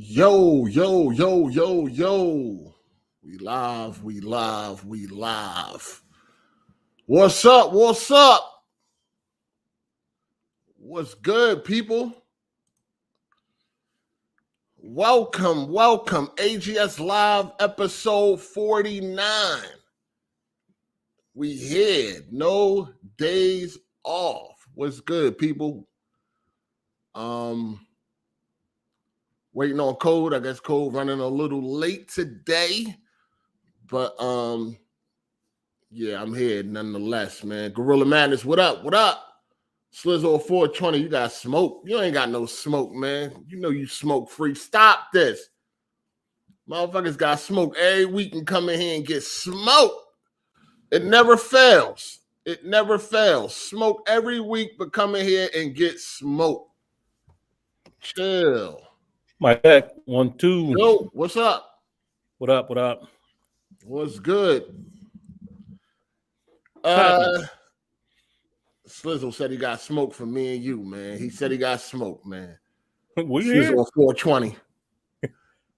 Yo, yo, yo, yo, yo. We live. What's up? What's good, people? Welcome. AGS Live episode 49. We here. No days off. What's good, people? Waiting on Code. I guess Code running a little late today. But yeah, I'm here nonetheless, man. Gorilla Madness, what up? Slizzle 420, you got smoke. You ain't got no smoke, man. You know you smoke free. Stop this. Motherfuckers got smoke every week and come in here and get smoked. It never fails. Smoke every week, but come in here and get smoked. Chill. My back, 1, 2. Yo, what's up? What up? What's good? Slizzle said he got smoke for me and you, man. He said he got smoke, man. We Slizzle here. 420.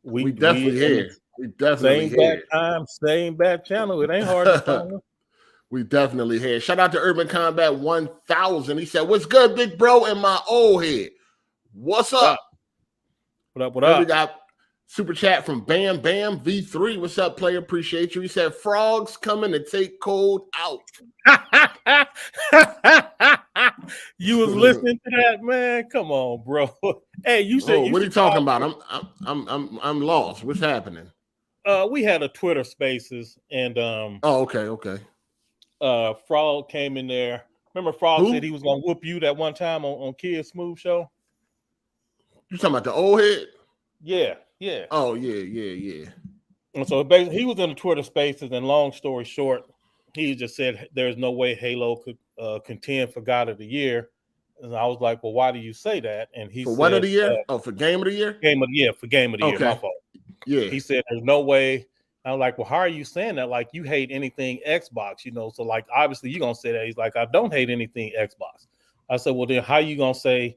We definitely here. We definitely same here. Back time, same back channel. It ain't hard to find. We definitely here. Shout out to Urban Combat 1000. He said, "What's good, big bro?" And my old head. What's up? What up? We got super chat from Bam V3. What's up, player? Appreciate you. He said, "Frogs coming to take Cold out." You was listening to that, man? Come on, bro. Hey, you said what are you talking about? I'm lost. What's happening? We had a Twitter Spaces and okay. Frog came in there. Remember Frog said he was gonna whoop you that one time on Kid Smooth Show? You talking about the old head? Yeah. Oh, yeah. And so basically he was in the Twitter Spaces, and long story short, he just said there's no way Halo could contend for God of the Year. And I was like, well, why do you say that? And he for said, what of the year? For Game of the Year? For Game of the Year, my fault. Yeah. He said there's no way. I was like, well, how are you saying that? Like, you hate anything Xbox, So like, obviously you're gonna say that. He's like, I don't hate anything Xbox. I said, well, then how you gonna say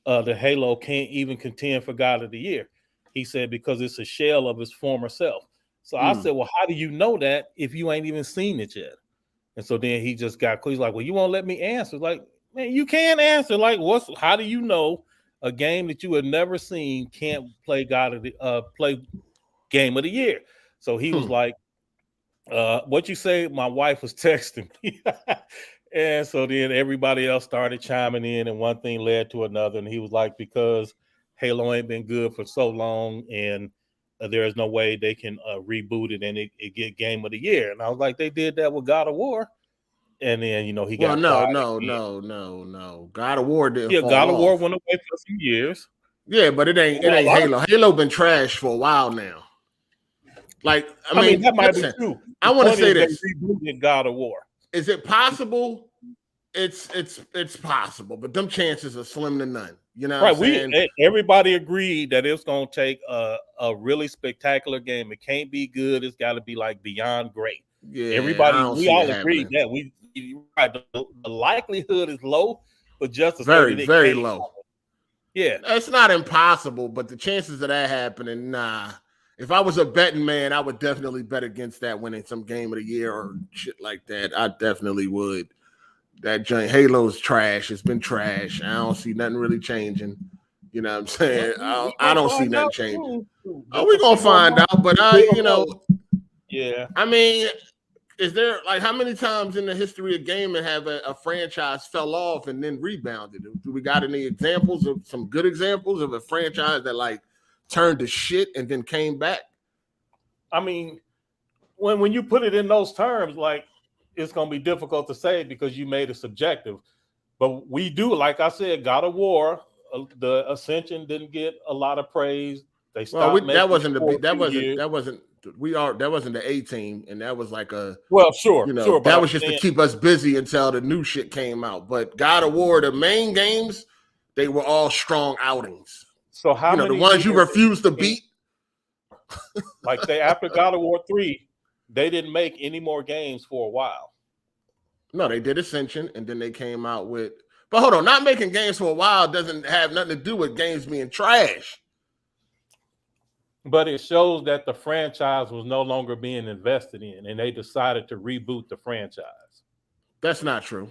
the Halo can't even contend for God of the Year? He said, because it's a shell of his former self. So I said, well, how do you know that if you ain't even seen it yet? And so then he just got, he's like, well, you won't let me answer. Like, man, you can't answer. Like, how do you know a game that you have never seen can't play play Game of the Year? So he was like, what you say? My wife was texting me. And so then everybody else started chiming in, and one thing led to another. And he was like, because Halo ain't been good for so long, and there is no way they can reboot it and it get Game of the Year. And I was like, they did that with God of War. And then, he got no. God of War didn't fall God of War off. went away for some years. Yeah, but it ain't Halo. Halo been trashed for a while now. Like, I mean that might be true. I want to say this. Rebooting God of War. Is it possible? It's possible, but them chances are slim to none. You know what I'm saying? Everybody agreed that it's going to take a really spectacular game. It can't be good. It's got to be like beyond great. Yeah, we all agreed that. The likelihood is low, but just very low. Yeah, it's not impossible, but the chances of that happening, nah. If I was a betting man, I would definitely bet against that winning some Game of the Year or shit like that. I definitely would. That giant Halo's trash. It's been trash. I don't see nothing really changing. You know what I'm saying? I don't see nothing changing. We're going to find out, but yeah. I mean, is there, like, how many times in the history of gaming have a franchise fell off and then rebounded? Do we got any examples of some good examples of a franchise that, like, turned to shit and then came back? I mean, when you put it in those terms, like, it's going to be difficult to say because you made it subjective. But we do, like I said, God of War, the Ascension didn't get a lot of praise. They stopped. That wasn't the A team, and that was like a sure. That was just to keep us busy until the new shit came out. But God of War, the main games, they were all strong outings. So how many the ones you refused to beat? Like after God of War 3, they didn't make any more games for a while. No, they did Ascension, and then they came out with. But hold on, not making games for a while doesn't have nothing to do with games being trash. But it shows that the franchise was no longer being invested in, and they decided to reboot the franchise. That's not true.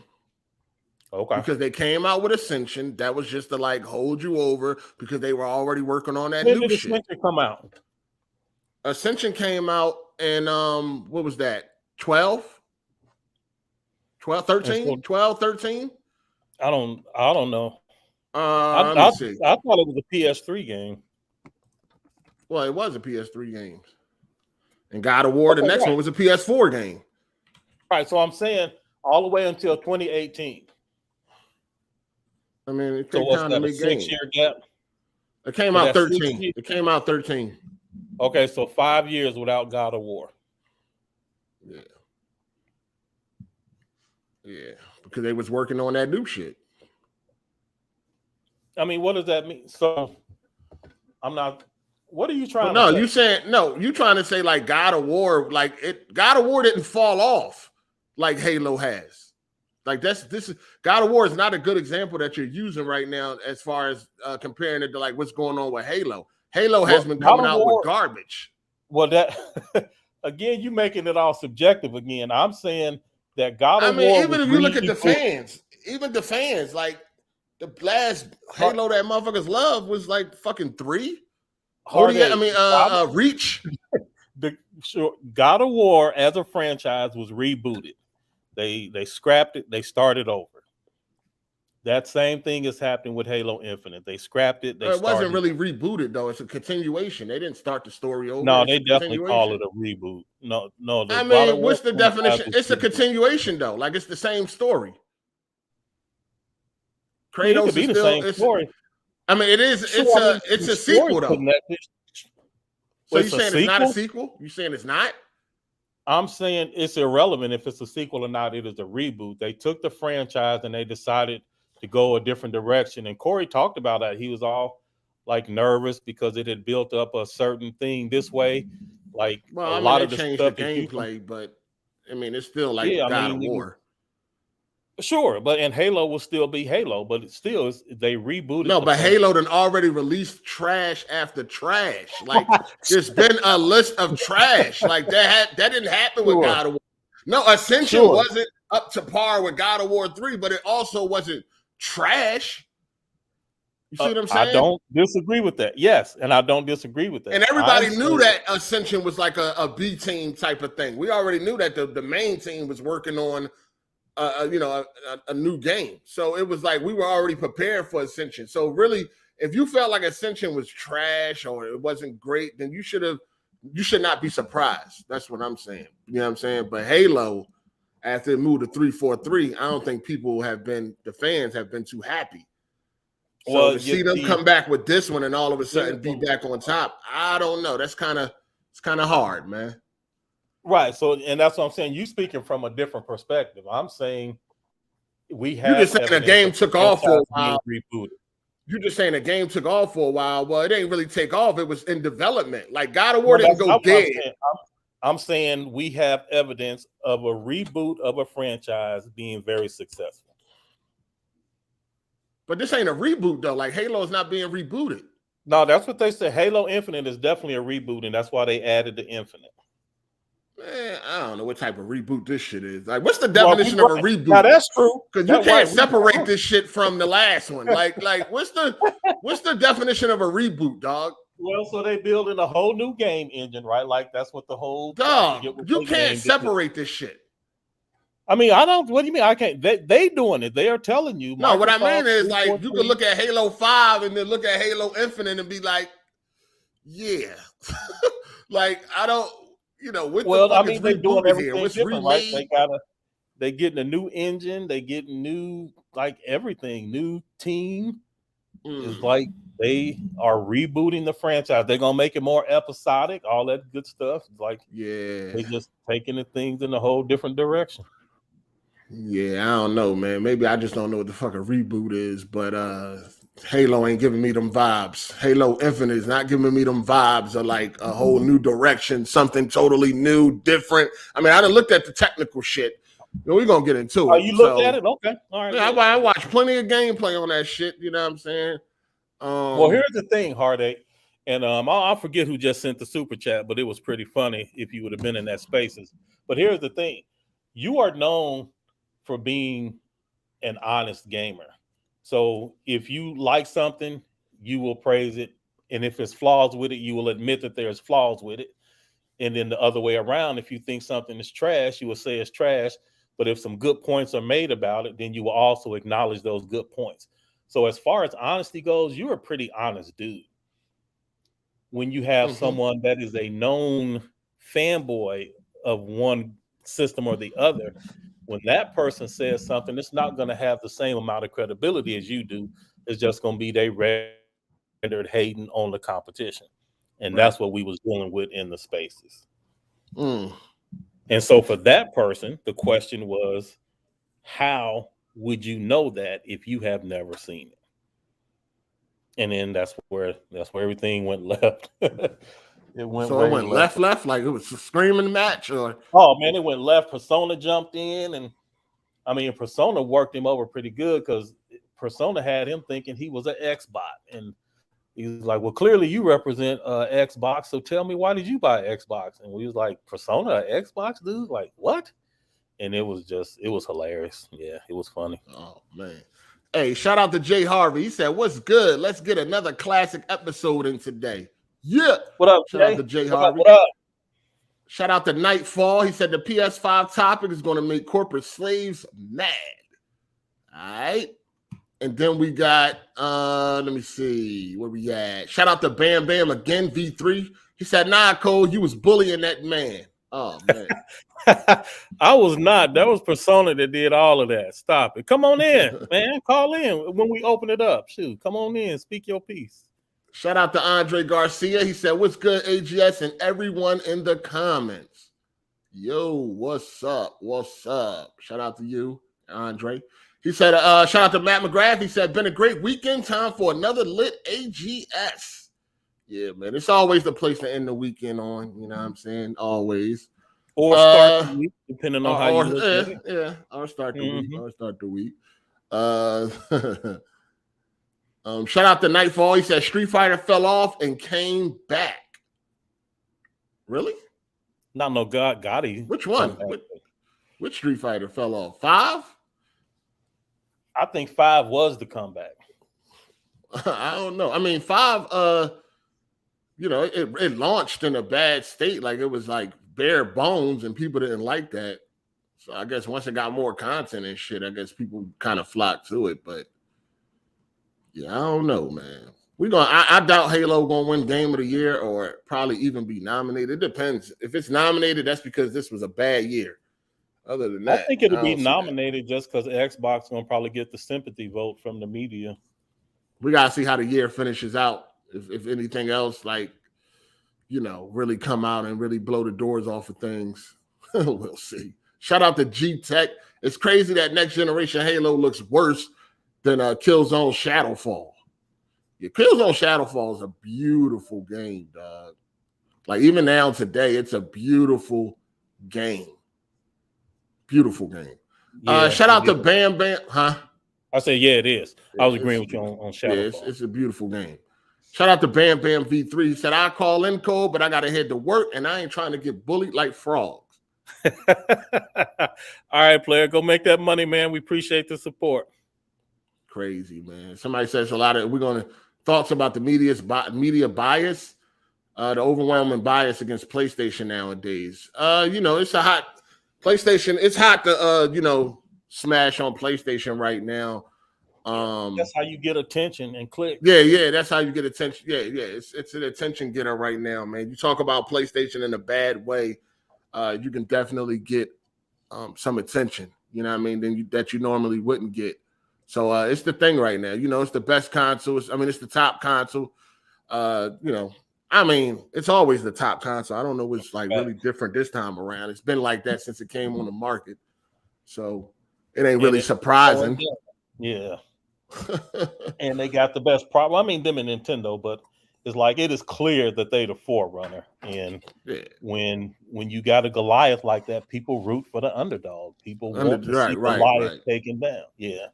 Okay. Because they came out with Ascension. That was just to like hold you over because they were already working on that When new did shit. Ascension come out? Ascension came out in what was that? 12, 13? 12, 13? I don't know. Let me see. I thought it was a PS3 game. Well, it was a PS3 game. And God of War, the next one was a PS4 game. Right, so I'm saying all the way until 2018. I mean, it so took time to a make games. 6-year gap? It came out 13. It came out 13. Okay, so 5 years without God of War. Yeah. Yeah, because they was working on that new shit. I mean, what does that mean? So I'm not. What are you trying to say? You saying no, you trying to say like God of War, like it God of War didn't fall off like Halo has. Like this is God of War is not a good example that you're using right now as far as comparing it to like what's going on with Halo. Halo has been coming out with garbage. Well, that again, you making it all subjective again. I'm saying that God of War. Even if you look at the fans, even the fans, like the last Halo that motherfuckers love was like fucking 3. Reach. God of War as a franchise was rebooted. They scrapped it. They started over. That same thing is happening with Halo Infinite. They scrapped it. It wasn't really rebooted though. It's a continuation. They didn't start the story over. No, they definitely call it a reboot. No. I mean, what's the definition? It's a continuation though. Like it's the same story. Kratos is still the same story. I mean, it is. It's a sequel though. So you saying it's not a sequel? You saying it's not? I'm saying it's irrelevant if it's a sequel or not. It is a reboot. They took the franchise and they decided to go a different direction. And Corey talked about that. He was all like nervous because it had built up a certain thing this way. Like a lot of the changed stuff the gameplay, but I mean it's still like God of War. Sure, but and Halo will still be Halo, but it still is. They rebooted. No, but Halo done already released trash after trash. Like there's been a list of trash. Like that didn't happen with God of War. No, Ascension wasn't up to par with God of War 3, but it also wasn't trash. You see what I'm saying? I don't disagree with that. Yes, and I don't disagree with that. And everybody knew that Ascension was like a B team type of thing. We already knew that the main team was working on a new game. So it was like we were already prepared for Ascension. So really, if you felt like Ascension was trash or it wasn't great, then you should not be surprised. That's what I'm saying. You know what I'm saying? But Halo, after it moved to 343, I don't think the fans have been too happy. So to see them come back with this one and all of a sudden be back on top, I don't know. It's kind of hard, man. Right. So, and that's what I'm saying. You speaking from a different perspective. I'm saying we have. You're just saying the game took off for a while. Rebooted. You're just saying the game took off for a while. Well, it didn't really take off. It was in development. Like God of War didn't go dead. I'm saying we have evidence of a reboot of a franchise being very successful. But this ain't a reboot though. Like Halo is not being rebooted. No, that's what they said. Halo Infinite is definitely a reboot, and that's why they added the Infinite. Man, I don't know what type of reboot this shit is. Like, what's the definition of a reboot? Now that's true. Because you can't separate this shit from the last one. Like, what's the definition of a reboot, dog? Well, so they building a whole new game engine, right? Like that's what the whole dog. You can't separate this shit. I mean, I don't. What do you mean? I can't. They doing it. They are telling you. No, what I mean is like you can look at Halo 5 and then look at Halo Infinite and be like, yeah, like I don't. You know, I mean, they're doing everything different, right? They getting a new engine, they getting new like everything, new team. It's like they are rebooting the franchise. They're gonna make it more episodic, all that good stuff. It's like they just taking the things in a whole different direction. Yeah, I don't know, man. Maybe I just don't know what the fuck a reboot is, but Halo ain't giving me them vibes. Halo Infinite is not giving me them vibes of like a whole new direction, something totally new, different. I mean, I done looked at the technical shit. We're going to get into it. Oh, you looked at it? Okay. All right. Yeah, I watched plenty of gameplay on that shit. You know what I'm saying? Well, here's the thing, Hard8. And I forget who just sent the super chat, but it was pretty funny if you would have been in that spaces. But here's the thing. You are known for being an honest gamer. So if you like something, you will praise it. And if there's flaws with it, you will admit that there's flaws with it. And then the other way around, if you think something is trash, you will say it's trash. But if some good points are made about it, then you will also acknowledge those good points. So as far as honesty goes, you're a pretty honest dude. When you have someone that is a known fanboy of one system or the other, when that person says something, it's not going to have the same amount of credibility as you do. It's just going to be they rendered hating on the competition. And that's what we was dealing with in the spaces. And so for that person, the question was, how would you know that if you have never seen it? And then that's where everything went left. It went left, like it was a screaming match, or it went left. Persona jumped in, and I mean, Persona worked him over pretty good because Persona had him thinking he was an Xbot, and he was like, "Well, clearly you represent Xbox, so tell me, why did you buy Xbox?" And we was like, "Persona, Xbox, dude? Like what?" And it was hilarious. Yeah, it was funny. Oh man. Hey, shout out to Jay Harvey. He said, "What's good? Let's get another classic episode in today." Yeah. What up, shout out to Jay Harvey. What up? Shout out to Nightfall. He said the PS5 topic is going to make corporate slaves mad. All right. And then we got, let me see, where we at? Shout out to Bam Bam again, V3. He said, "Nah, Cole, you was bullying that man." Oh, man. I was not. That was Persona that did all of that. Stop it. Come on in, man. Call in when we open it up. Shoot, come on in. Speak your piece. Shout out to Andre Garcia. He said, "What's good, AGS?" and everyone in the comments. Yo, what's up? What's up? Shout out to you, Andre. He said, shout out to Matt McGrath. He said, "Been a great weekend. Time for another lit AGS." Yeah, man. It's always the place to end the weekend on. You know what I'm saying? Always. Or start the week, depending on how you look at it. Yeah, or start the week. Or start the week. Shout out to Nightfall. He said Street Fighter fell off and came back. Really? No, GOTY. Which one? Which Street Fighter fell off? 5? I think 5 was the comeback. I don't know. I mean, 5, it launched in a bad state. Like it was like bare bones and people didn't like that. So I guess once it got more content and shit, I guess people kind of flocked to it. But yeah, I don't know, man. I doubt Halo gonna win Game of the Year or probably even be nominated. It depends. If it's nominated, that's because this was a bad year. Other than that, I think it'll be nominated just because Xbox gonna probably get the sympathy vote from the media. We gotta see how the year finishes out. If anything else, like, really come out and really blow the doors off of things, we'll see. Shout out to G Tech. It's crazy that next generation Halo looks worse than Killzone Shadowfall. Yeah, Killzone Shadowfall is a beautiful game, dog. Like even now today, it's a beautiful game. Beautiful game. Yeah, shout out to Bam Bam, huh? I say, yeah, it is. I was agreeing with you on Shadowfall. Yeah, it's a beautiful game. Shout out to Bam Bam V3. He said, "I call in Cole, but I got to head to work, and I ain't trying to get bullied like frogs." All right, player, go make that money, man. We appreciate the support. Crazy, man. Somebody says we're going to thoughts about the media bias, the overwhelming bias against PlayStation nowadays. It's a hot PlayStation. It's hot to, smash on PlayStation right now. That's how you get attention and click. Yeah, that's how you get attention. Yeah, it's an attention getter right now, man. You talk about PlayStation in a bad way, you can definitely get some attention. You know what I mean? That you normally wouldn't get. So it's the thing right now. It's the best console. It's the top console. It's always the top console. I don't know what's like really different this time around. It's been like that since it came on the market. So it ain't really surprising. Yeah. And they got the best problem. I mean, them and Nintendo, but it's like it is clear that they the forerunner. And when you got a Goliath like that, people root for the underdog. People want to see Goliath taken down. Yeah.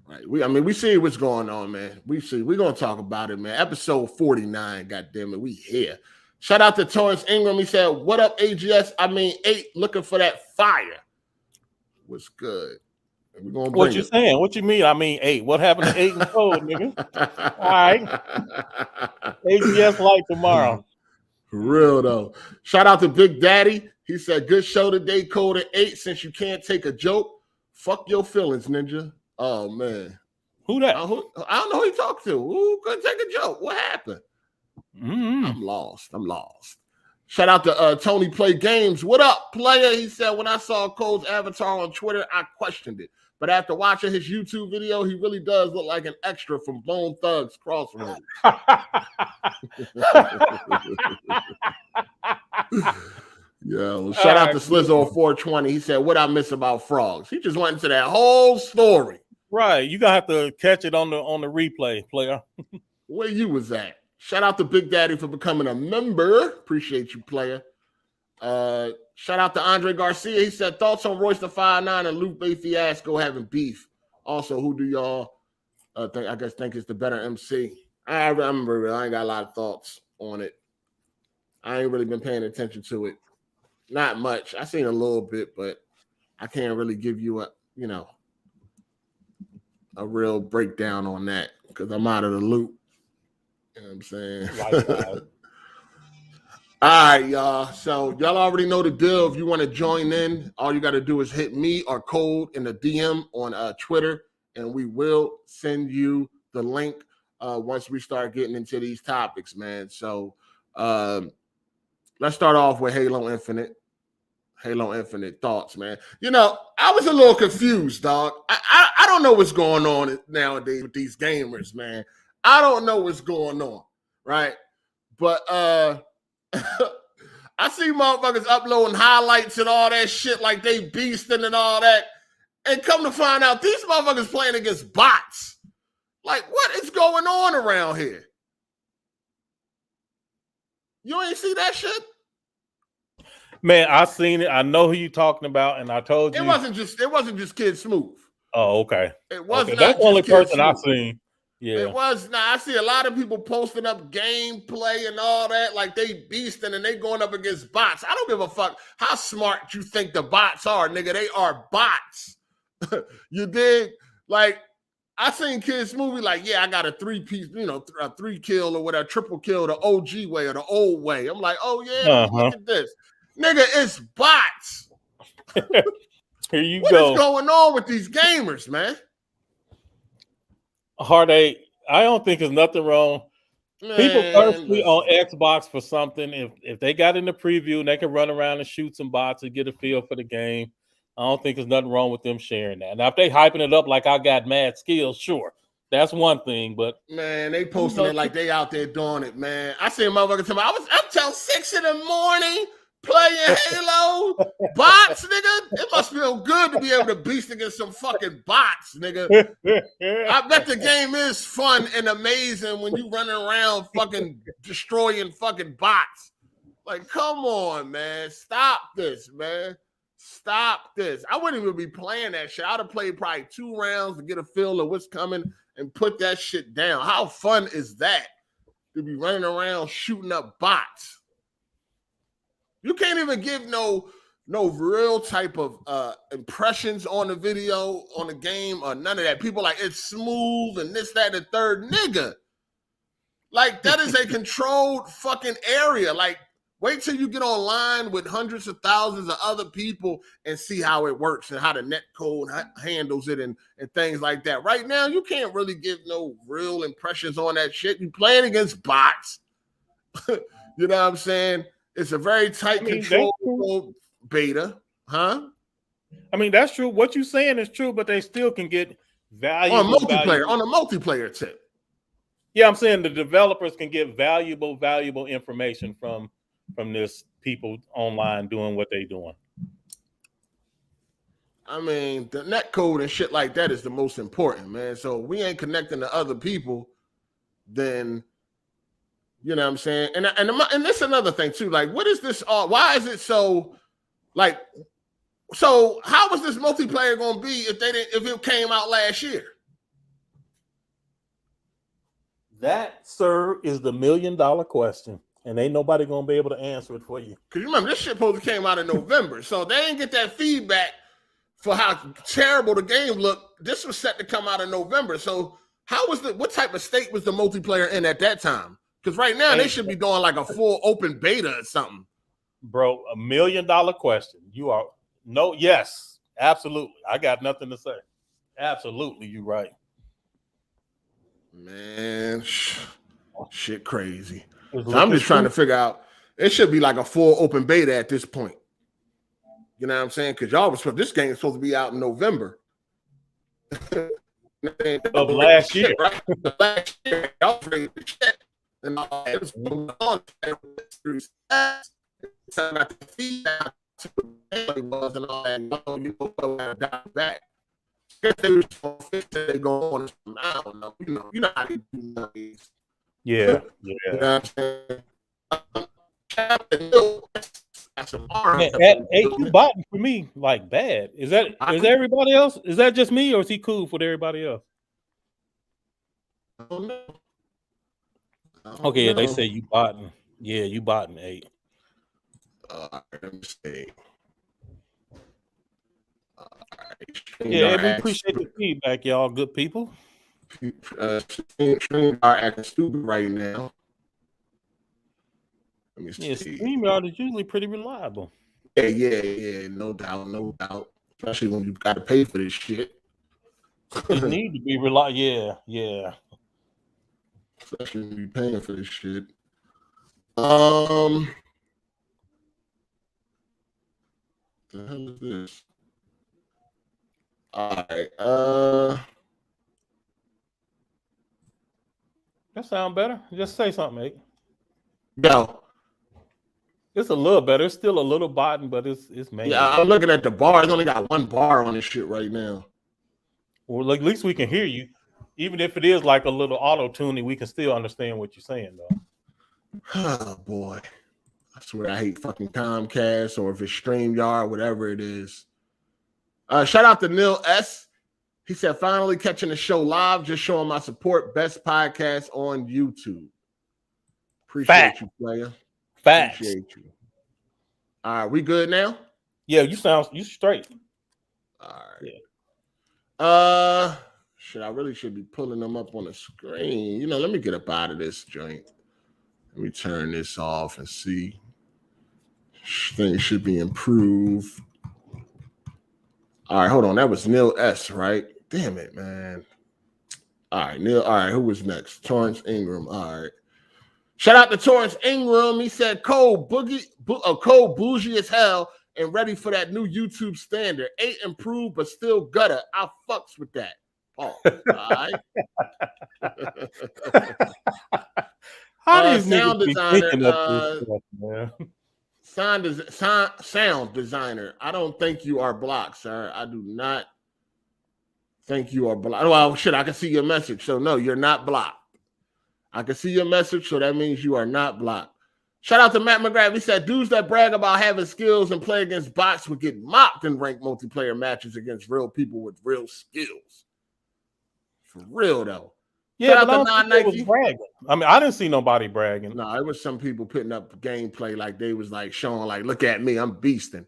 Right. We see what's going on, man. We're gonna talk about it, man. Episode 49, goddamn it, we here. Shout out to Torrance Ingram. He said, "What up, AGS? 8 looking for that fire." What's good? We're gonna bring what you saying? What you mean? 8. What happened to 8 and code, nigga? All right. AGS like tomorrow. For real though. Shout out to Big Daddy. He said, "Good show today, code at 8. Since you can't take a joke, fuck your feelings, ninja." Oh man. Who that? I don't know who he talked to. Who could take a joke? What happened? I'm lost. Shout out to Tony Play Games. What up, player? He said, "When I saw Cole's avatar on Twitter, I questioned it. But after watching his YouTube video, he really does look like an extra from Bone Thugs Crossroads." Yo, shout out to Slizzo 420. He said, "What I miss about frogs?" He just went into that whole story. Right. You gotta have to catch it on the replay, player. Where you was at? Shout out to Big Daddy for becoming a member. Appreciate you, player. Shout out to Andre Garcia. He said, "Thoughts on Royce the 5'9" and Luke Bay Fiasco having beef. Also, who do y'all think is the better MC?" I remember I ain't got a lot of thoughts on it. I ain't really been paying attention to it. Not much. I seen a little bit, but I can't really give you a real breakdown on that because I'm out of the loop. You know what I'm saying? Likewise. All right, y'all. So y'all already know the deal. If you want to join in, all you got to do is hit me or Code in the DM on Twitter, and we will send you the link once we start getting into these topics, man. So let's start off with Halo Infinite. Halo Infinite thoughts, man. I was a little confused, dog. I don't know what's going on nowadays with these gamers, man. I don't know what's going on, right? But I see motherfuckers uploading highlights and all that shit like they beasting and all that. And come to find out, these motherfuckers playing against bots. Like, what is going on around here? You ain't see that shit? Man, I seen it. I know who you talking about, and I told you it wasn't just Kid Smooth. Oh, okay. It wasn't. Okay. That's the only person I've seen. Yeah, it was. Now I see a lot of people posting up gameplay and all that, like they beasting and they going up against bots. I don't give a fuck how smart you think the bots are, nigga. They are bots. You dig? Like I seen Kid Smooth like, yeah, I got a 3-piece, a 3-kill or whatever, triple kill the OG way or the old way. I'm like, oh yeah, look at this. Nigga, it's bots. Here you go. What is going on with these gamers, man? Hard8, I don't think there's nothing wrong. Man, people thirsty on Xbox for something. If they got in the preview and they can run around and shoot some bots and get a feel for the game, I don't think there's nothing wrong with them sharing that. Now, if they hyping it up like I got mad skills, sure. That's one thing, but man, they posting it like they out there doing it, man. I see a motherfucker tell me, I'm till 6 a.m. playing Halo bots, nigga. It must feel good to be able to beast against some fucking bots, nigga. I bet the game is fun and amazing when you running around fucking destroying fucking bots. Like, come on, man. Stop this, man. Stop this. I wouldn't even be playing that shit. I'd have played probably 2 rounds to get a feel of what's coming and put that shit down. How fun is that to be running around shooting up bots? You can't even give no real type of impressions on the video, on the game, or none of that. People like, it's smooth and this, that, and the third. Nigga. Like, that is a controlled fucking area. Like, wait till you get online with hundreds of thousands of other people and see how it works and how the net code handles it and things like that. Right now, you can't really give no real impressions on that shit. You playing against bots. You know what I'm saying? It's a very tight control beta, huh? I mean, that's true. What you're saying is true, but they still can get value on a multiplayer tip. Yeah, I'm saying the developers can get valuable information from this people online doing what they're doing. I mean, the net code and shit like that is the most important, man. So if we ain't connecting to other people, then you know what I'm saying? And this is another thing too. Like, what is this all? Why is it so like? So how was this multiplayer gonna be if it came out last year? That, sir, is the $1 million question, and ain't nobody gonna be able to answer it for you. Because you remember, this shit supposed to came out in November, so they didn't get that feedback for how terrible the game looked. This was set to come out in November. So what type of state was the multiplayer in at that time? Because right now they should be doing like a full open beta or something. Bro, $1 million question. Yes, absolutely. I got nothing to say. Absolutely, you right. Man, shit crazy. So I'm just trying to figure out, it should be like a full open beta at this point. You know what I'm saying? Because this game is supposed to be out in November. Of last year. Right? Last year, y'all ready to shit. And it was going on. About the feedback to the was and all that. You know, down back. I guess they were so fixed that they go on. I don't know. You know how they do nowadays. Yeah. You know what I'm saying? Man, you botting for me like bad. Is everybody else? Is that just me, or is he cool with everybody else? I don't know. Okay, they say you botting. Yeah, you botting 8. Let me see. Yeah, we appreciate the feedback, y'all. Good people. Stream are acting stupid right now. Let me see. Yeah, StreamYard is usually pretty reliable. Yeah, no doubt. Especially when you got to pay for this shit. You need to be reliable. Yeah. Especially when you're paying for this shit. The hell is this? All right. That sound better. Just say something, mate. Yo. It's a little better. It's still a little bottom, but it's main. Yeah, I'm looking at the bar. It's only got one bar on this shit right now. Well, at least we can hear you. Even if it is like a little auto-tuning, we can still understand what you're saying, though. Oh, boy. I swear I hate fucking Comcast, or if it's StreamYard, whatever it is. Shout out to Neil S. He said, finally catching the show live, just showing my support. Best podcast on YouTube. Appreciate you, player. Facts. Appreciate you. All right, we good now? Yeah, you straight. All right. Yeah. I really should be pulling them up on the screen. You know, let me get up out of this joint. Let me turn this off and see. Things should be improved. All right, hold on. That was Neil S, right? Damn it, man. All right, Neil. All right, who was next? Torrance Ingram. All right. Shout out to Torrance Ingram. He said, cold bougie as hell and ready for that new YouTube standard. 8 improved, but still gutter. I fucks with that. Oh, all right. How these sound designer, sound designer. I don't think you are blocked, sir. I do not think you are blocked. Well, shit, I can see your message. So no, you're not blocked. I can see your message, so that means you are not blocked. Shout out to Matt McGrath. He said, dudes that brag about having skills and play against bots would get mocked in ranked multiplayer matches against real people with real skills. For real, though. Yeah, but I was bragging. I mean, I didn't see nobody bragging. No, it was some people putting up gameplay like they was like showing, like, look at me, I'm beasting.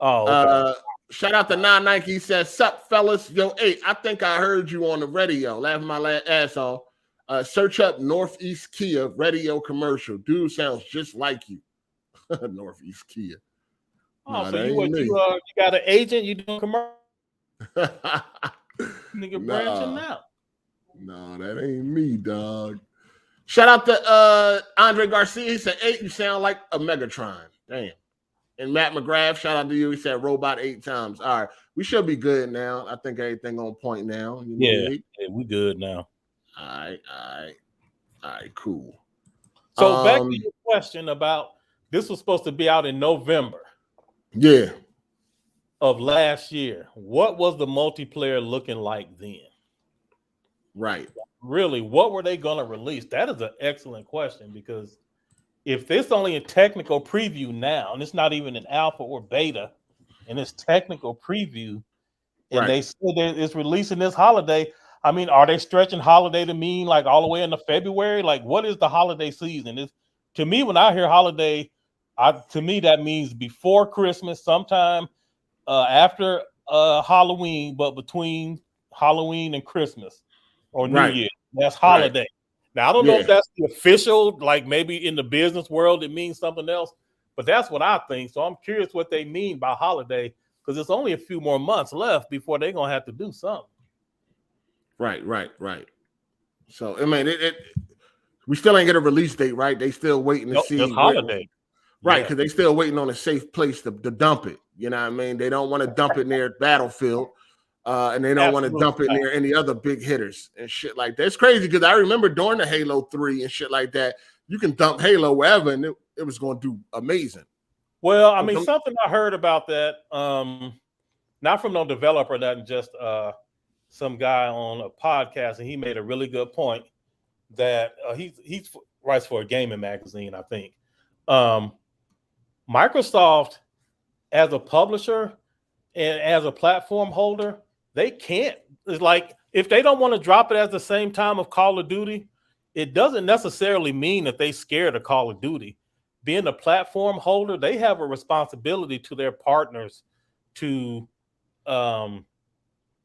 Oh, okay. Shout out to Nike. He says, sup, fellas. Yo, 8, I think I heard you on the radio. Laughing my ass off. Search up Northeast Kia radio commercial. Dude sounds just like you. Northeast Kia. Oh, so you got an agent? You doing commercial? Nigga branching out. No, that ain't me, dog. Shout out to Andre Garcia. He said, 8, you sound like a Megatron. Damn. And Matt McGrath, shout out to you. He said, robot 8 times. All right. We should be good now. I think everything on point now. Yeah, we good now. All right, cool. So back to your question about this was supposed to be out in November. Yeah. Of last year. What was the multiplayer looking like then? Right. Really, what were they going to release? That is an excellent question, because if it's only a technical preview now, and it's not even an alpha or beta, and it's technical preview, and they said it's releasing this holiday, I mean, are they stretching holiday to mean like all the way into February? Like, what is the holiday season? Is to me, when I hear holiday, to me that means before Christmas, sometime after Halloween, but between Halloween and Christmas or New Right. Year. That's holiday. Right. Now I don't know if that's the official, like maybe in the business world it means something else, but that's what I think. So I'm curious what they mean by holiday, because it's only a few more months left before they're gonna have to do something. Right. So I mean, we still ain't get a release date, right? They still waiting to see holiday, right? Because they still waiting on a safe place to dump it. You know what I mean? They don't want to dump it near Battlefield, and they don't want to dump it near any other big hitters and shit like that. It's crazy because I remember during the Halo 3 and shit like that, you can dump Halo wherever, and it was going to do amazing. Well, I mean, something I heard about that, not from no developer, that just some guy on a podcast, and he made a really good point that he writes for a gaming magazine, I think. Microsoft, as a publisher and as a platform holder, they can't. It's like if they don't want to drop it at the same time of Call of Duty, it doesn't necessarily mean that they scared of Call of Duty. Being a platform holder, they have a responsibility to their partners to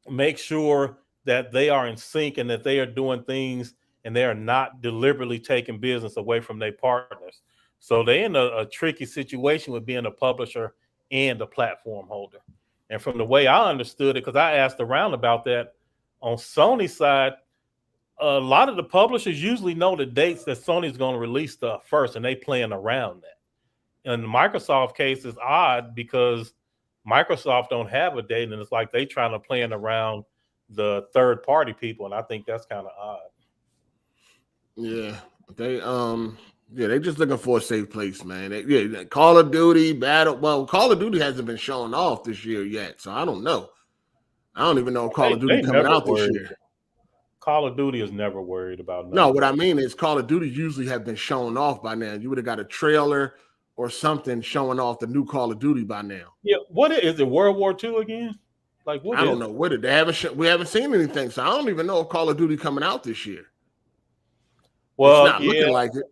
make sure that they are in sync and that they are doing things and they are not deliberately taking business away from their partners. So they're in a tricky situation with being a publisher and a platform holder. And from the way I understood it, because I asked around about that, on Sony's side, a lot of the publishers usually know the dates that Sony's going to release stuff first, and they plan around that. In the Microsoft case, it's odd because Microsoft don't have a date, and it's like they trying to plan around the third-party people, and I think that's kind of odd. Yeah, they just looking for a safe place, man. Call of Duty, Call of Duty hasn't been shown off this year yet, so I don't know. I don't even know if Call of Duty coming out this year. Call of Duty is never worried about nothing. No, what I mean is Call of Duty usually have been shown off by now. You would have got a trailer or something showing off the new Call of Duty by now. Yeah, what is it? World War II again? Like what? I don't know what it. They haven't. We haven't seen anything, so I don't even know if Call of Duty coming out this year. Well, it's not looking like it.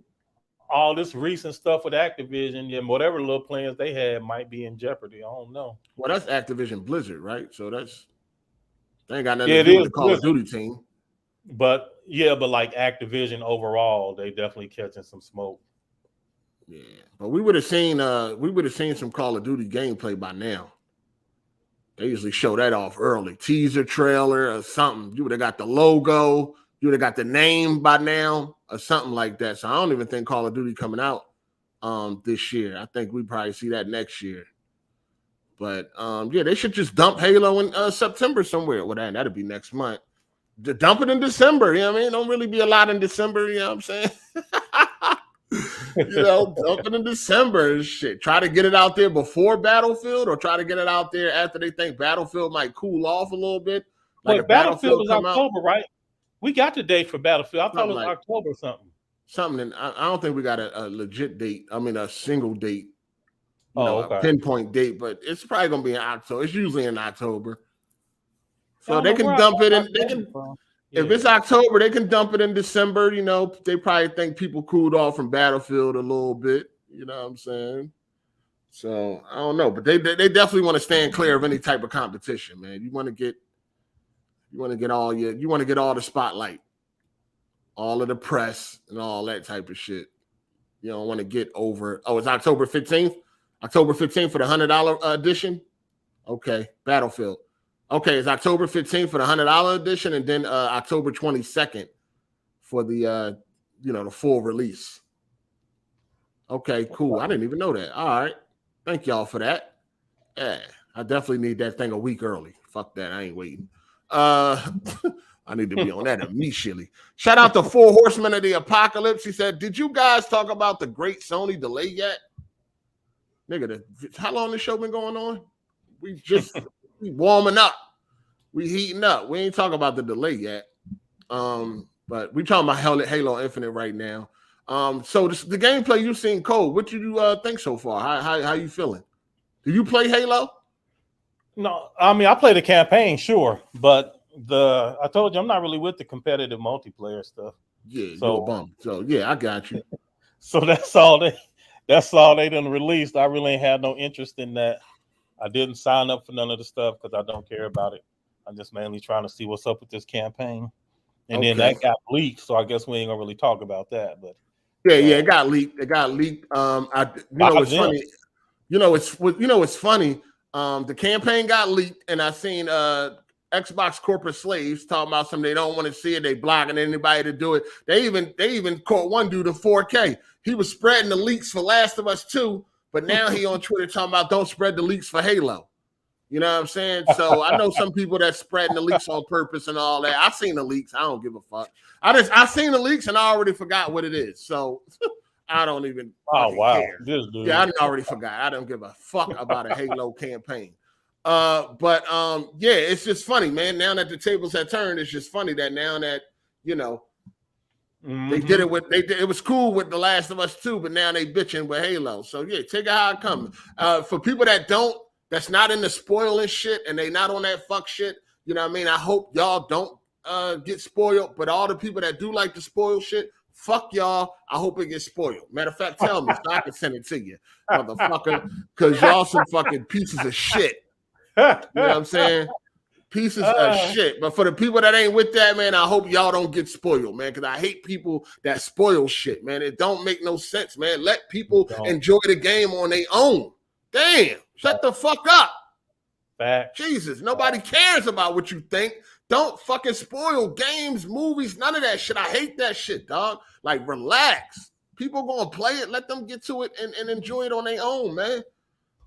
All this recent stuff with Activision and whatever little plans they had might be in jeopardy. I don't know. Well, that's Activision Blizzard, right? So they ain't got nothing to do with the Call of Duty team. But like Activision overall, they definitely catching some smoke. Yeah, but we would have seen some Call of Duty gameplay by now. They usually show that off early, teaser trailer or something. You would have got the logo, you would have got the name by now or something like that. So I don't even think Call of Duty coming out this year. I think we probably see that next year. But they should just dump Halo in September somewhere. Well, that'd be next month. Dump it in December, you know what I mean? Don't really be a lot in December, you know what I'm saying? Dump it in December and shit. Try to get it out there before Battlefield or try to get it out there after they think Battlefield might cool off a little bit. Like Battlefield is October, right? We got the date for Battlefield. I thought it was October or something. Something. I don't think we got a legit date. I mean, a single date. Okay. A pinpoint date, but it's probably going to be in October. It's usually in October. So they can dump it in. If it's October, they can dump it in December. They probably think people cooled off from Battlefield a little bit. You know what I'm saying? So I don't know, but they definitely want to stand clear of any type of competition, man. You want to get all the spotlight, all of the press, and all that type of shit. You don't want to get over. Oh, it's October 15th. October 15th for the $100 edition. Okay, Battlefield. Okay, it's October 15th for the $100 edition, and then October 22nd for the the full release. Okay, cool. I didn't even know that. All right, thank y'all for that. Yeah, I definitely need that thing a week early. Fuck that, I ain't waiting. I need to be on that immediately. Shout out to Four Horsemen of the Apocalypse. He said, "Did you guys talk about the great Sony delay yet?" Nigga, how long this show been going on? We warming up. We heating up. We ain't talking about the delay yet. But we talking about Halo Infinite right now. So the gameplay you've seen, Cole, what do you think so far? How you feeling? Do you play Halo? No, I mean I play the campaign, sure, but I told you I'm not really with the competitive multiplayer stuff. Yeah, you're a bum. So yeah, I got you. So that's all they done released. I really ain't had no interest in that. I didn't sign up for none of the stuff because I don't care about it. I'm just mainly trying to see what's up with this campaign. And then that got leaked, so I guess we ain't gonna really talk about that. But it got leaked. It got leaked. It's funny. It's funny. The campaign got leaked, and I seen Xbox corporate slaves talking about something they don't want to see it. They blocking anybody to do it. They even caught one dude in 4K. He was spreading the leaks for Last of Us 2, but now he on Twitter talking about don't spread the leaks for Halo. You know what I'm saying? So I know some people that's spreading the leaks on purpose and all that. I seen the leaks. I don't give a fuck. I seen the leaks and I already forgot what it is. So I don't even care. Yeah, I already forgot. I don't give a fuck about a Halo campaign. But it's just funny, man. Now that the tables have turned, it's just funny that now that they did it with it was cool with The Last of Us 2, but now they bitching with Halo. So yeah, take it how it comes. For people that's not into spoiling shit and they not on that fuck shit, you know what I mean? I hope y'all don't get spoiled, but all the people that do like to spoil shit, fuck y'all. I hope it gets spoiled. Matter of fact, tell me so I can send it to you, motherfucker, because y'all some fucking pieces of shit. You know what I'm saying? Pieces of shit. But for the people that ain't with that, man, I hope y'all don't get spoiled, man, because I hate people that spoil shit, man. It don't make no sense, man. Let people enjoy the game on their own. Damn, shut the fuck up. Fact. Jesus, nobody cares about what you think. Don't fucking spoil games, movies, none of that shit. I hate that shit, dog. Like, relax. People gonna play it. Let them get to it and enjoy it on their own, man.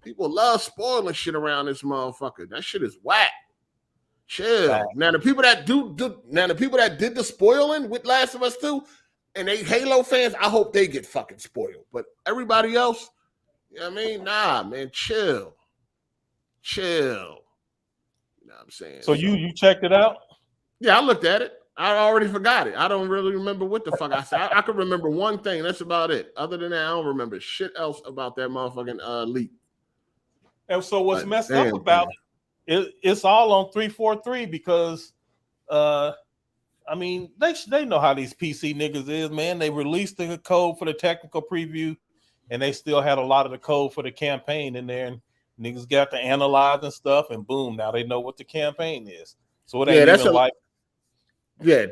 People love spoiling shit around this motherfucker. That shit is whack. Chill. Fact. Now the people that did the spoiling with Last of Us 2 and they Halo fans, I hope they get fucking spoiled. But everybody else, you know what I mean? Nah, man, chill. You know what I'm saying? So you checked it out? Yeah, I looked at it. I already forgot it. I don't really remember what the fuck I said. I could remember one thing. That's about it. Other than that, I don't remember shit else about that motherfucking leak. And so what's messed up about it's all on 343 because I mean they know how these PC niggas is, man. They released the code for the technical preview and they still had a lot of the code for the campaign in there, and niggas got to analyze and stuff, and boom, now they know what the campaign is. So it ain't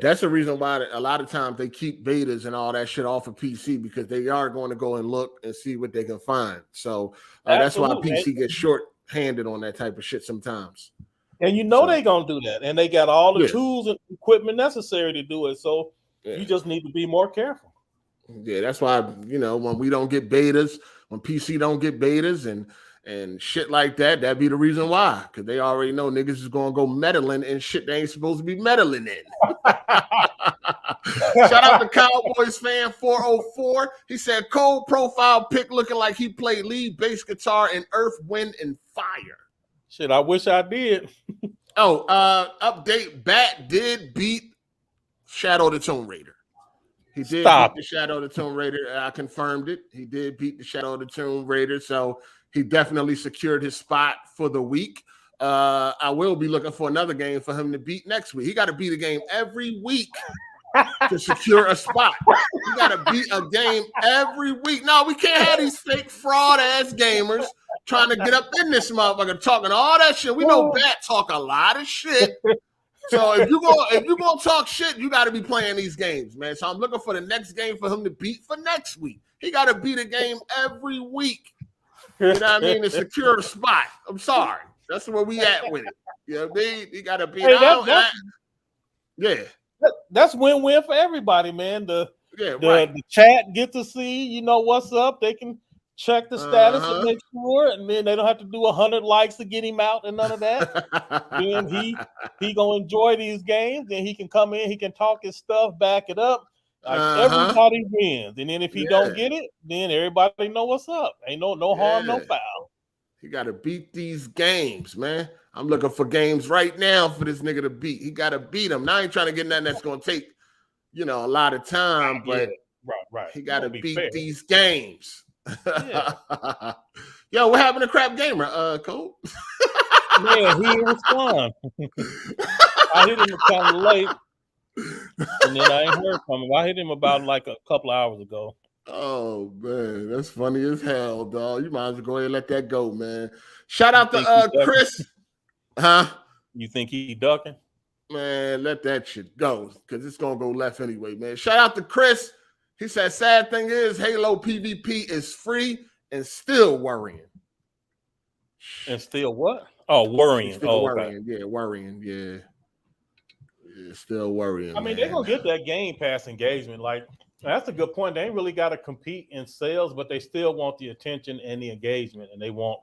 that's the reason why a lot of times they keep betas and all that shit off of PC, because they are going to go and look and see what they can find. So that's why PC gets short-handed on that type of shit sometimes. And they gonna do that, and they got all the tools and equipment necessary to do it. So you just need to be more careful. Yeah, that's why when we don't get betas, when PC don't get betas and shit like that, that'd be the reason why, because they already know niggas is gonna go meddling in shit they ain't supposed to be meddling in. Shout out to Cowboys fan 404. He said cold profile pic looking like he played lead bass guitar in Earth, Wind, and Fire. Shit, I wish I did. Update: Bat did beat Shadow the Tomb Raider. He did beat the Shadow the Tomb Raider. I confirmed it. He did beat the Shadow the Tomb Raider, so he definitely secured his spot for the week. I will be looking for another game for him to beat next week. He got to beat a game every week to secure a spot. You got to beat a game every week. No, we can't have these fake fraud ass gamers trying to get up in this motherfucker talking all that shit. We know Bat talk a lot of shit. So if you're gonna talk shit, you got to be playing these games, man. So I'm looking for the next game for him to beat for next week. He got to beat a game every week. You know what I mean? To secure a spot. I'm sorry. That's where we at with it. You know what I mean? You got to beat that's win-win for everybody, man. The chat get to see, what's up. They can check the status and make sure, and then they don't have to do 100 likes to get him out and none of that. Then he gonna enjoy these games, and he can come in, he can talk his stuff, back it up. Everybody wins, and then if he don't get it, then everybody know what's up. Ain't no harm, no foul. He got to beat these games, man. I'm looking for games right now for this nigga to beat. He got to beat them. Now I ain't trying to get nothing that's gonna take, a lot of time, but right. He got to beat these games. Yeah. Yo, what happened to Crap Gamer? Cole? Man, he was fun. I hit him kind of late, and then I ain't heard from him. I hit him about like a couple of hours ago. Oh man, that's funny as hell, dog. You might as well go ahead and let that go, man. Shout out to Chris. Huh? You think he ducking? Man, let that shit go because it's gonna go left anyway, man. Shout out to Chris. He said, sad thing is Halo PvP is free and still worrying. And still what? Oh, worrying. Still worrying. Okay. Yeah, worrying. Yeah. Still worrying. I mean, they're gonna get that Game Pass engagement. Like, that's a good point. They ain't really got to compete in sales, but they still want the attention and the engagement, and they want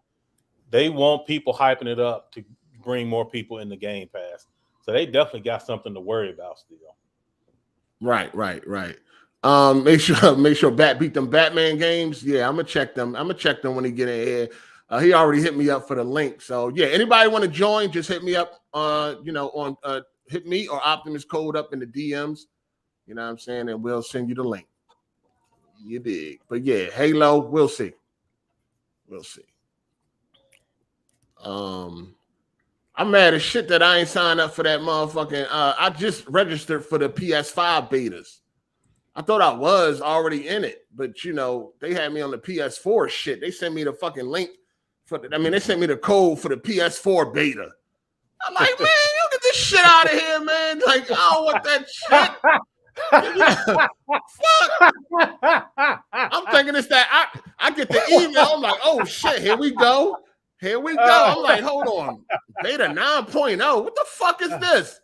people hyping it up to bring more people in the Game Pass. So they definitely got something to worry about still. Right. Make sure Bat beat them Batman games. Yeah, I'm gonna check them. When he get in here. He already hit me up for the link. So yeah, anybody want to join? Just hit me up. Hit me or Optimus Code up in the DMs. You know what I'm saying, and we'll send you the link. You dig? But yeah, Halo. We'll see. I'm mad as shit that I ain't signed up for that motherfucking. I just registered for the PS5 betas. I thought I was already in it, but they had me on the PS4 shit. They sent me the fucking link they sent me the code for the PS4 beta. I'm like, man, you get this shit out of here, man. Like, I don't want that shit. Fuck. I'm thinking it's that I get the email. I'm like, oh shit, here we go. I'm like, hold on. Beta 9.0. What the fuck is this?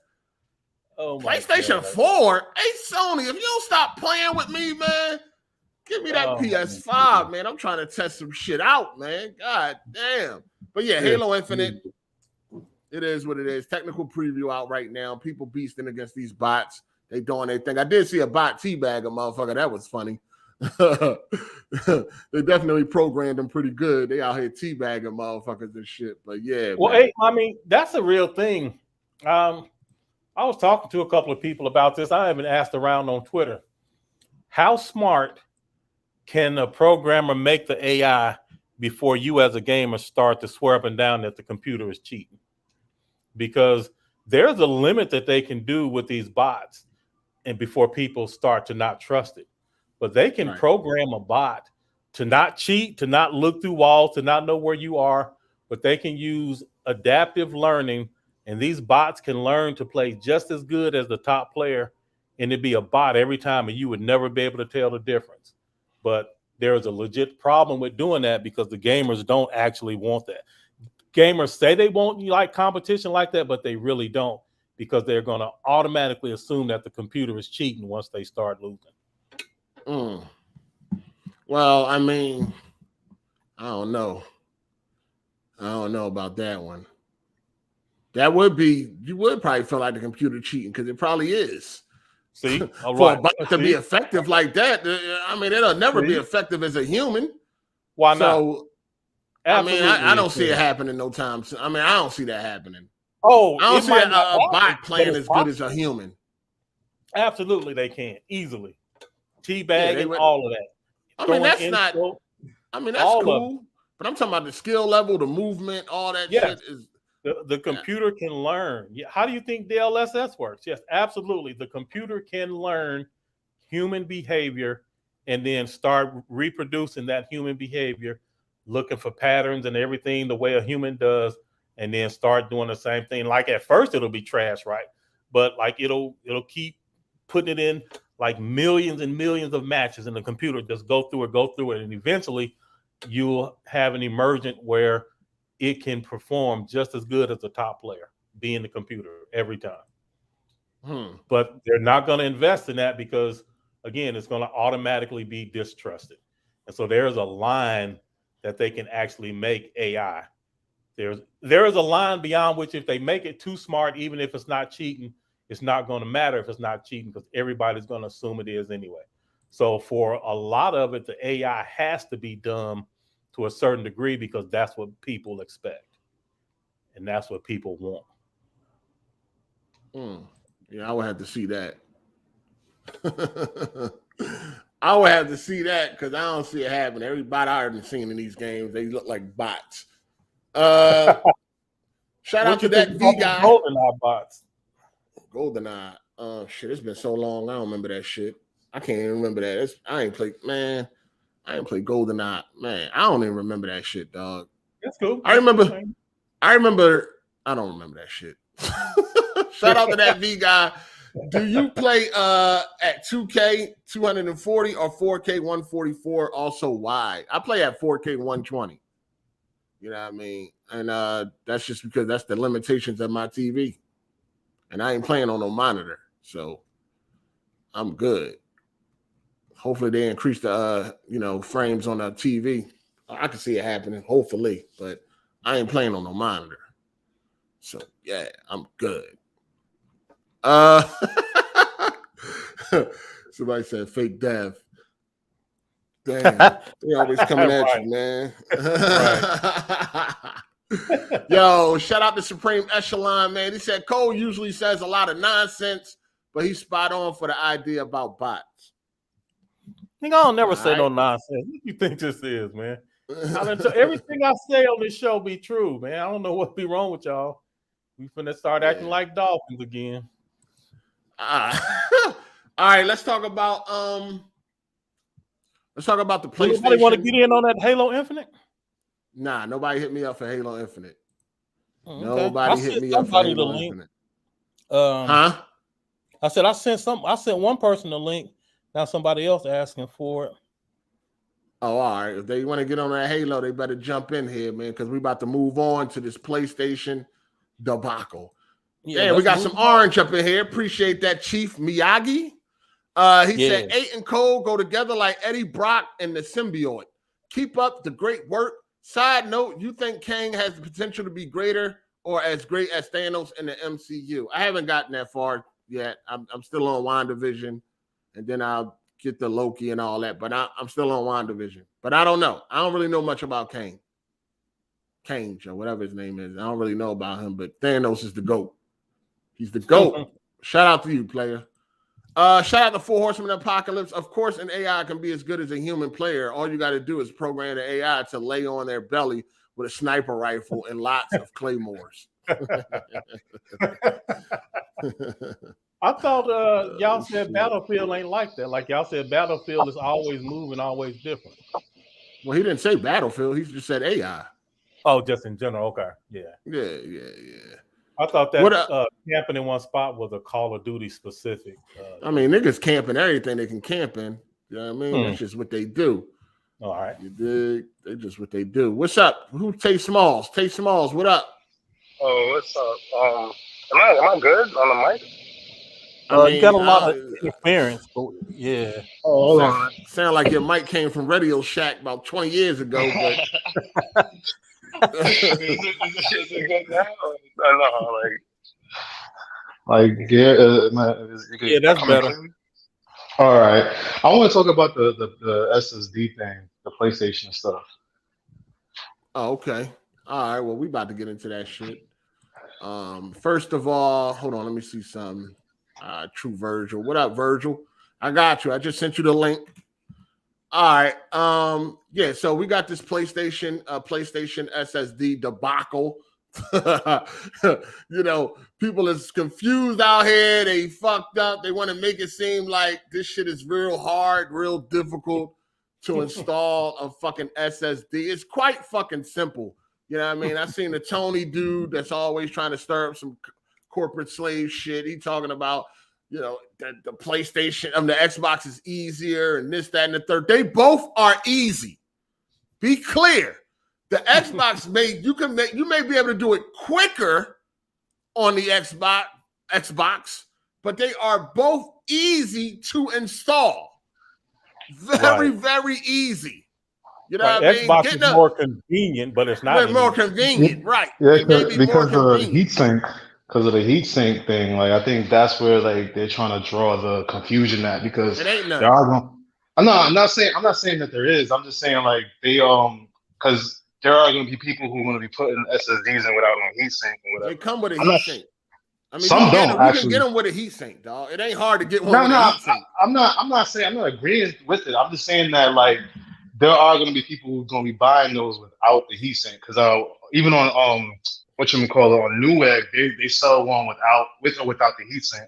Oh, PlayStation 4? Hey, Sony, if you don't stop playing with me, man, give me that PS5, man. I'm trying to test some shit out, man. God damn. But yeah, Halo Infinite, it is what it is. Technical preview out right now. People beasting against these bots. They doing their thing. I did see a bot teabag a motherfucker. That was funny. They definitely programmed them pretty good. They out here teabagging motherfuckers and shit. But yeah. Well, hey, I mean, that's a real thing. I was talking to a couple of people about this. I even asked around on Twitter. How smart can a programmer make the AI before you as a gamer start to swear up and down that the computer is cheating? Because there's a limit that they can do with these bots and before people start to not trust it. But they can program a bot to not cheat, to not look through walls, to not know where you are, but they can use adaptive learning, and these bots can learn to play just as good as the top player, and it'd be a bot every time, and you would never be able to tell the difference. But there's a legit problem with doing that because the gamers don't actually want that. Gamers say they want like competition like that, but they really don't because they're going to automatically assume that the computer is cheating once they start losing. Well, I mean, I don't know about that one. That would be, you would probably feel like the computer cheating because it probably is. See, for a bot to be effective like that, I mean, it'll never be effective as a human. Why not? So, I mean, I don't see it happening no time soon. I mean, I don't see that happening. Oh, I don't see a bot playing as good as a human. Absolutely, they can easily teabagging all of that. I mean, that's not. I mean, that's cool. But I'm talking about the skill level, the movement, all that shit is. The computer can learn. How do you think DLSS works? Yes, absolutely. The computer can learn human behavior and then start reproducing that human behavior, looking for patterns and everything the way a human does, and then start doing the same thing. Like at first it'll be trash, right? But like it'll keep putting it in like millions and millions of matches, and the computer just go through it, and eventually you'll have an emergent where it can perform just as good as the top player, being the computer every time. But they're not going to invest in that because, again, it's going to automatically be distrusted. And so there's a line that they can actually make AI. There is a line beyond which if they make it too smart, even if it's not cheating, it's not going to matter if it's not cheating because everybody's going to assume it is anyway. So for a lot of it, the AI has to be dumb to a certain degree because that's what people expect. And that's what people want. Yeah, I would have to see that. I would have to see that because I don't see it happening. Everybody I haven't seen in these games, they look like bots. Shout out to that V guy. Our bots. GoldenEye. Shit, it's been so long. I don't remember that shit. I can't even remember that. I ain't played GoldenEye. Man, I don't even remember that shit, dog. That's cool. I remember. I don't remember that shit. Shout out to that V guy. Do you play at 2K 240 or 4K 144? Also, why? I play at 4K 120. You know what I mean? And that's just because that's the limitations of my TV. And I ain't playing on no monitor. So I'm good. Hopefully they increase the frames on the TV. I can see it happening, hopefully, but I ain't playing on no monitor. So yeah, I'm good. Somebody said fake death. Damn, they always coming at you, man. Yo, shout out to Supreme Echelon, man. He said Cole usually says a lot of nonsense, but he's spot on for the idea about bots. I don't never say no nonsense. What do you think this is, man? Everything I say on this show be true, man. I don't know what be wrong with y'all. We finna start acting like dolphins again. All right, let's talk about the PlayStation. Anybody want to get in on that Halo Infinite? Nah, nobody hit me up for Halo Infinite. Okay. Nobody hit me up for Halo Infinite. I said I sent one person the link. Now somebody else asking for it. Oh, all right. If they want to get on that Halo, they better jump in here, man, because we about to move on to this PlayStation debacle. Yeah, we got some orange up in here. Appreciate that, Chief Miyagi. He said 8 and Cole go together like Eddie Brock and the symbiote. Keep up the great work. Side note, you think Kang has the potential to be greater or as great as Thanos in the MCU? I haven't gotten that far yet. I'm still on WandaVision, and then I'll get the Loki and all that. But I'm still on WandaVision. But I don't know. I don't really know much about Kang. Kange or whatever his name is. I don't really know about him, but Thanos is the GOAT. He's the GOAT. Shout out to you, player. Shout out to 4 Horsemen of Apocalypse. Of course, an AI can be as good as a human player. All you got to do is program the AI to lay on their belly with a sniper rifle and lots of claymores. I thought y'all said Battlefield ain't like that. Like y'all said Battlefield is always moving, always different. Well, he didn't say Battlefield. He just said AI. Oh, just in general. Okay. Yeah. I thought that camping in one spot was a Call of Duty specific. I mean, niggas camping everything they can camp in. You know what I mean? That's just what they do. All right. You dig? They just what they do. What's up? Who's Tay Smalls? Tay Smalls, what up? Oh, what's up? Am I good on the mic? You got a lot of interference, but yeah. Oh, hold on. Sound like your mic came from Radio Shack about 20 years ago, but is it good now? I know, yeah, that's better. All right, I want to talk about the SSD thing, the PlayStation stuff. Oh, okay. All right. Well, we about to get into that shit. First of all, hold on. Let me see something. True Virgil. What up, Virgil? I got you. I just sent you the link. All right. Yeah, so we got this PlayStation SSD debacle. People is confused out here. They fucked up. They want to make it seem like this shit is real hard, real difficult to install a fucking SSD. It's quite fucking simple. You know what I mean? I seen the Tony dude that's always trying to stir up some corporate slave shit. He talking about, the PlayStation, the Xbox is easier and this, that, and the third. They both are easy. Be clear. The Xbox you may be able to do it quicker on the Xbox, but they are both easy to install. Very easy. You know what I mean? Xbox is more convenient, but it's not more convenient, right? Yeah, because of the heatsink. Because of the heatsink thing, like I think that's where they're trying to draw the confusion at, because it ain't none. I'm not saying that there is. I'm just saying they because there are going to be people who are going to be putting SSDs in without no heatsink and whatever. They come with a heatsink. I mean, some don't actually. You can get them with a heatsink, dog. It ain't hard to get one with a heatsink. I'm not agreeing with it. I'm just saying that there are going to be people who's going to be buying those without the heatsink, because even on on Newegg, they sell one with or without the heatsink.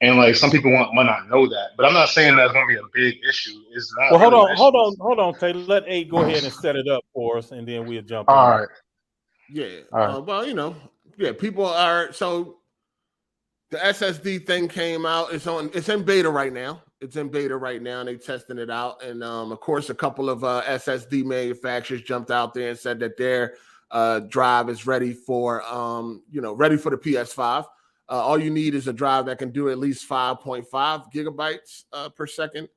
And like some people might not know that, but I'm not saying that's going to be a big issue. It's not. Well, really hold on, Taylor. Let A go ahead and set it up for us, and then we'll jump in. All right. Yeah. All right. Well, people are so the SSD thing came out. It's in beta right now. It's in beta right now, and they're testing it out. And of course, a couple of SSD manufacturers jumped out there and said that their drive is ready for ready for the PS5. All you need is a drive that can do at least 5.5 gigabytes per second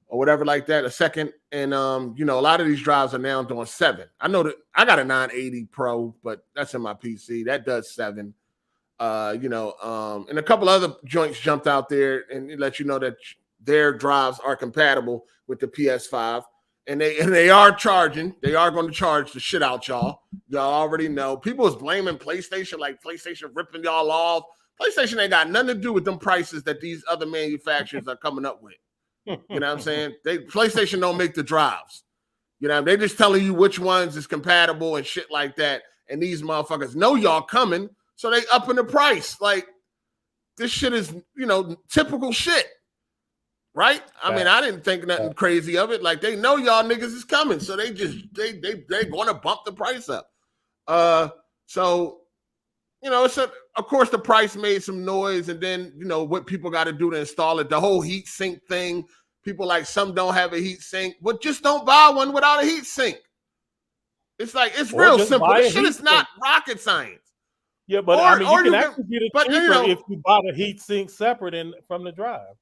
or whatever like that, a second. And, a lot of these drives are now doing 7. I know that I got a 980 Pro, but that's in my PC. That does 7. And a couple other joints jumped out there and let you know that their drives are compatible with the PS5. And they are charging. They are going to charge the shit out y'all. Y'all already know. People is blaming PlayStation, like PlayStation ripping y'all off. PlayStation ain't got nothing to do with them prices that these other manufacturers are coming up with. You know what I'm saying? PlayStation don't make the drives. They just telling you which ones is compatible and shit like that. And these motherfuckers know y'all coming, so they upping the price. Like, this shit is, typical shit. Right? I mean, I didn't think nothing crazy of it. Like, they know y'all niggas is coming, so they're going to bump the price up. Of course, the price made some noise, and then, what people got to do to install it, the whole heat sink thing. People like, some don't have a heat sink, but just don't buy one without a heat sink. It's like, it's real simple. This shit is not rocket science. Yeah, but you can actually get it cheaper if you buy the heat sink separate from the drive.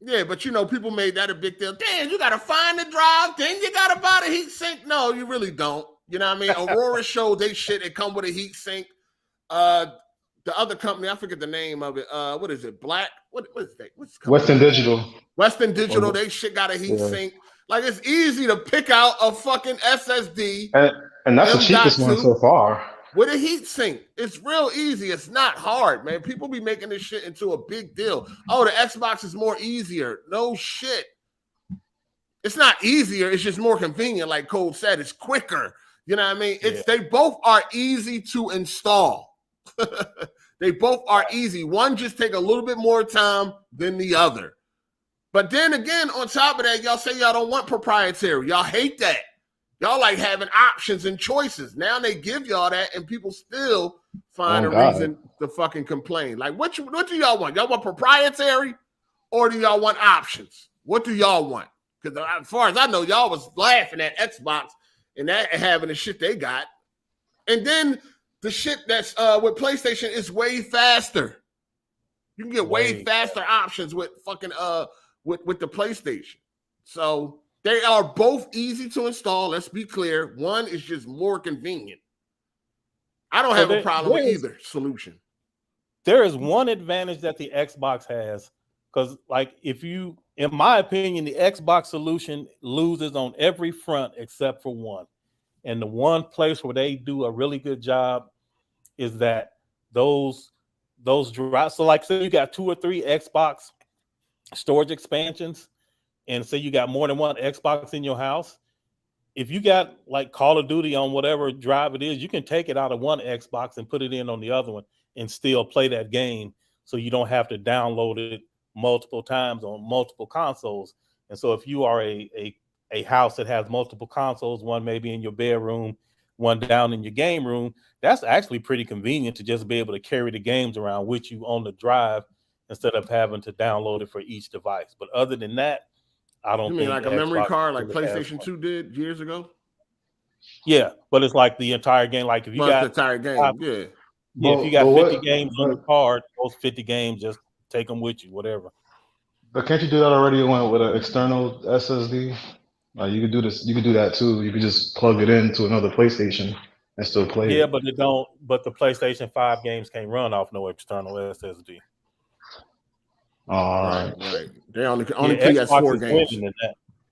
Yeah, but people made that a big deal. Damn, you got to find the drive, then you got to buy the heat sink. No, you really don't. You know what I mean? Aurora showed they shit. It come with a heat sink. The other company, I forget the name of it. What is it? Black? What is that? What's Western Digital. Western Digital. They shit got a heat sink. Like, it's easy to pick out a fucking SSD. And that's the cheapest one so far. With a heat sink. It's real easy. It's not hard, man. People be making this shit into a big deal. Oh, the Xbox is more easier. No shit. It's not easier. It's just more convenient. Like Cole said, it's quicker. You know what I mean? They both are easy to install. They both are easy. One just take a little bit more time than the other. But then again, on top of that, y'all say y'all don't want proprietary. Y'all hate that. Y'all like having options and choices. Now they give y'all that, and people still find a reason to fucking complain. Like, what do y'all want? Y'all want proprietary, or do y'all want options? What do y'all want? Because as far as I know, y'all was laughing at Xbox and that having the shit they got. And then the shit that's with PlayStation is way faster. You can get way faster options with fucking with the PlayStation. So they are both easy to install. Let's be clear. One is just more convenient. I don't have a problem with either solution. There is one advantage that the Xbox has, because in my opinion, the Xbox solution loses on every front except for one. And the one place where they do a really good job is that those drives. So like, say you got 2 or 3 Xbox storage expansions, and say you got more than one Xbox in your house. If you got like Call of Duty on whatever drive it is, you can take it out of one Xbox and put it in on the other one and still play that game. So you don't have to download it multiple times on multiple consoles. And so if you are a house that has multiple consoles, one maybe in your bedroom, one down in your game room, that's actually pretty convenient to just be able to carry the games around with you on the drive instead of having to download it for each device. But other than that, I don't think. You mean like a memory card like PlayStation 2 did years ago? Yeah, but it's like the entire game. Like if you got the entire game, if you got 50 games on the card, those 50 games, just take them with you, whatever. But can't you do that already with an external SSD? You could do this. You could do that too. You could just plug it into another PlayStation and still play. Yeah, but But the PlayStation 5 games can't run off no external SSD. All right. Right. They only PS4 games.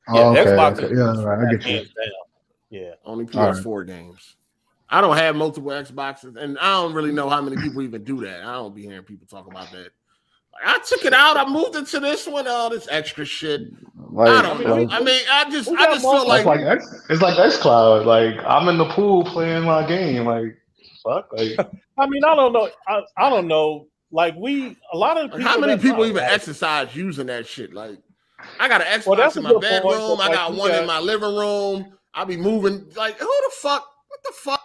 Xbox is I get you. Yeah, only PS4 games. I don't have multiple Xboxes, and I don't really know how many people even do that. I don't be hearing people talk about that. Like, I took it out. I moved into this one. All this extra shit. I don't know. I just feel like it's like XCloud. Like, I'm in the pool playing my game. Like, fuck? Like, I mean, I don't know. I don't know. Like a lot of people. How many people even like, exercise using that shit? Like, I got an Xbox well, that's in a my good point, bedroom. but, I like, got you one in got- my living room. I be moving. Like, who the fuck? What the fuck?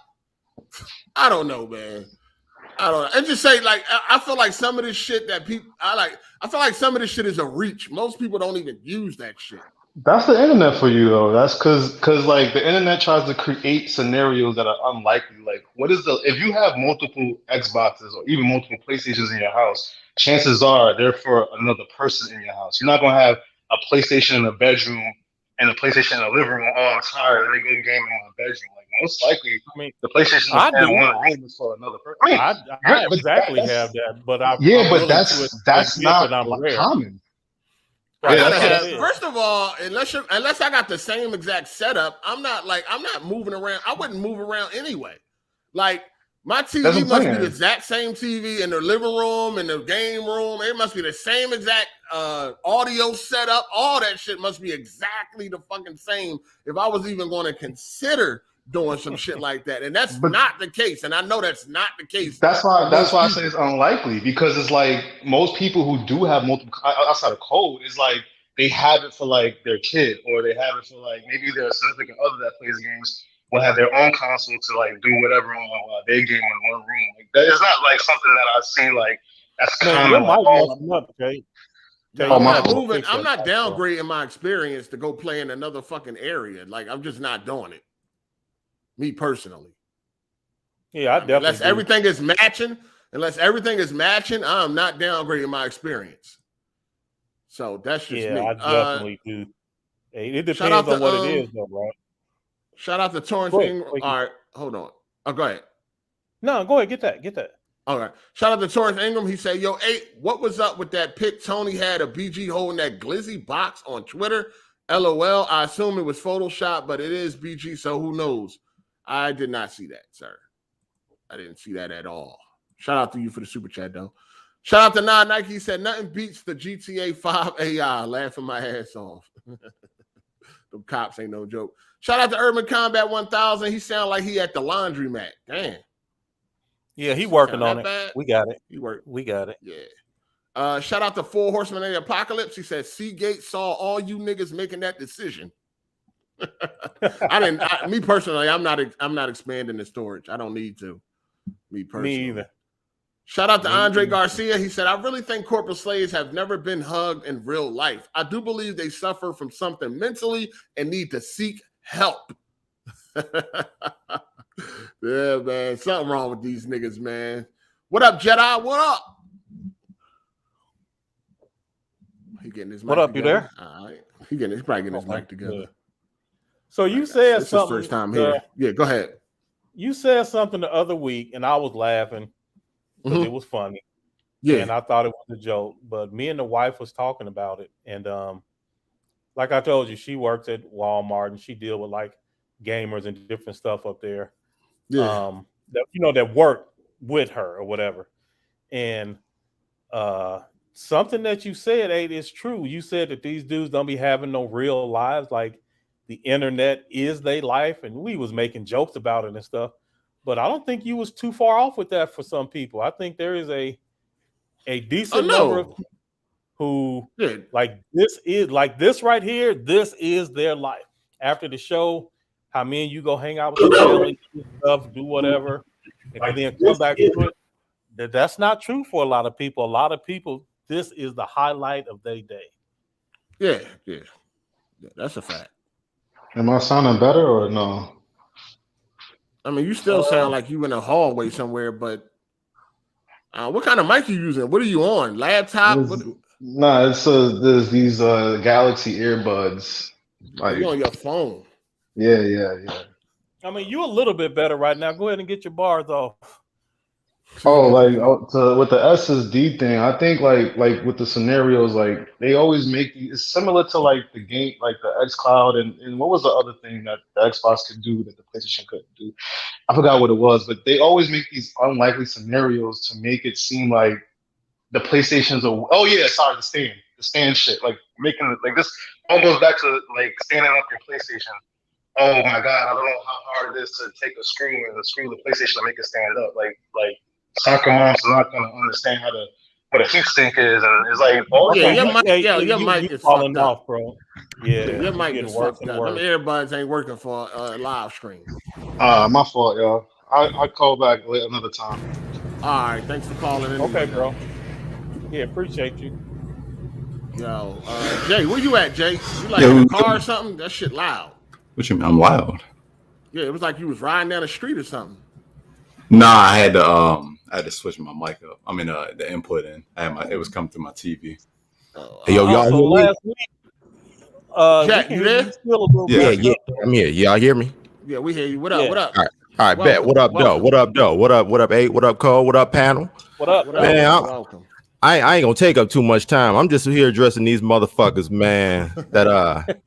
I don't know, man. I don't know. And just say, like, I feel like some of this shit that people I feel like some of this shit is a reach. Most people don't even use that shit. that's the internet for you, though. That's because like the internet tries to create scenarios that are unlikely. Like, if you have multiple Xboxes or even multiple PlayStations in your house, chances are they're for another person in your house. You're not gonna have a PlayStation in the bedroom and a PlayStation in the living room. Oh, I'm tired. Let me go game in my bedroom. Like, most likely, I mean, the PlayStation I in do. one room is for another person. I mean, I but exactly that's, have that, but I'm yeah, but willing that's to that's admit that not I'm rare. common. I Right, gotta that's what have, it is. first of all, unless I got the same exact setup, I'm not moving around. I wouldn't move around anyway. Like, my That's TV what I'm must be saying. the exact same TV in the living room, in the game room. It must be the same exact audio setup. All that shit must be exactly the fucking same if I was even going to consider doing some shit like that. And that's But- not the case. And I know that's not the case. That's why most I people. say it's unlikely, because it's like most people who do have multiple outside of code is like they have it for like their kid, or they have it for like maybe their significant other that plays games will have their own console to like do whatever on while they game in one room. Like, that is not like something that I see like that's Man, common. your Like, mic messing up, okay? No, Oh, I'm my not fault. moving. Fix I'm that not mic, bro. downgrading my experience to go play in another fucking area. Like, I'm just not doing it. Me personally. Yeah, I definitely Unless do. everything is matching, I'm not downgrading my experience. So that's just me. I definitely do. Hey, it shout depends out on to, what it is, though, right? Shout out to Torrance Go ahead. Ingram. All right, hold on. Oh, go ahead. No, go ahead. Get that. All right. Shout out to Torrance Ingram. He said, yo, 8, what was up with that pic Tony had of BG holding that glizzy box on Twitter? LOL. I assume it was Photoshop, but it is BG, so who knows? I did not see that, sir. I didn't see that at all. Shout out to you for the super chat, though. Shout out to Nah Nike. He said, nothing beats the GTA 5 AI. Laughing my ass off. The cops ain't no joke. Shout out to Urban Combat 1000. He sound like he at the laundromat. Damn. Yeah, he working Sound on that it. bad? We got it. We got it. Yeah. Shout out to 4 Horsemen of the Apocalypse. He said, Seagate saw all you niggas making that decision. Me personally, I'm not expanding the storage. I don't need to. Me personally. Me either. Shout out to Andre Garcia. He said, I really think corporate slaves have never been hugged in real life. I do believe they suffer from something mentally and need to seek help. Yeah, man. Something wrong with these niggas, man. What up, Jedi? What up? He getting his mic What up, together. you there? All right. He's probably getting his mic together. Yeah. So you said this something. Is first time here. Yeah, go ahead. You said something the other week, and I was laughing because it was funny. Yeah. And I thought it was a joke. But me and the wife was talking about it. And like I told you, she works at Walmart and she deal with like gamers and different stuff up there. Yeah. That work with her or whatever. And something that you said, Aid, is true. You said that these dudes don't be having no real lives. Like, the internet is their life, and we was making jokes about it and stuff. But I don't think you was too far off with that for some people. I think there is a decent number of people who like this right here. This is their life. After the show, how me and you go hang out with the family, stuff, do whatever, and then come back to it. That's not true for a lot of people. A lot of people, this is the highlight of their day. Yeah, that's a fact. Am I sounding better or no? I mean, you still sound like you in a hallway somewhere, but what kind of mic you using? What are you on? Laptop? Nah, there's these Galaxy earbuds. Like, you on your phone? Yeah. I mean, you a little bit better right now. Go ahead and get your bars off. Oh, with the SSD thing, I think like with the scenarios, like they always make it's similar to like the game, like the xCloud and what was the other thing that the Xbox could do that the PlayStation couldn't do? I forgot what it was, but they always make these unlikely scenarios to make it seem like the PlayStation's the stand shit, like making it like this all goes back to like standing up your PlayStation. oh my god, I don't know how hard it is to take a screen and screw the PlayStation and make it stand up. Like soccer moms are not gonna understand what a heat sink is, and it's like all Yeah, the your mic is falling fucked off, up, bro. Yeah, your mic getting is worse fucked and up. Them worse. earbuds ain't working for a live stream. my fault, y'all. I call back another time. All right, thanks for calling in. Okay, bro. Yeah, appreciate you. Yo, Jay, where you at, Jay? You like in a car or something? That shit loud. What you mean? I'm loud. Yeah, it was like you was riding down the street or something. Nah, I had to switch my mic up. I mean, the input in. It was coming through my TV. Hey, yo, y'all so hear me? last week, Jack, you there? Yeah, I'm here. Y'all hear me? Yeah, we hear you. What up? Yeah. What up? All right, bet. What up, Doe? What up, Doe? What up, 8? What up, Cole? What up, panel? What up, man? Welcome. I ain't gonna take up too much time. I'm just here addressing these motherfuckers, man. That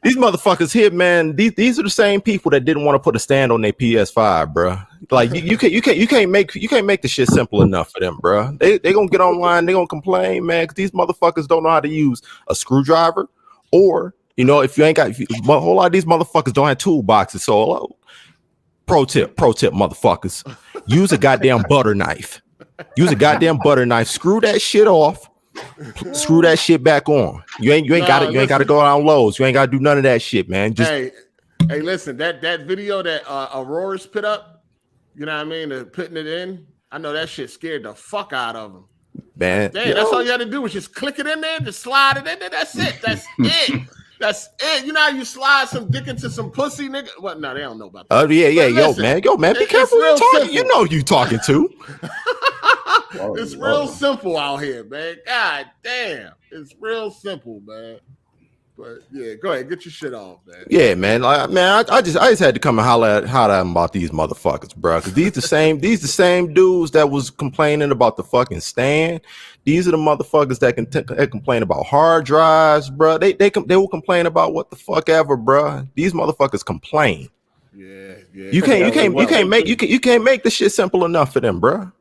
these motherfuckers here, man. These are the same people that didn't want to put a stand on their PS5, bro. Like you can't make the shit simple enough for them, bro. They gonna get online, they gonna complain, man, because these motherfuckers don't know how to use a screwdriver, or if a whole lot of these motherfuckers don't have toolboxes. So pro tip, motherfuckers, use a goddamn butter knife. Use a goddamn butter knife. Screw that shit off. Screw that shit back on. You ain't got to go down Lowe's. You ain't got to do none of that shit, man. Just hey, listen, that video that Aurora's put up, you know what I mean? Putting it in, I know that shit scared the fuck out of him. Man, that's all you had to do was just click it in there, just slide it in there. That's it. That's it. That's it. You know how you slide some dick into some pussy, nigga? Well, no, they don't know about that. Oh yeah. Yo, man, be careful who you talking. You know who you talking to. It's real simple out here, man. God damn. It's real simple, man. But yeah, go ahead, get your shit off, man. Yeah, man. I just had to come and holler at them about these motherfuckers, bro. Because these the same dudes that was complaining about the fucking stand. These are the motherfuckers that can complain about hard drives, bro. They will complain about what the fuck ever, bro. These motherfuckers complain. Yeah. You can't make the shit simple enough for them, bro.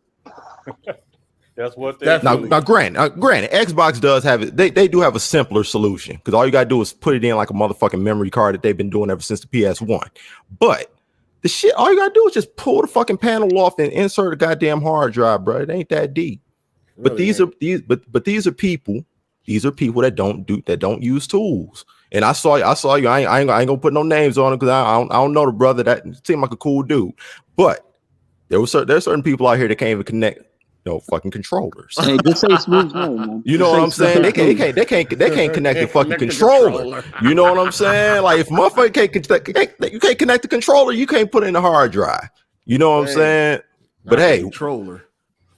That's what they now granted, Xbox does have it. They do have a simpler solution because all you gotta do is put it in like a motherfucking memory card that they've been doing ever since the PS1. But the shit, all you gotta do is just pull the fucking panel off and insert a goddamn hard drive, bro. It ain't that deep. But really these are people that don't use tools. And I saw you. I ain't gonna put no names on it because I don't know the brother. That seemed like a cool dude. But there's certain people out here that can't even connect fucking controllers. Hey, just say smooth name, man. You know what I'm saying? They can't connect the fucking controller. You know what I'm saying? Like if motherfucker you can't connect the controller, you can't put it in the hard drive. You know what I'm saying? But hey, controller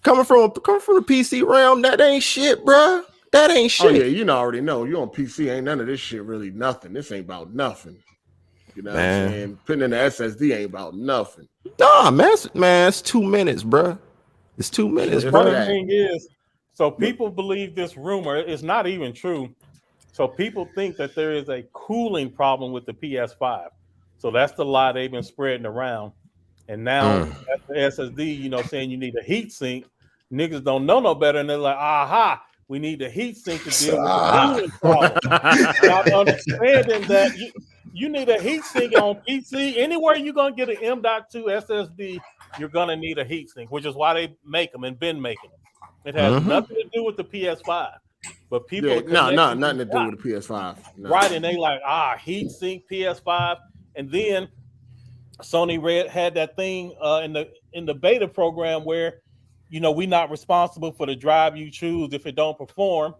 coming from the PC realm, that ain't shit, bro. That ain't shit. Oh yeah, you already know. You on PC, ain't none of this shit really nothing. This ain't about nothing. You know what I'm saying? Putting in the SSD ain't about nothing. Nah, man, it's 2 minutes, bro. It's 2 minutes, bro. The thing is, so people believe this rumor. It's not even true. So people think that there is a cooling problem with the PS5. So that's the lie they've been spreading around. And now that's the SSD, saying you need a heat sink. Niggas don't know no better, and they're like, aha, we need a heat sink to deal with the cooling problem. Not understanding that you need a heat sink on PC. Anywhere you're going to get an M.2 SSD, you're going to need a heat sink, which is why they make them and been making them. It has nothing to do with the PS5. But people nothing to do with the PS5. No. Right, and they like, heat sink PS5. And then Sony had that thing in the beta program where, we not responsible for the drive you choose if it don't perform.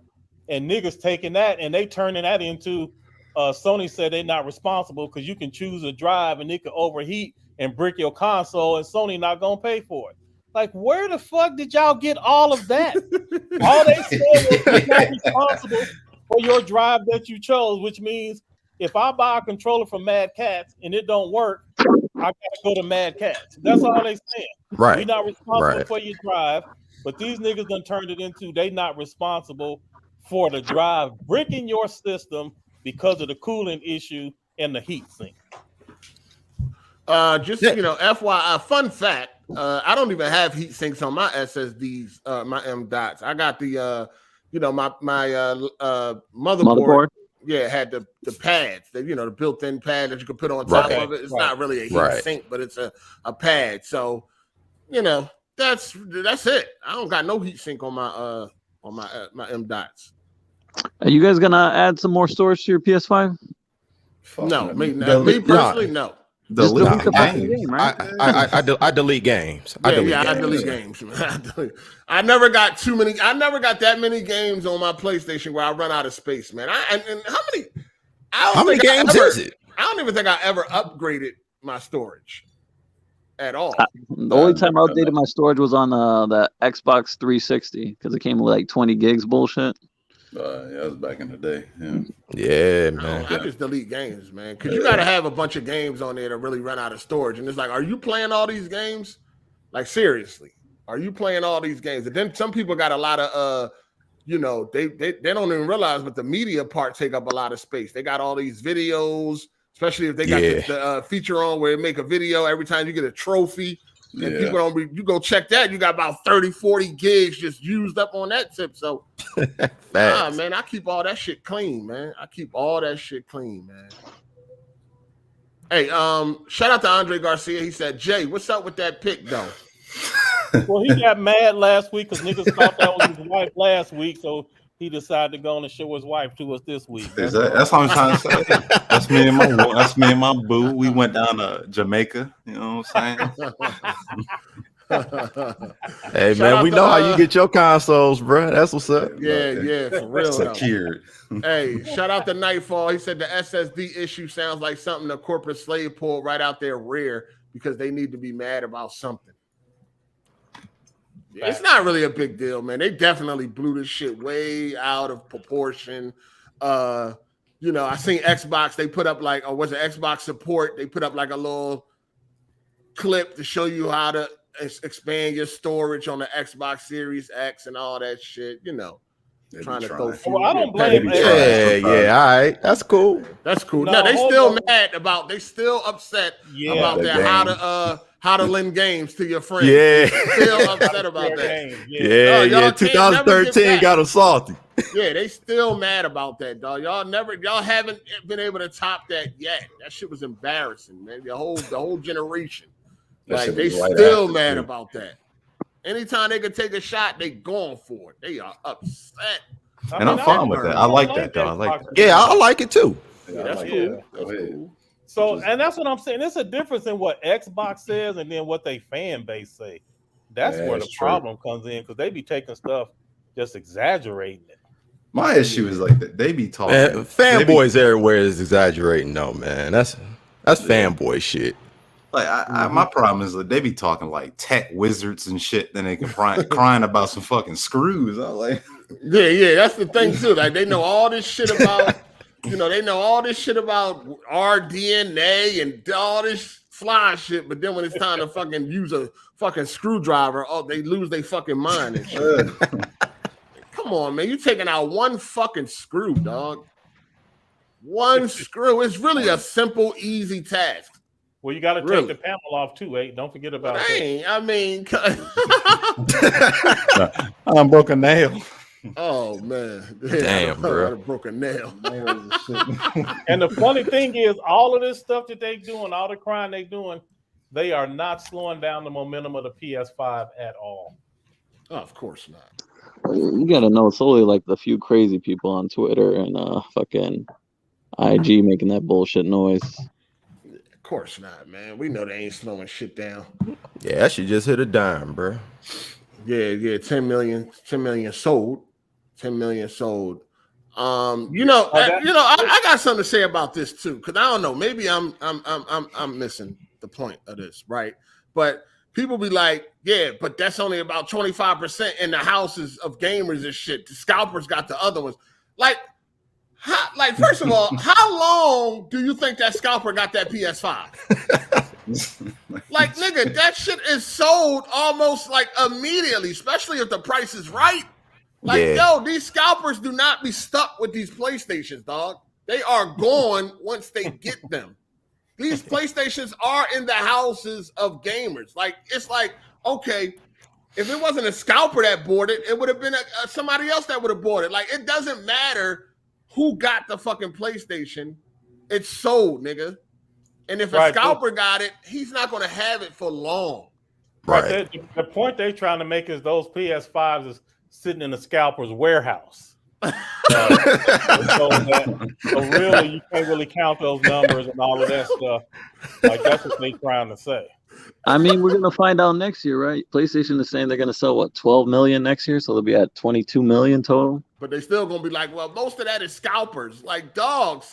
And niggas taking that and they turning that into Sony said they're not responsible because you can choose a drive and it could overheat and brick your console and Sony not gonna pay for it. Like, where the fuck did y'all get all of that? All they said was you're not responsible for your drive that you chose, which means if I buy a controller from Mad Cats and it don't work, I gotta go to Mad Cats. That's all they saying. Right. You're not responsible for your drive, but these niggas done turned it into they not responsible for the drive bricking your system because of the cooling issue and the heat sink. FYI, fun fact, I don't even have heat sinks on my SSDs, my M.2s. I got the, my motherboard. Yeah, it had the pads, the built-in pad that you could put on top of it. It's not really a heat sink, but it's a pad. So, that's it. I don't got no heat sink on my my M dots. Are you guys gonna add some more storage to your PS5? No, me personally, no. Delete the fucking game, right? I delete games. I delete games. I never got too many. I never got that many games on my PlayStation where I run out of space, man. And how many games is it? I don't even think I ever upgraded my storage at all. The only time I updated my storage was on the Xbox 360 because it came with like 20 gigs bullshit. Yeah, that was back in the day. Yeah, man. I just delete games, man, because you got to have a bunch of games on there to really run out of storage. And it's like, are you playing all these games? Like, seriously, are you playing all these games? And then some people got a lot of, they don't even realize, but the media part take up a lot of space. They got all these videos, especially if they got the feature on where they make a video every time you get a trophy. And people don't you go check that, you got about 30, 40 gigs just used up on that tip. So, man, I keep all that shit clean, man. Hey, shout out to Andre Garcia. He said, Jay, what's up with that pick, though? Well, he got mad last week because niggas thought that was his wife last week, so he decided to go on and show his wife to us this week. That's what I'm trying to say. That's me and my boo. We went down to Jamaica. You know what I'm saying? Hey, man, we know how you get your consoles, bro. That's what's up. Yeah, for real. Secured. Hey, shout out to Nightfall. He said the SSD issue sounds like something the corporate slave pulled right out their rear because they need to be mad about something. It's not really a big deal, man. They definitely blew this shit way out of proportion. I seen Xbox, they put up like, or was it Xbox support? They put up like a little clip to show you how to expand your storage on the Xbox Series X and all that shit, trying to throw fuel. Well, I don't blame them. Yeah, all right. That's cool. No, they still mad about, they still upset about that, how to lend games to your friends. Yeah. Still upset about that. Yeah. 2013 got them salty. Yeah, they still mad about that, dog. Y'all haven't been able to top that yet. That shit was embarrassing, man. The whole generation. Like, they still mad about that. Anytime they can take a shot, they going for it. They are upset. And I'm fine with that. I like that, though. I like that. Yeah, I like it too. Yeah, that's cool. So, and that's what I'm saying. There's a difference in what Xbox says and then what they fan base say. That's where the problem comes in because they be taking stuff, just exaggerating it. My issue is like that they be talking. Fanboys everywhere is exaggerating, though, man. That's fanboy shit. Like my problem is that they be talking like tech wizards and shit. Then they can crying about some fucking screws. I'm like, yeah, that's the thing too. Like they know all this shit about. They know all this shit about RDNA and all this fly shit, but then when it's time to fucking use a fucking screwdriver, they lose their fucking mind and shit. Come on, man. You're taking out one fucking screw, dog. One screw. It's really a simple, easy task. Well, you got to take the panel off too, eh? Don't forget about that. I broke a nail. Oh man! Damn, bro! I broke a nail. And the funny thing is, all of this stuff that they doing, all the crime they doing, they are not slowing down the momentum of the PS5 at all. Oh, of course not. You gotta know it's only like the few crazy people on Twitter and fucking IG making that bullshit noise. Of course not, man. We know they ain't slowing shit down. Yeah, that shit just hit a dime, bro. Yeah, 10 million sold. 10 million sold. I got something to say about this too, because I don't know, maybe I'm missing the point of this, right? But people be like, yeah, but that's only about 25% in the houses of gamers and shit. The scalpers got the other ones. First of all, how long do you think that scalper got that PS5? Like, nigga, that shit is sold almost like immediately, especially if the price is right. Like, yo, these scalpers do not be stuck with these PlayStations, dog. They are gone once they get them. These PlayStations are in the houses of gamers. Like, it's like, okay, if it wasn't a scalper that bought it, it would have been somebody else that would have bought it. Like, it doesn't matter who got the fucking PlayStation, it's sold, nigga. And if a Right, scalper got it, he's not going to have it for long. Right. The point they're trying to make is those PS5s is sitting in the scalper's warehouse. So really, you can't really count those numbers and all of that stuff. Like, that's what they're trying to say. I mean, we're gonna find out next year, right? PlayStation is saying they're gonna sell what 12 million next year, so they'll be at 22 million total. But they still gonna be like, well, most of that is scalpers. Like, dog,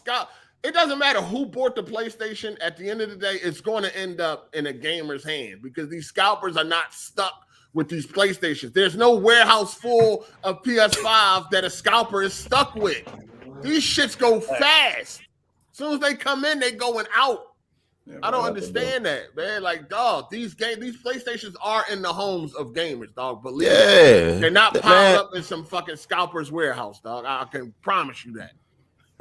it doesn't matter who bought the PlayStation. At the end of the day, it's going to end up in a gamer's hand because these scalpers are not stuck with these PlayStations. There's no warehouse full of PS5 that a scalper is stuck with. These shits go fast. As soon as they come in, they going out. Yeah, I don't understand that, man. Like, dog, these PlayStations are in the homes of gamers, dog. Believe me. They're not piled up in some fucking scalper's warehouse, dog. I can promise you that.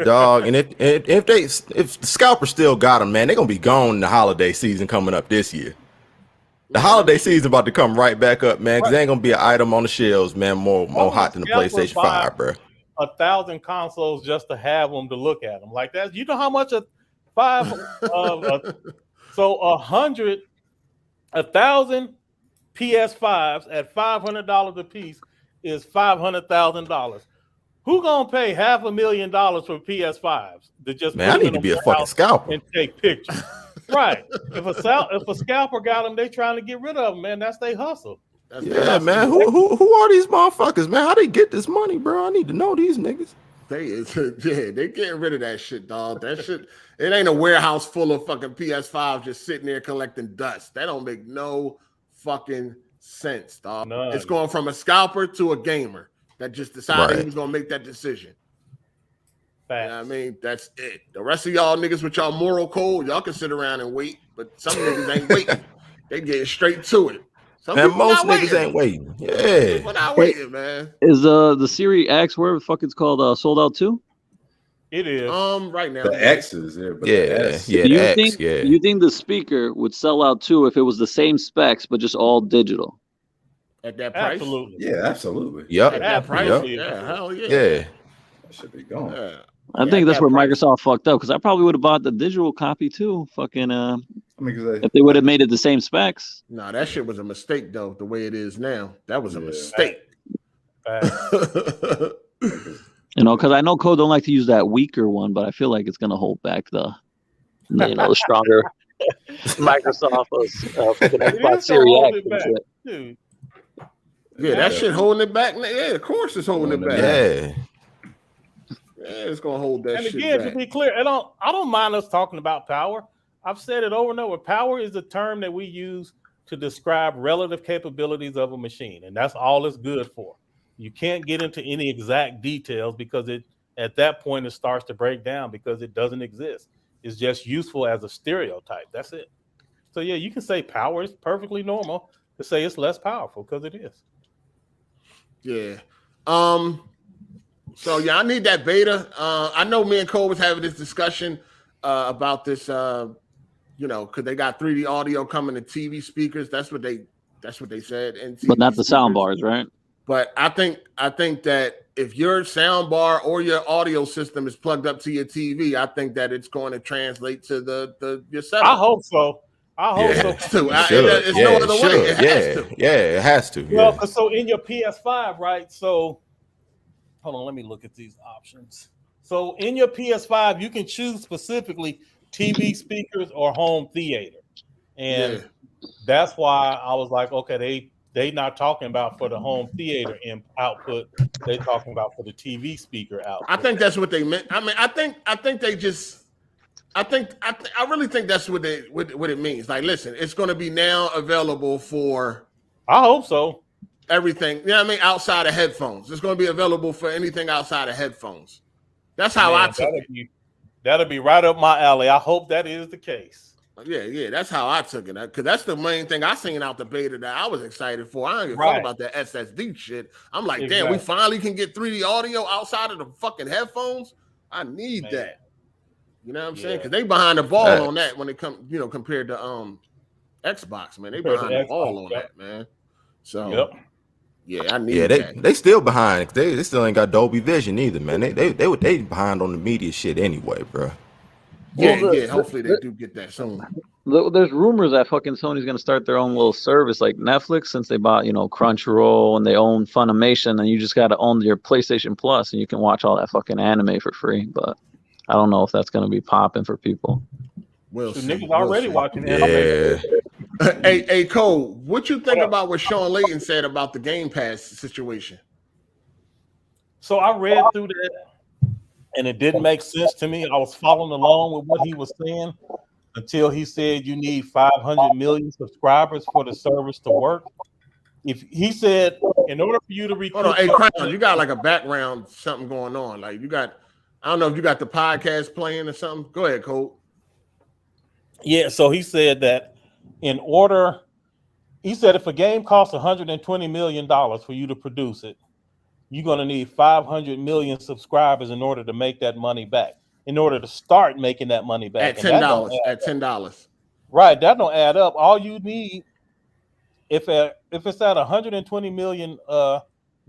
Dog, and if the scalper still got them, man, they're gonna be gone in the holiday season coming up this year. The holiday season about to come right back up, man, because there ain't gonna be an item on the shelves, man, more hot than the PlayStation 5, bro. 1,000 consoles just to have them to look at them like that. You know how much so 1,000 PS5s at $500 a piece is $500,000. Who gonna pay $500,000 for PS5s to just? Man, I need to be a fucking scalper and take pictures. Right. If a scalper got them, they trying to get rid of them, man. That's their hustle. Man. Who are these motherfuckers, man? How they get this money, bro? I need to know these niggas. They getting rid of that shit, dog. That shit, it ain't a warehouse full of fucking PS5 just sitting there collecting dust. That don't make no fucking sense, dog. None. It's going from a scalper to a gamer that just decided he was gonna make that decision. You know what I mean, that's it. The rest of y'all niggas with y'all moral code, y'all can sit around and wait, but some niggas ain't waiting. They getting straight to it. And most niggas ain't waiting. Yeah, we're not waiting, man. Is the Series X, whatever the fuck it's called, sold out too? It is. Right now. The X is there, but you think the speaker would sell out too if it was the same specs but just all digital? At that price? Absolutely. Yeah, absolutely. Yep. At that price? Yep. Yeah, hell yeah. Yeah. That should be gone. Yeah. I think that's where Microsoft fucked up because I probably would have bought the digital copy too. Fucking if they would have made it the same specs. No, that shit was a mistake though. The way it is now, that was a mistake. Because I know Code don't like to use that weaker one, but I feel like it's gonna hold back the stronger Microsoft Xbox Series X. Dude. Yeah, that shit holding it back. Yeah, of course it's holding it back. Yeah, it's gonna hold that shit back. And again, to be clear, I don't mind us talking about power. I've said it over and over. Power is a term that we use to describe relative capabilities of a machine, and that's all it's good for. You can't get into any exact details because at that point it starts to break down because it doesn't exist. It's just useful as a stereotype. That's it. So yeah, you can say power is perfectly normal to say it's less powerful because it is. Yeah. So yeah, I need that beta. I know me and Cole was having this discussion about this. Because they got 3D audio coming to TV speakers. That's what they said. And but not the sound bars, right? But I think that if your sound bar or your audio system is plugged up to your TV, I think that it's going to translate to your setup. I hope so. It's no other way. It has to. Yeah, it has to. Well, so in your PS5, right? So hold on, let me look at these options. So in your PS5, you can choose specifically TV speakers or home theater. And that's why I was like, okay, they not talking about for the home theater output. They talking about for the TV speaker output. I think that's what they meant. I mean, I really think that's what it means. Like, listen, it's going to be now available for. I hope so. Everything, you know what I mean? Outside of headphones. It's going to be available for anything outside of headphones. That's how I took it. That'll be right up my alley. I hope that is the case. Yeah, that's how I took it. Because that's the main thing I seen out the beta that I was excited for. I don't give a fuck about that SSD shit. I'm like, damn, we finally can get 3D audio outside of the fucking headphones. I need that. You know what I'm saying? Because they behind the ball on that when it comes, compared to Xbox, man. They behind the ball on that, man. So Yeah, I need Yeah, that. they still behind. They still ain't got Dolby Vision either, man. They behind on the media shit anyway, bro. Yeah, Well, yeah. Hopefully they do get that soon. there's rumors that fucking Sony's gonna start their own little service like Netflix, since they bought, Crunchyroll and they own Funimation, and you just gotta own your PlayStation Plus and you can watch all that fucking anime for free. But I don't know if that's gonna be popping for people. We'll So see. niggas already We'll watching Yeah. anime. Hey, Cole, what you think about what Shawn Layden said about the Game Pass situation? So I read through that, and it didn't make sense to me. I was following along with what he was saying until he said you need 500 million subscribers for the service to work. If he said, in order for you to recoup, Hold on, hey, Crown, you got like a background something going on. Like you got, I don't know if you got the podcast playing or something. Go ahead, Cole. yeah. So he said that he said if a game costs $120 million for you to produce it, you're going to need 500 million subscribers in order to make that money back, in order to start making that money back. At $10. At $10. Right. That don't add up. All you need, if it's at $120 million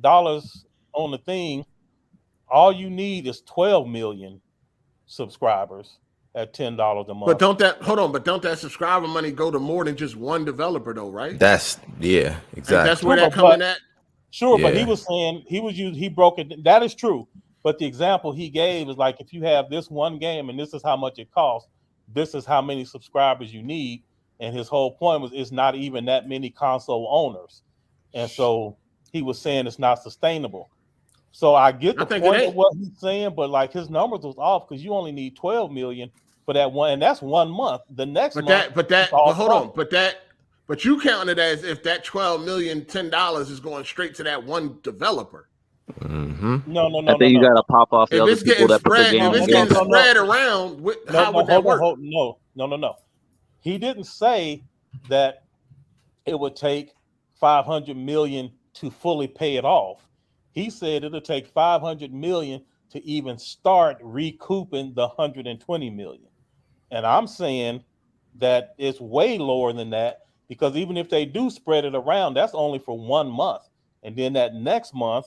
dollars on the thing, all you need is 12 million subscribers at $10 a month. But don't that subscriber money go to more than just one developer though, right? That's exactly. And that's where that coming at. Sure, Yeah. but he was saying he broke it. That is true. But the example he gave is like, if you have this one game and this is how much it costs, this is how many subscribers you need. And his whole point was it's not even that many console owners. And so he was saying it's not sustainable. So I get the point of what he's saying, but like his numbers was off because you only need 12 million for that one, and that's 1 month. The next month, but you counting it as if that 12 million $10 is going straight to that one developer. Mm-hmm. No. I think you gotta pop off the other people that put the game. If it's getting spread around, how would that work? No. He didn't say that it would take 500 million to fully pay it off. He said it'll take 500 million to even start recouping the 120 million. And I'm saying that it's way lower than that, because even if they do spread it around, that's only for 1 month. And then that next month,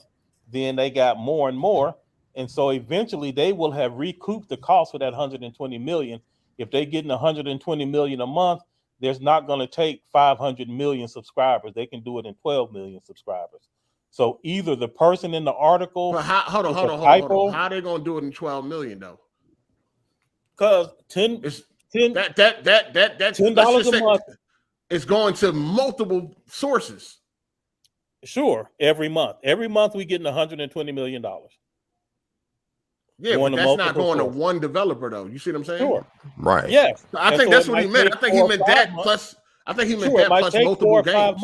then they got more and more. And so eventually they will have recouped the cost for that 120 million. If they're getting 120 million a month, there's not going to take 500 million subscribers. They can do it in 12 million subscribers. So either the person in the article. But hold on. How are they going to do it in 12 million though? Because $10 a month. It's going to multiple sources. Sure, every month. Every month we getting $120 million. Yeah, but that's not going to one developer though. You see what I'm saying? Sure. Right. Yes. I think that's what he meant. I think he meant that plus. I think he meant that plus multiple games.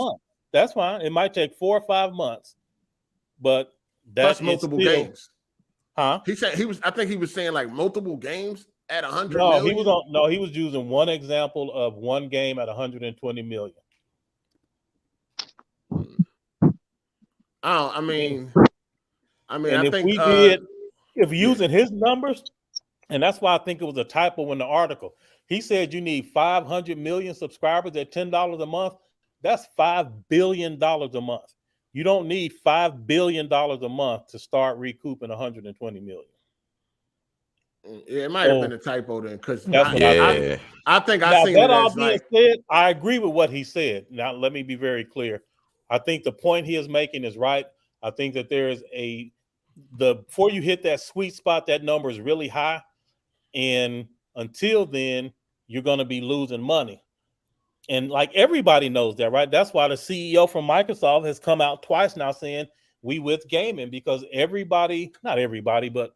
That's fine. It might take 4 or 5 months, but that's multiple games. Huh? He said he was. I think he was saying like multiple games at 100 million. He was using one example of one game at 120 million. I mean, and I think if using his numbers, and that's why I think it was a typo in the article. He said you need 500 million subscribers at $10 a month. That's $5 billion a month. You don't need $5 billion a month to start recouping 120 million. It might have been a typo then, because I think I seen it as like. Said, I agree with what he said. Now let me be very clear. I think the point he is making is right. I think that there is before you hit that sweet spot, that number is really high, and until then, you're going to be losing money. And like everybody knows that, right? That's why the CEO from Microsoft has come out twice now saying we with gaming, because not everybody, but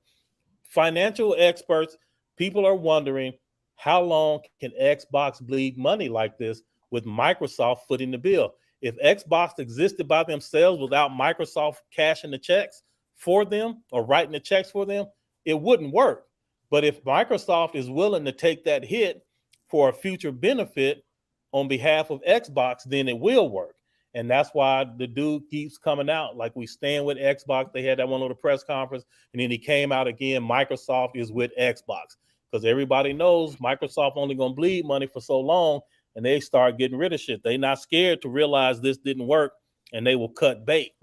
financial experts, people are wondering how long can Xbox bleed money like this with Microsoft footing the bill. If Xbox existed by themselves without Microsoft cashing the checks for them or writing the checks for them, it wouldn't work. But if Microsoft is willing to take that hit for a future benefit on behalf of Xbox, then it will work. And that's why the dude keeps coming out like we stand with Xbox. They had that one little press conference, and then he came out again. Microsoft is with Xbox, because everybody knows Microsoft only going to bleed money for so long, and they start getting rid of shit. They not scared to realize this didn't work, and they will cut bait.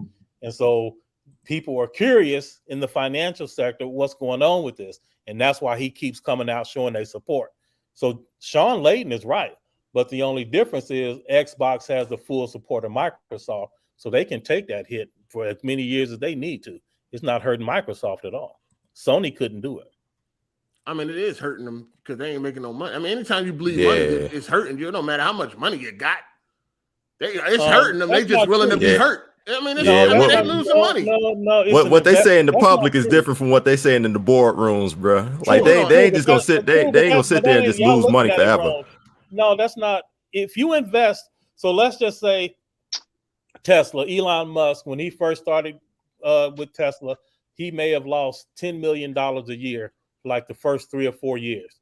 And so people are curious in the financial sector what's going on with this. And that's why he keeps coming out showing their support. So Shawn Layden is right. But the only difference is Xbox has the full support of Microsoft, so they can take that hit for as many years as they need to. It's not hurting Microsoft at all. Sony couldn't do it. I mean, it is hurting them because they ain't making no money. I mean, anytime you bleed money, it's hurting you. It don't matter how much money you got. It's hurting them. They just willing to be hurt. I mean, they're losing money. No. What they say in the public is different from what they saying in the boardrooms, bro. Like they ain't just gonna sit. They ain't gonna sit there and just lose money forever. No, that's not. If you invest, so let's just say Tesla, Elon Musk, when he first started with Tesla, he may have lost $10 million a year, like the first 3 or 4 years.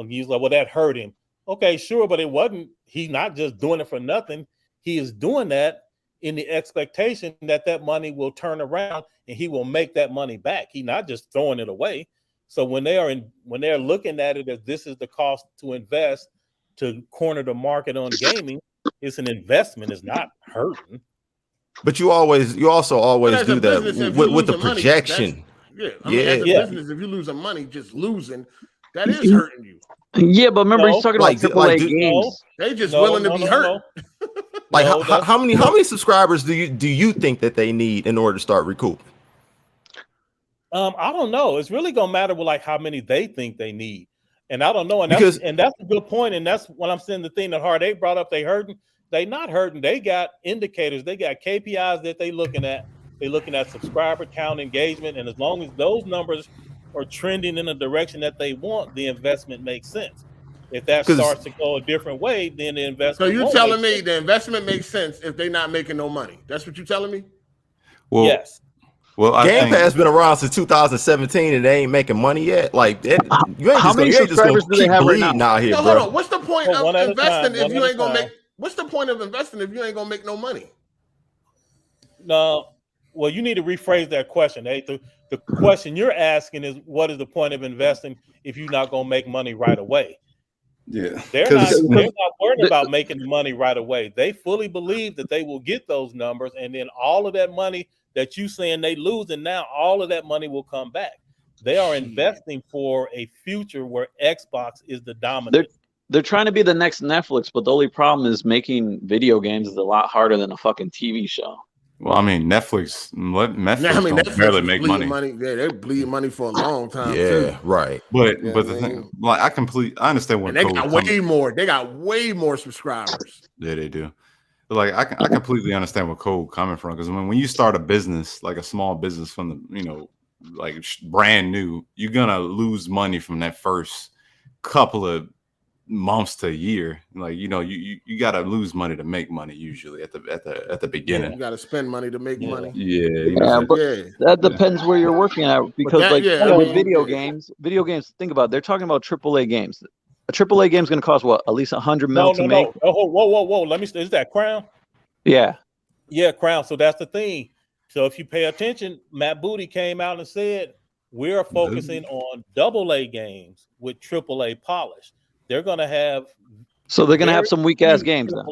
He's like, well, that hurt him. Okay, sure, but it wasn't. He's not just doing it for nothing. He is doing that in the expectation that that money will turn around and he will make that money back. He's not just throwing it away. So when they're looking at it as this is the cost to invest to corner the market on gaming, it's an investment. It's not hurting. But you also always do that with the projection. As a business, if you losing money, just losing, that is hurting you. Yeah, but remember he's talking about AAA games. They just willing to be hurt. Like how many subscribers do you think that they need in order to start recouping? I don't know. It's really gonna matter with like how many they think they need, and I don't know. And that's a good point. And that's what I'm saying. The thing that Hard8 brought up, they hurting. They not hurting. They got indicators. They got KPIs that they looking at. They looking at subscriber count, engagement, and as long as those numbers are trending in the direction that they want, the investment makes sense. If that starts to go a different way, then the investment. So you're telling me the investment makes sense if they're not making no money? That's what you're telling me? Well, yes. Well, GamePass has been around since 2017 and they ain't making money yet. Like, you ain't just gonna keep bleeding out here, bro. Hold on. What's the point of investing if you ain't gonna make? What's the point of investing if you ain't gonna make no money? No. Well, you need to rephrase that question. The question you're asking is, what is the point of investing if you're not gonna make money right away? Yeah, they're not worried about making the money right away. They fully believe that they will get those numbers, and then all of that money that you saying they lose, and now all of that money will come back. They are investing for a future where Xbox is the dominant. They're trying to be the next Netflix, but the only problem is making video games is a lot harder than a fucking TV show. Well, I mean, Netflix don't barely make money. Yeah, they bleed money for a long time. Yeah, right. But the thing, like, I understand what they got way more. They got way more subscribers. Yeah, they do. But like, I completely understand where Cole coming from, because when you start a business, like a small business from the like brand new, you're gonna lose money from that first couple of months to a year. Like, you gotta lose money to make money usually at the beginning. You gotta spend money to make money. That depends where you're working at, because with video games, think about it, they're talking about AAA games. A AAA game is going to cost what, at least $100 million to make? Oh, whoa! Let me. Is that Crown? Yeah, Crown. So that's the thing. So if you pay attention, Matt Booty came out and said we're focusing on AA games with AAA polish. They're going to have. So they're going to have some weak ass games then.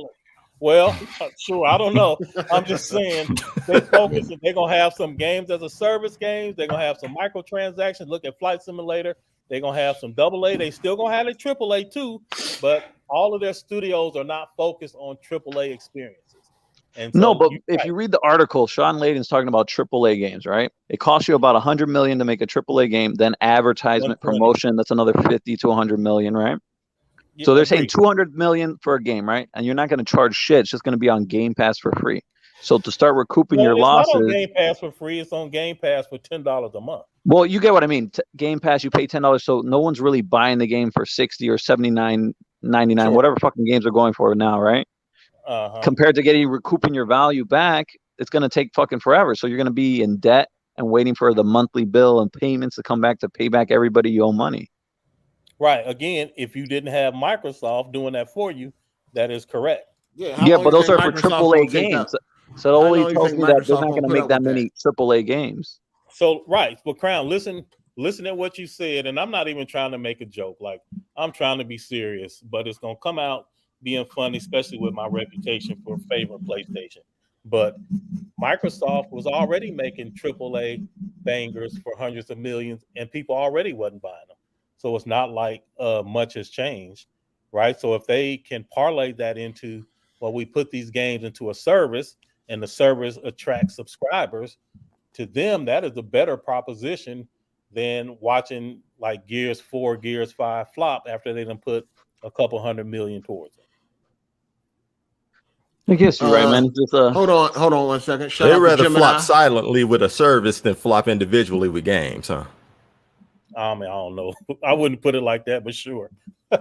Well, sure. I don't know. I'm just saying they're focusing. They're going to have some games as a service games. They're going to have some microtransactions. Look at Flight Simulator. They're going to have some AA. They still going to have a AAA too, but all of their studios are not focused on AAA experiences. And so but if you read the article, Shawn Layden's talking about AAA games, right? It costs you about $100 million to make a AAA game, then advertisement, promotion, that's another $50 to $100 million, right? So they're saying $200 million for a game, right? And you're not going to charge shit. It's just going to be on Game Pass for free. So to start recouping your losses, it's not on Game Pass for free. It's on Game Pass for $10 a month. Well, you get what I mean. Game Pass, you pay $10, so no one's really buying the game for $60 or $79.99, whatever fucking games are going for now, right? Compared to recouping your value back, it's going to take fucking forever. So you're going to be in debt and waiting for the monthly bill and payments to come back to pay back everybody you owe money. Right. Again, if you didn't have Microsoft doing that for you, that is correct. Yeah, but those are for AAA games. So it only tells me that they're not going to make that many AAA games. So, right. But Crown, listen to what you said. And I'm not even trying to make a joke. Like, I'm trying to be serious, but it's going to come out being funny, especially with my reputation for favoring PlayStation. But Microsoft was already making AAA bangers for hundreds of millions, and people already wasn't buying them. So it's not like much has changed, right? So if they can parlay that into, well, we put these games into a service, and the service attracts subscribers, to them, that is a better proposition than watching like Gears 4, Gears 5 flop after they done put a couple $100 million towards it. I guess you're right, man. Just, hold on 1 second. Shout They'd out to rather Gemini. flop silently with a service than flop individually with games, huh? I mean, I don't know. I wouldn't put it like that, but sure.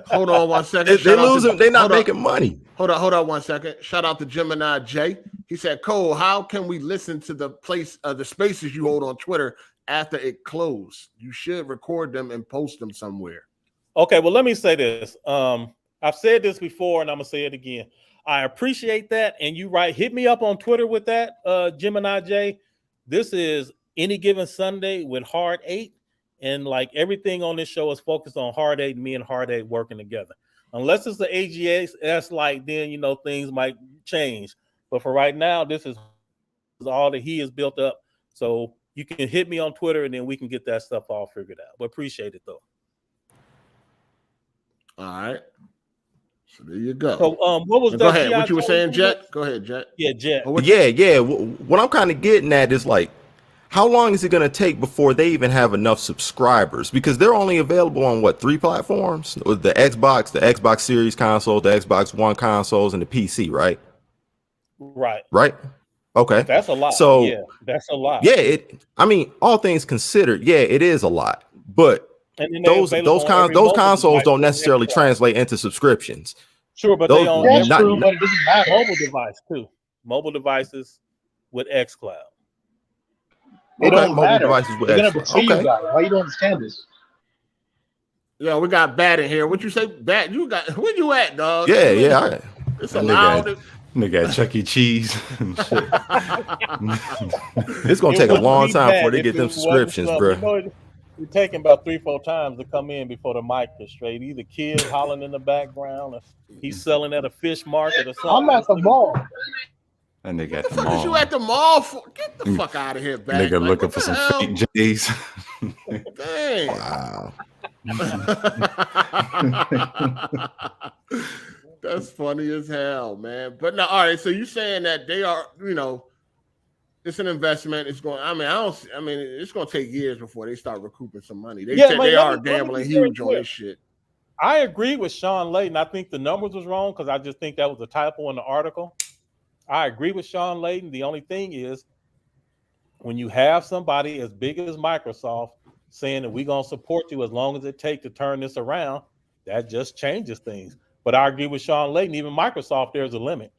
Hold on 1 second. They losing. They're not making money. Hold on 1 second. Shout out to Gemini J. He said, Cole, how can we listen to the spaces you hold on Twitter after it closed? You should record them and post them somewhere. Okay, well, let me say this. I've said this before, and I'm gonna say it again. I appreciate that, and you right. Hit me up on Twitter with that, Gemini J. This is Any Given Sunday with Hard 8, and like everything on this show is focused on Hard 8, me and Hard 8 working together. Unless it's the AGS, like then things might change. But for right now, this is all that he has built up. So you can hit me on Twitter, and then we can get that stuff all figured out. But appreciate it though. All right. So there you go. So what was that? Go ahead. What you were saying, Jet? Go ahead, Jet. Yeah, Jet. Yeah. What I'm kind of getting at is like, how long is it going to take before they even have enough subscribers? Because they're only available on what, 3 platforms? With the Xbox Series console, the Xbox One consoles, and the PC, right? Right. Okay. That's a lot. So yeah, that's a lot. Yeah, I mean, all things considered, yeah, it is a lot. But those consoles don't necessarily translate into subscriptions. Sure, but That's they true, but it doesn't matter. mobile device too. Mobile devices with xCloud. It don't mobile matter. devices with They're gonna xCloud. betray you Okay. guys. Why you don't understand this? Yeah, we got Bat in here. What you say, Bat? You got where you at, dog? Yeah. It's That allowed. Nigga at Chuck E. Cheese and shit. It's gonna It take a wouldn't long be time bad before they if get it them wasn't subscriptions, something. bro. You're taking about 3-4 times to come in before the mic is straight. Either kids hollering in the background, or he's selling at a fish market or something. I'm at the mall. That nigga at What the the fuck is you mall. at the mall for? Get the fuck out of here, Bat. Nigga Like, looking what for the some hell? fake J's. Dang. Wow. That's funny as hell, man. But no, all right. So you're saying that they are, it's an investment. It's going. I mean, it's going to take years before they start recouping some money. They Yeah, said man, they let are me be gambling very huge on clear. this shit. I agree with Shawn Layden. I think the numbers was wrong because I just think that was a typo in the article. I agree with Shawn Layden. The only thing is, when you have somebody as big as Microsoft saying that we're going to support you as long as it takes to turn this around, that just changes things. But I agree with Shawn Layden. Even Microsoft, there's a limit.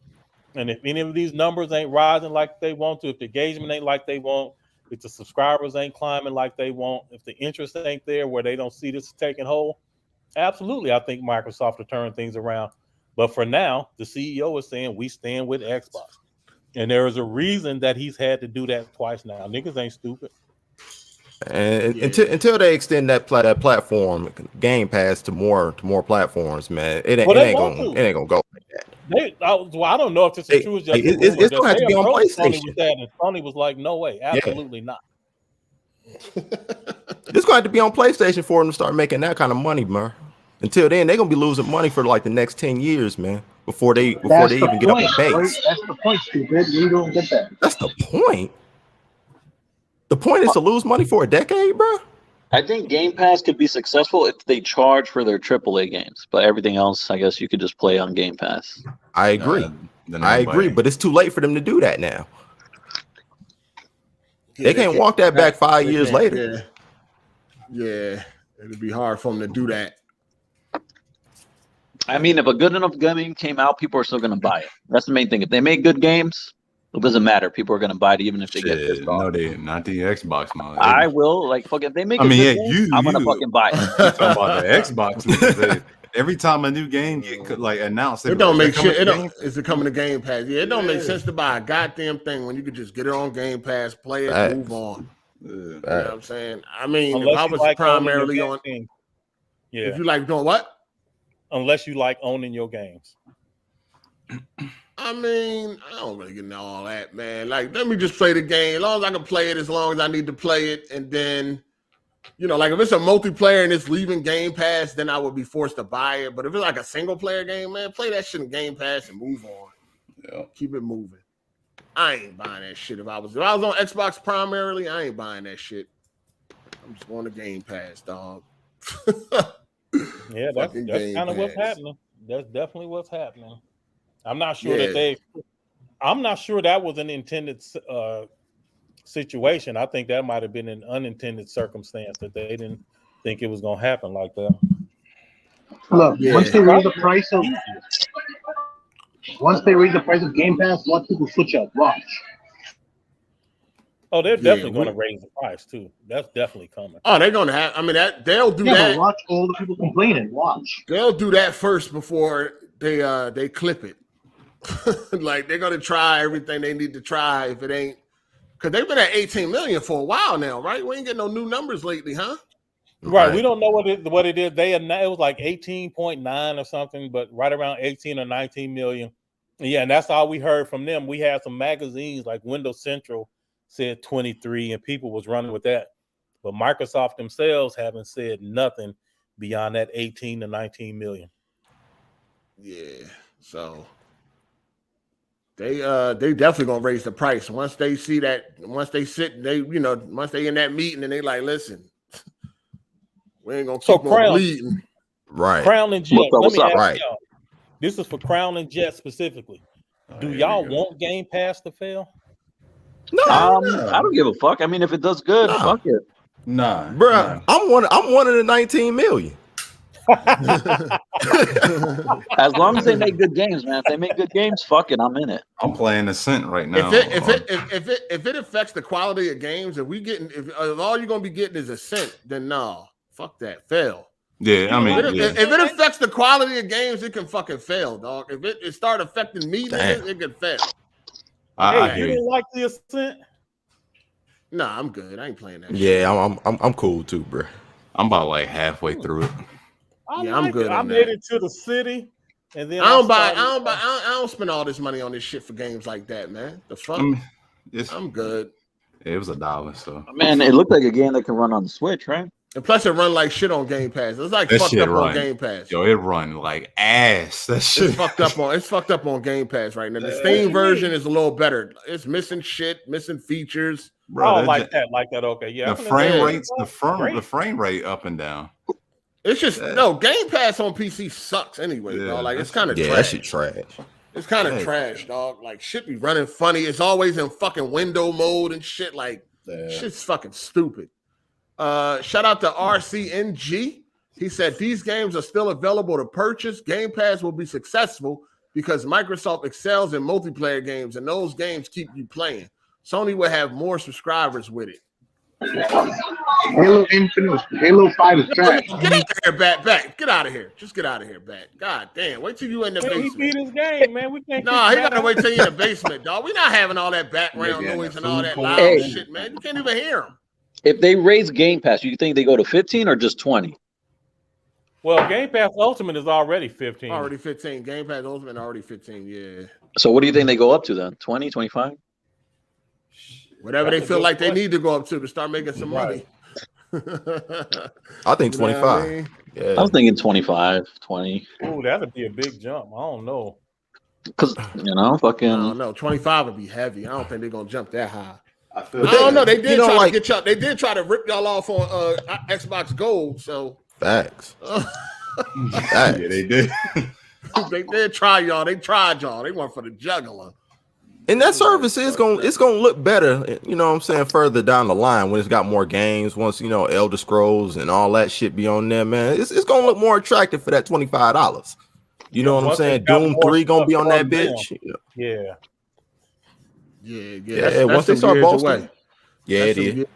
And if any of these numbers ain't rising like they want to, if the engagement ain't like they want, if the subscribers ain't climbing like they want, if the interest ain't there where they don't see this taking hold, absolutely, I think Microsoft will turn things around. But for now, the CEO is saying we stand with Xbox. And there is a reason that he's had to do that twice now. Niggas ain't stupid. And until they extend that platform GamePass to more platforms, man, it ain't gonna go like that. I don't know if this is true. It's gonna have to be on PlayStation. Sony was like, no way, absolutely not. It's going to have to be on PlayStation for them to start making that kind of money, man. Until then, they're gonna be losing money for like the next 10 years, man. Before they even get up a base. That's the point, stupid. You don't get that. That's the point. The point is to lose money for a decade, bro. I think Game Pass could be successful if they charge for their AAA games, but everything else, I guess you could just play on Game Pass. I agree. I agree, but it's too late for them to do that now. They can't walk that back 5 years later. Yeah, it'd be hard for them to do that. I mean, if a good enough game came out, people are still going to buy it. That's the main thing. If they make good games, it doesn't matter. People are going to buy it even if they get pissed off. No, they not the Xbox model. I will. Like, fucking, if they make I'm going to fucking buy it. You talking about the Xbox? Every time a new game get like announced, it don't make shit. Is it coming to Game Pass? Yeah, it don't make sense to buy a goddamn thing when you could just get it on Game Pass, play it, move on. You know what I'm saying? I mean, Unless if I you was like primarily owning on, your games. Yeah. If you like doing what? Unless you like owning your games. I mean, I don't really get into all that, man. Like, let me just play the game. As long as I can play it, as long as I need to play it, and then, you know, like if it's a multiplayer and it's leaving Game Pass, then I would be forced to buy it. But if it's like a single player game, man, play that shit in Game Pass and move on. Yeah. Keep it moving. I ain't buying that shit. If I was on Xbox primarily, I ain't buying that shit. I'm just going to Game Pass, dog. Yeah, that's kind of what's happening. That's definitely what's happening. I'm not sure I'm not sure that was an intended situation. I think that might have been an unintended circumstance that they didn't think it was going to happen like that. Look, once they raise the price of Game Pass, watch people switch up. Watch. Oh, they're definitely going to raise the price too. That's definitely coming. Oh, they're going to have. I mean, they'll do that. But watch all the people complaining. Watch. They'll do that first before they clip it. Like they're going to try everything they need to try. If it ain't, because they've been at 18 million for a while now, right? We ain't getting no new numbers lately, huh? Right. We don't know what it is. It was like 18.9 or something, but right around 18 or 19 million. Yeah, and that's all we heard from them. We had some magazines like Windows Central said 23, and people was running with that. But Microsoft themselves haven't said nothing beyond that 18 to 19 million. Yeah. So they definitely gonna raise the price once they see that. Once they sit, once they in that meeting and they like, listen, we ain't gonna keep on bleeding. Right. Crown and Jet. What's up? Right. Y'all, this is for Crown and Jet specifically. Do y'all want Game Pass to fail? No, I don't give a fuck. I mean, if it does good, fuck it. Nah, bruh. I'm one of the 19 million. As long as they make good games, man. If they make good games, fuck it, I'm in it. I'm playing Ascent right now. If it affects the quality of games, if all you're gonna be getting is Ascent, then no, fuck that, fail. Yeah, I mean, if it affects the quality of games, it can fucking fail, dog. If it start affecting me, then it can fail. Hey, you didn't like the Ascent? Nah, I'm good. I ain't playing that. Yeah, I'm cool too, bro. I'm about like halfway through it. I'm good. I made it to the city, and then I don't spend all this money on this shit for games like that, man. The fuck? I'm good. It was $1, so man, it looked like a game that can run on the Switch, right? And plus, it run like shit on Game Pass. It's like fucked up on Game Pass. Yo, it run like ass. That shit. It's fucked up on Game Pass right now. The Steam version is a little better. It's missing shit, missing features. Bro, like that. Okay, yeah. The frame rates, the frame rate up and down. It's just Game Pass on PC sucks anyway, dog. Like it's kind of trash. That shit trash. It's kind of trash, dog. Like shit be running funny. It's always in fucking window mode and shit. Like shit's fucking stupid. Shout out to RCNG. He said these games are still available to purchase. Game Pass will be successful because Microsoft excels in multiplayer games, and those games keep you playing. Sony will have more subscribers with it. Halo Infinite, Halo 5 is trash. Get out of here, Bat. Get out of here. Just get out of here, Bat. God damn. Wait till you in the basement. He beat his game, man. We can't. Nah, he gotta wait till you in the basement, dog. We're not having all that background noise and all that loud shit, man. You can't even hear him. If they raise Game Pass, you think they go to 15 or just 20? Well, Game Pass Ultimate is already 15. Already 15. Game Pass Ultimate already 15, yeah. So what do you think they go up to then? 20, 25? Whatever they feel like they need to go up to start making some money. I think 25. I mean? Yeah. I was thinking 25, 20. Ooh, that'd be a big jump. I don't know. Because, fucking... I don't know. 25 would be heavy. I don't think they're going to jump that high. I don't know. They did try to get y'all. They did try to rip y'all off on Xbox Gold. So facts. Yeah, they did. They did try y'all. They tried y'all. They went for the juggler. And that service is gonna look better, you know what I'm saying, further down the line when it's got more games, once Elder Scrolls and all that shit be on there, man. It's gonna look more attractive for that $25. You know what I'm saying? Doom 3 gonna be on that bitch. Yeah. Yeah. Once they start boasting, it is.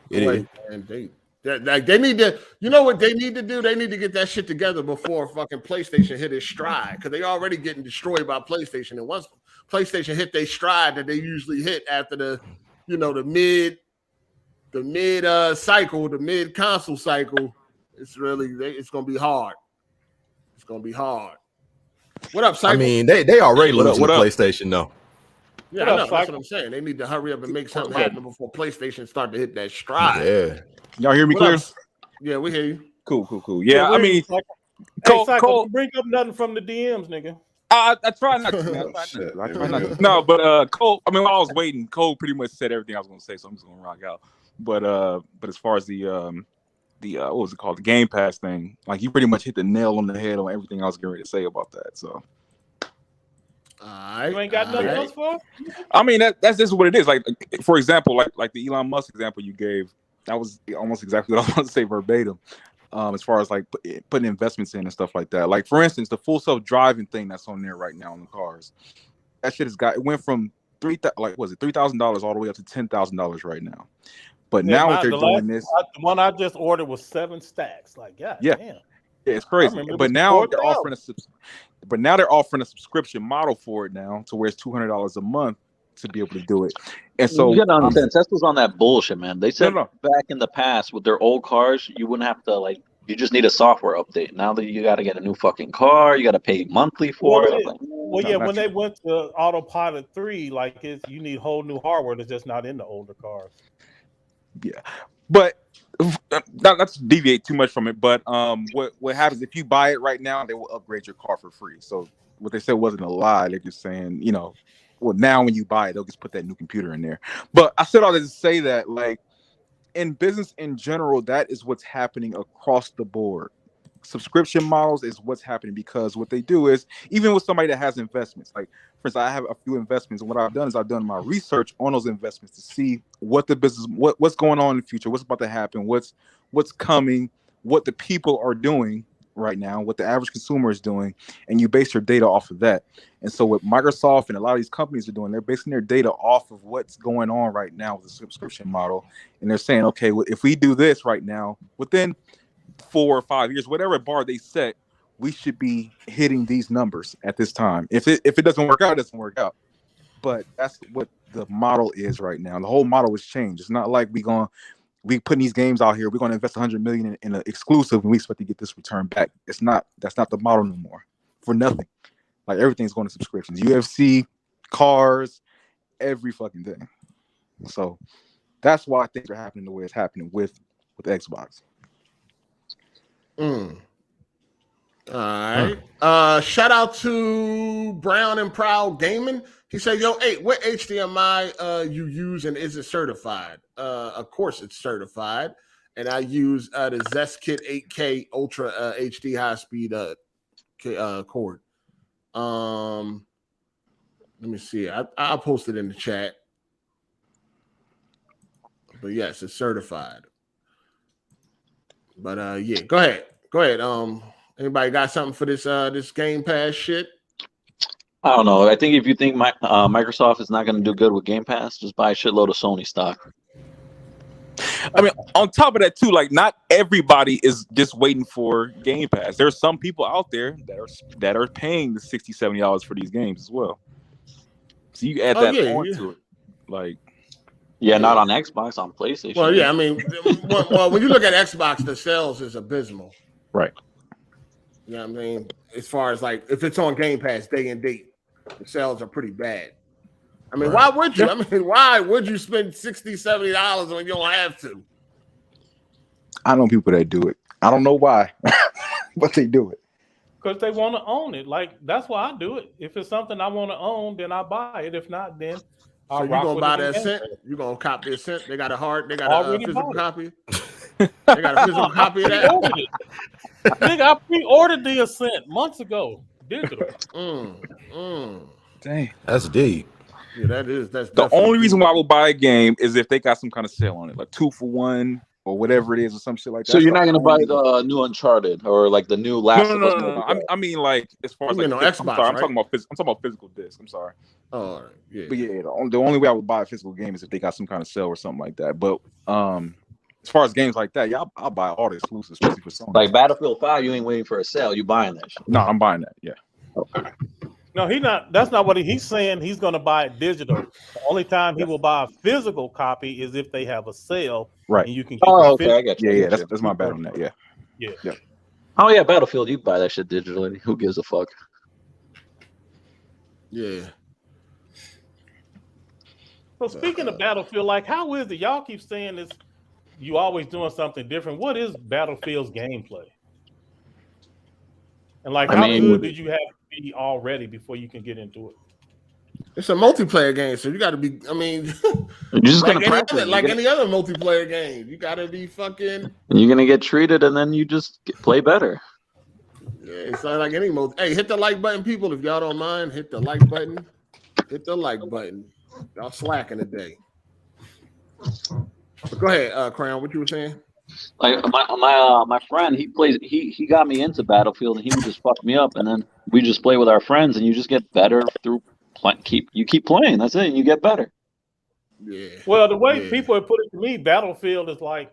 They need to. You know what they need to do? They need to get that shit together before fucking PlayStation hit its stride, because they already getting destroyed by PlayStation. And once PlayStation hit their stride that they usually hit after the mid cycle, the mid console cycle, it's gonna be hard. It's gonna be hard. What up, Cycle? I mean, they already What up, losing what the up? PlayStation though. Yeah, What I up, know. That's Cycle? what I'm saying. They need to hurry up and make something happen before PlayStation start to hit that stride. Yeah. Y'all hear me What clear? up? Yeah, we hear you. Cool. Yeah, I we're mean, Cycle. Cole, Hey, Cycle, Cole, don't bring up nothing from the DMs, nigga. I try not to, man. Shit, I here try we not go. to. No, but Cole, I mean, while I was waiting, Cole pretty much said everything I was going to say, so I'm just going to rock out. But as far as the what was it called, the Game Pass thing, like you pretty much hit the nail on the head on everything I was getting ready to say about that. So, All right. You ain't got nothing all right. else for us? I mean, that's just what it is. Like, for example, like the Elon Musk example you gave, that was almost exactly what I was going to say verbatim. As far as like putting investments in and stuff like that. Like, for instance, the full self-driving thing that's on there right now in the cars, that shit it went from $3,000 all the way up to $10,000 right now. But Yeah, now what they're doing is the one I just ordered was 7 stacks. Like, damn. Yeah, it's crazy. remember But this now before they're offering a subscription model for it now, to where it's $200 a month to be able to do it. And so you gotta understand, Tesla's on that bullshit, man. They said No. back in the past with their old cars, you wouldn't have to you just need a software update. Now that you got to get a new fucking car, you got to pay monthly for it. When they went to Autopilot 3, like you need whole new hardware that's just not in the older cars. Yeah, but not to deviate too much from it. But what happens if you buy it right now? They will upgrade your car for free. So what they said wasn't a lie. They're just saying, well, now when you buy it, they'll just put that new computer in there. But I said all that to say that, like, in business in general, that is what's happening across the board. Subscription models is what's happening, because what they do is, even with somebody that has investments, like, for instance, I have a few investments, and what I've done is I've done my research on those investments to see what the business, what's going on in the future, what's about to happen, what's coming, what the people are doing right now, what the average consumer is doing, and you base your data off of that. And so what Microsoft and a lot of these companies are doing, they're basing their data off of what's going on right now with the subscription model, and they're saying, okay, well, if we do this right now, within 4 or 5 years, whatever bar they set, we should be hitting these numbers at this time. If it doesn't work out, it doesn't work out. But that's what the model is right now. The whole model has changed. It's not like we putting these games out here, we're going to invest $100 million in an exclusive and we expect to get this return back. That's not the model no more. For nothing. Like, everything's going to subscriptions. UFC, cars, every fucking thing. So that's why things are happening the way it's happening with Xbox. All right. Shout out to Brown and Proud Gaming. He said, "Yo, hey, what HDMI you use, and is it certified?" Of course, it's certified, and I use the ZestKit 8K Ultra HD high speed cord. Let me see. I'll post it in the chat. But yes, it's certified. But yeah, go ahead. Anybody got something for this Game Pass shit? I don't know. I think if you think Microsoft is not going to do good with Game Pass, just buy a shitload of Sony stock. I mean, on top of that too, like, not everybody is just waiting for Game Pass. There's some people out there that are paying the $60, $70 for these games as well. So you add that onto it, like. Yeah, not on Xbox, on PlayStation. Well, yeah, I mean, well, when you look at Xbox, the sales is abysmal. Right. You know what I mean? As far as, like, if it's on Game Pass day and date, the sales are pretty bad. I mean, why would you? I mean, why would you spend $60, $70 when you don't have to? I know people that do it. I don't know why, but they do it. Because they want to own it. Like, that's why I do it. If it's something I want to own, then I buy it. If not, then So you gonna buy that Ascent? You gonna cop the Ascent? They got a physical copy. They got a physical copy of that. Nigga, I pre-ordered the Ascent months ago. Digital. Dang, that's deep. Yeah, that's the only reason why I would buy a game is if they got some kind of sale on it, like 2 for $1 or whatever it is, or some shit like that. So you're not gonna buy the new Uncharted or like the new Last of Us? No. I mean, like, as far as like Xbox, I'm talking about physical disc. I'm sorry. Oh, all right. Yeah. But yeah, the only way I would buy a physical game is if they got some kind of sale or something like that. But as far as games like that, yeah, I'll buy all the exclusives, especially for Sony. Like Battlefield 5, you ain't waiting for a sale. You buying that shit. No, I'm buying that. Yeah. Okay. No, he's not. That's not what he's saying. He's going to buy it digital. The only time he will buy a physical copy is if they have a sale, right? And you can. Okay, I got you. Yeah, that's my bad on that. Yeah. Yeah. Oh yeah, Battlefield, you buy that shit digitally. Who gives a fuck? Yeah. So speaking of Battlefield, like how is it? Y'all keep saying this. You always doing something different. What is Battlefield's gameplay? And like, how good did you have to be already before you can get into it? It's a multiplayer game, so you got to be. I mean, you're just like, gonna any other, any other multiplayer game, you got to be fucking. You're gonna get treated, and then you just play better. Yeah, it's not like any multi. Hey, hit the like button, people. If y'all don't mind, hit the like button. Hit the like button. Y'all slacking today. But go ahead, Crown. What you were saying? Like my friend, he plays. He got me into Battlefield, and he would just fuck me up, and then we just play with our friends, and you just get better through. Keep playing. That's it. And you get better. Yeah. Well, the way people have put it to me, Battlefield is like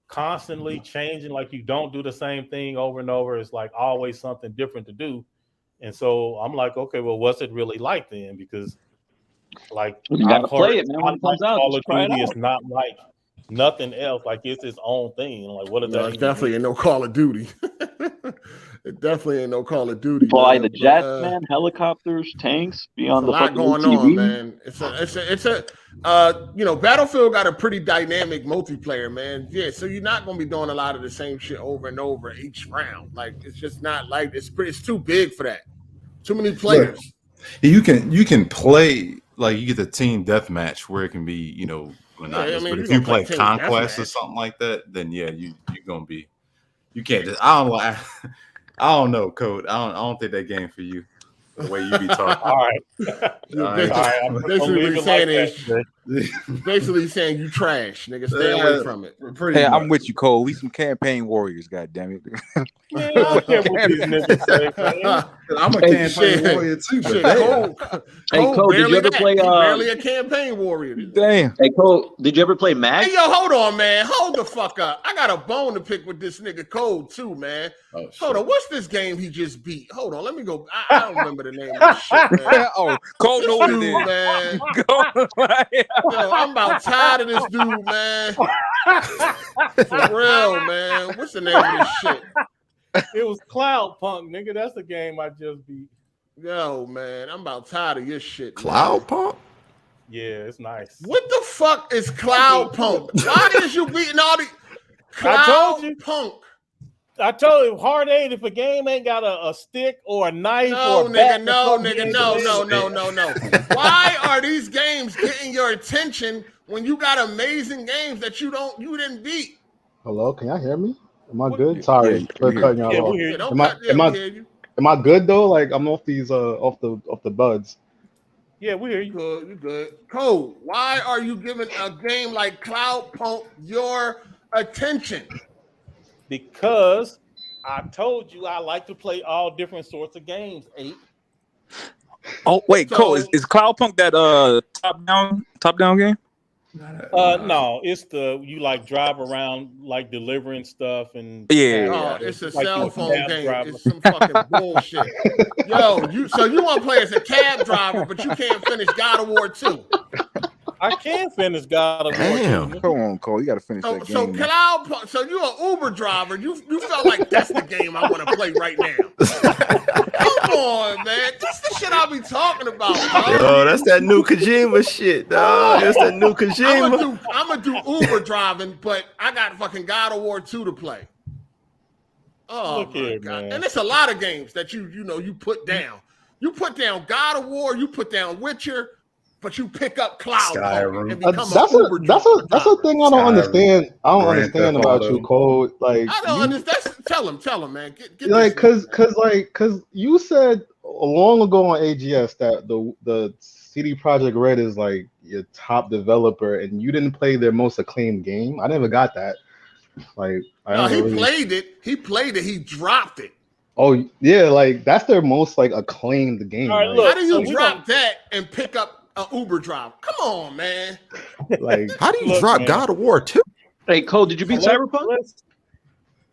constantly changing. Like you don't do the same thing over and over. It's like always something different to do. And so I'm like, okay, well, what's it really like then? Because like you gotta play it, man. When it comes out, Call of Duty is not like nothing else. Like it's its own thing. Like what does that? It definitely ain't no Call of Duty. It definitely ain't no Call of Duty. Fly the jets, man, helicopters, tanks, beyond the fucking going TV. on, man. It's a Battlefield got a pretty dynamic multiplayer, man. Yeah, so you're not gonna be doing a lot of the same shit over and over each round. Like it's just not like it's too big for that. Too many players. You can play like you get the team deathmatch where it can be, monotonous. But if you play Conquest or something like that, then yeah, you're gonna be. You can't just. I don't know, Code. I don't think that game for you. The way you be talking. All right. Basically, what he's saying is basically saying you trash, nigga. Stay away from it. Hey, I'm with you, Cole. We some campaign warriors, goddamn it. I'm a campaign warrior too. Cole, did you ever play? Barely a campaign warrior. Damn. Hey, Cole, did you ever play Mag? Hey, yo, hold on, man. Hold the fuck up. I got a bone to pick with this nigga Cole too, man. Hold on. What's this game he just beat? Hold on. Let me go. I don't remember the name of this shit, man. Cole know what it is, man. Yo, I'm about tired of this dude, man. For real, man. What's the name of this shit? It was CloudPunk, nigga. That's the game I just beat. Yo, man, I'm about tired of your shit. CloudPunk? Yeah, it's nice. What the fuck is CloudPunk? Why is you beating all the CloudPunk? I told you, hard 8, if a game ain't got a stick or a knife or a bat, no. Why are these games getting your attention when you got amazing games that you didn't beat? Hello, can y'all hear me? Am I good? Sorry for cutting y'all off. Am I good though? Like I'm off these off the buds. Yeah, we hear you. You good. Cole, why are you giving a game like CloudPunk your attention? Because I told you I like to play all different sorts of games, 8. Oh, wait, Cole, is CloudPunk that top down game? No, it's you like drive around like delivering stuff and it's a cell phone game. Driver. It's some fucking bullshit. Yo, you want to play as a cab driver, but you can't finish God of War 2. I can finish God of War 2. Come on, Cole, you got to finish that game. So you're an Uber driver. You felt like that's the game I want to play right now. Come on, man. That's the shit I'll be talking about, bro. Yo, that's that new Kojima shit, dog. That's that new Kojima. I'm gonna do Uber driving, but I got fucking God of War 2 to play. Oh my God. Man. And it's a lot of games that you put down. You put down God of War, you put down Witcher, but you pick up CloudPunk and become that's a thing I don't understand. I don't understand about you, Cole. Like I don't understand. Tell him, man. Get like because you said long ago on AGS that the CD Projekt Red is like your top developer, and you didn't play their most acclaimed game. I never got that. Like played it. He played it. He dropped it. Oh yeah, like that's their most like acclaimed game. All right, like, look, how do you drop that and pick up an Uber driver? Come on, man. Like how do you drop God of War 2? Hey Cole, did you beat Cyberpunk?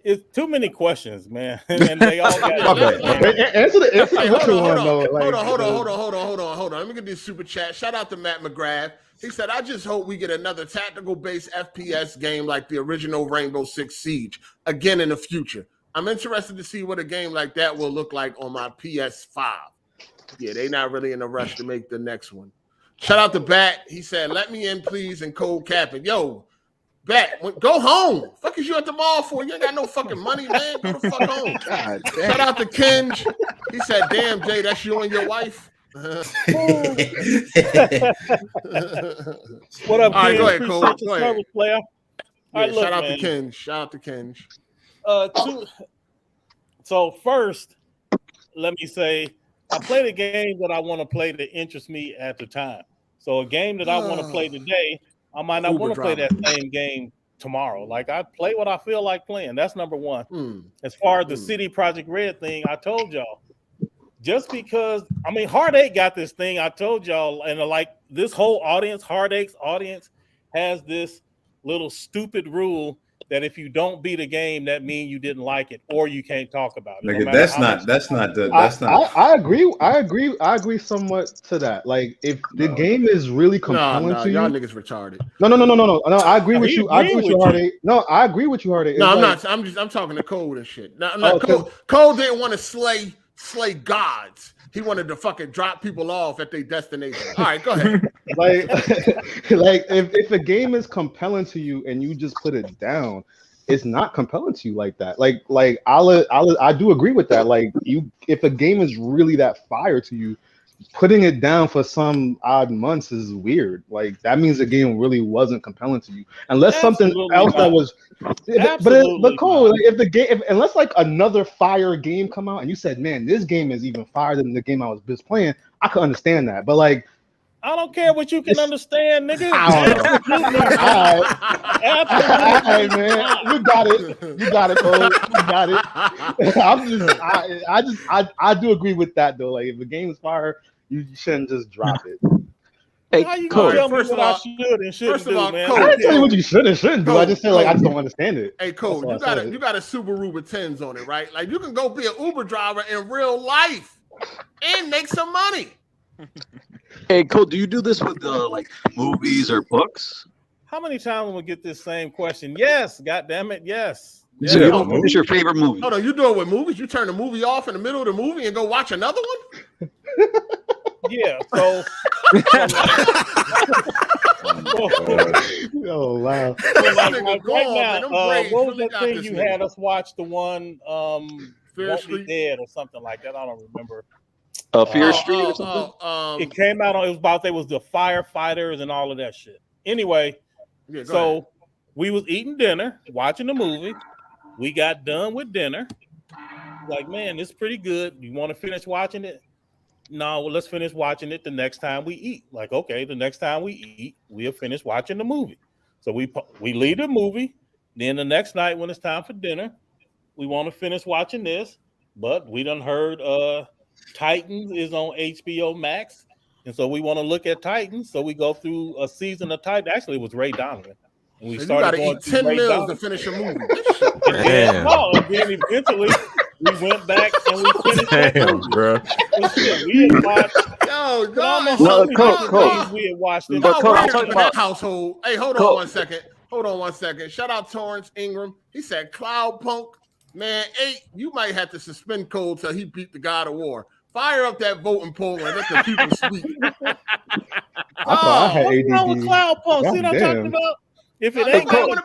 It's too many questions, man. And they all got answer the one though. Hold on. Let me get this super chat. Shout out to Matt McGrath. He said, I just hope we get another tactical-based FPS game like the original Rainbow Six Siege again in the future. I'm interested to see what a game like that will look like on my PS5. Yeah, they not really in a rush to make the next one. Shout out to Bat. He said, "Let me in, please," and cold capping. Yo, Bat, go home. Fuck is you at the mall for? You ain't got no fucking money, man. Go the fuck home. God damn. Shout out to Kenj. He said, "Damn, Jay, that's you and your wife." What up, All right, Ken? go ahead, Cole. Appreciate Go your ahead. service, player. All right, look, shout out man. to Kenj. Shout out to Kenj. So first, let me say I played a game that I want to play that interests me at the time. So a game that I want to play today, I might not want to play that same game tomorrow. Like I play what I feel like playing. That's number one. As far as the City Project Red thing, I told y'all. Just because, I mean, Hard8 got this thing, I told y'all, and like this whole audience, Hard8's audience, has this little stupid rule that if you don't beat a game, that means you didn't like it or you can't talk about it. Nigga, that's not. I agree somewhat to that. Like, if the game is really compelling to you, y'all niggas retarded. No. I agree with you. I agree with you, Hard8. No, I agree with you, Hard8. No, I'm not. I'm talking to Code and shit. No, I'm not. Code didn't want to slay gods. He wanted to fucking drop people off at their destination. All right, go ahead. like if a game is compelling to you and you just put it down, it's not compelling to you like that. I do agree with that. Like if a game is really that fire to you, putting it down for some odd months is weird. Like that means the game really wasn't compelling to you, unless something else that was. But cool. Like unless like another fire game come out and you said, "Man, this game is even fire than the game I was just playing," I could understand that. But like, I don't care what you can understand, nigga. All right, man. You got it, Cole. You got it. I do agree with that though. Like if the game is fire, you shouldn't just drop it. Hey, how you gonna tell me what I should and shouldn't do, man? I didn't tell you what you should and shouldn't do. I just said like I just don't understand it. Hey, Cole, you got a Subaru with 10s on it, right? Like you can go be an Uber driver in real life and make some money. Hey, Cole, do you do this with like movies or books? How many times will we get this same question? Yes, God damn it, yes. So you don't finish your favorite movie? Hold on, you do it with movies? You turn the movie off in the middle of the movie and go watch another one? Yeah, so oh wow. Right now, what was that thing you had us watch? The one Fear Street Dead or something like that. I don't remember. Fear Street or something? It came out it was the firefighters and all of that shit. Anyway, so we was eating dinner, watching the movie. We got done with dinner. Like, man, it's pretty good. You want to finish watching it? No, well, let's finish watching it the next time we eat. Like, okay, the next time we eat, we'll finish watching the movie. So we leave the movie. Then the next night when it's time for dinner, we want to finish watching this. But we done heard Titans is on HBO Max. And so we want to look at Titans. So we go through a season of Titans. Actually, it was Ray Donovan. And we started going eat 10 meals to finish a movie. And then eventually we went back and we finished that movie. Bro. We had watched we had watched in that household. Hey, hold on one second. Shout out Torrance Ingram. He said CloudPunk. Man, 8, you might have to suspend Cole till he beat the God of War. Fire up that voting poll and let the people speak. What's wrong with CloudPunk? See what I'm talking about? If it ain't got a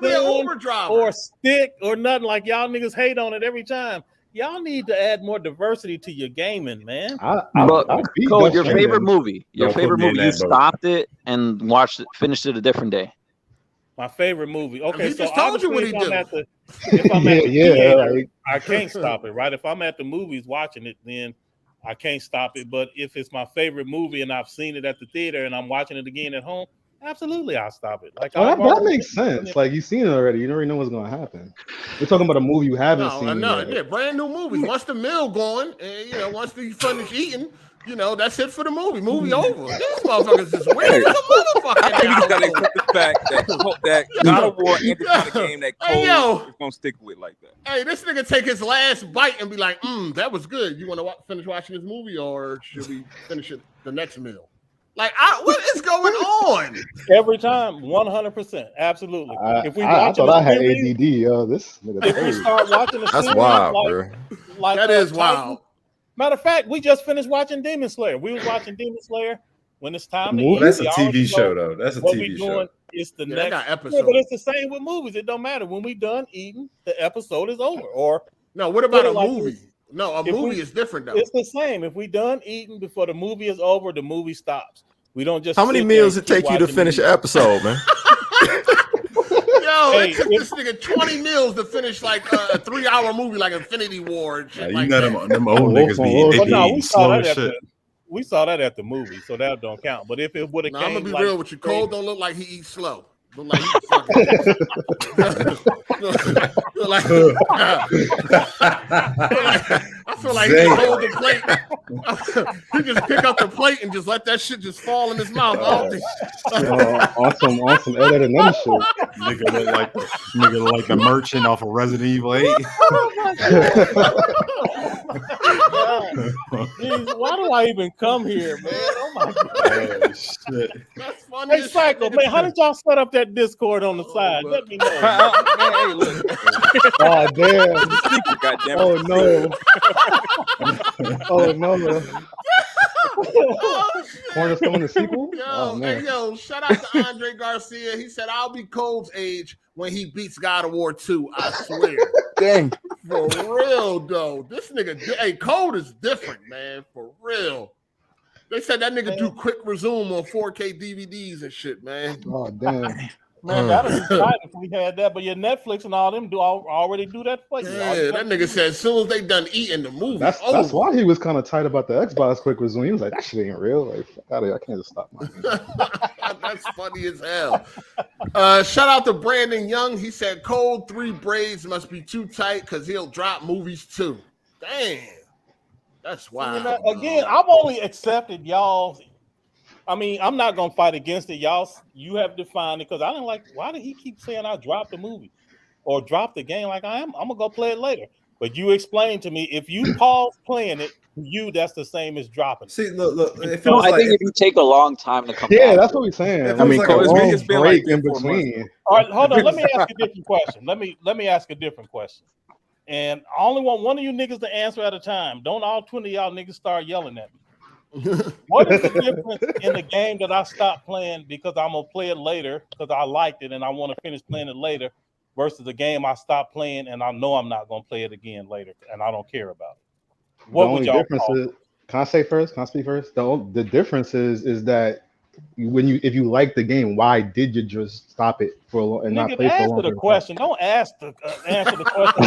gun or a stick or nothing, like y'all niggas hate on it every time, y'all need to add more diversity to your gaming, man. Cole, your favorite movie. Your favorite movie. You stopped it and finished it a different day. My favorite movie. Okay, he so just told you what he did. If I'm at the theater, I can't stop it, right? If I'm at the movies watching it, then I can't stop it. But if it's my favorite movie and I've seen it at the theater and I'm watching it again at home, absolutely, I'll stop it. Like that makes sense. Like you've seen it already. You already know what's going to happen. We're talking about a movie you haven't seen. No, yeah, brand new movie. Once the meal going, and once you finish eating, that's it for the movie. Movie over. These motherfuckers is weird as a motherfucker. I think you got to accept the fact that God of War ain't the kind of game that Cole is gonna stick with like that. Hey, this nigga take his last bite and be like, that was good. You want to finish watching this movie, or should we finish it the next meal? Like, what is going on? Every time, 100%, absolutely. If we I thought I had ADD. This nigga. If we start watching the that's series, wild, bro. Like that is wild. Matter of fact, we just finished watching Demon Slayer. We was watching Demon Slayer when it's time to Well, eat. That's a We already TV show, know though. That's a what we TV doing. show. It's the Yeah, next they got Yeah, episodes. but it's the same with movies. It don't matter. When we done eating, the episode is over. Or No, what about Put a it like movie? this. No, a If movie we- is different though. it's the same. If we done eating before the movie is over, the movie stops. We don't just How many sit there meals and it take keep you to watching finish an movies. episode, man? Yo, Hey, it took this nigga 20 meals to finish like a 3-hour movie like Infinity War and shit You like know that. them old Oh, niggas oh, be, they But be no, eating slow as shit. we saw that at the movie, so that don't count. But if it would have Nah, I'm came, gonna be like, real with you. Cole don't look like he eats slow. Look like he fucking. look like, I feel like he just hold the plate. He just pick up the plate and just let that shit just fall in his mouth. I don't think. Awesome edit and other shit. Nigga look like the merchant off of Resident Evil 8. Jeez, why do I even come here, man? Oh my god! Oh, shit. That's funny. Hey, Cycle, man, how did y'all set up that Discord on the side? man. Let me know. Man, hey, look. Oh damn! God damn it. Oh no! Oh no! Corner's coming the sequel? Yo, Oh man! hey, yo, shout out to Andre Garcia. He said, "I'll be Cole's age when he beats God of War 2. I swear." Dang. For real though, this nigga, hey, Code is different, man. For real. They said that nigga do quick resume on 4K DVDs and shit, man. Oh damn! Man, that'd be exciting if we had that. But your Netflix and all them already do that for you. Yeah, that nigga said as soon as they done eating the movie, That's over. why he was kind of tight about the Xbox quick resume. He was like, "That shit ain't real. Like, fuck out of here. I can't just stop my." That's funny as hell. Shout out to Brandon Young. He said Cold 3 braids must be too tight because he'll drop movies too. Damn. That's wild. Again, I've only accepted y'all. I mean, I'm not gonna fight against it, y'all. You have defined it because I didn't like. Why did he keep saying I dropped the movie or dropped the game? Like I am. I'm gonna go play it later. But you explained to me if you pause playing it, that's the same as dropping. See, look. It No, feels I like think if you take a long time to come Yeah, back, that's what we're saying. It I mean, feels like a a long it's been break like in 4 months. between. All right, hold on. Let me ask a different question. Let me ask a different question. And I only want one of you niggas to answer at a time. Don't all 20 of y'all niggas start yelling at me. What is the difference in the game that I stopped playing because I'm gonna play it later because I liked it and I want to finish playing it later versus the game I stopped playing and I know I'm not gonna play it again later and I don't care about it? What The would only y'all difference call is, can I say first? Can I speak first? The difference is that if you like the game, why did you just stop it for a long and not Nigga, play for a answer long the period of time? question. Don't ask the answer the question.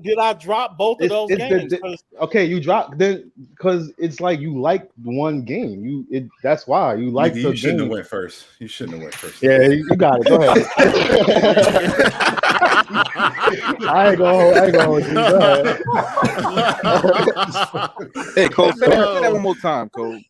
Did I drop both of those games? Okay, you dropped then because it's like you like one game. That's why you like Nigga, the you shouldn't game. have went first. You shouldn't have went first. Yeah, you got it. Go ahead. I ain't gonna hold you. Go ahead. Hey, Cole, say that one more time, Cole.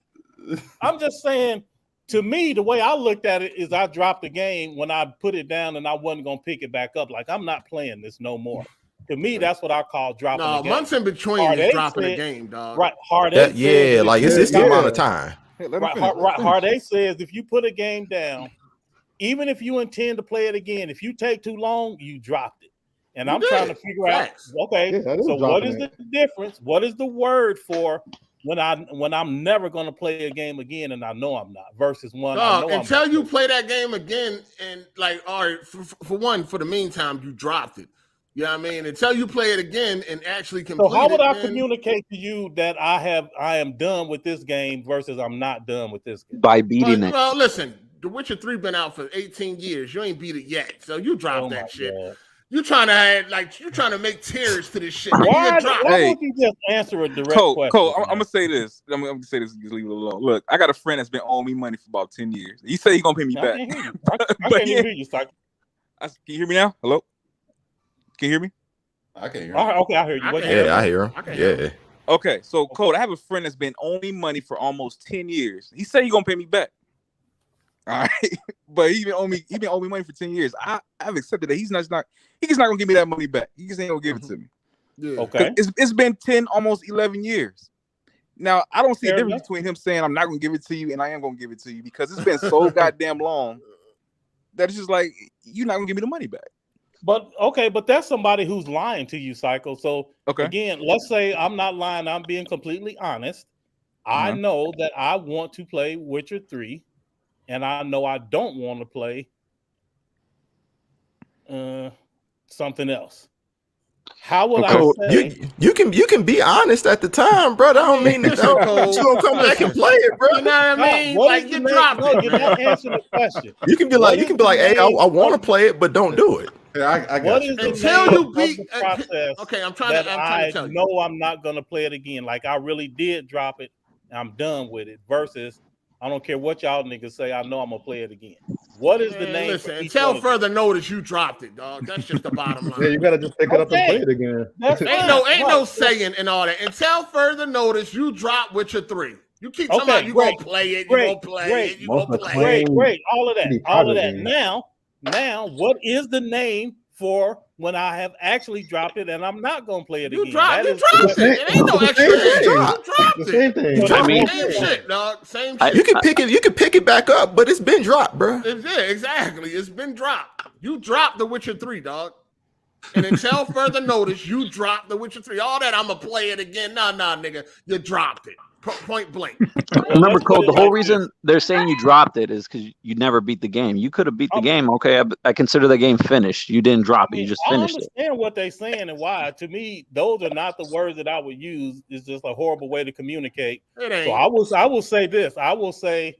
I'm just saying, to me, the way I looked at it is I dropped the game when I put it down and I wasn't going to pick it back up. Like, I'm not playing this no more. To me, that's what I call dropping the game. Months in between Hard8 is dropping said, the game, dog. Right, Hard8 yeah, like it's the amount of time. Hey, let him Right, finish. Hard8 says if you put a game down, even if you intend to play it again, if you take too long, you dropped it. And I'm trying to figure out, okay, Yeah, so what is the difference? What is the word for when I'm never going to play a game again and I know I'm not versus one I know until you play that game again and like, all right, for the meantime, you dropped it. You know what I mean? Until you play it again and actually complete it. So how would I communicate to you that I am done with this game versus I'm not done with this game? by beating it. Well, listen, The Witcher 3 been out for 18 years. You ain't beat it yet. So you dropped that shit. God. You trying to make tears to this shit. Why Hey, won't you just answer a direct question? Cole, I'm gonna say this. I'm gonna say this. Just leave it alone. Look, I got a friend that's been owing me money for about 10 years. He said he's gonna pay me I back. can't hear you. I can't even hear you, Cycle. Can you hear me now? Hello? Can you hear me? I can't hear. Okay, I hear you. What you Yeah, I hear him. Yeah. Okay, so Cole, I have a friend that's been owing me money for almost 10 years. He said he's gonna pay me back. All right, but he been owing me money for 10 years. I've accepted that he's not gonna give me that money back. He just ain't gonna give it to me. Yeah. Okay. It's been 10, almost 11 years. Now I don't see a Fair difference enough. between him saying I'm not gonna give it to you and I am gonna give it to you because it's been so goddamn long that it's just like you're not gonna give me the money back. But that's somebody who's lying to you, Cycle. So Okay. again, let's say I'm not lying. I'm being completely honest. I know that I want to play Witcher 3, and I know I don't want to play something else. How would I say? You can be honest at the time, brother. I don't mean that you gonna come back and play it, bro. You know what I mean? Like you dropped it. You're not answering the question. You can be like, hey, I want to play it, but don't do it. Yeah, I got you. Until you beat the process. Okay, I'm trying to tell you. know I'm not gonna play it again. Like I really did drop it. I'm done with it. Versus, I don't care what y'all niggas say. I know I'm gonna play it again. What is the name? Listen, until further notice, you dropped it, dog. That's just the bottom line. Yeah, you gotta just pick it up and play it again. Ain't no saying and all that. Until further notice, you drop Witcher 3. You keep talking about you gonna play it, you gonna play it, you gonna play it. Great, all of that. Now, what is the name for when I have actually dropped it and I'm not gonna play it again? You dropped it. It ain't no extra. You dropped it. Same thing. Same shit, dog. Same shit. You can pick it back up, but it's been dropped, bro. Yeah, exactly. It's been dropped. You dropped the Witcher 3, dog. And until further notice, you dropped the Witcher 3. All that, I'm gonna play it again. Nah, nigga. You dropped it. Point blank. Remember, Cole, the whole reason they're saying you dropped it is because you never beat the game. You could have beat the game. Okay, I consider the game finished. You didn't drop it. You just finished it. I understand what they're saying and why. To me, those are not the words that I would use. It's just a horrible way to communicate. It ain't. So I will say this. I will say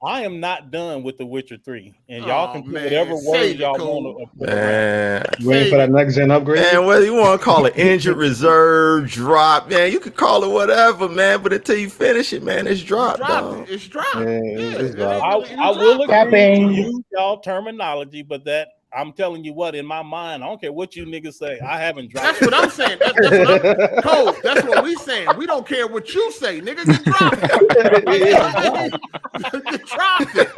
I am not done with The Witcher 3. And y'all can put whatever words y'all want to. Man, waiting for that next gen upgrade. Man, whether you want to call it injured reserve, drop, man, you can call it whatever, man. But until you finish it, man, it's dropped. It's dropped. It's dropped. I will agree to use y'all terminology, but that I'm telling you what, in my mind, I don't care what you niggas say. I haven't dropped. That's what I'm saying. Cole, that's what we saying. We don't care what you say, nigga. You dropped it. You dropped it.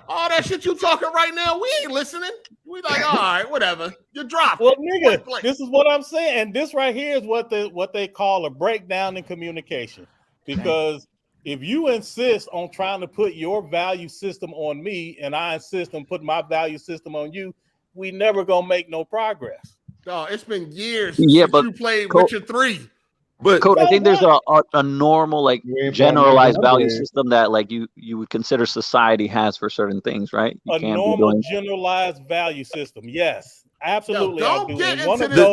All that shit you talking right now, we ain't listening. We like, all right, whatever. You dropped it. Well, nigga, this is what I'm saying. And this right here is what they call a breakdown in communication. Because if you insist on trying to put your value system on me and I insist on putting my value system on you, we never gonna make no progress. Oh, it's been years since you played Witcher 3. But Code, I think there's a normal, like, generalized value system that, like, you would consider society has for certain things, right? You a normal generalized value system, yes. Absolutely. Yo, don't get into this the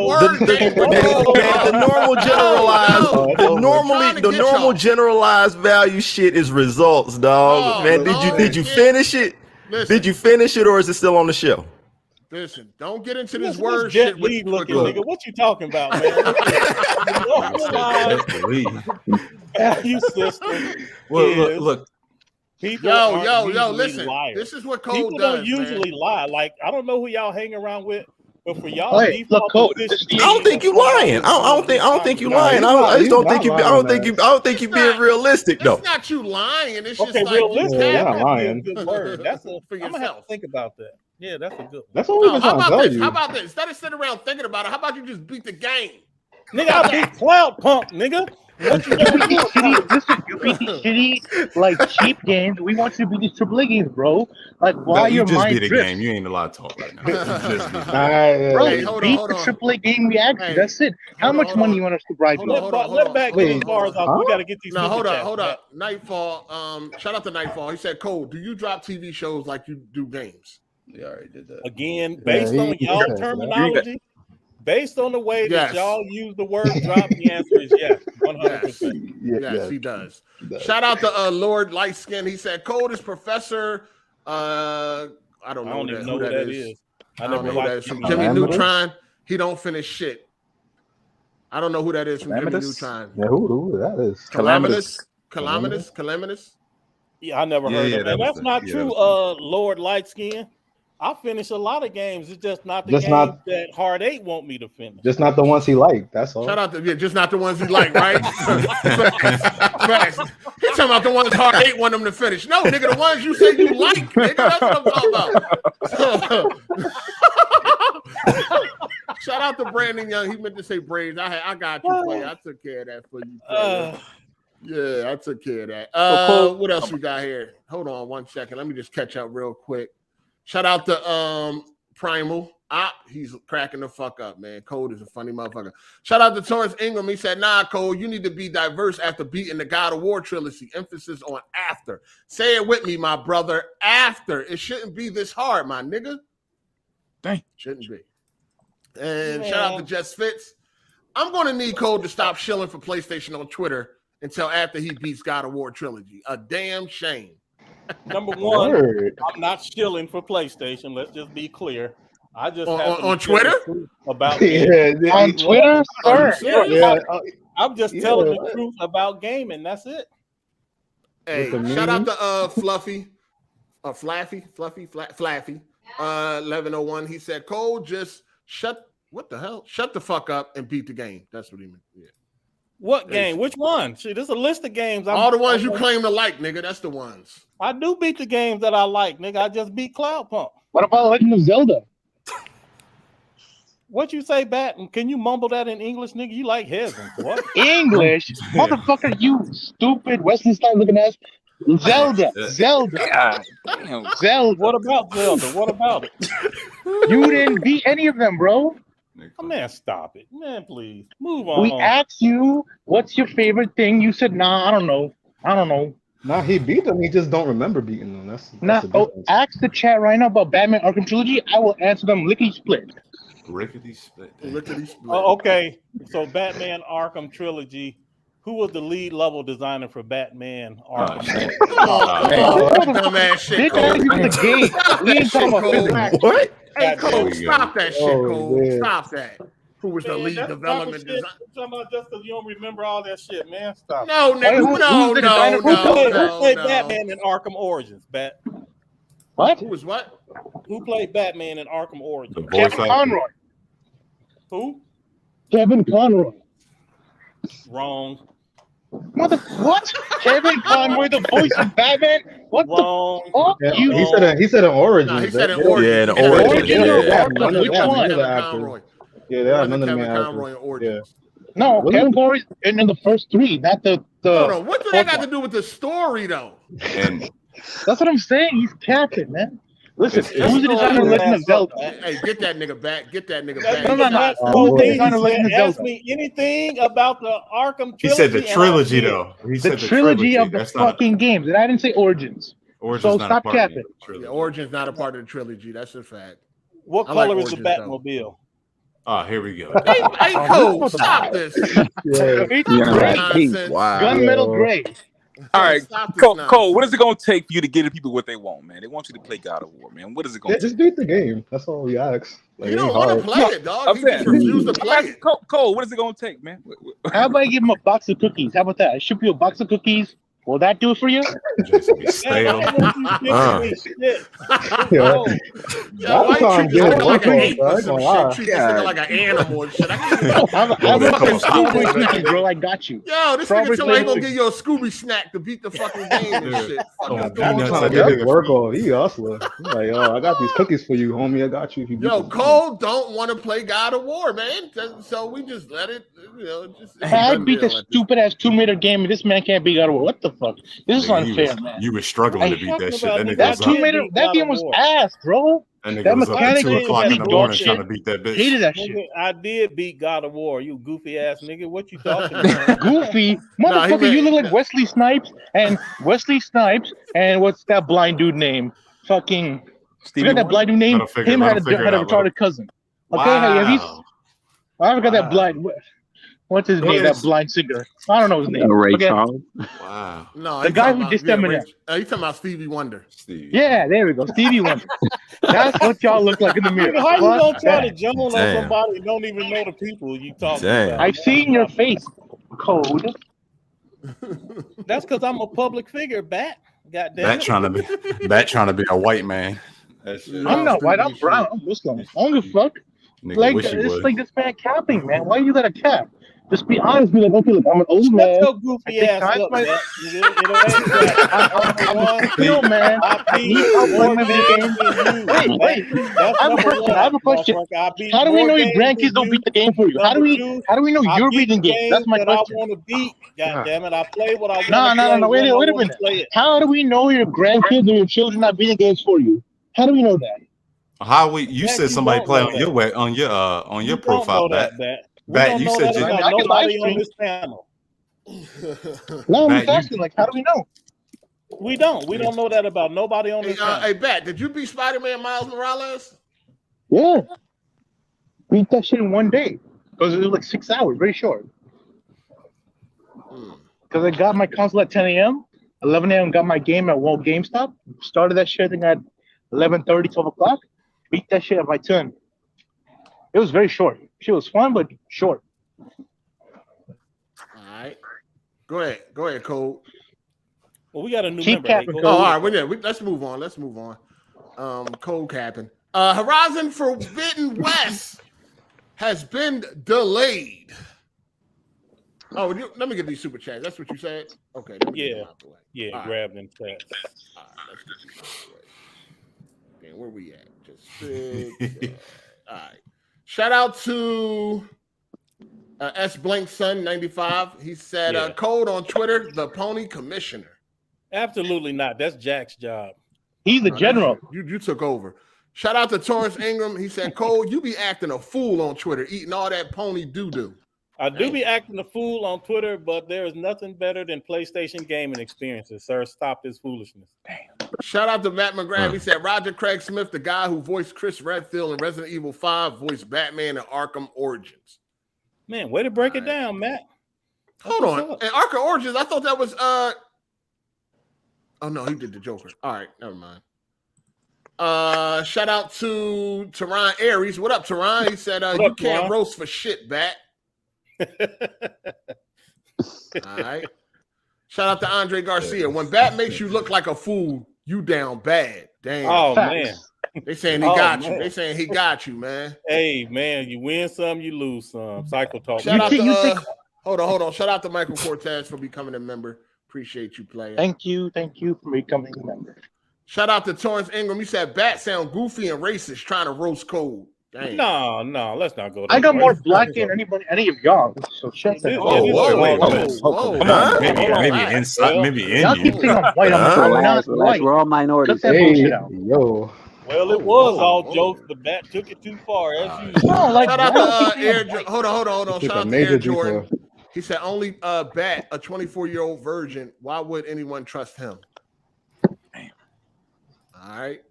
normal generalized value shit is results, dog. Man, did you finish it? Listen. Did you finish it, or is it still on the shelf? Listen, don't get into this word shit. Looking, nigga. What you talking about, man? Value system. Look. Yo, listen. Liars. This is what Cole people does. Don't usually lie. Like, I don't know who y'all hang around with, but for y'all, look, Cole, I don't think you lying. I don't think you lying. I just don't think you. I don't think you being realistic though. It's not you lying. It's okay, just like realistic. You're not lying. Good word. That's a. For I'm gonna have to think about that. Yeah, that's a good one. That's what we've been trying to tell you. How about this? Instead of sitting around thinking about it, how about you just beat the game? Nigga, I beat CloudPunk, nigga. What you beat these shitty, like, cheap games. We want you to beat these AAA games, bro. Like, why your mind beat a game. You ain't allowed to talk right now. Bro, beat the AAA game we actually. That's it. How much money you want us to bribe you? Let back get as far as we gotta get these. No, hold up. Nightfall. Shout out to Nightfall. He said, Cole, do you drop TV shows like you do games? Yeah, I already did that. Again, based on y'all terminology, based on the way that y'all use the word drop, the answer is yes, 100%. Yes, he does. Shout out to Lord Lightskin. He said, Cole is Professor. I don't even know who that is. I never watched Jimmy Neutron. He don't finish shit. I don't know who that is from Jimmy Neutron. Yeah, who that is? Calamitous. Yeah, I never heard of that. That's not true, Lord Lightskin. I finish a lot of games. It's just not the games that Hard 8 want me to finish. Just not the ones he liked. That's all. Shout out to just not the ones he liked, right? Facts. He's talking about the ones Hard 8 want him to finish. No, nigga, the ones you say you like, nigga. That's what I'm talking about. Shout out to Brandon Young. He meant to say Braves. I got you, player. I took care of that for you. Yeah, I took care of that. What else we got here? Hold on 1 second. Let me just catch up real quick. Shout out to Primal. He's cracking the fuck up, man. Code is a funny motherfucker. Shout out to Torrance Ingram. He said, nah, Code, you need to be diverse after beating the God of War trilogy. Emphasis on after. Say it with me, my brother. After. It shouldn't be this hard, my nigga. Dang. Shouldn't be. And shout out to Just Fitz. I'm going to need Code to stop shilling for PlayStation on Twitter until after he beats God of War trilogy. A damn shame. Number one, I'm not shilling for PlayStation. Let's just be clear. I just on Twitter about on Twitter, sir. I'm just telling the truth about gaming. That's it. Hey, shout out to Fluffy, Flaffy, 1101. He said, Cole, just shut the fuck up and beat the game. That's what he meant. Yeah. What game? Which one? See, there's a list of games. All the ones you claim to like, nigga. That's the ones. I do beat the games that I like, nigga. I just beat CloudPunk. What about Legend of Zelda? What you say, Bat? Can you mumble that in English, nigga? You like heaven. What? English? Motherfucker, you stupid Wesley Snipes looking ass. Zelda. God damn. Zelda. What about Zelda? What about it? You didn't beat any of them, bro. Oh, man, stop it. Man, please. Move on. We asked you, what's your favorite thing? You said, nah, I don't know. Nah, he beat them. He just don't remember beating them. That's ask the chat right now about Batman Arkham Trilogy. I will answer them lickety split. Rickety split. Oh, okay. So Batman Arkham Trilogy. Who was the lead level designer for Batman Arkham? Dumbass shit. The game. We ain't talking about physics. What? Hey, Cole, stop that shit, Cole. Stop that. Who was the lead development designer? Talking about just because you don't remember all that shit, man. Stop. No, nigga. Who played Batman in Arkham Origins? What? Who was what? Who played Batman in Arkham Origins? Kevin Conroy. Who? Kevin Conroy. Wrong. What? Kevin Conroy, the voice of Batman? What Wrong. the fuck? Yeah, he said an origin. No, he said an origin. Yeah, an origin. Which one? Yeah, they are none of them Kevin Conroy in Origins. No, Kevin Conroy in the first three, not the. Hold on. What does that got to do with the story, though? And that's what I'm saying. He's captain, man. Listen, who's the designer of Legend of Zelda? Hey, get that nigga back. Get that nigga back. No. Ask me anything about the Arkham trilogy. He said the trilogy, though. The trilogy of the fucking games. And I didn't say Origins. So stop capping. Origins not a part of the trilogy. That's a fact. What color is the Batmobile? Oh, here we go. Hey, Cole, stop this. Wow. Gunmetal gray. All right, Cole, what is it going to take for you to get the people what they want, man? They want you to play God of War, man. What is it going to just beat the game. That's all we ask. Like, you don't want to play it, dog. You just refuse to play it. Cole, what is it going to take, man? How about I give him a box of cookies? How about that? I ship you a box of cookies. Will that do it for you? Like an animal and shit. I'm fucking Scooby cookies, bro. I got you. Yo, this nigga still ain't gonna give you a Scooby snack to beat the fucking game and shit. I'm trying to get his work off. He hustler. He's like, yo, I got these cookies for you, homie. I got you. If you Yo, Cole don't want to play God of War, man. So we just let it, I beat the stupid ass Tomb Raider game, and this man can't beat God of War. What the fuck? This is unfair, man. You were struggling to beat that shit. That Tomb Raider, that game was ass, bro. That mechanic was 2 o'clock in the morning trying to beat that bitch. Hated that shit. I did beat God of War. You goofy ass nigga. What you talking about? Goofy, motherfucker. You look like Wesley Snipes and what's that blind dude name? Fucking. You got that blind dude name? Him had a retarded cousin. Okay, wow. I forgot that blind. What's his name? That blind singer. I don't know his name. Ray Charles. Wow. No, the guy who did Stamina. You talking about Stevie Wonder? Yeah, there we go. Stevie Wonder. That's what y'all look like in the mirror. How you gonna try to join on somebody who don't even know the people you talking about? I've seen your face, Code. That's because I'm a public figure, Bat. Goddamn. Bat trying to be a white man. I'm not white. I'm brown. I'm Muslim. I don't give a fuck. Like it's like this man capping, man. Why you got a cap? Just be honest. Be like, okay, look, I'm an old man. Shut your goofy ass up, man. Yo, man. Wait. I have a question. How do we know your grandkids don't beat the game for you? How do we know you're beating games? That's my question. I want to beat. God damn it! I play what I want. No. Wait a minute. How do we know your grandkids or your children not beating games for you? How do we know that? How you Matt, said you somebody don't play know on that. your way on You your don't profile, know Bat. that. We Bat, don't you know said that you, about I can live nobody on stream. this panel. No, I'm Matt, just asking, like, how do we know? We don't. We don't know that about nobody on Hey, this panel. hey, Bat, did you beat Spider-Man Miles Morales? Yeah. Beat that shit in one day. Because it was like 6 hours, very short. Because I got my console at 10 a.m., 11 a.m. got my game at GameStop. Started that shit, I think, at 11:30, 12 o'clock. Beat that shit at my 10. It was very short. Shit was fun, but short. All right. Go ahead, Cole. Well, we got a new Keep member. capping, Hey, Oh, all right. Let's move on. Cole capping. Horizon Forbidden West has been delayed. Oh, let me get these super chats. That's what you said? Okay. Let me get them out the way. Yeah, All grab them chats. All right, let's get these out the way. Damn, where we at? Just all right. Shout out to S Blank Sun 95. He said code on Twitter, the Pony Commissioner. Absolutely not. That's Jack's job. He's the general. You took over. Shout out to Torrance Ingram. He said, Cole, you be acting a fool on Twitter, eating all that pony doo-doo. I do be acting a fool on Twitter, but there is nothing better than PlayStation gaming experiences, sir. Stop this foolishness. Damn. Shout out to Matt McGrath. He said Roger Craig Smith, the guy who voiced Chris Redfield in Resident Evil 5, voiced Batman in Arkham Origins. Man, way to break it down, Matt. Hold on. And Arkham Origins, I thought that was oh no, he did the Joker. All right, never mind. Shout out to Terron Aries. What up, Terron? He said you can't Terron? roast for shit, Bat. All right. Shout out to Andre Garcia. When Bat makes you look like a fool, you down bad. Damn. Oh man. They saying he got you. They saying he got you, man. Hey man, you win some, you lose some. Cycle talk. Shout out to hold on. Shout out to Michael Cortez for becoming a member. Appreciate you, player. Thank you for becoming a member. Shout out to Torrance Ingram. You said Bat sound goofy and racist trying to roast Cole. Dang. No, let's not go there. I got more black than any of y'all. So shut the Maybe inside, maybe in y'all you. keep saying I'm white. I'm not white. We're all minorities. Cut that bullshit out. Yo. Well, it was all jokes. The Bat took it too far. As usual. No, like, shout out to Air. Hold on. Shout out to Air Jordan. Detour. He said only Bat, a 24-year-old virgin. Why would anyone trust him? Damn. All right.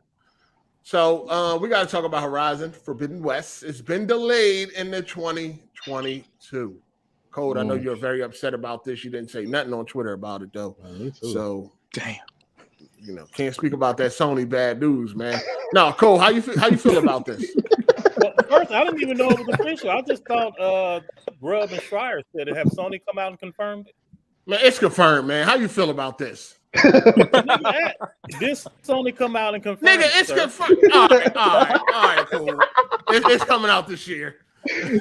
So we got to talk about Horizon Forbidden West. It's been delayed into 2022. Code, I know you're very upset about this. You didn't say nothing on Twitter about it though. So damn. You know, can't speak about that Sony bad news, man. No, Cole, how you feel about this? Well, first, I didn't even know it was official. I just thought Grubb and Schreier said it. Have Sony come out and confirmed it? Man, it's confirmed, man. How you feel about this? This Sony come out and confirm. Nigga, it's confirmed. All right, cool. It's coming out this year.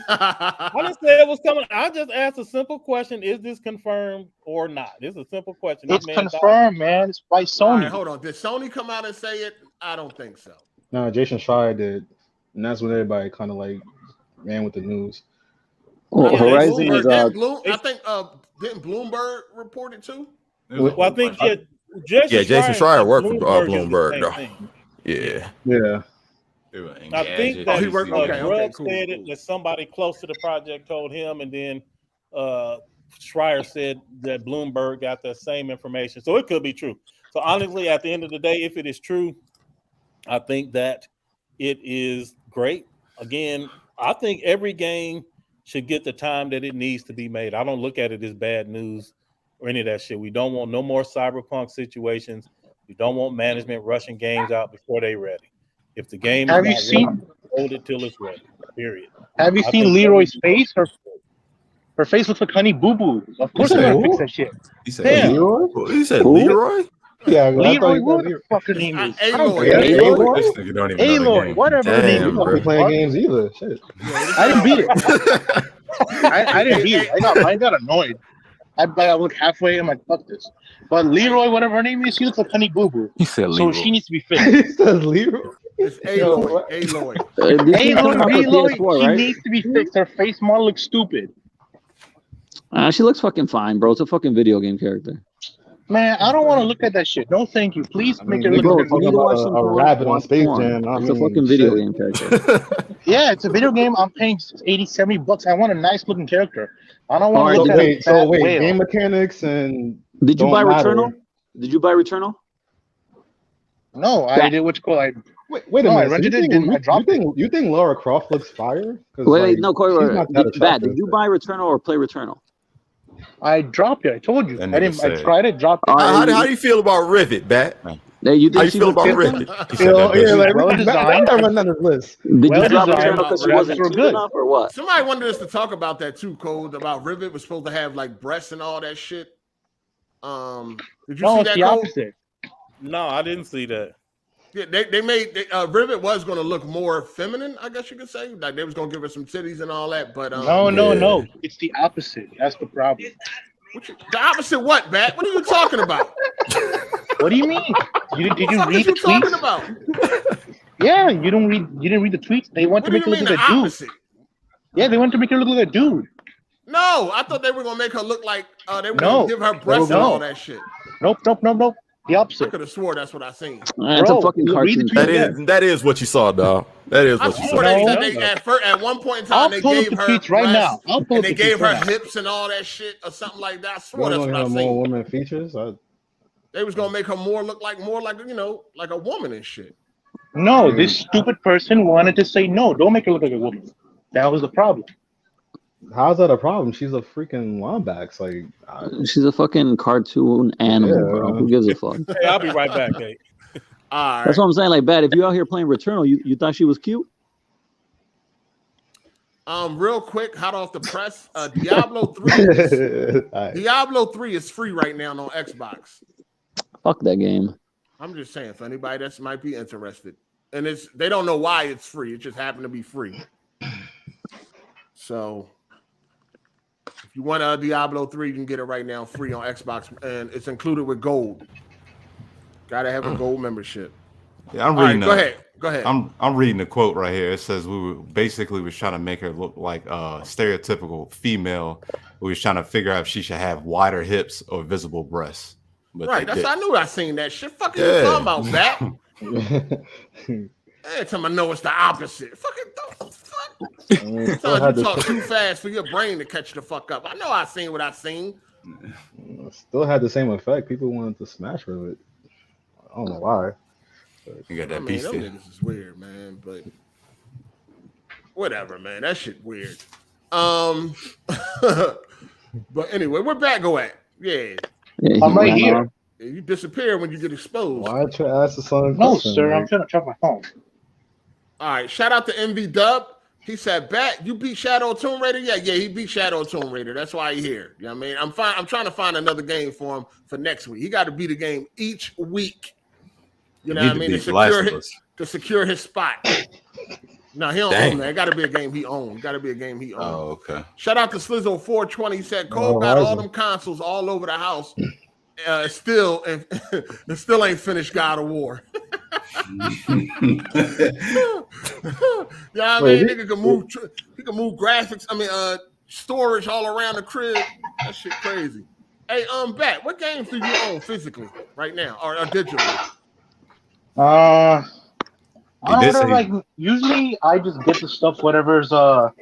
I didn't say it was coming. I just asked a simple question: is this confirmed or not? It's a simple question. It's confirmed, man. It's by Sony. All right, hold on. Did Sony come out and say it? I don't think so. No, Jason Schreier did, and that's when everybody kind of like ran with the news. Well, Horizon is I think didn't Bloomberg report it too? Well, I think Jason Schreier worked for Bloomberg though. Yeah. I think that Grubb said it, that somebody close to the project told him, and then Schreier said that Bloomberg got that same information. So it could be true. So honestly, at the end of the day, if it is true, I think that it is great. Again, I think every game should get the time that it needs to be made. I don't look at it as bad news or any of that shit. We don't want no more cyberpunk situations. We don't want management rushing games out before they're ready. If the game have is you seen ready, hold it till it's ready. Period. Have you seen Leroy's face? Her face looks like Honey Boo Boo. Of course I'm gonna fix that shit. He said Leroy? He said Leroy? Yeah, Leroy, what the fuck her name is? Aloy, whatever her name is. I'm not playing games either. Shit. I didn't beat it. I didn't beat it. I got annoyed. I look halfway. I'm like, fuck this. But Leroy, whatever her name is, she looks like Honey Boo Boo. He said Leroy. So she needs to be fixed. He says Leroy. It's Aloy. Aloy. She needs to be fixed. Her face model looks stupid. She looks fucking fine, bro. It's a fucking video game character. Man, I don't want to look at that shit. No, thank you. Please make it look Bro, like if you need to watch some a porn, rabbit on watch Space porn. Jam. I It's a mean, fucking video shit. game character. Yeah, it's a video game. I'm paying $80-$70. I want a nice looking character. I don't want to Alright, look at a So fat wait, whale. game mechanics and Did you don't buy matter. Returnal? Did you buy Returnal? No, I did what you call. Wait a No, I minute. So rented you it, think, then I dropped it. you think Laura Croft looks fire? 'Cause, Wait, no, Corey. she's not that Bad. attractive. Did you buy Returnal or play Returnal? I dropped it. I told you. That I nigga didn't. I said- tried it. Dropped it. Alright, How do you feel about Rivet, Bat? Hey, you How think you she feel looks about good? Rivet? He said that bitch. like, well designed. I run on his list. Did you Well drop designed, Returnal because she but wasn't that's cute good. enough, or what? Somebody wanted us to talk about that too, Code, about Rivet was supposed to have like breasts and all that shit. Did you No, see it's that, the Code? opposite. No, I didn't see that. Yeah, they made Rivet was going to look more feminine, I guess you could say. Like they was going to give her some titties and all that, but No. It's the opposite. That's the problem. The opposite what, Bat? What are you talking about? What do you mean? Did you What read you the talking tweets? about? Yeah, you didn't read the tweets. They want What to do make you her mean look the like a dude. opposite? Yeah, they want to make her look like a dude. No, I thought they were going to make her look like they were No. going to give her breasts and No. all that shit. Nope. The I opposite. could have swore that's what I seen. It's a Bro, fucking you read the cartoon. tweet. That is what you saw, dog. That is I what you swore saw. they No. said they at one point in time I'll they pull up gave the her tweets right breasts now. I'll pull and up they the gave tweets her right now. hips and all that shit or something like that. I swore We're that's gonna what I have more seen. women features. They was gonna make her more look like like a woman and shit. No, this stupid person wanted to say no. Don't make her look like a woman. That was the problem. How's that a problem? She's a freaking Wombax. Like, She's a fucking cartoon animal, bro. Who gives a fuck? Hey, I'll be right back, hey. All right. That's what I'm saying. Like, Bad, if you out here playing Returnal, you thought she was cute? Real quick, hot off the press, Diablo 3 is, Alright. Diablo 3 is free right now on Xbox. Fuck that game. I'm just saying for anybody that might be interested. And they don't know why it's free. It just happened to be free. So if you want a Diablo 3, you can get it right now free on Xbox, and it's included with gold. Gotta have a gold membership. Yeah, I'm All right, reading. go ahead. I'm reading the quote right here. It says we was trying to make her look like a stereotypical female. We was trying to figure out if she should have wider hips or visible breasts. But Right, they I knew I seen that shit. Fucking you Yeah. talking about that? Every time I know it's the opposite. Fucking don't fuck. Sometimes you talk too fast for your brain to catch the fuck up. I know I seen what I seen. Still had the same effect. People wanted to smash with it. I don't know why. You got I that mean, beast them there. niggas is weird, man. But whatever, man. That shit weird. But anyway, where Bat go at? Yeah. Yeah, I'm he right ran here. off. You disappear when you get exposed. Why did you ask the son? No, sir. I'm trying to check my phone. All right, shout out to MV Dub. He said, "Bat, you beat Shadow Tomb Raider." Yeah, he beat Shadow Tomb Raider. That's why he here. You know what I mean? I'm trying to find another game for him for next week. He got to beat a game each week. You know what I mean? To secure his spot. No, he don't own that. It got to be a game he owns. Oh, okay. Shout out to Slizzle 420. He said, Cole got all them consoles all over the house. Still ain't finished God of War. Yeah, I mean, nigga can move. He can move graphics. I mean, storage all around the crib. That shit crazy. Hey, Bat, what games do you own physically right now or digitally? I don't know, like usually I just get the stuff whatever's for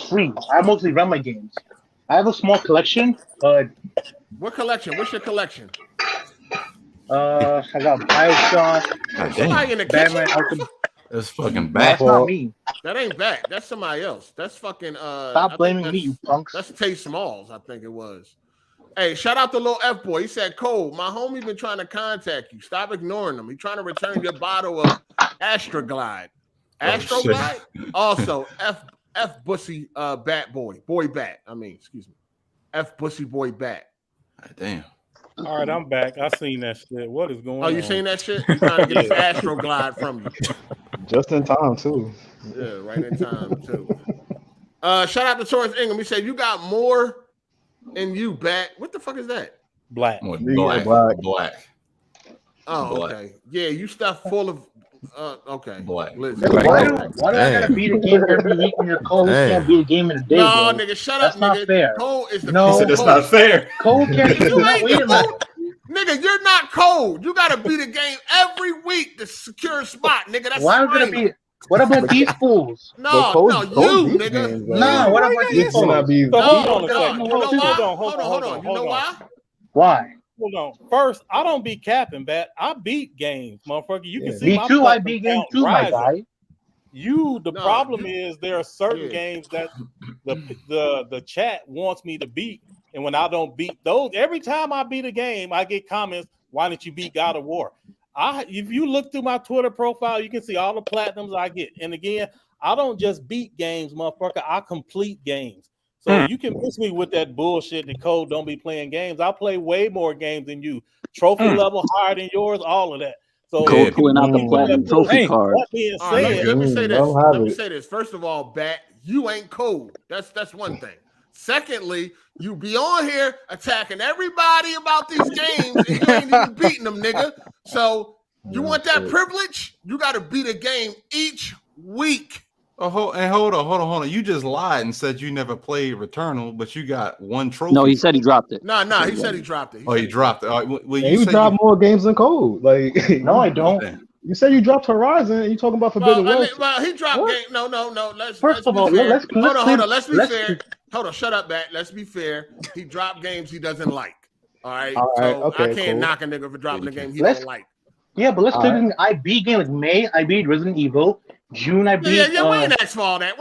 free. I mostly run my games. I have a small collection. What collection? What's your collection? I got BioShock, Somebody in the Batman kitchen. Arkham. That's fucking That's bad. not me. That ain't Bat. That's somebody else. That's fucking. Stop blaming me, you punks. That's Tay Smalls, I think it was. Hey, shout out to Lil F Boy. He said, Cole, my homie been trying to contact you. Stop ignoring him. He's trying to return your bottle of Astroglide. Astroglide? Also, F Bussy Bat Boy. Boy Bat. Excuse me. F Bussy Boy Bat. Damn. All right, I'm back. I seen that shit. What is going on? Oh, you seen that shit? He's trying to get his Astroglide from you. Just in time, too. Yeah, right in time, too. Shout out to Torrance Ingham. He said, you got more in you, Bat. What the fuck is that? Black. Black. Oh, Black. okay. Yeah, you stuff full of okay. Black. Listen. Why do I gotta beat a game every week when your Cole can't beat a game in a day? No, bro? nigga, shut That's up, not nigga. fair. Cole is the No, That's not fair. Cole can't do that. Wait a minute. Nigga, you're not cold. You gotta beat a game every week to secure a spot, nigga. That's Why would it be? What about these fools? No, Code you, beat nigga. games, Nah, what about these It cannot fools? be. So hold No, on a second. you know why? Hold on. You know why? Why? Hold on. First, I don't be capping, Bat. I beat games, motherfucker. You can see Me my too. I platinum beat games count too, my rising. guy. The No, problem is there are certain Yeah. games that the chat wants me to beat, and when I don't beat those, every time I beat a game, I get comments. Why didn't you beat God of War? If you look through my Twitter profile, you can see all the platinums I get. And again, I don't just beat games, motherfucker. I complete games. So you can miss me with that bullshit that Code don't be playing games. I play way more games than you. Trophy level higher than yours, all of that. So Code pulling out the platinum trophy card. that being All right, said, let me say I this. don't have Let me it. say this. First of all, Bat, you ain't cold. That's one thing. Secondly, you be on here attacking everybody about these games and you ain't even beating them, nigga. So you want that privilege? You got to beat a game each week. Oh, hold on. You just lied and said you never played Returnal, but you got one trophy. No, he said he dropped it. No, he said he dropped it. He dropped it. All right, well, You dropped more games than Code. Like, No, I don't. you said you dropped Horizon, and you talking about Forbidden West. Well, he dropped game. No. First of all, be fair. let's hold on. Let's be let's- fair. Hold on. Shut up, Bat. Let's be fair. He dropped games he doesn't like. All right. All right, So okay, I can't cool. knock a nigga for dropping a game he Let's- don't like. Yeah, but let's All take right. it. I beat game like May. I beat Resident Evil. June, I beat. Yeah. We ain't asked for all that.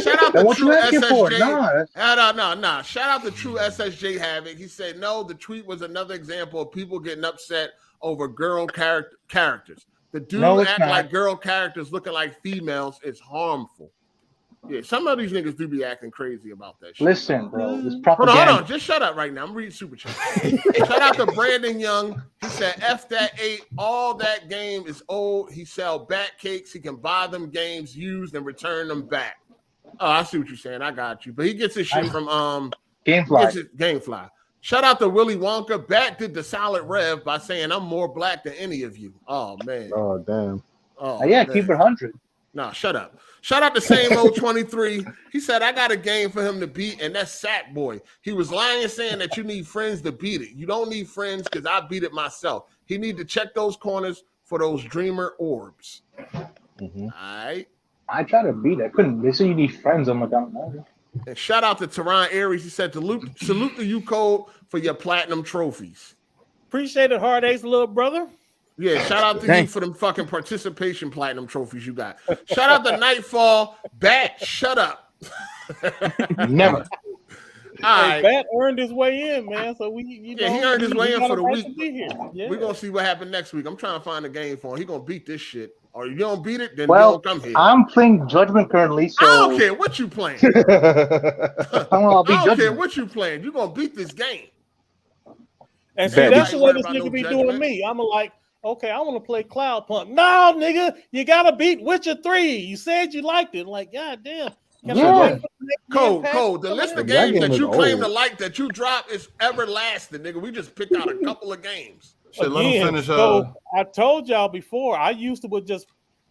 Shout out Then to what True you asking for? SSJ. Nah. No. Shout out to True SSJ Havoc. He said no. The tweet was another example of people getting upset over girl characters. The dude No, it's act not. like girl characters looking like females is harmful. Yeah, some of these niggas do be acting crazy about that shit. Listen, bro. This Hold propaganda. on. Just shut up right now. I'm reading Super Chat. Shout out to Brandon Young. He said, F that 8. All that game is old. He sell bat cakes. He can buy them games used and return them back. Oh, I see what you're saying. I got you. But he gets his shit from Gamefly. Shout out to Willy Wonka. Bat did the solid rev by saying, I'm more black than any of you. Oh, man. Oh, damn. Oh, Yeah, man. keep it 100. No, shut up. Shout out to Same Old 23. He said, I got a game for him to beat, and that's Sack Boy. He was lying saying that you need friends to beat it. You don't need friends because I beat it myself. He need to check those corners for those dreamer orbs. Mm-hmm. All right. I tried to beat it. I couldn't. They say you need friends. I'm like, I don't know. And shout out to Terron Aries. He said, salute to you, Code, for your platinum trophies. appreciate it, Hard Ace, little brother. Yeah, shout out to you for them fucking participation platinum trophies you got. Shout out to Nightfall. Bat, shut up. Never. All right. Bat earned his way in, man. So he earned his way in for the week. Yeah. We're gonna see what happened next week. I'm trying to find a game for him. He gonna beat this shit. Or you don't beat it, then Well, you don't come here. I'm playing Judgment currently, so I don't care what you playing. I'll be I don't care Judgment. what you playing. You're gonna beat this game. And see, Bet. that's the way this About nigga no be judgment. doing me. I'm like, okay, I want to play CloudPunk. No, nigga, you gotta beat Witcher 3. You said you liked it. Like, god damn. Can I Yeah. wait for the next Code, GamePass? the list of That games game that is you claim old. to like that you drop is everlasting, nigga. We just picked out a couple of games. Shit, let him Again, finish. so I told y'all before, I used to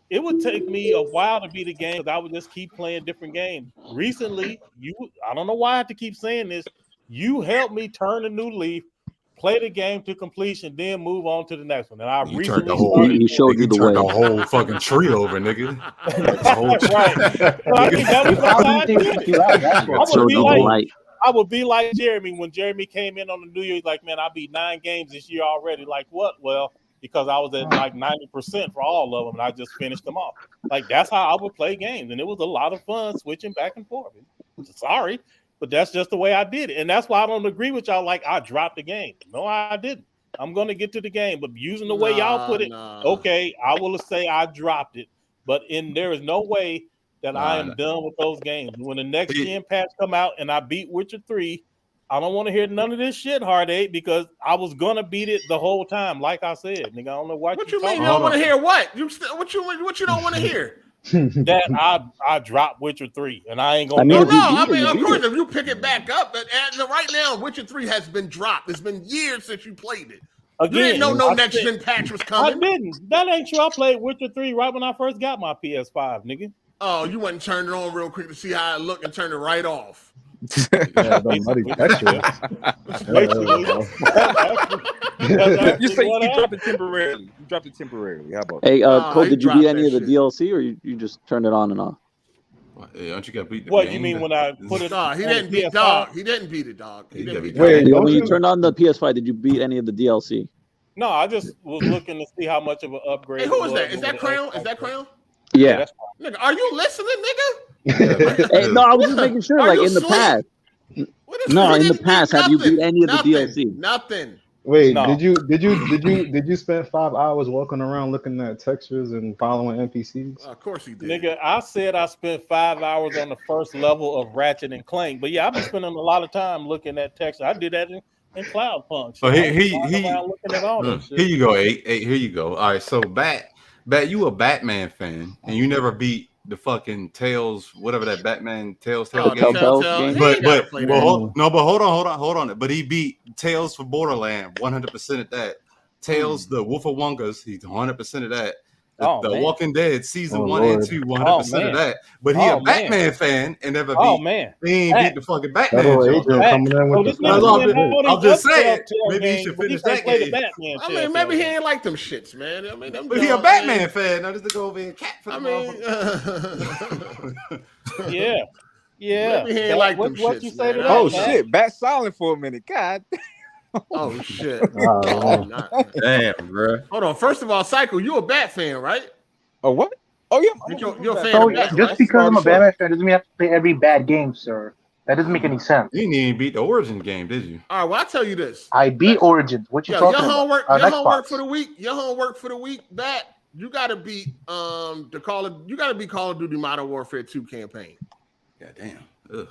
it would take me a while to beat a game because I would just keep playing different games. Recently, I don't know why I have to keep saying this. You helped me turn a new leaf, play the game to completion, then move on to the next one. And I You recently turned the whole, started. He showed you the turned way. the whole fucking tree over, nigga. The whole tree. Right. So I think that was How how I do you did think it. you out? That's what. Showed you the like- light. I would be like Jeremy when Jeremy came in on the New Year. He's like, man, I beat 9 games this year already. Like, what? Well, because I was at like 90% for all of them, and I just finished them off. Like, that's how I would play games, and it was a lot of fun switching back and forth. Sorry, but that's just the way I did it, and that's why I don't agree with y'all. Like, I dropped the game. No, I didn't. I'm gonna get to the game, but using the way y'all put it, okay, I will say I dropped it. But there is no way that I am done with those games. When the next gen patch come out and I beat Witcher 3, I don't want to hear none of this shit, Hard 8, because I was gonna beat it the whole time. Like I said, nigga, I don't know what you mean. You don't want to hear what? What you don't want to hear? that I dropped Witcher 3, and I ain't gonna. I mean, of course, if you pick it back up, but right now, Witcher 3 has been dropped. It's been years since you played it. You didn't know no next gen patch was coming. I didn't. That ain't true. I played Witcher 3 right when I first got my PS5, nigga. Oh, you went and turned it on real quick to see how it looked and turned it right off. Yeah, the muddy texture. You say you dropped it temporarily. You dropped it temporarily. How about Hey, Cole, he did you beat dropped any of that the shit. DLC, or you just turned it on and off? Hey, don't you got beat the What game? you mean when I put it? Nah, he on the didn't beat PS5? dog. He didn't beat it, dog. He You didn't gotta beat be dog. Wait, Yeah, don't when you you? turned on the PS5, did you beat any of the DLC? No, I just was looking to see how much of an upgrade. Hey, who it is was that? Is that over Crown? the Is that Crown? Yeah. that's Nigga, are you listening, nigga? Hey, no, I was just making sure. Are Like you in the asleep? past. What is No, he in the didn't past, beat have you beat nothing. any of the Nothing. DLC? Nothing. Wait, No. did you spend 5 hours walking around looking at textures and following NPCs? Of course he did. Nigga, I said I spent 5 hours on the first level of Ratchet and Clank, but yeah, I've been spending a lot of time looking at text. I did that in CloudPunk. Oh, I was flying around looking at all that here shit. you go, eight. Here you go. All right, so Bat, you a Batman fan, and you never beat the fucking Tales, whatever that Batman Telltale game. Telltale game? But hold on. But he beat Tales for Borderland 100% at that. Tales, the Wolf of Wongas, he's 100% of that. The Walking Dead season 1 and 2, 100% of that. But he a Batman fan and never beat. He ain't beat the fucking Batman. I'm just saying, maybe he should finish that game. I mean, maybe he ain't like them shits, man. I mean, them But he a Jones, Batman man. fan. Now just to go over here and cat for the Yeah. Maybe he ain't like them what shits, you say to man. that? Oh shit, Bat silent for a minute. God. Oh shit. Damn, bro. Hold on. First of all, Cycle, you a Bat fan, right? Oh what? Oh yeah, You're a fan So of Bat, just right? because I'm a Batman fan doesn't mean I have to play every bad game, sir. That doesn't make any sense. You didn't even beat the Origin game, did you? All right, well, I'll tell you this. I beat Origins. What you Yo, talking your homework, about? your On homework Xbox. for the week. Your homework for the week, Bat. You gotta beat you gotta beat Call of Duty Modern Warfare 2 campaign. God damn. Ugh.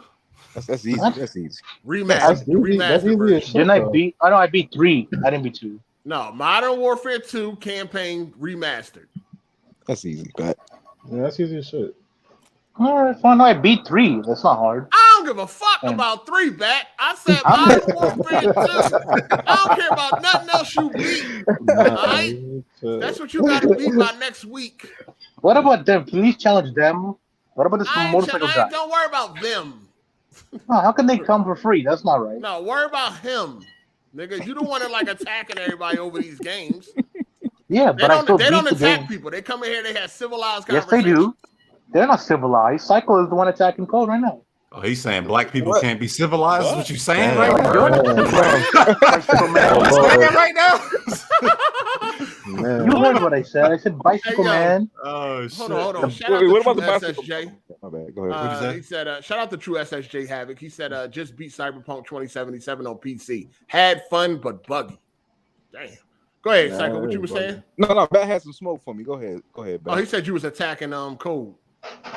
That's easy. What? That's easy. Remaster. That's easy as shit. Didn't I beat? I know I beat 3. I didn't beat 2. No, Modern Warfare 2 campaign remastered. That's easy, Bat. Yeah, that's easy as shit. All right, fine. No, I beat 3. That's not hard. I don't give a fuck about 3, Bat. I said Modern Warfare 2. I don't care about nothing else you beat. All right? That's what you got to beat by next week. What about them? Please challenge them. What about this motorcycle guy? Don't worry about them. No, how can they come for free? That's not right. No, worry about him. Nigga, you don't want to like attacking everybody over these games. Yeah, They but I still don't, they beat don't the attack game. people. They come in here, they have civilized Yes, conversations. they do. They're not civilized. Cycle is the one attacking Code right now. Oh, he's saying black people can't be civilized. What? Is what you saying Damn. right now? Right now? You heard what I said. I said bicycle man. Oh shit. Hold on. Shout Wait, out what to about the True bicycle? SSJ. My bad. Go ahead. He said, shout out to True SSJ Havoc. He said, just beat Cyberpunk 2077 on PC. Had fun, but buggy. Damn. Go ahead, Cycle. What you were saying? No, Bat had some smoke for me. Go ahead, Bat. Oh, he said you was attacking Code.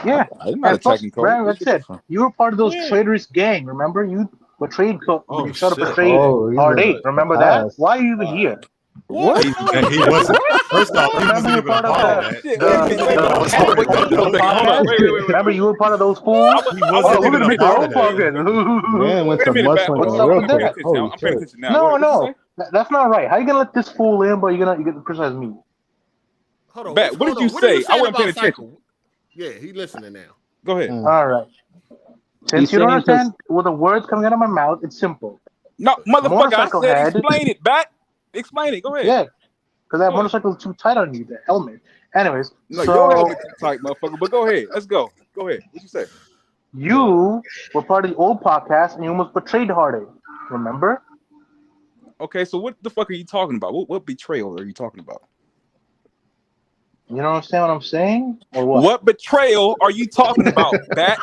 Yeah. I'm not attacking Code. Brad, that's it. You were part of those traitorous gang. Remember? You betrayed Code. You tried to betray Hard8. Remember that? Why are you even here? What? He wasn't. First off, he wasn't even part of that. Remember, you were part of those fools. He wasn't even a part of that. Man went to mustang real quick. I'm paying attention now. No, that's not right. How you gonna let this fool in, but you're gonna criticize me? Hold on. Bat, what did you say? I wasn't paying attention. Yeah, he listening now. Go ahead. All right. Since you don't understand with the words coming out of my mouth, it's simple. No, motherfucker, I said head. explain it, Bat. Explain it. Go ahead. Yeah, because that motorcycle is too tight on you. The helmet. Anyways, No, so your helmet too tight, motherfucker. But go ahead. Let's go. Go ahead. What you say? you were part of the old podcast and you almost betrayed Hard8. Remember? Okay, so what the fuck are you talking about? What betrayal are you talking about? You don't understand what I'm saying? Or what? What betrayal are you talking about, Bat?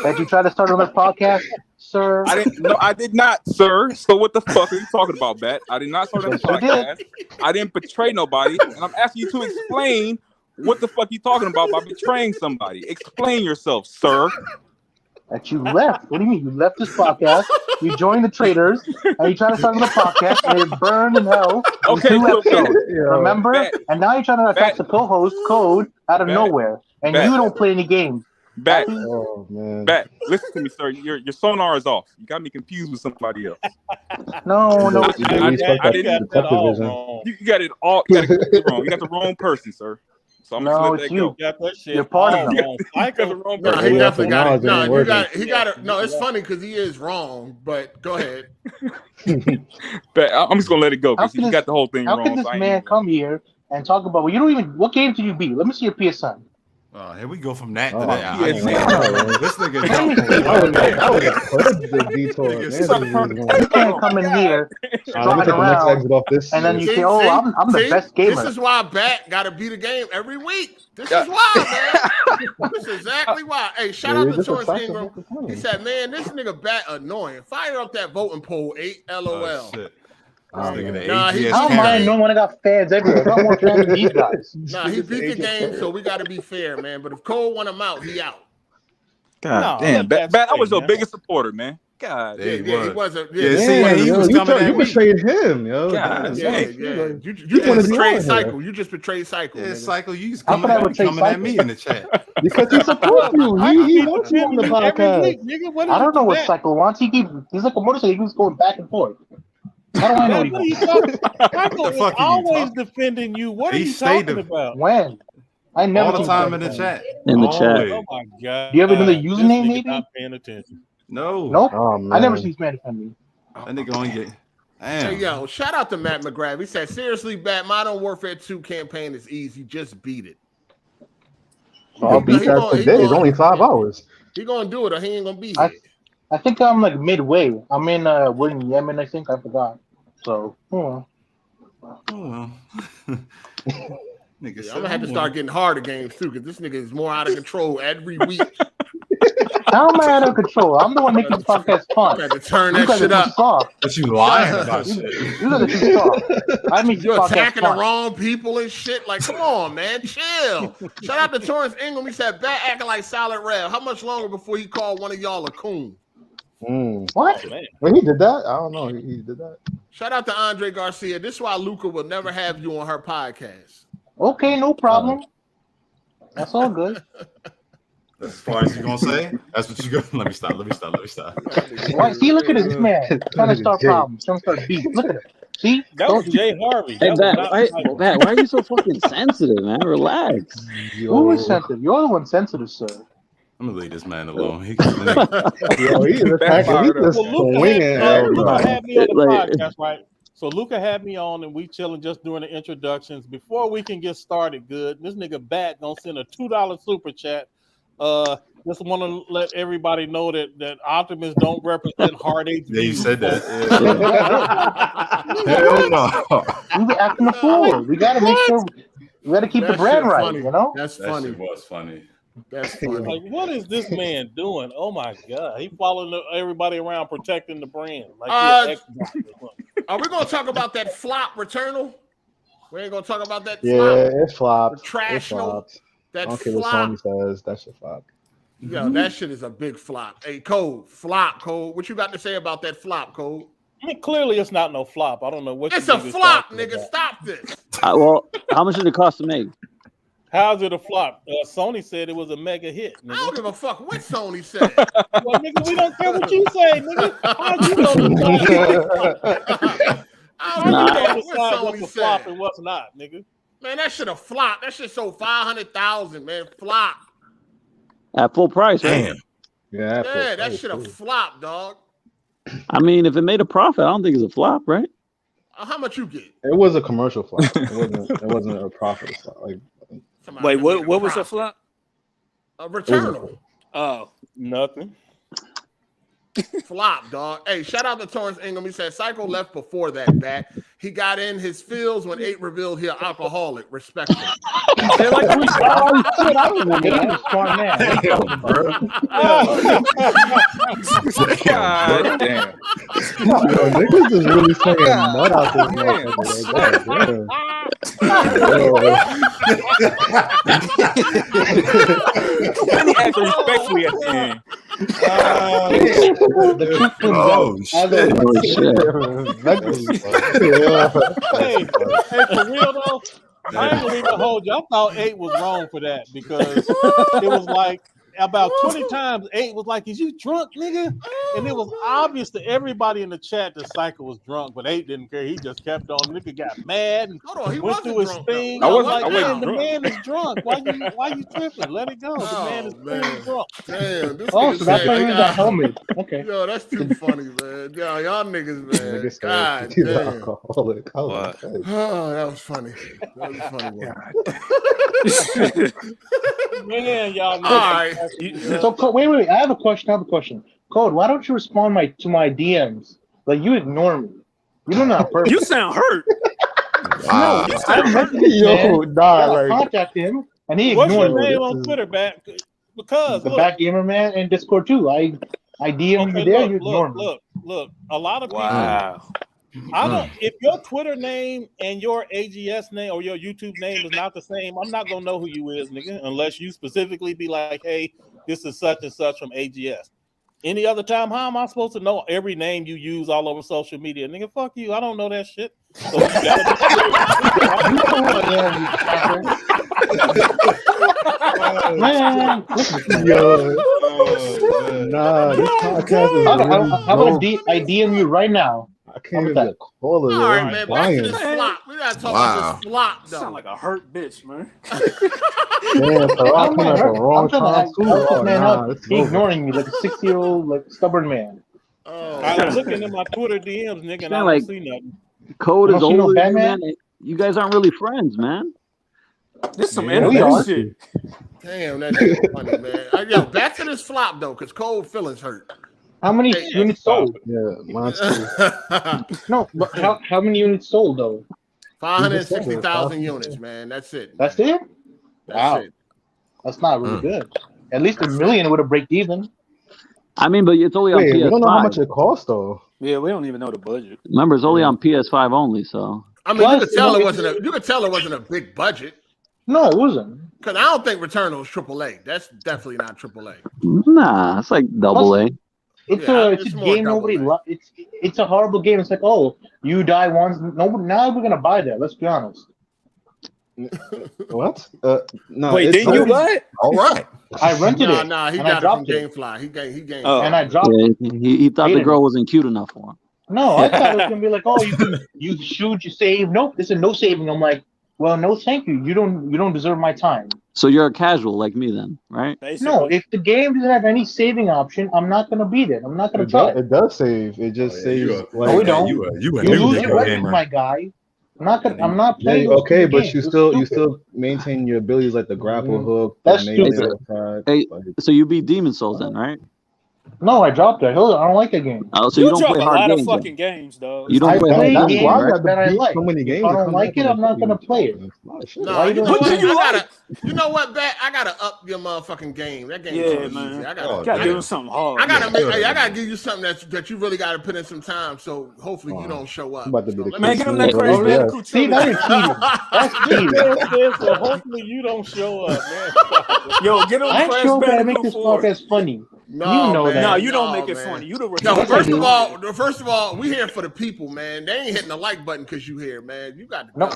That you tried to start on this podcast, sir? I did not, sir. So what the fuck are you talking about, Bat? I did not start on the podcast. I didn't betray nobody, and I'm asking you to explain what the fuck you talking about by betraying somebody. Explain yourself, sir. That you left. What do you mean? You left this podcast, you joined the traitors, and you tried to start on the podcast, and it burned in hell. Okay, remember? Bat. And now you're trying to attack the co-host Code out of nowhere, and you don't play any games. Bat, oh man, Bat, listen to me, sir. Your sonar is off. You got me confused with somebody else. No. I didn't. You got it all. You got it wrong. You got the wrong person, sir. So I'm No, gonna it's let that you. go. Got that shit You're part of all them. wrong. Because the wrong No, person. he Yeah, definitely got it. technology No, ain't you working. got it. He got it. No, it's funny because he is wrong. But go ahead. But I'm just gonna let it go How because can he this, got the whole thing how wrong. can this so I ain't man even- come here and talk about, well, you don't even, what game did you beat? Let me see your PSN. Oh, here we go from that to Oh, that. yeah, This nigga Let me jumped see. That was a perfect detour. Nigga, Man, son, this is going. You can't come in here Let me strutting take the next around exit off this. and then you See, say, oh, I'm the best gamer. This is why Bat got to beat a game every week. This is why, man. This is exactly why. Hey, shout out to Torrance Ingram. He said, man, this nigga Bat annoying. Fire up that voting poll, 8 LOL. Oh, shit. Oh, This nigga, the Nah, he- AGS How am I candidate. annoying when I got fans everywhere? I got more fans than these guys. Nah, he beat the game, so we got to be fair, man. But if Cole want him out, he out. God No, damn, let that Bat, I was stay, your man. biggest supporter, man. God, Yeah, Yeah, he wasn't. Yeah, see, Yeah, he yo, was coming at you me. betrayed him, yo. God, yeah. You You just just wanted to be betrayed on Cycle. here You just betrayed Cycle. Yeah, Nigga. Cycle, you How coming could I at me, betray coming at Cycle? me in the chat. because he supports you. I He keep wants you on the defending him every podcast. week, nigga. What is I don't know it what that? Cycle wants. He's like a motorcycle. He keeps going back and forth. How do I know Man, what what he are you wants? talking? Michael the is fuck are you always talking? defending you. What are He you stayed talking the- about? When? I never All the seen time that in the before. chat. In the chat. Always. Oh my god! Do you have another This username, nigga maybe? not paying attention. No. Nope. Oh I never man. seen this man defend me. That nigga only get. Hey, Damn. yo, shout out to Matt McGrath. He said, seriously, Bat, Modern Warfare 2 campaign is easy. Just beat it. So I'll beat that today. It's only 5 hours. He gonna do it or he ain't gonna be I- here. I think I'm like midway. I'm in we're in Yemen, I think. I forgot. So Oh well. Nigga Yeah, said, I'm gonna have to start getting harder games too, because this nigga is more out of control every week. how am I out of control? I'm the one making this podcast I fun. had to turn You that guys are shit too up. soft. But you lying about shit. You guys are too soft. I make this You're podcast attacking the fun. wrong people and shit. Like, come on, man, chill. Shout out to Torrance Ingram. He said, Bat acting like Solid Rev. How much longer before he called one of y'all a coon? What? Oh, man. Well, he did that. I don't know. He did that. Shout out to Andre Garcia. This is why Luca will never have you on her podcast. Okay, no problem. That's all good. That's as far as you gonna say? That's what you go. Let me stop. Why? See, look at this man trying to start problems, trying to start beef. Look at him. See? That was Jay Harvey. Hey, That was Bat, not why are you so fucking sensitive, man? Relax. Who is sensitive? You're the one sensitive, sir. I'm gonna leave this man alone. He, Yo, he is attacking. He just swinging. Luca had me on the Like- podcast, right? So Luca had me on, and we chilling just doing the introductions. Before we can get started, good. This nigga Bat gonna send a $2 super chat. Just want to let everybody know that Optimus don't represent Hard 8's yeah, you views. said that. Yeah. Hell no. We be acting the fool. We gotta make sure we gotta keep the That brand shit right, funny. you know? That's That funny. shit was funny. That's funny. Like, what is this man doing? Oh my god, he following everybody around, protecting the brand. Like he an Xbox or something. Are we gonna talk about that flop Returnal? We ain't gonna talk about that Yeah, flop. it flopped. The It trash flopped. I That don't care what flop. Sony says. That shit flopped. Yo, that shit is a big flop. Hey, Code, flop, Code. What you got to say about that flop, Code? I mean, clearly it's not no flop. I don't know what It's you a niggas flop, talking nigga. about. Stop this. Well, how much did it cost to make? How's it a flop? Sony said it was a mega hit. I don't give a fuck what Sony said. Well, nigga, we don't care what you say, nigga. How you gonna decide? I How don't you give a gonna fuck decide what what's Sony a flop said. and what's not, nigga? Man, that shit a flop. That shit sold 500,000, man. Flop. At full price, right? Damn. Yeah, Yeah, that shit a flop, dog. I mean, if it made a profit, I don't think it's a flop, right? How much you get? It was a commercial flop. It wasn't a profit flop. Like, Somebody Wait, made a what was a profit. flop? A Returnal. Oh, Nothing. Flop, dog. Hey, shout out to Torrance Ingram. He said Psycho left before that bat. He got in his feels when 8 revealed he an alcoholic. Respectful. they're like, Oh shit, I remember that. He's a smart man. Damn, bro. God damn. yo, niggas is really slinging mud out this motherfucker. He acted respectfully at the end. Oh, shit. Hey, for real though, I ain't gonna even hold you. I thought 8 was wrong for that because it was like about 20 times, 8 was like, "Is you drunk, nigga?" And it was obvious to everybody in the chat that Cycle was drunk, but 8 didn't care. He just kept on. Nigga got mad and Hold on, he went wasn't through his drunk, thing. though. I'm wasn't- like, I wasn't man, the drunk. man is drunk. Why you tripping? Let it go. The man is clearly drunk. Damn, this Oh, nigga so that's why said, he that helmet. Okay. Yo, that's too funny, man. Yo, y'all niggas, man. Nigga said God he's damn. alcoholic. I was like, hey. Oh, that was funny. That was a funny one. Man, y'all All know. right. So wait. I have a question. Code, why don't you respond to my DMs? Like you ignore me. You don't know on purpose. You sound hurt. Wow. I messaged this Yo, man. nah, I like, contacted him, and he What's your ignored me. name on Twitter, Bat? Because The look, Backgamer man and Discord too. I DM you there, you ignore me. Look. A lot of people. Wow. I don't. If your Twitter name and your AGS name or your YouTube name is not the same, I'm not gonna know who you is, nigga, unless you specifically be like, "Hey, this is such and such from AGS." Any other time, how am I supposed to know every name you use all over social media, nigga? Fuck you. I don't know that shit. So you Man, yo, nah, this podcast is really how about I DM you right now? I can't even get a caller. All right, man. Back to this Damn. flop. We gotta talk Wow. about this flop, though. Sound like a hurt bitch, man. Damn, so I I'm came at the wrong trying time to too. help Oh, this man nah, out. it's He over. ignoring me like a 60-year-old, like stubborn man. Oh, I'm looking at my Twitter DMs, nigga, and I don't Like- see nothing. Code You is don't see no older than you, Batman? man. You guys aren't really friends, man. This some Yeah, we internet are. shit. damn, that shit funny, man. Yo, back to this flop, though, because Cole feelings hurt. How many Hey, units sold? Yeah, mine's too. No, but how many units sold though? 560,000 units, man. That's it. That's man. it? That's Wow. it. That's not really good. At least 1 million would have break even. I mean, but it's only on Wait, PS5. we don't know how much it costs though. Yeah, we don't even know the budget. Remember, it's only on PS5 only. So I mean, you Plus, could tell you it know, wasn't. You could tell it wasn't a big budget No, it wasn't. because I don't think Returnal is AAA. That's definitely not AAA. nah, it's like double A. It's Yeah, a it's more game double nobody. A. It's a horrible game. It's like, oh, you die once. No, now we're gonna buy that. Let's be honest. What? No. Wait, it's didn't you like- buy it? All right. I rented it. Nah, he and I got it from dropped it. GameFly. He gained. Oh. And I dropped it. Yeah, he thought the Hated girl it. wasn't cute enough for him. No, I thought it was gonna be like, oh, you shoot, you save. Nope, this is no saving. I'm like, well, no, thank you. You don't deserve my time. So you're a casual like me then, right? Basically. No, if the game doesn't have any saving option, I'm not gonna beat it. I'm not gonna try. It does save. It just saves. No, we don't. You a You new lose video your record, gamer. my guy. I'm not Yeah, playing. okay, those but games. you It's still stupid. maintain your abilities like the grapple hook. That's the melee stupid. attack, Hey, like- so you beat Demon Souls then, right? No, I dropped it. Hold on, I don't like that game. Oh, so you you don't drop play a hard lot of games. fucking games, though. You don't I play play hard that's games, why I games got to that I beat like. so many games. If I to don't come like back it, on I'm not gonna the play it. game. A lot of shit. No, Why you you know doing what? that? What do you I like? gotta. You know what, Bat? I gotta up your motherfucking game. That game Yeah, too man. easy. I Oh, gotta. Gotta I give him something hard. I gotta make. Yeah. Hey, I gotta give you something that you really gotta put in some time. So hopefully you don't show up. I'm about to be the let Man, me- get him that Smooth Crash OBS. Bandicoot See, that trilogy. is cheating. That's This cheating. man said, so hopefully you don't show up, man. Yo, get him I Crash sure gotta make Bandicoot this 4. podcast funny. No, You know man. that. No, you don't No, make it man. funny. You the No, Yes, first I of do. all, we here for the people, man. They ain't hitting the like button because you here, man. You got to No.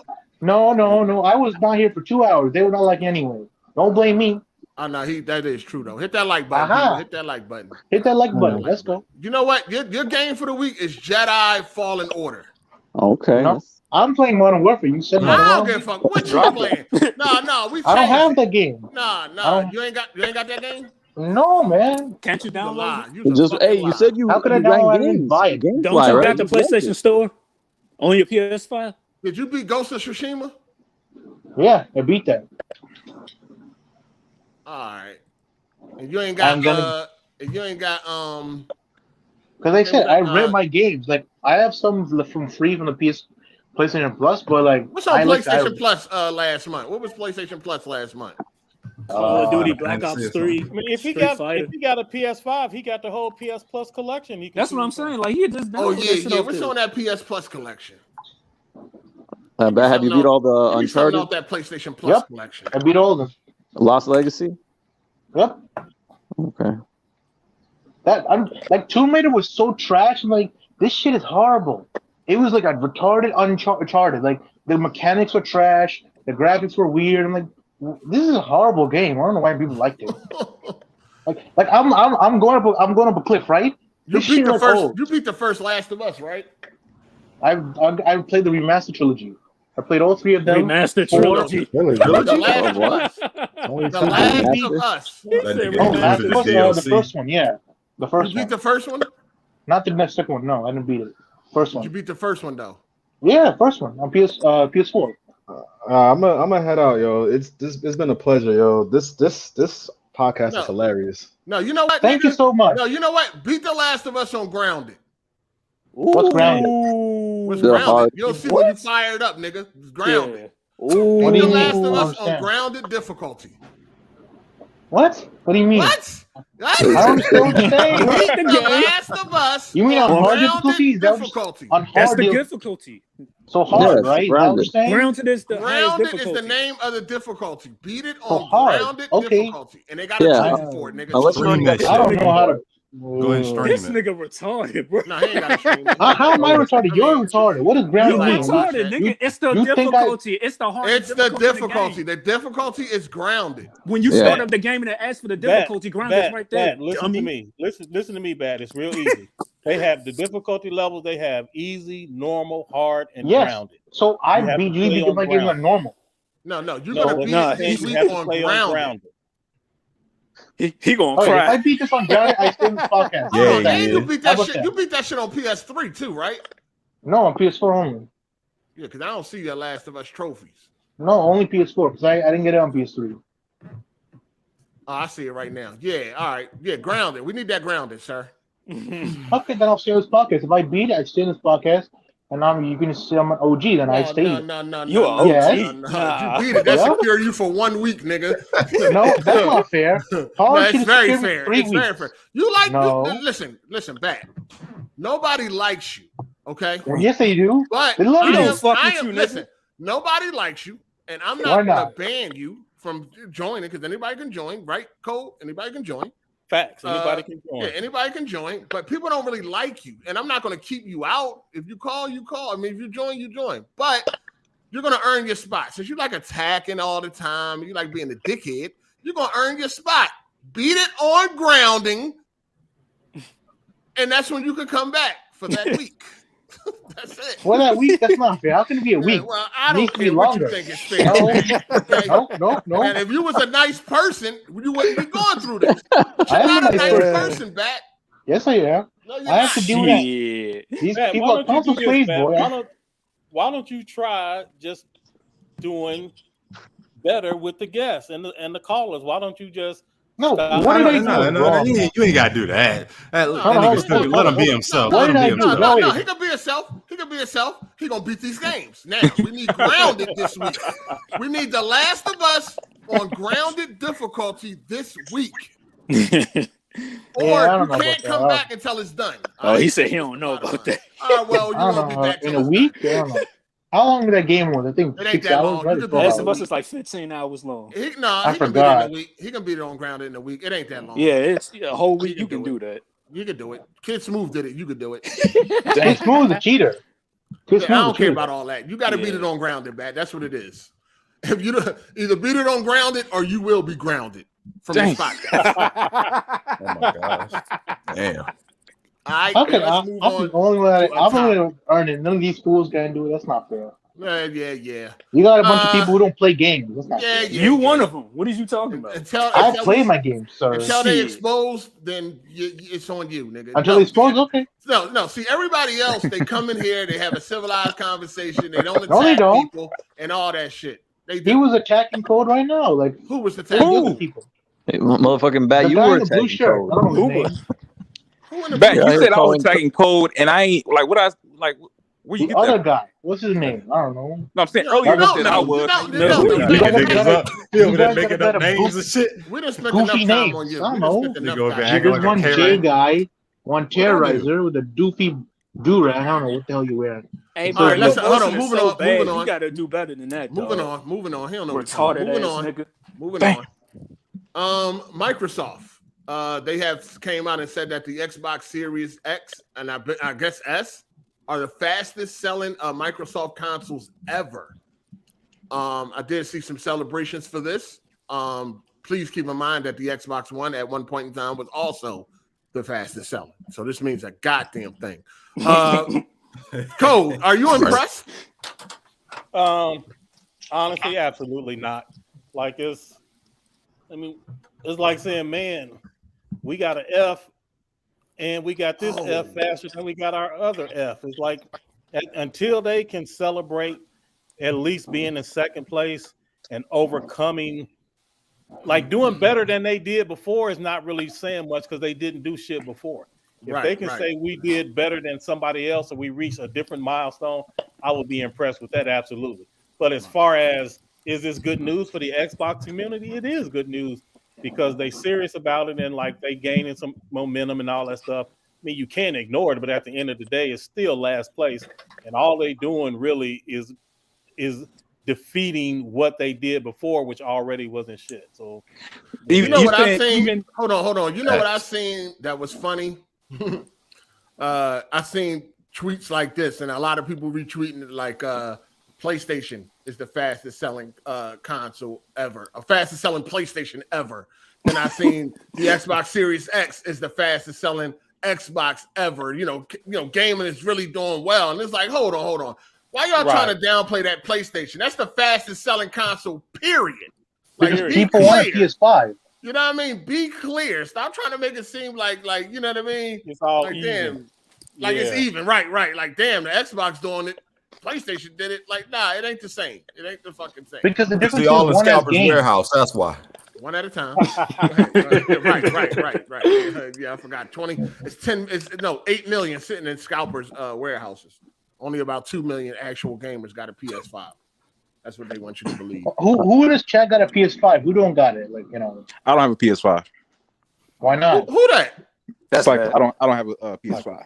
go. No. I was not here for 2 hours. They were not like anyway. Don't blame me. Oh no, that is true though. Hit that like button. Aha. People. Hit that like button. Hit that like button. Let's go. You know what? Your game for the week is Jedi Fallen Order. Okay. No, I'm playing Modern Warfare. You said I Modern don't Warfare. give a fuck. What you playing? No, we. I don't changed have it. that game. Nah. don't- You ain't got that game. No, man. Can't you You a download lie. it? You's a Just fucking hey, you lie. said you How could I you got download it and games. buy it? Gamefly, Don't you right? got the PlayStation Store on your PS5? Did you beat Ghost of Tsushima? Yeah, I beat that. All right. And you ain't got I'm gonna- Because I said I read my games. Like I have some from free from the PlayStation Plus, but like what's on I like- PlayStation Plus last month? What was PlayStation Plus last month? Call of Duty, I Black didn't Ops see it. 3. I mean, if he Street got Fighter. a PS5, he got the whole PS Plus collection. He can That's what I'm choose from. saying. Like, he just Oh downloaded that shit yeah. off What's there. on that PS Plus collection? Have you beat all the Give me something Uncharted, off that PlayStation Plus Yep. collection. I beat all of them. Lost Legacy? Yep. Okay. That I'm like Tomb Raider was so trash. I'm like, this shit is horrible. It was like a retarded Uncharted. Like the mechanics were trash, the graphics were weird. I'm like, this is a horrible game. I don't know why people liked it. Like I'm going up a cliff, right? You This beat shit the like, first. oh. You beat the first Last of Us, right? I played the remaster trilogy. I played all 3 of them. Remaster 4. trilogy. Really? The Trilogy? Last Oh, of what? Us. Only The two Last games. of Us. He That said nigga Oh, included Last the of Us, DLC. the first one, yeah, the You first beat one. the first one. Not the next second one. No, I didn't beat it. First You one. beat the first one though. Yeah, first one on PS4. I'm gonna head out, yo. It's been a pleasure, yo. This podcast is No. hilarious. No, you know what? Thank nigga? you so much. No, you know what? Beat the Last of Us on Grounded. What's grounded? What's The grounded? hard- You'll see when you fire it up, nigga. It's grounded. Yeah. What Beat do the you Last mean? of I Us on understand. grounded difficulty. What? What do you mean? What? I don't understand what you're saying. Beat The the game. Last of Us You mean on hard grounded difficulty? Is that what- difficulty. On That's hard the difficulty. difficulty. So hard, Yes, right? Is that what you're grounded. saying? Grounded is the highest Grounded is difficulty. the name of the difficulty. Beat it So on hard. grounded Okay. difficulty. And they got a Yeah. trophy for it, nigga. Unless Stream you that got I don't shit. know how to. Go ahead and stream This it. nigga retarded, bro. No, he ain't got to stream it. How am I retarded? You're retarded. What does You grounded like mean? retarded, you- nigga. It's the you think difficulty. It's the hardest It's the difficulty. difficulty. In the, The difficulty is grounded. game. When you Yeah. start up the game and it asks for the difficulty, grounded is right there. Listen dummy. to me. Listen to me, Bad. It's real easy. They have the difficulty levels. They have easy, normal, hard, and Yes. grounded. So I You have beat to you play because on my game on ground. normal. No, you're No, gonna beat nah, it this you week have to on play on grounded. grounded. He gonna Okay, if cry. I beat this on grounded, I stay in this podcast. Hold on, Yeah, and you yeah. beat How that about shit. that? You beat that shit on PS3 too, right? No, on PS4 only. Yeah, because I don't see your Last of Us trophies. No, only PS4 because I didn't get it on PS3. Oh, I see it right now. Yeah, all right. Yeah, grounded. We need that grounded, sir. Okay, then I'll stay in this podcast. If I beat it, I stay in this podcast, and you can say I'm an OG. Then I stay. No. You a no, OG? no, no. Nah. You beat it. That Yeah. secure you for 1 week, nigga. No, that's not fair. No, Hard it's should very secure me fair. 3 It's very weeks. fair. You like No. listen, back. Nobody likes you, okay? Well, yes, they do. But They love I you. am, Fuck I with am you, nigga. listen, nobody likes you, and I'm Why not gonna not? ban you from joining because anybody can join, right? Cole, anybody can join. Facts. Anybody can join. Yeah, anybody can join, but people don't really like you, and I'm not going to keep you out. If you call, you call. I mean, if you join, you join. But you're going to earn your spot. Since you like attacking all the time, and you like being a dickhead, you're going to earn your spot. Beat it on grounding, and that's when you can come back for that week. That's it. Well, that week, that's not fair. How can it be a Yeah, week? well, I It needs don't to be care what you longer. think is fair. No, Okay? no. And if you was a nice person, you wouldn't be going through this. You're I am not a a nice nice person. person, Bat. Yes, I am. No, you're I have not. to do that. Shit. These Pat, people why are don't you constant do this, slaves, Pat? boy. Why don't you try just doing better with the guests and the callers? Why don't you just No, stop? what did I do No, wrong? you ain't gotta do that. That Hold on, nigga still hold on, let him hold be on. himself. What Let him did I be do? himself. No, No, wait. he can be himself. He can be himself. He gonna beat these games. Now we need grounded this week. We need The Last of Us on grounded difficulty this week. Or Yeah, I don't you know can't about come that. back until it's done. Oh, he said he don't know about that. All right, well, you I won't don't be know. back In till a it's week? done. I don't know. How long did that game was? I think It ain't 6 that hours, long. right? You could Or do Last it. of Us is like 15 hours long. He can I beat it in forgot. a week. He can beat it on grounded in a week. It ain't that long. Yeah, it's a whole week. You You can can do do that. You can do it. Kid Smooth did it. You could do it. Kid Smooth's a cheater. Kid Yeah, I Smooth's a don't care cheater. about all that. You got to beat Yeah. it on grounded, Bat. That's what it is. If you don't, either beat it on grounded or you will be grounded from Dang. this podcast. Oh my gosh. Damn. All right, How can let's move I'm on. the only one. to I'm the Untied. one earning. None of these fools can do it. That's not fair. Yeah. You got a bunch of Uh, people who don't play games. That's not Yeah, fair. yeah. You one of them. What are you talking about? I play my games, sir. Until they Shit. exposed, then it's on you, nigga. Until No, they expose, okay. No. See, everybody else, they come in here, they have a civilized conversation, they don't attack No, they don't. people and all that shit. They He do. was attacking Code right now. Like Who was the attacking? other people. Hey, motherfucking Bat, The you guy were in the blue attacking shirt. Code. I don't know Who his name. was? Who in the Back, Yeah, you I said heard I was calling- attacking code, and I ain't like what I like. Where you The get other that? guy. What's his name? I don't know. No, I'm saying No, earlier no, you said I no, was. no, You guys Niggas got- up. He over you there guys making got up a names and shit. We done spent Goofy enough time names. on you. I We don't done know. spent enough Nigga over time. here acting There's like a one K-Rap. J guy, one terrorizer with a doofy do-rag. I don't know what the hell you wearing. Hey, All right, bro, let's- your hold on, voice is moving so on, bad, moving on. You gotta do better than that. Moving dog. on. He don't know what he's talking Retarded about. ass Moving on. nigga. Moving Damn. on. Microsoft. They have came out and said that the Xbox Series X and I guess S are the fastest selling Microsoft consoles ever. I did see some celebrations for this. please keep in mind that the Xbox One at one point in time was also the fastest selling. So this means a goddamn thing. Cole, are you impressed? Honestly, absolutely not. Like it's like saying, man, we got an F and we got this F faster than we got our other F. It's like until they can celebrate at least being in second place and overcoming, like doing better than they did before is not really saying much because they didn't do shit before. If they can say we did better than somebody else or we reached a different milestone, I would be impressed with that, absolutely. But as far as is this good news for the Xbox community, it is good news because they serious about it and like they gaining some momentum and all that stuff. I mean, you can't ignore it, but at the end of the day, it's still last place, and all they doing really is defeating what they did before, which already wasn't shit. So you know what I've seen? Hold on. You know what I've seen that was funny? I seen tweets like this, and a lot of people retweeting it like PlayStation is the fastest selling console ever, a fastest selling PlayStation ever. And I seen the Xbox Series X is the fastest selling Xbox ever. You know, gaming is really doing well. And it's like, hold on. Why y'all trying to downplay that PlayStation? That's the fastest selling console, period. Like, because people want a PS5. You know what I mean? Be clear. Stop trying to make it seem like you know what I mean? It's all like, even. Damn, like it's even. Right. Like, damn, the Xbox doing it. PlayStation did it. Like, nah, it ain't the same. It ain't the fucking same. Because the difference See all is in Scalper's warehouse. That's why. One at a time. Right. Yeah, I forgot. 20. It's 8 million sitting in Scalper's warehouses. Only about 2 million actual gamers got a PS5. That's what they want you to believe. Who in this chat got a PS5? Who don't got it? Like, you know. I don't have a PS5. Why not? Who that? That's like I don't have a PS5.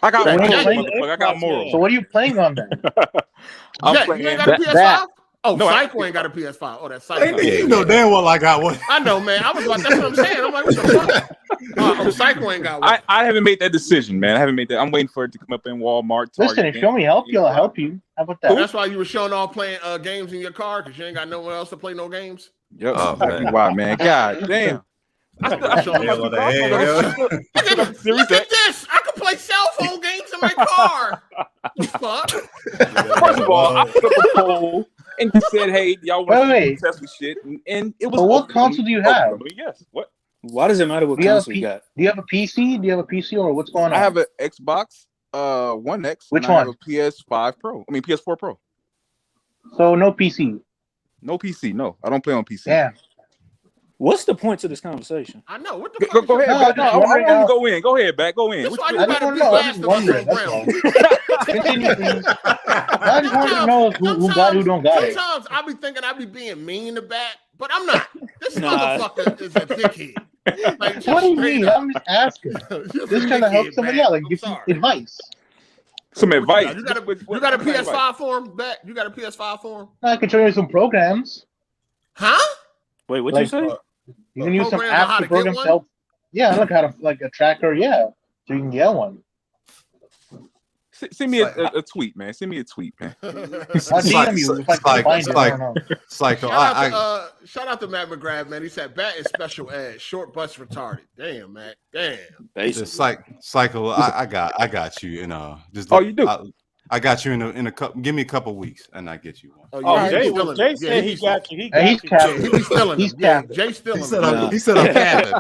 I got I got more. So what are you playing on then? You ain't got a PS5? Oh, no, Cycle ain't got a PS5. Oh, that's Cycle. You know damn well I got one. I know, man. That's what I'm saying. I'm like, what the fuck? Cycle ain't got one. I haven't made that decision, man. I haven't made that. I'm waiting for it to come up in Walmart. Target, listen, if you want me to help you, I'll help you. How about that? That's why you were showing off playing games in your car because you ain't got nowhere else to play no games. Yep. Why, man? God damn. Look at this. I can play cell phone games in my car. Fuck. First of all, I put up a poll and you said, "Hey, y'all want to test with shit?" And it was. But what console do you have? Yes. What? Why does it matter what console you got? Do you have a PC? Do you have a PC or what's going on? I have an Xbox One X. Which one? one? I have a PS5 Pro. I mean PS4 Pro. So no PC. No PC. No, I don't play on PC. Yeah. What's the point to this conversation? I know. What the fuck? Go ahead. I want to go in. Go ahead, Back. Go in. That's why you gotta be last of the round. Continue, please. I just want to know who got who don't got it. Sometimes I be thinking I be being mean to Bat, but I'm not. This motherfucker is a dickhead. Like, what do you mean? I'm just asking. Just trying to help somebody out. Like, give some advice. Some advice. You got a PS5 for him, Bet? You got a PS5 for him? I can show you some programs. Huh? Wait, what you say? You can use some apps to program help. Yeah, look how to like a tracker. Yeah, so you can get one. Send me a tweet, man. Send me a tweet, man. I'll DM you. Cycle. Shout out to Matt McGrath, man. He said Bat is special ed, short bus retarded. Damn, Matt. Damn. Just Cycle. I got you. You know, just you do. I got you in a couple. Give me a couple weeks, and I get you one. Jay said he got you. He's capping. He's stealing. He's capping. Jay's stealing. He said I'm capping.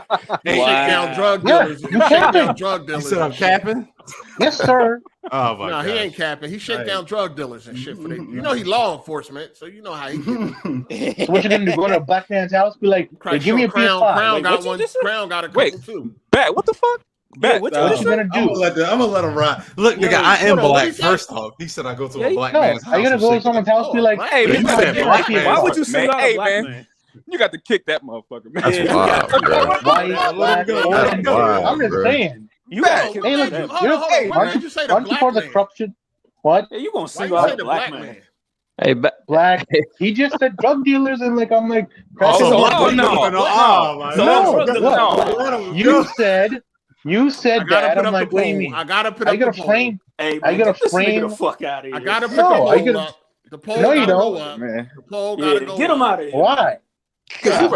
Shake down drug dealers. You capping? He said I'm capping. Yes, sir. Oh my God. He ain't capping. He shake down drug dealers and shit for them. You know he law enforcement, so you know how he gets. So what you gonna do? Go to a black man's house? Be like, hey, give me a PS5. Crown got one. Crown got a couple too. Bat, what the fuck? Yeah, what you gonna do? I'm gonna let him ride. Look, nigga, I am black. First off, he said I go to a black man's house. Are you gonna go to someone's house? Be like, hey, you said black man. Why would you say that? Hey, man. You got to kick that motherfucker, man. That's wild, bro. I'm just saying. You got hey, look, why did you say the black man? Corruption? What? Hey, you gonna Why sing you out say the black man? Hey, black. He just said drug dealers, and like I'm like. You said that. I'm like, what do you mean? I gotta put up the poll. Frame. Hey, I gotta frame the fuck out of here. I gotta put the poll up. The poll no, you gotta don't. go up. Man. The poll gotta go Get him up. out of here. Why? No,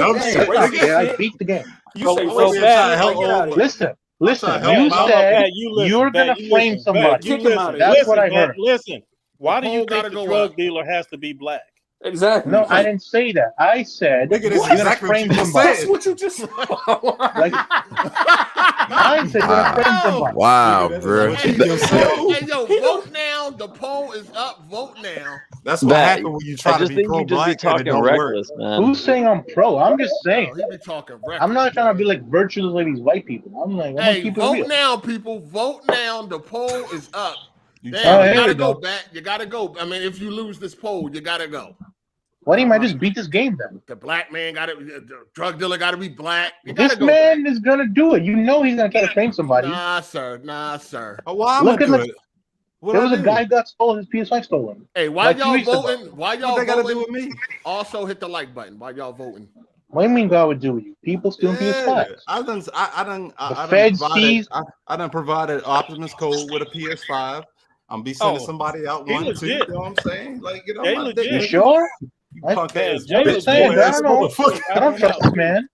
Dumb hey, shit. I beat the game. You say So so bad, bad. Get out of here. Listen. trying to help You him out. said you you're gonna frame somebody. Kick him out of That's here. what I heard. Listen, why do The you poll think gotta the go drug up. dealer has to be black? Exactly. No, I didn't say that. I said Nigga, you're that's gonna exactly what frame you just somebody. said. What you just Like, I said you're gonna frame somebody. Wow, Nigga, bro. that's what you just said. Hey, yo, vote now. The poll is up. Vote now. That's what Bat, happened when you I try to just be think you just be pro-black and it talking don't work. reckless, man. Who's saying I'm pro? I'm just saying. He be talking reckless. I'm not trying to be like virtuous like these white people. I'm like, I'm gonna Hey, keep it vote real. now, people. Vote now. The poll is up. You Damn, Oh, you here gotta we go go. back. You gotta go. I mean, if you lose this poll, you gotta go. Why didn't I just beat this game then? The black man gotta, the drug dealer gotta be black. You gotta This go man is gonna do it. You know he's gonna try to frame somebody. Nah, sir. Nah, sir. Oh, why I'm Look gonna at do the- it? What There I was a do? guy who got stolen, his PS5 stolen. Hey, why Like 2 y'all weeks ago. voting? Why y'all What they gotta do voting? with me? Also hit the like button. Why y'all voting? What do you mean God would do with you? People stealing PS5s. I done Fed provided seized- I done provided Optimus Code with a PS5. I'm be sending Oh, somebody out he 1, 2. legit. You know what I'm saying? Like, get on They my legit. dick. You nigga. sure? You I- punk Man, ass Jay I'm bitch just saying, boy bro, I ass don't know. motherfucker. I don't trust this man.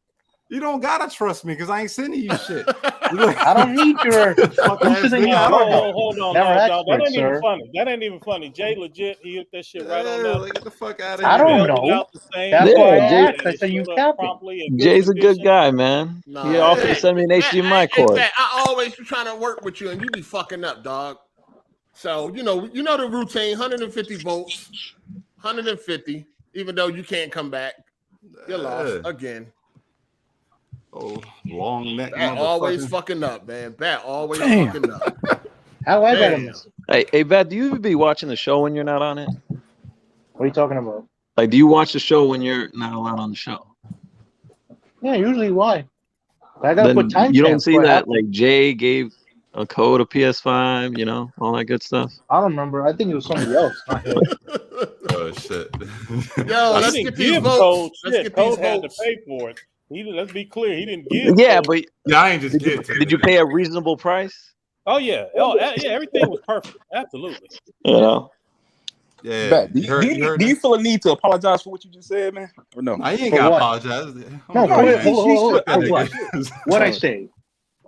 You don't gotta trust me because I ain't sending you shit. I don't need your Fuck ass boosting nigga. your I don't know. car. Hold on, Never no, asked dog. for That it, ain't even sir. funny. That ain't even funny. Jay legit, he hit that shit right on Yeah, that. like, get the fuck out of I here. don't Mailed it know. out the same That's Yeah, why I day, Jay- asked. I and said you showed up capping. promptly in good Jay's a good condition. guy, man. Nah, He offered to hey, send me an HDMI hey, cord. Pat, I always be trying to work with you, and you be fucking up, dog. So you know the routine. 150 votes, 150. Even though you can't come back, you lost again. Oh, long neck. Bat always motherfucker. fucking up, man. Bat always Damn. fucking up. How I got Damn. him this? Hey, Bat, do you be watching the show when you're not on it? What are you talking about? Like, do you watch the show when you're not allowed on the show? Yeah, usually why? I gotta Then put time. you don't see that, like Jay gave a code of PS5, you know, all that good stuff. I don't remember. I think it was somebody else. Not him. Oh shit. Yo, He let's didn't get these give votes. Code Let's shit. get these Code had to votes. pay for it. Let's be clear, he didn't give. Yeah, Code. but Yeah, I ain't just did you, get to did you pay a reasonable price? Oh yeah, everything was perfect. Absolutely. You know, Yeah. Bat, do You heard, you heard you that? feel a need to apologize for what you just said, man? Or no? I ain't For gotta what? apologize. No, No, for he- what? he- Hold he- on. That What? nigga. What I say?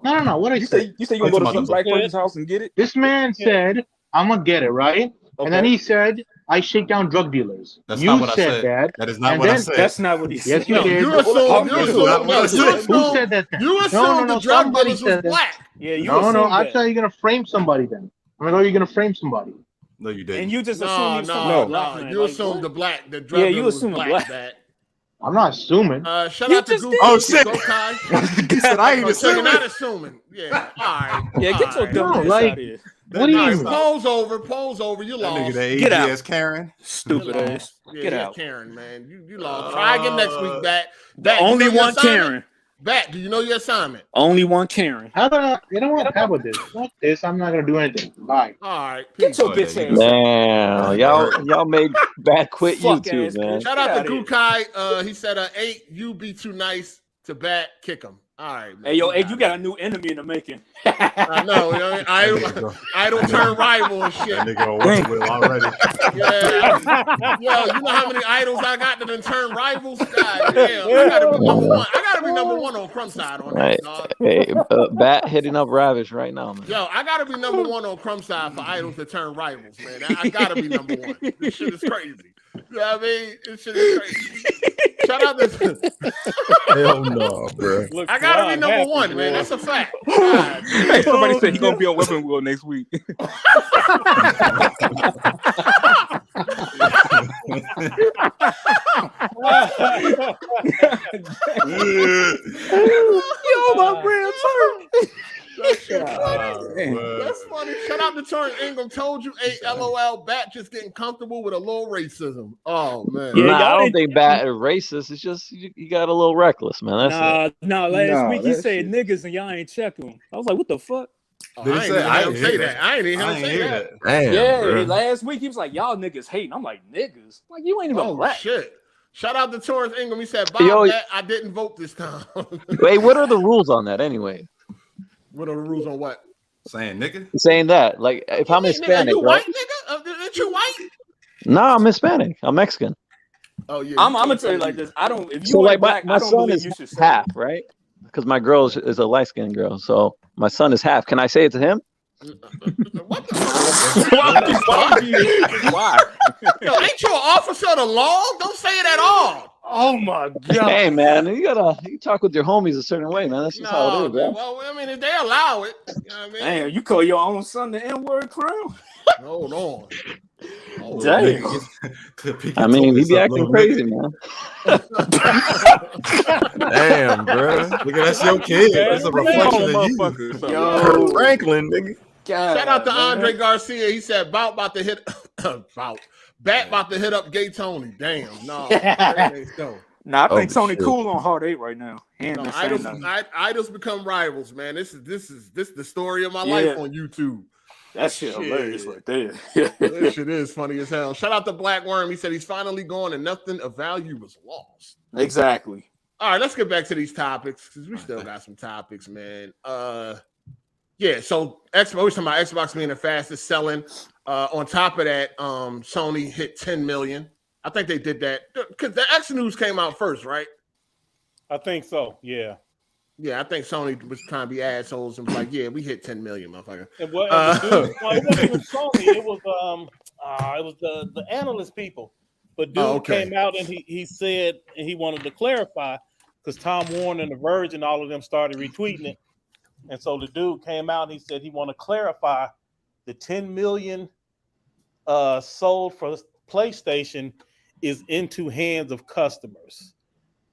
No. What I You say? say you gonna go to some black Good. person's house and get it? This man said, "I'm gonna get it right," and then Okay. he said, "I shake down drug dealers." That's you not what I said said. that. That is not And what I then- said. That's not what he said. Yes, you No, did. you assume. That is not what I said. Who said that? Then? You assumed No, the drug somebody dealers was said that. black. Yeah, you No. assumed I that. thought you're gonna frame somebody. Then I'm like, oh, you're gonna frame somebody. No, you didn't. And you just No, assumed he was talking no, about black no. man. You Like, assumed what? the black, the drug Yeah, you dealer was assumed black. black. Bat. I'm not assuming. Shout You out to just Goofy. did. Oh, shit. Go Kai. He said I ain't So you're assuming. not assuming. Yeah. All right. Yeah, get your All dumb No, ass like- out of here. What do you All right, mean? polls over. Polls over. You That nigga, lost. that Get out. AGS Karen. Stupid You ass. lost. Yeah, Get you're out. Karen, man. You lost. Try again next week, Bat. The Bat, you only know your one assignment? Karen. Bat, do you know your assignment? Only one Karen. How about you know what? How about this? Fuck this. I'm not gonna do anything. Bye. All right. Get Peace. your Oh, yeah, bitch you ass know. out. man, y'all made Bat quit Fuck YouTube, ass man. bitch. Shout Get out to outta here. Gukai. He said, 8, you be too nice to Bat, kick him. All right, man. Hey, yo, you got a new enemy in the making. I know. You know what I mean? I don't turn rival and shit. That nigga on what's with already. Yeah. Yo, you know how many idols I got that done turn rivals? God damn. I gotta be number one. I gotta be number one on Crumb Side on Right. this, dog. Hey, Bat hitting up Ravish right now, man. Yo, I gotta be number one on Crumb Side for idols that turn rivals, man. I gotta be number one. This shit is crazy. You know what I mean? This shit is crazy. Shout out to Hell no, bro. Look, I gotta be Ron number happy, one, boy. man. That's a fact. God. Hey, somebody said he gonna be on Weapon Wheel next week. Yo, my friend, That shit funny. Oh, That's funny. Shout out to Turn Ingram. Told you 8 LOL. Bat just getting comfortable with a little racism. Oh man. Yeah, nah, y'all I don't didn't- think Bat is racist. It's just you got a little reckless, man. That's it. Nah, last Nah, week he that said shit. niggas and y'all ain't check him. I was like, what the fuck? Oh, Did he I ain't say- even I hear him didn't say hear that. I ain't even hear I him ain't say hear that. that. Damn, Yeah, bro. last week he was like, y'all niggas hating. I'm like, niggas? Like, you ain't even Oh black. shit. Shout out to Torrance Ingram. He said, Bob, Yo, Bat, I didn't vote this time. Wait, what are the rules on that anyway? What are the rules on what? Saying nigga. Saying that, like, if I'm Nigga, Hispanic, you right? white, nigga? Ain't you white? No, I'm Hispanic. I'm Mexican. Oh yeah, I'm gonna tell you like this. I don't. If you So ain't like black, my I don't son believe is you should say half, right? Because my girl is a light skinned girl, so my son is half. Can I say it to him? What the Why? Yo, ain't you an officer of the law? Don't say it at all. Oh my god! Hey man, you talk with your homies a certain way, man. That's just how it is, man. bro. Well, I mean, if they allow it, you know what I mean? Damn, you call your own son the N-word, Crown? Hold on. Damn. I mean, he be acting crazy, man. Damn, bro. Look at that's your kid. That's a reflection of you. Kurt Franklin, nigga. God, Shout out to man. Andre Garcia. He said, Bat about to hit up Gay Tony. Damn, no. Nah, I think Oh, Tony shit. cool on Hard 8 right now. He ain't No, been saying nothing. idols become rivals, man. This is the story of my life on YouTube. That shit hilarious right there. This shit is funny as hell. Shout out to Black Worm. He said he's finally gone and nothing of value was lost. Exactly. All right, let's get back to these topics because we still got some topics, man. Yeah, so we're talking about Xbox being the fastest selling. On top of that, Sony hit 10 million. I think they did that because the X news came out first, right? I think so. Yeah. Yeah, I think Sony was trying to be assholes and was like, "Yeah, we hit 10 million, motherfucker." And it wasn't even Sony. It was the analyst people. But dude came out and he said he wanted to clarify because Tom Warner and The Verge and all of them started retweeting it. And so the dude came out and he said he want to clarify the 10 million sold for PlayStation is into hands of customers.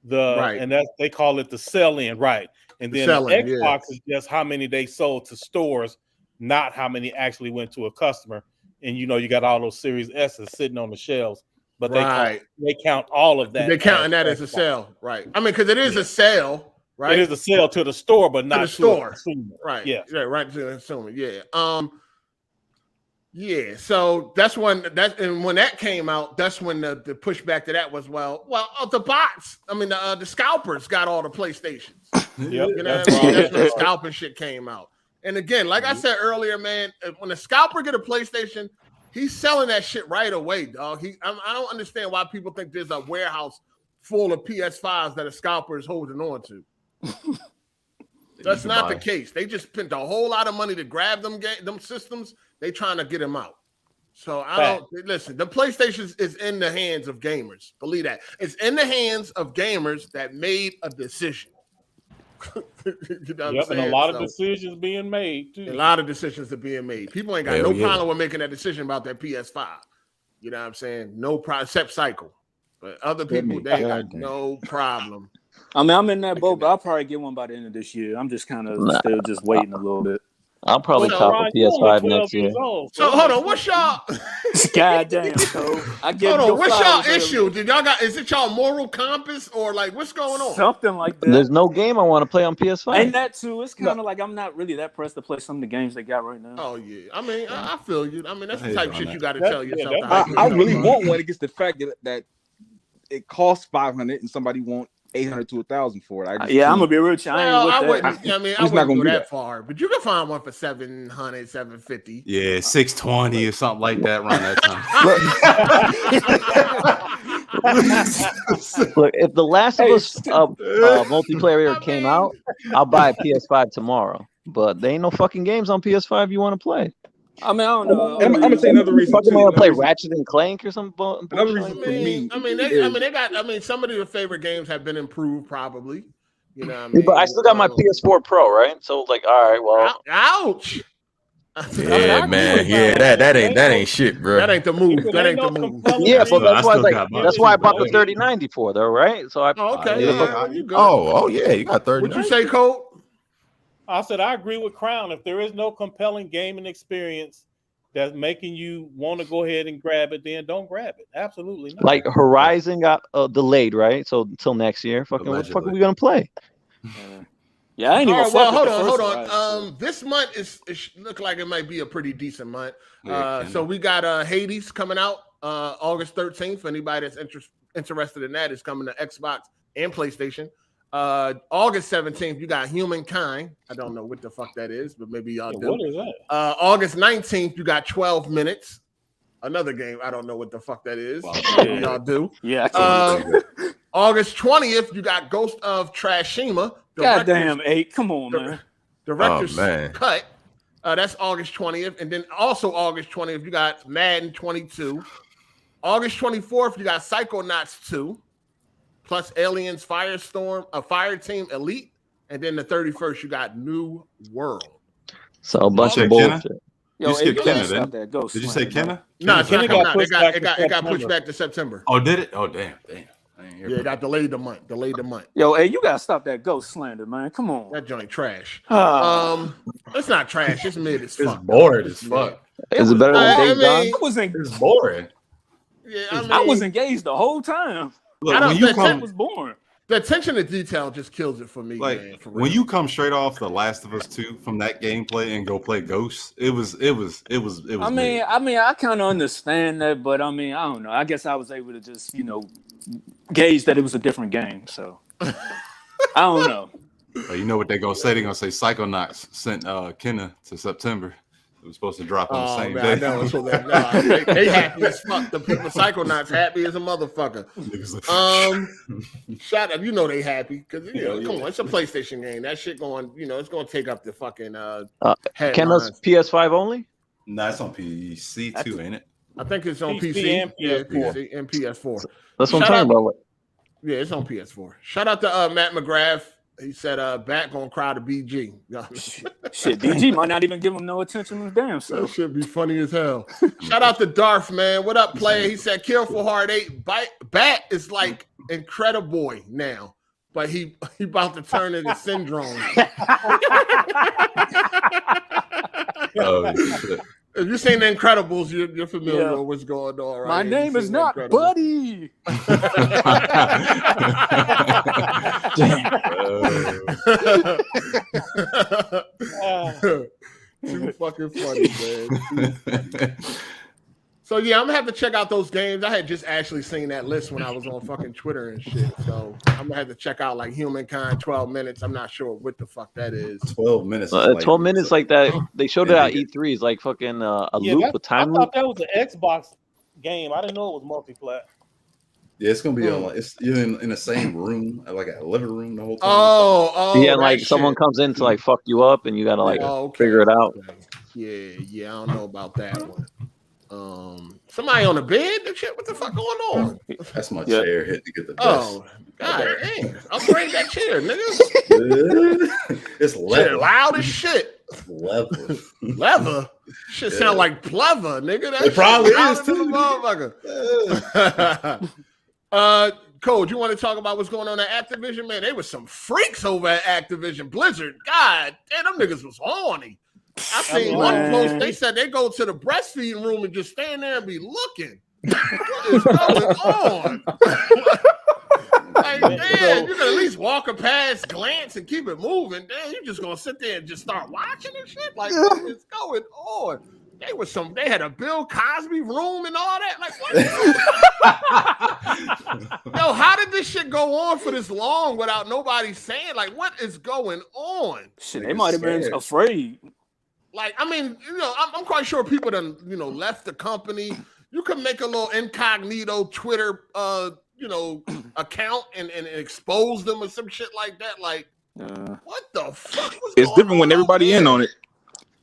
And that they call it the sell-in, right? And then the Xbox is just how many they sold to stores, not how many actually went to a customer. And you got all those Series S's sitting on the shelves, but they count all of that. They're counting that as a sale, right? I mean, because it is a sale, right? It is a sale to the store, but not to the store, right? Yeah, right to the consumer. Yeah. Yeah, so that's when when that came out, that's when the pushback to that was the bots. I mean the scalpers got all the PlayStations. Yep. You know what I mean? That's when the scalping shit came out. And again, like I said earlier, man, when a scalper get a PlayStation, he's selling that shit right away, dog. I don't understand why people think there's a warehouse full of PS5s that a scalper is holding on to. That's not the case. They just spent a whole lot of money to grab them systems. They trying to get them out. So listen. The PlayStation is in the hands of gamers. Believe that. It's in the hands of gamers that made a decision. And a lot of decisions being made too. A lot of decisions are being made. People ain't got problem with making that decision about their PS5. You know what I'm saying? No problem, except Cycle. But other people, they got no problem. I mean, I'm in that boat, but I'll probably get one by the end of this year. I'm just kind of still just waiting a little bit. I'll probably cop a PS5 next year. So hold on, what's y'all? Goddamn, Cole. Hold on, what's y'all issue? Did y'all got? Is it y'all moral compass or like what's going on? Something like that. There's no game I want to play on PS5. And that too. It's kind of like I'm not really that pressed to play some of the games they got right now. Oh yeah, I mean, I feel you. I mean, that's the type of shit you got to tell yourself. I really want one against the fact that it costs $500 and somebody want $800 to $1,000 for it. I'm gonna be rich. I wouldn't go that far, but you can find one for $700, $750. Yeah, $620 or something like that around that time. Look, if The Last of Us multiplayer came out, I'll buy a PS5 tomorrow. But there ain't no fucking games on PS5 you want to play. I mean, I don't know. I'm gonna say another reason. Fucking want to play Ratchet and Clank or something. Another reason for me. They got. I mean, some of your favorite games have been improved, probably. You know what I mean? But I still got my PS4 Pro, right? So like, all right, well. Ouch. Yeah, man. Yeah, that ain't shit, bro. That ain't the move. That ain't the move. Yeah, but that's why I bought the 3090 for, though, right? So I. Okay. Yeah, yeah, you got 30. What'd you say, Cole? I said I agree with Crown. If there is no compelling gaming experience that's making you want to go ahead and grab it, then don't grab it. Absolutely not. Like Horizon got delayed, right? So until next year. Fucking what the fuck are we gonna play? Yeah, I ain't even. Hold on. This month is look like it might be a pretty decent month. So we got Hades coming out August 13th. Anybody that's interested in that is coming to Xbox and PlayStation. August 17th, you got Humankind. I don't know what the fuck that is, but maybe y'all do. What is that? August 19th, you got 12 Minutes. Another game. I don't know what the fuck that is. Wow. Maybe y'all do. Yeah, I can't. August 20th, you got Ghost of Trashima. Goddamn, 8. Come on, man. Director's man. cut. That's August 20th. And then also August 20th, you got Madden 22. August 24th, you got Psychonauts 2. Plus Aliens Fireteam Elite. And then the 31st, you got New World. So a bunch of Kenna? bullshit. Yo, You skipped you Kenna, gotta stop then? that Ghost Did you Slam, say Kenna? No, it's not Kenna coming got out. pushed back to It got pushed September. back to September. Oh, did it? Oh, damn. I didn't hear Yeah, it about got delayed a month. Yo, hey, you gotta stop that Ghost slander, man. Come on. That joint trash. Ah. It's not trash. It's mid as it. It's fuck. bored as fuck. Is it better than I Days mean- Gone? It's boring. Yeah, I was engaged the whole time. Look, I don't when you think That come, was boring. the attention to detail just kills it for me, like man. For when real. you come straight off The Last of Us 2 from that gameplay and go play Ghosts, it was. I mean, I kind of understand that, but I mean, I don't know. I guess I was able to just, gauge that it was a different game. So I don't know. you know what they're gonna say? They're gonna say Psychonauts sent Kenna to September. It was supposed to drop on the same man, I day. know. So they happy as fuck. The people Psychonauts happy as a motherfucker. Shout out, they happy because come on, it's a PlayStation game. That shit going, it's gonna take up the fucking Kenna's PS5 only? Nah, it's on PC too, ain't it? I think it's on PC PC and Yeah, PS4. PC and PS4. That's what I'm Shout talking out- about. Yeah, it's on PS4. Shout out to Matt McGrath. He said, "Back gonna cry to BG." Shit, BG might not even give him no attention to damn That self. should be funny as hell. Shout out to Darth, man. What up, player? He said, "Kill for Hard 8. Bat is like Incrediboy now, but he about to turn into Syndrome." Oh shit. If you've seen The Incredibles, you're familiar Yeah. with what's going on, right? My If name you've is seen not The Incredibles. Too fucking funny, man. So yeah, I'm gonna have to check out those games. I had just actually seen that list when I was on fucking Twitter and shit. So I'm gonna have to check out like Humankind 12 minutes. I'm not sure what the fuck that is. 12 minutes. 12 minutes like that. They showed it at E3. It's like fucking a loop, a I time thought loop. that was an Xbox game. I didn't know it was multi-plat. Yeah, it's gonna be on. You're in the same room, like a living room the whole time. Oh, Yeah, that like someone shit. comes in to like fuck you up, and you gotta like Oh, okay, figure it out. okay. Yeah, I don't know about that one. Somebody on the bed and shit. What the fuck going on? That's my chair hit to get the best. Oh, god damn! Upgrade that chair, nigga. It's Shit, leather. loud as shit. Leather. Leather. Shit sound like pleather, nigga. That It probably shit is, louder than too. a motherfucker. Code, you want to talk about what's going on at Activision? Man, they was some freaks over at Activision Blizzard. God damn, them niggas was horny. I seen one post. They said they go to the breastfeeding room and just stand there and be looking. What is going on? Like, damn, you can at least walk past, glance, and keep it moving. Damn, you just gonna sit there and just start watching and shit? Like, what is going on? They had a Bill Cosby room and all that. Like, what? Yo, how did this shit go on for this long without nobody saying, like, what is going on? Shit, they might have been afraid. Like, I mean, I'm quite sure people done, left the company. You can make a little incognito Twitter, account and expose them or some shit like that. Like, what the fuck was It's going different when on everybody there? in on it.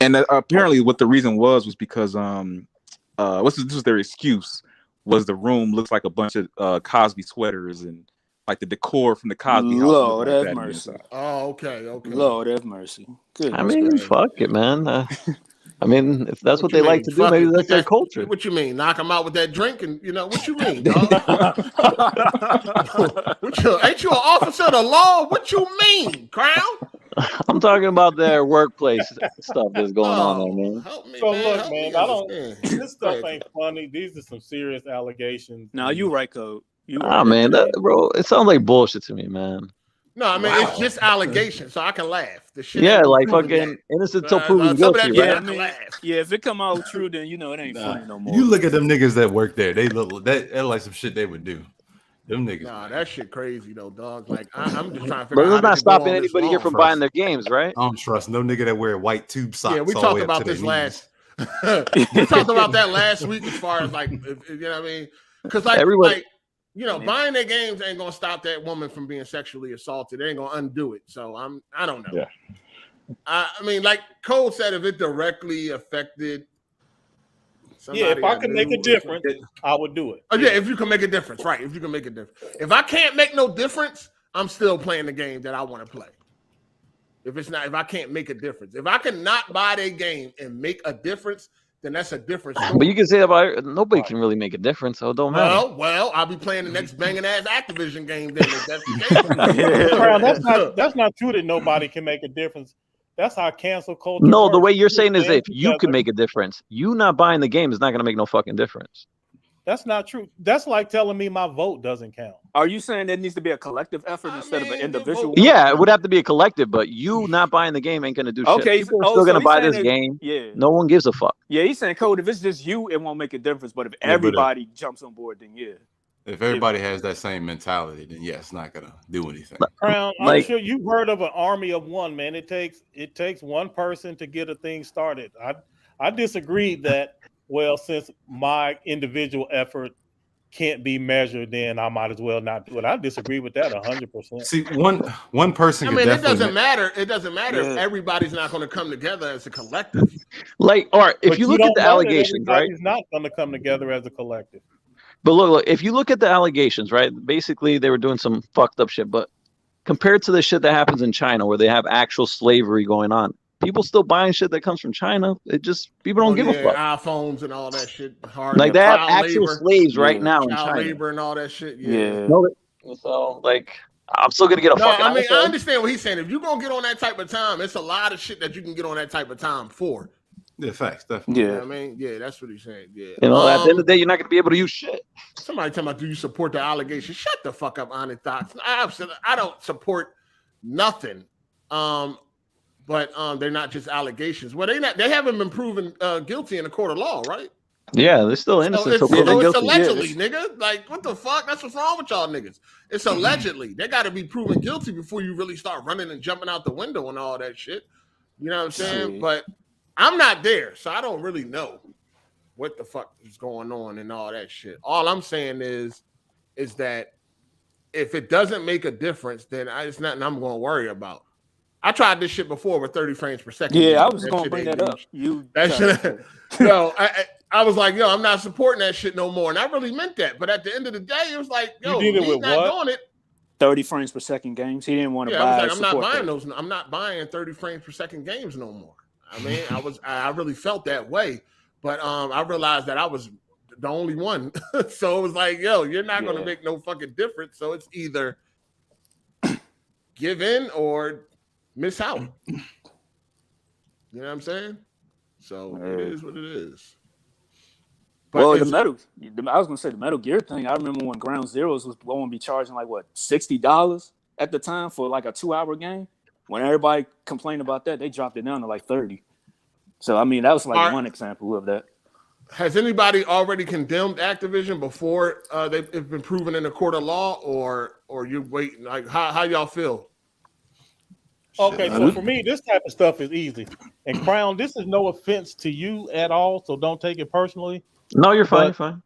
And apparently, what the reason was because this was their excuse was the room looks like a bunch of Cosby sweaters and like the decor from the Cosby house. Lord like have that mercy. inside. Oh, okay. Lord have mercy. I mean, fuck it, man. I mean, if that's what they like to do, maybe that's their culture. What you mean? Knock them out with that drink, and what you mean, dog? Ain't you an officer of the law? What you mean, Crown? I'm talking about their workplace stuff that's going on there, man. So look, man, this stuff ain't funny. These are some serious allegations. No, you right, Code. Man, bro, it sounds like bullshit to me, man. No, I mean it's just allegations, so I can laugh. The shit Yeah, ain't like proven fucking yet. innocent till proven guilty, Yeah, right? I mean, if it come out true, then it ain't funny no more. You look at them niggas that work there. They look that like some shit they would do. Them niggas. Nah, that shit crazy though, dog. Like I'm just trying to figure But out. it's how not did it go stopping on this anybody here long. from buying their games, right? I don't trust no nigga that wear white tube socks. Yeah, we all the talked way up about to their this knees. We talked about that last week as far as like, if, you know what I mean? Because buying their games ain't gonna stop that woman from being sexually assaulted. It ain't gonna undo it. So I don't know. Yeah. I mean, like Cole said, if it directly affected somebody, if I can make a difference, I would do it. Oh, yeah, if you can make a difference, right? If you can make a difference. If I can't make no difference, I'm still playing the game that I want to play. If I can't make a difference, if I cannot buy their game and make a difference, then that's a different story. But you can say about nobody can really make a difference, so it don't matter. Well, I'll be playing the next banging ass Activision game then. If that's the case. Crown, that's not true that nobody can make a difference. That's how cancel culture. No, works. the way you're saying is if you can make a difference, you not buying the game is not going to make no fucking difference. That's not true. That's like telling me my vote doesn't count. Are you saying there needs to be a collective effort instead of an individual? Yeah, it would have to be a collective, but you not buying the game ain't going to do shit. Okay, People are still going to buy this game. Yeah. No one gives a fuck. Yeah, he's saying, Code, if it's just you, it won't make a difference. But if everybody jumps on board, then yeah. If everybody has that same mentality, then yeah, it's not gonna do anything. Crown, I'm sure you've heard of an army of one, man. It takes one person to get a thing started. I disagreed that, well, since my individual effort can't be measured, then I might as well not do it. I disagree with that 100%. See, one person. I mean, it doesn't matter. It doesn't matter if everybody's not going to come together as a collective. Like, or if you look at the allegations, right? It's not going to come together as a collective. But look, if you look at the allegations, right? Basically, they were doing some fucked up shit. But compared to the shit that happens in China, where they have actual slavery going on, people still buying shit that comes from China. It just people don't give a fuck. iPhones and all that shit. Like they have actual slaves right now in child China. labor and all that shit. No, so like, I'm still gonna get a fucking. I mean, I understand what he's saying. If you're gonna get on that type of time, it's a lot of shit that you can get on that type of time for. Yeah, facts, definitely. Yeah, I mean, yeah, that's what he's saying. Yeah, at the end of the day, you're not gonna be able to use shit. Somebody talking about, do you support the allegations? Shut the fuck up, Honest Docs. I don't support nothing. But they're not just allegations. Well, they haven't been proven guilty in a court of law, right? Yeah, they're still innocent. So it's allegedly, nigga. Like, what the fuck? That's what's wrong with y'all niggas. It's allegedly. They got to be proven guilty before you really start running and jumping out the window and all that shit. You know what I'm saying? But I'm not there, so I don't really know what the fuck is going on and all that shit. All I'm saying is that if it doesn't make a difference, then it's nothing I'm going to worry about. I tried this shit before with 30 frames per second. Yeah, I was going to bring that up. I was like, I'm not supporting that shit no more. And I really meant that. But at the end of the day, it was like, he's not doing it. 30 frames per second games. He didn't want to buy. I was like, I'm not buying those. I'm not buying 30 frames per second games no more. I mean, I really felt that way. But I realized that I was the only one. So it was like, you're not going to make no fucking difference. So it's either give in or miss out. You know what I'm saying? So it is what it is. But I was gonna say the Metal Gear thing. I remember when Ground Zeroes was going to be charging like what $60 at the time for like a 2-hour game. When everybody complained about that, they dropped it down to like 30. So I mean, that was like one example of that. Has anybody already condemned Activision before they've been proven in a court of law, or you waiting? Like how y'all feel? Okay, so for me, this type of stuff is easy. And Crown, this is no offense to you at all, so don't take it personally. No, you're fine. You're fine.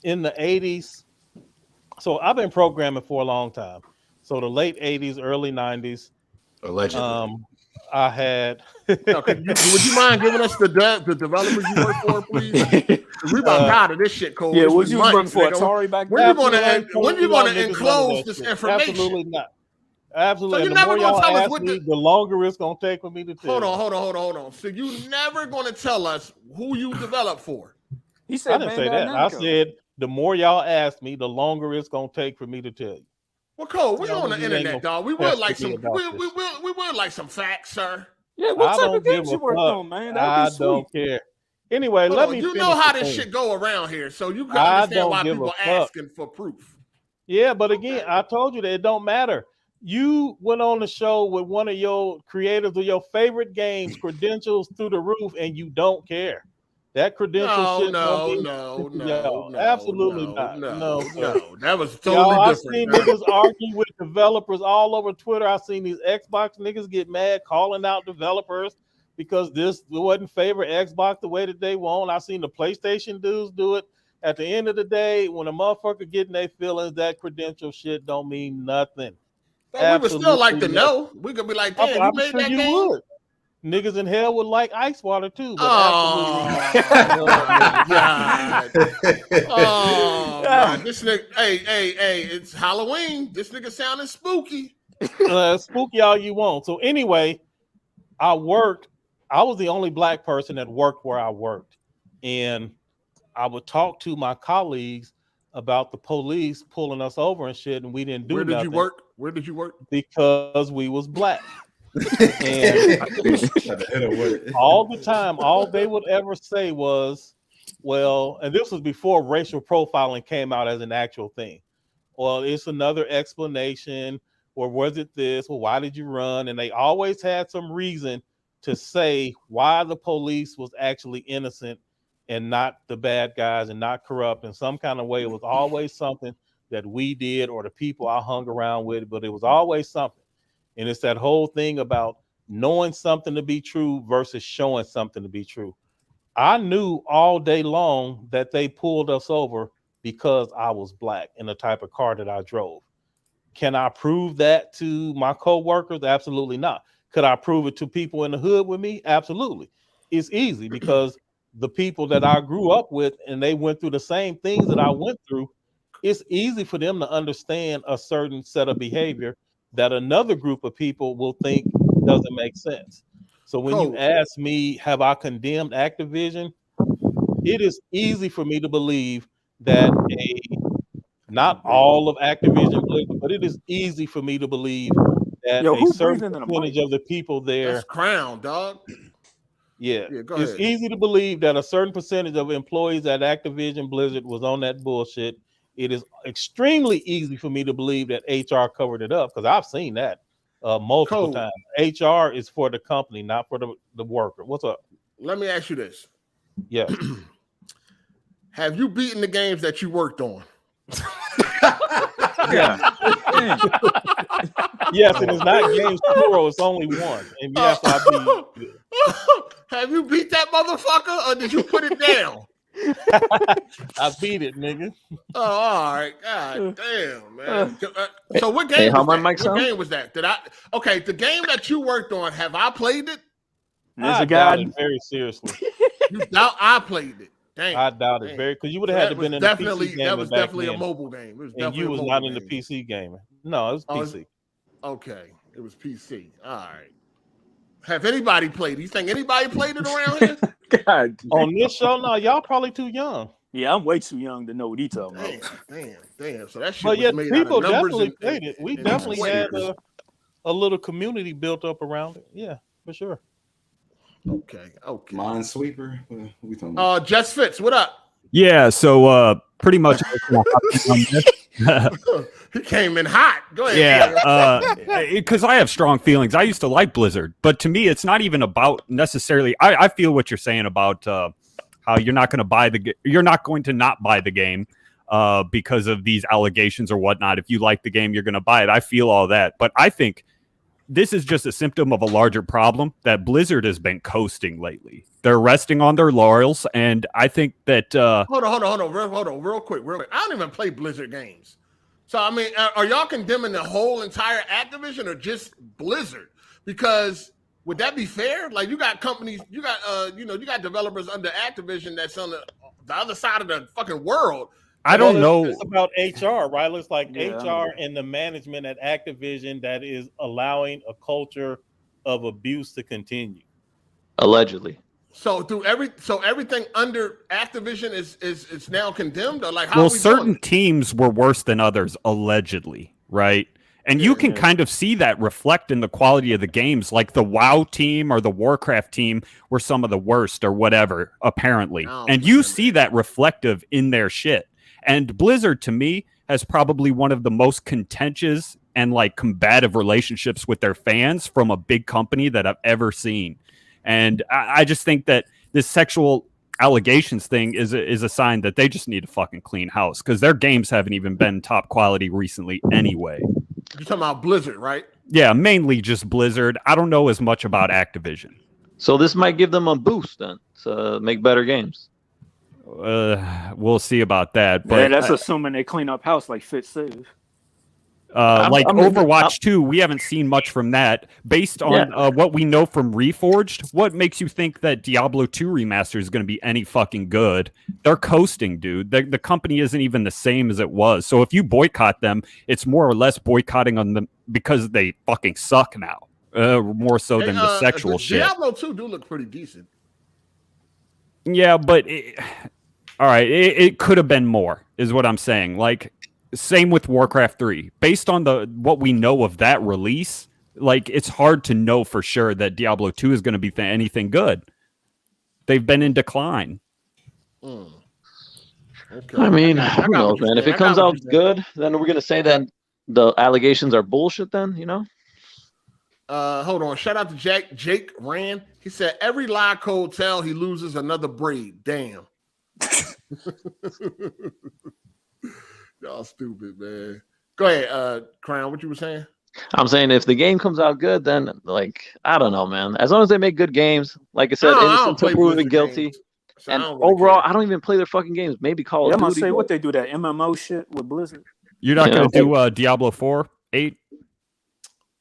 In the 80s, so I've been programming for a long time. So the late 80s, early 90s. Allegedly. I had. Would you mind giving us the developers you work for, please? We about tired of this shit, Cole. Yeah, was you working for Atari back then? When you going to enclose this information? Absolutely not. Absolutely. So you're never going to tell us the longer it's going to take for me to tell. Hold on. So you never going to tell us who you develop for? He said, I didn't say that. I said the more y'all ask me, the longer it's going to take for me to tell you. Well, Cole, we're on the internet, dog. We would like some. We would like some facts, sir. Yeah, what type of games you work on, man? I don't care. Anyway, let me. You know how this shit go around here, so you can understand why people asking for proof. Yeah, but again, I told you that it don't matter. You went on the show with one of your creators of your favorite games, credentials through the roof, and you don't care. That credential shit. No, absolutely not. No. That was totally different. I've seen niggas argue with developers all over Twitter. I've seen these Xbox niggas get mad calling out developers because this wasn't favor Xbox the way that they want. I seen the PlayStation dudes do it. At the end of the day, when a motherfucker getting their feelings, that credential shit don't mean nothing. But we would still like to Absolutely know. We could be like, damn, you I'm made sure that you game? would. Niggas in hell would like ice water too. But Oh my God. Oh man. This nigga, hey, it's Halloween. This nigga sounding spooky. Spooky all you want. So anyway, I was the only black person that worked where I worked. And I would talk to my colleagues about the police pulling us over and shit, and we didn't do nothing. Where did you work? Because we was black. And all the time, all they would ever say was, well, and this was before racial profiling came out as an actual thing. Well, it's another explanation, or was it this? Well, why did you run? And they always had some reason to say why the police was actually innocent and not the bad guys and not corrupt in some kind of way. It was always something that we did or the people I hung around with, but it was always something. And it's that whole thing about knowing something to be true versus showing something to be true. I knew all day long that they pulled us over because I was black in the type of car that I drove. Can I prove that to my coworkers? Absolutely not. Could I prove it to people in the hood with me? Absolutely. It's easy because the people that I grew up with and they went through the same things that I went through, it's easy for them to understand a certain set of behavior that another group of people will think doesn't make sense. So when you ask me, have I condemned Activision? It is easy for me to believe that not all of Activision, but it is easy for me to believe that a certain percentage of the people there. That's Crown, dog. Yeah, go it's ahead. easy to believe that a certain percentage of employees at Activision Blizzard was on that bullshit. It is extremely easy for me to believe that HR covered it up because I've seen that multiple times. HR is for the company, not for the worker. What's up? Let me ask you this. Yeah. Have you beaten the games that you worked on? Yeah. Yes, and it's not games plural, it's only one. And yes, I beat it. Have you beat that motherfucker or did you put it down? I beat it, nigga. Oh, all right. God damn, man. So what game was that? Okay, the game that you worked on, have I played it? I doubt it very seriously. You doubt I played it. Damn. I doubt it very because you would have had to been in the PC game. That was definitely a mobile game. It was and you was not in the PC gaming. No, it was PC. Okay, it was PC. All right. Have anybody played it? You think anybody played it around here? God. On this show, no, y'all probably too young. Yeah, I'm way too young to know what he talking about. Damn. So that shit but was made people out of numbers definitely played it. We definitely had a little community built up around it. Yeah, for sure. Okay. Minesweeper. We talking about? Just Fitz, what up? Yeah, so pretty much he came in hot. Go ahead. Yeah, because I have strong feelings. I used to like Blizzard, but to me, it's not even about necessarily. I feel what you're saying about how you're not going to buy you're not going to not buy the game because of these allegations or whatnot. If you like the game, you're going to buy it. I feel all that, but I think this is just a symptom of a larger problem that Blizzard has been coasting lately. They're resting on their laurels, and I think that hold on, real quick. I don't even play Blizzard games. So I mean, are y'all condemning the whole entire Activision or just Blizzard? Because would that be fair? Like you got companies, you got developers under Activision that's on the other side of the fucking world. I don't know. It's about HR, right? It's like HR and the management at Activision that is allowing a culture of abuse to continue. Allegedly. So everything under Activision is now condemned, or like how? Well, certain teams were worse than others, allegedly, right? And you can kind of see that reflect in the quality of the games, like the WoW team or the Warcraft team were some of the worst or whatever, apparently. And you see that reflective in their shit. And Blizzard, to me, has probably one of the most contentious and like combative relationships with their fans from a big company that I've ever seen. And I just think that this sexual allegations thing is a sign that they just need a fucking clean house because their games haven't even been top quality recently anyway. You're talking about Blizzard, right? Yeah, mainly just Blizzard. I don't know as much about Activision. So this might give them a boost then to make better games. We'll see about that. But Yeah, that's assuming they clean up house like Fit says. Overwatch 2, we haven't seen much from that. Based on what we know from Reforged, what makes you think that Diablo 2 remaster is going to be any fucking good? They're coasting, dude. The company isn't even the same as it was. So if you boycott them, it's more or less boycotting on them because they fucking suck now. More so than the sexual shit. Diablo 2 do look pretty decent. Yeah, but all right, it could have been more, is what I'm saying. Like, same with Warcraft 3. Based on what we know of that release, like, it's hard to know for sure that Diablo 2 is going to be anything good. They've been in decline. Okay. I mean, who knows, man? If it comes out good, then we're going to say that the allegations are bullshit then, you know? Hold on. Shout out to Jake Rand. He said, every lie code tell he loses another braid. Damn. Y'all stupid, man. Go ahead, Crown. What you were saying? I'm saying if the game comes out good, then, like, I don't know, man. As long as they make good games, like I said, innocent until proven guilty. So and really overall, care. I don't even play their fucking games. Maybe Call I'm of gonna Duty. say what they do, that MMO shit with Blizzard. You're not going to do Diablo 4, 8?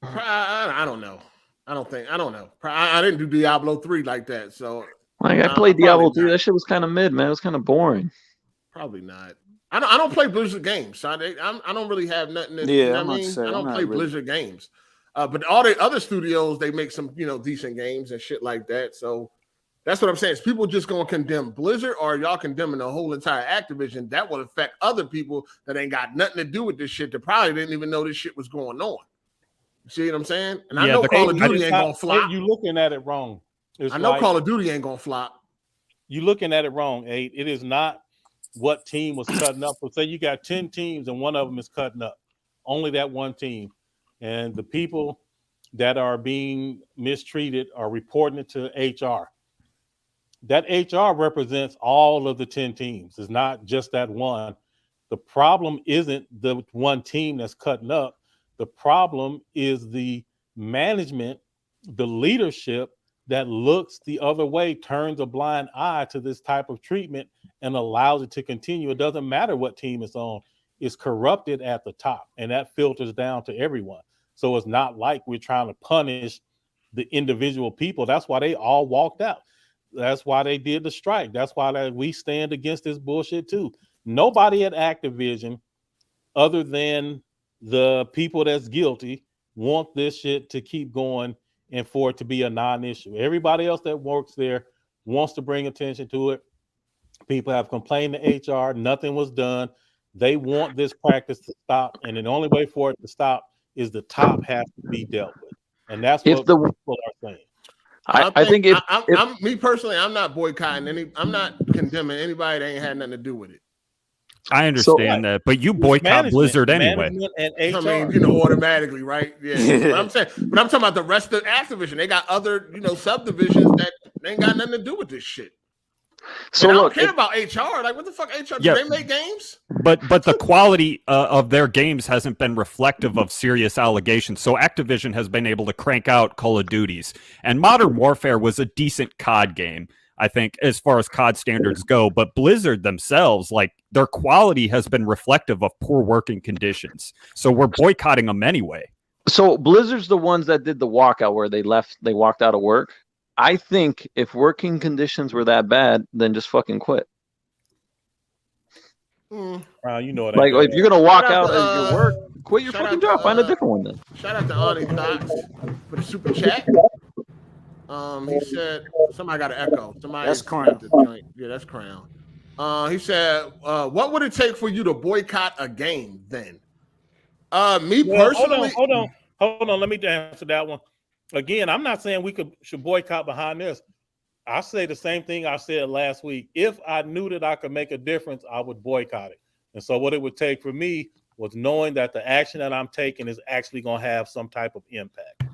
I don't know. I don't know. I didn't do Diablo 3 like that. So like, I played Diablo 3. That shit was kind of mid, man. It was kind of boring. Probably not. I don't play Blizzard games. So I don't really have nothing. Yeah, you know I'm what I about to mean? say, I don't I'm play not really. Blizzard games. But all the other studios, they make some, decent games and shit like that. So that's what I'm saying. Is people just gonna condemn Blizzard, or y'all condemning the whole entire Activision? That will affect other people that ain't got nothing to do with this shit. That probably didn't even know this shit was going on. You see what I'm saying? And I know Call of Duty ain't gonna flop. You looking at it wrong. I know Call of Duty ain't gonna flop. You looking at it wrong, Aid. It is not what team was cutting up. So say you got 10 teams and one of them is cutting up. Only that one team. And the people that are being mistreated are reporting it to HR. That HR represents all of the 10 teams. It's not just that one. The problem isn't the one team that's cutting up. The problem is the management, the leadership that looks the other way, turns a blind eye to this type of treatment and allows it to continue. It doesn't matter what team it's on. It's corrupted at the top, and that filters down to everyone. So it's not like we're trying to punish the individual people. That's why they all walked out. That's why they did the strike. That's why we stand against this bullshit too. Nobody at Activision, other than the people that's guilty, want this shit to keep going and for it to be a non-issue. Everybody else that works there wants to bring attention to it. People have complained to HR. Nothing was done. They want this practice to stop, and the only way for it to stop is the top has to be dealt with, and that's what people are saying. I think I'm me personally, I'm not boycotting any. I'm not condemning anybody that ain't had nothing to do with it. I understand that, but you boycott Blizzard anyway. I mean, automatically, right? Yeah. But I'm talking about the rest of Activision. They got other, subdivisions that ain't got nothing to do with this shit. So and I don't care about HR. Like, what the fuck, HR? Do they make games? But the quality of their games hasn't been reflective of serious allegations. So Activision has been able to crank out Call of Duties, and Modern Warfare was a decent COD game, I think, as far as COD standards go. But Blizzard themselves, like, their quality has been reflective of poor working conditions. So we're boycotting them anyway. So Blizzard's the ones that did the walkout where they walked out of work. I think if working conditions were that bad, then just fucking quit. You know it. Like, if you're gonna walk out of your work, quit your fucking job. Find a different one then. Shout out to Audie Cox for the super chat. He said somebody got an echo. That's Crown. Yeah, that's Crown. He said, "What would it take for you to boycott a game then?" Me personally, hold on. Let me answer that one. Again, I'm not saying we should boycott behind this. I say the same thing I said last week. If I knew that I could make a difference, I would boycott it. And so what it would take for me was knowing that the action that I'm taking is actually going to have some type of impact.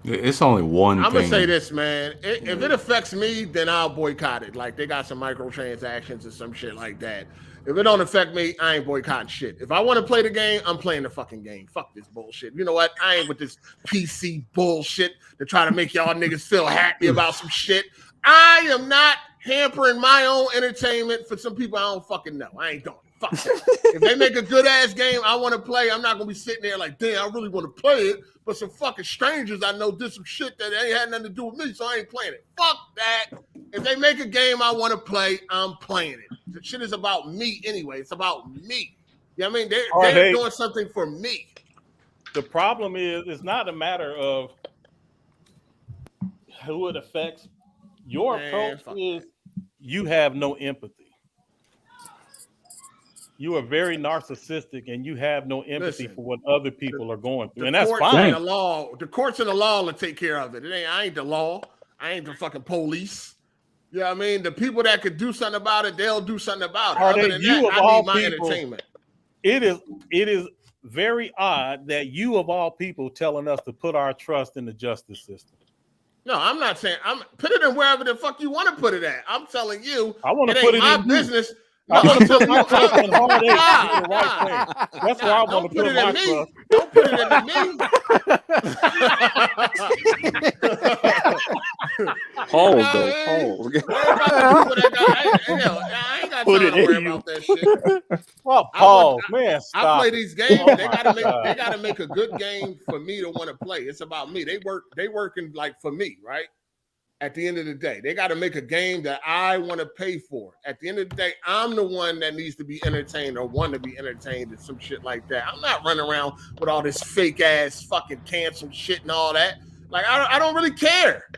It's only one I'm thing. gonna say this, man. If it affects me, then I'll boycott it. Like they got some microtransactions or some shit like that. If it don't affect me, I ain't boycotting shit. If I want to play the game, I'm playing the fucking game. Fuck this bullshit. You know what? I ain't with this PC bullshit to try to make y'all niggas feel happy about some shit. I am not hampering my own entertainment for some people I don't fucking know. I ain't doing it. Fuck that. If they make a good ass game I want to play, I'm not gonna be sitting there like, damn, I really want to play it. But some fucking strangers I know did some shit that ain't had nothing to do with me, so I ain't playing it. Fuck that. If they make a game I want to play, I'm playing it. The shit is about me anyway. It's about me. You know what I mean? They're doing something for me. The problem is, it's not a matter of who it affects. Your approach is you have no empathy. You are very narcissistic, and you have no empathy for what other people are going through, and that's fine. The courts and the law will take care of it. I ain't the law. I ain't the fucking police. You know what I mean? The people that could do something about it, they'll do something about it. Other than that, I need my entertainment. It is very odd that you of all people telling us to put our trust in the justice system. No, I'm not saying. I'm put it in wherever the fuck you want to put it at. I'm telling you, I want to put it my in business. I want to put my trust in Hard 8 to do the right thing. That's where I want to put my trust. Don't put it into me. Hold. I ain't got time to worry about that shit. Well, Paul, man, stop. I play these games. They gotta make a good game for me to want to play. It's about me. They working like for me, right? At the end of the day, they got to make a game that I want to pay for. At the end of the day, I'm the one that needs to be entertained or want to be entertained and some shit like that. I'm not running around with all this fake ass fucking canceled shit and all that. Like, I don't really care.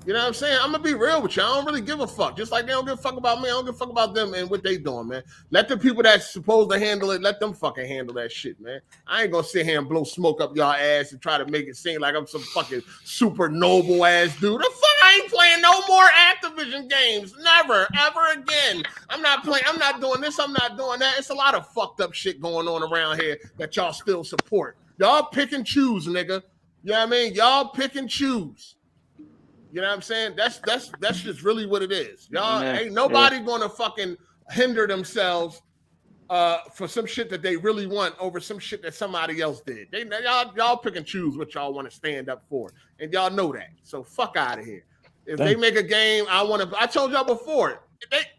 You know what I'm saying? I'm going to be real with you. I don't really give a fuck. Just like they don't give a fuck about me, I don't give a fuck about them and what they doing, man. Let the people that's supposed to handle it, let them fucking handle that shit, man. I ain't going to sit here and blow smoke up y'all ass and try to make it seem like I'm some fucking super noble ass dude. The fuck, I ain't playing no more Activision games. Never, ever again. I'm not playing. I'm not doing this. I'm not doing that. It's a lot of fucked up shit going on around here that y'all still support. Y'all pick and choose, nigga. You know what I mean? Y'all pick and choose. You know what I'm saying? That's just really what it is. Y'all ain't nobody gonna fucking hinder themselves for some shit that they really want over some shit that somebody else did. Y'all pick and choose what y'all want to stand up for, and y'all know that. So fuck out of here. If they make a game, I told y'all before.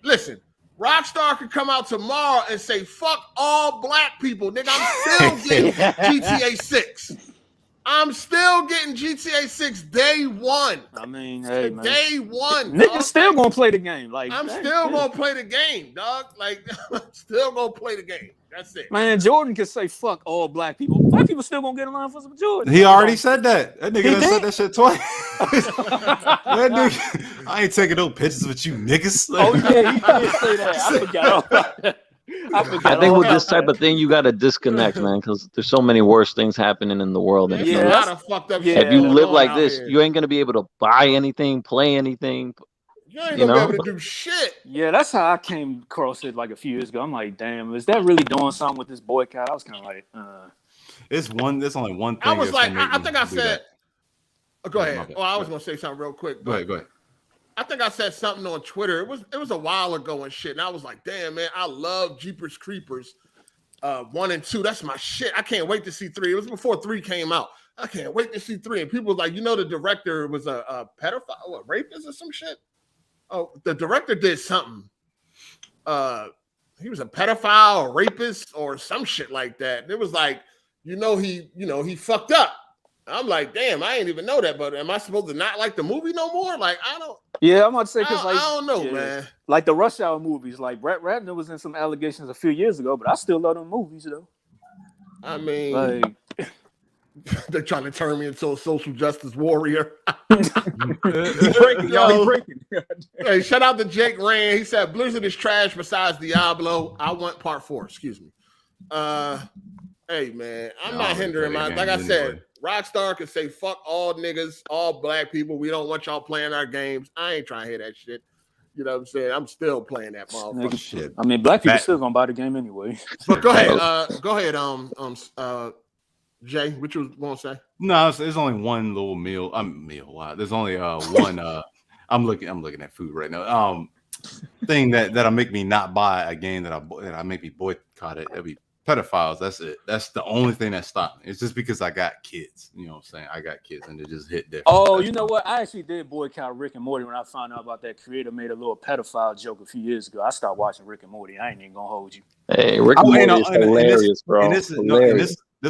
Listen, Rockstar could come out tomorrow and say fuck all black people, nigga. I'm still getting GTA 6. I'm still getting GTA 6 day one. I mean, hey, man. Day one. Niggas still gonna play the game. Like, I'm still gonna play the game, dog. Like, I'm still gonna play the game. That's it. Man, Jordan can say fuck all black people. Black people still gonna get in line for some Jordan. He already said that. That nigga done said that shit twice. That nigga, I ain't taking no pictures with you niggas. Oh yeah, he did say that. I forgot all about that. I think with this type of thing, you got to disconnect, man, because there's so many worse things happening in the world. And a lot of fucked up shit. If you live like this, you ain't gonna be able to buy anything, play anything. You ain't gonna be able to do shit. Yeah, that's how I came across it like a few years ago. I'm like, damn, is that really doing something with this boycott? I was kind of like, It's only one thing. I was like, I think I said. Oh, go ahead. Oh, I was gonna say something real quick. Go ahead. I think I said something on Twitter. It was a while ago and shit. And I was like, damn, man, I love Jeepers Creepers 1 and 2. That's my shit. I can't wait to see 3. It was before 3 came out. I can't wait to see 3. And people was like, the director was a pedophile, a rapist or some shit. Oh, the director did something. He was a pedophile or rapist or some shit like that. And it was like, he fucked up. I'm like, damn, I ain't even know that, but am I supposed to not like the movie no more? Like, I don't. Yeah, I'm about to say because I don't know, man. Like the Rush Hour movies, like Brett Ratner was in some allegations a few years ago, but I still love them movies though. I mean, like they're trying to turn me into a social justice warrior. Breaking, y'all breaking. Hey, shout out to Jake Rand. He said Blizzard is trash besides Diablo. I want part 4. Excuse me. Hey man, I'm not hindering my. Like I said. Rockstar can say fuck all niggas, all black people. We don't want y'all playing our games. I ain't trying to hear that shit. You know what I'm saying? I'm still playing that motherfucker. Shit. I mean, black people still gonna buy the game anyway. But go ahead. Jay, what you want to say? No, it's only one little meal. Wow, there's only one. I'm looking at food right now. Thing that'll make me not buy a game that I make me boycott it. It'll be pedophiles. That's it. That's the only thing that stopped me. It's just because I got kids. You know what I'm saying? I got kids, and it just hit different. Oh, you know what? I actually did boycott Rick and Morty when I found out about that creator made a little pedophile joke a few years ago. I stopped watching Rick and Morty. I ain't even gonna hold you. Hey, Rick and Morty is hilarious, bro. And this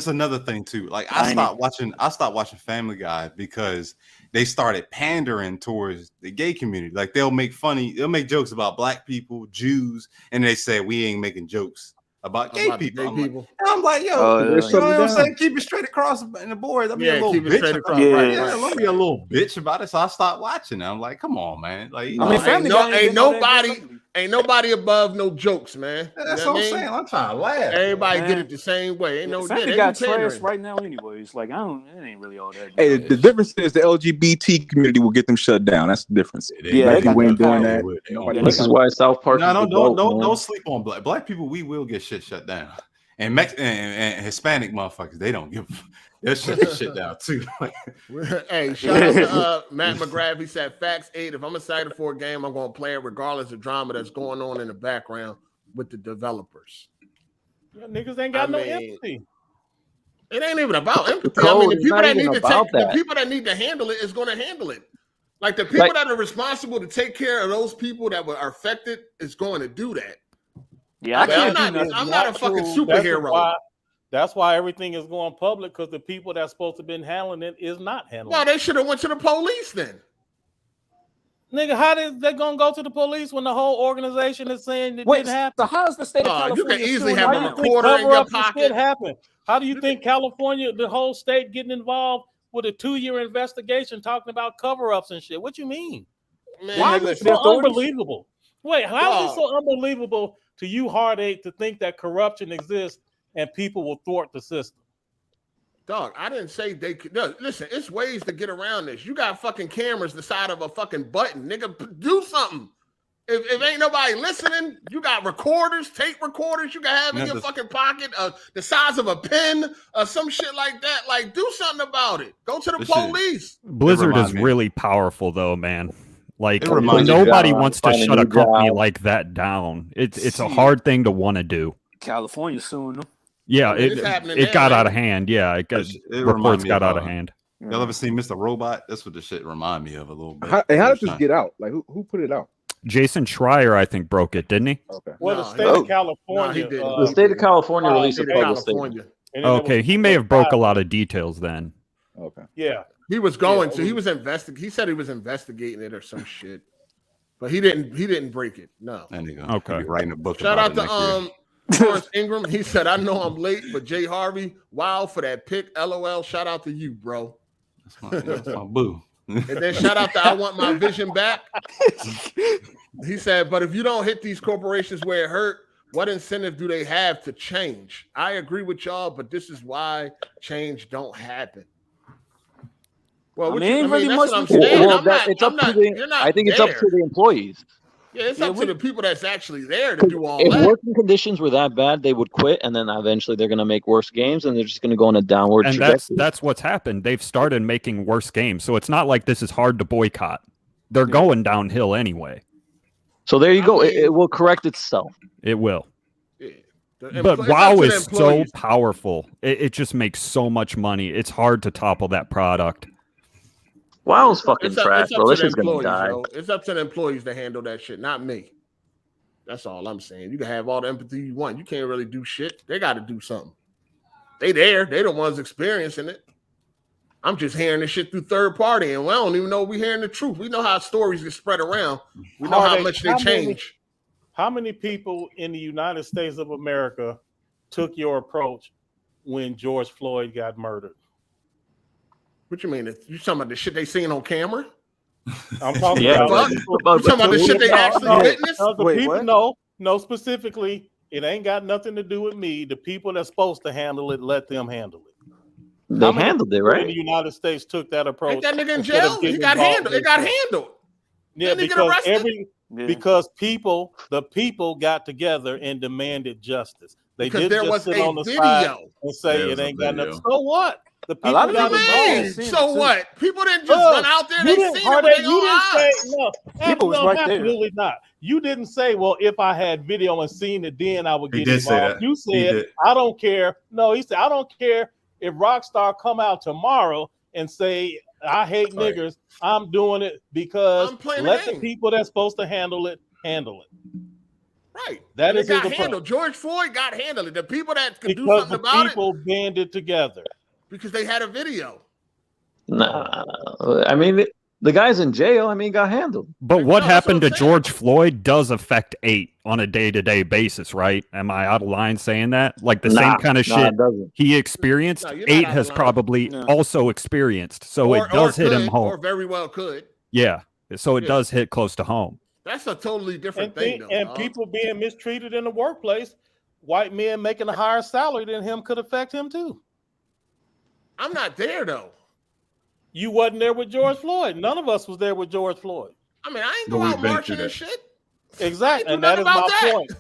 is another thing too. Like I stopped watching Family Guy because they started pandering towards the gay community. Like they'll make jokes about black people, Jews, and they say we ain't making jokes about gay people. I'm like, yo, you know what I'm saying? Keep it straight across in the board. Let me a little bitch about it. Yeah, let me be a little bitch about it. So I stopped watching. I'm like, come on, man. Like, ain't nobody above no jokes, man. That's what I'm saying. I'm trying to laugh. Everybody get it the same way. Ain't no Family got trash right now, anyways. Like, it ain't really all that. Hey, the difference is the LGBT community will get them shut down. That's the difference. Yeah, they ain't doing that. This is why South Park. Don't sleep on black people. We will get shut down. And and Hispanic motherfuckers, they don't give. They'll shut the shit down too. Hey, shout out to Matt McGrath. He said, "Facts 8. If I'm excited for a game, I'm going to play it regardless of drama that's going on in the background with the developers." Yeah, niggas ain't got no empathy. It ain't even about empathy. The people that need to handle it is going to handle it. Like the people that are responsible to take care of those people that are affected is going to do that. Yeah, I'm not a fucking superhero. That's why everything is going public, because the people that's supposed to have been handling it is not handling it. Well, they should have went to the police then. Nigga, how they gonna go to the police when the whole organization is saying it didn't happen? So how is the state of California? You can easily have a recorder in your pocket. How do you think California, the whole state, getting involved with a 2-year investigation talking about cover-ups and shit? What you mean? Man, why is it so unbelievable? Wait, how is it so unbelievable to you, Hard8, to think that corruption exists and people will thwart the system? Dog, I didn't say they could. No, listen, it's ways to get around this. You got fucking cameras the side of a fucking button. Nigga, do something. If ain't nobody listening, you got recorders, tape recorders you can have in your fucking pocket, the size of a pen, some shit like that. Like, do something about it. Go to the police. Blizzard is really powerful, though, man. Like, nobody wants to shut a company like that down. It's a hard thing to want to do. California suing them. Yeah, it got out of hand. Yeah, reports got out of hand. Y'all ever seen Mr. Robot? That's what this shit remind me of a little bit. How did this get out? Like, who put it out? Jason Schreier, I think, broke it, didn't he? Okay. Well, the state of California. The state of California released a public statement. Okay, he may have broke a lot of details then. Okay. Yeah. He was going to. He was investigating. He said he was investigating it or some shit, but he didn't break it. No. Okay. Writing a book. Shout out to Lawrence Ingram. He said, "I know I'm late, but Jay Harvey, wow for that pick. LOL. Shout out to you, bro. That's my boo." And then shout out to I Want My Vision Back. He said, "But if you don't hit these corporations where it hurt, what incentive do they have to change? I agree with y'all, but this is why change don't happen." Well, I think it's up to the employees. Yeah, it's up to the people that's actually there to do all that. If working conditions were that bad, they would quit, and then eventually they're going to make worse games, and they're just going to go on a downward trajectory. That's what's happened. They've started making worse games, so it's not like this is hard to boycott. They're going downhill anyway. So there you go. It will correct itself. It will. Yeah. But WoW is so powerful. It just makes so much money. It's hard to topple that product. WoW's fucking trash, bro. This is gonna die. It's up to the employees to handle that shit, not me. That's all I'm saying. You can have all the empathy you want. You can't really do shit. They got to do something. They there. They the ones experiencing it. I'm just hearing this shit through third party, and we don't even know we're hearing the truth. We know how stories get spread around. We know how much they change. How many people in the United States of America took your approach when George Floyd got murdered? What you mean? You talking about the shit they seen on camera? I'm talking about. You talking about the shit they actually witnessed? No, specifically, it ain't got nothing to do with me. The people that's supposed to handle it, let them handle it. They handled it, right? In the United States took that approach. Ain't that nigga in jail? He got handled. It got handled. Yeah, Didn't he get because arrested? the people got together and demanded justice. They Because didn't there just was sit a on the side video. and say There it was a ain't got video. nothing. So what? The A people lot of got people involved. Man, seen it, so too. what? People didn't just run out there. You They didn't, seen it with their you own didn't eyes. say no. People was No, right there. absolutely not. You didn't say, well, if I had video and seen it, then I would He get did say involved. that. You He said, did. I don't care. No, he said, I don't care if Rockstar come out tomorrow and say, I hate Right. niggers. I'm doing it because I'm playing let the the game. people that's supposed to handle it. Right. That and is it got his approach. handled. George Floyd got handled. The people that could do Because something the about it people banded together. because they had a video. Nah, I mean, the guy's in jail. I mean, got handled. But what No, that's happened what to I'm saying. George Floyd does affect 8 on a day-to-day basis, right? Am I out of line saying that? Like the same kind of Nah, shit it doesn't. he experienced, No, you're not 8 out of has line. probably No. also experienced. So or, it does or hit him could, home. or very well could. Yeah. So it Yeah. does hit close to home. That's a totally different thing, though. And dog. people being mistreated in the workplace, white men making a higher salary than him could affect him too. I'm not there though. You wasn't there with George Floyd. None of us was there with George Floyd. I mean, I ain't But go we've out been marching through and that. shit. Exactly. I And ain't that do is nothing my about that. point.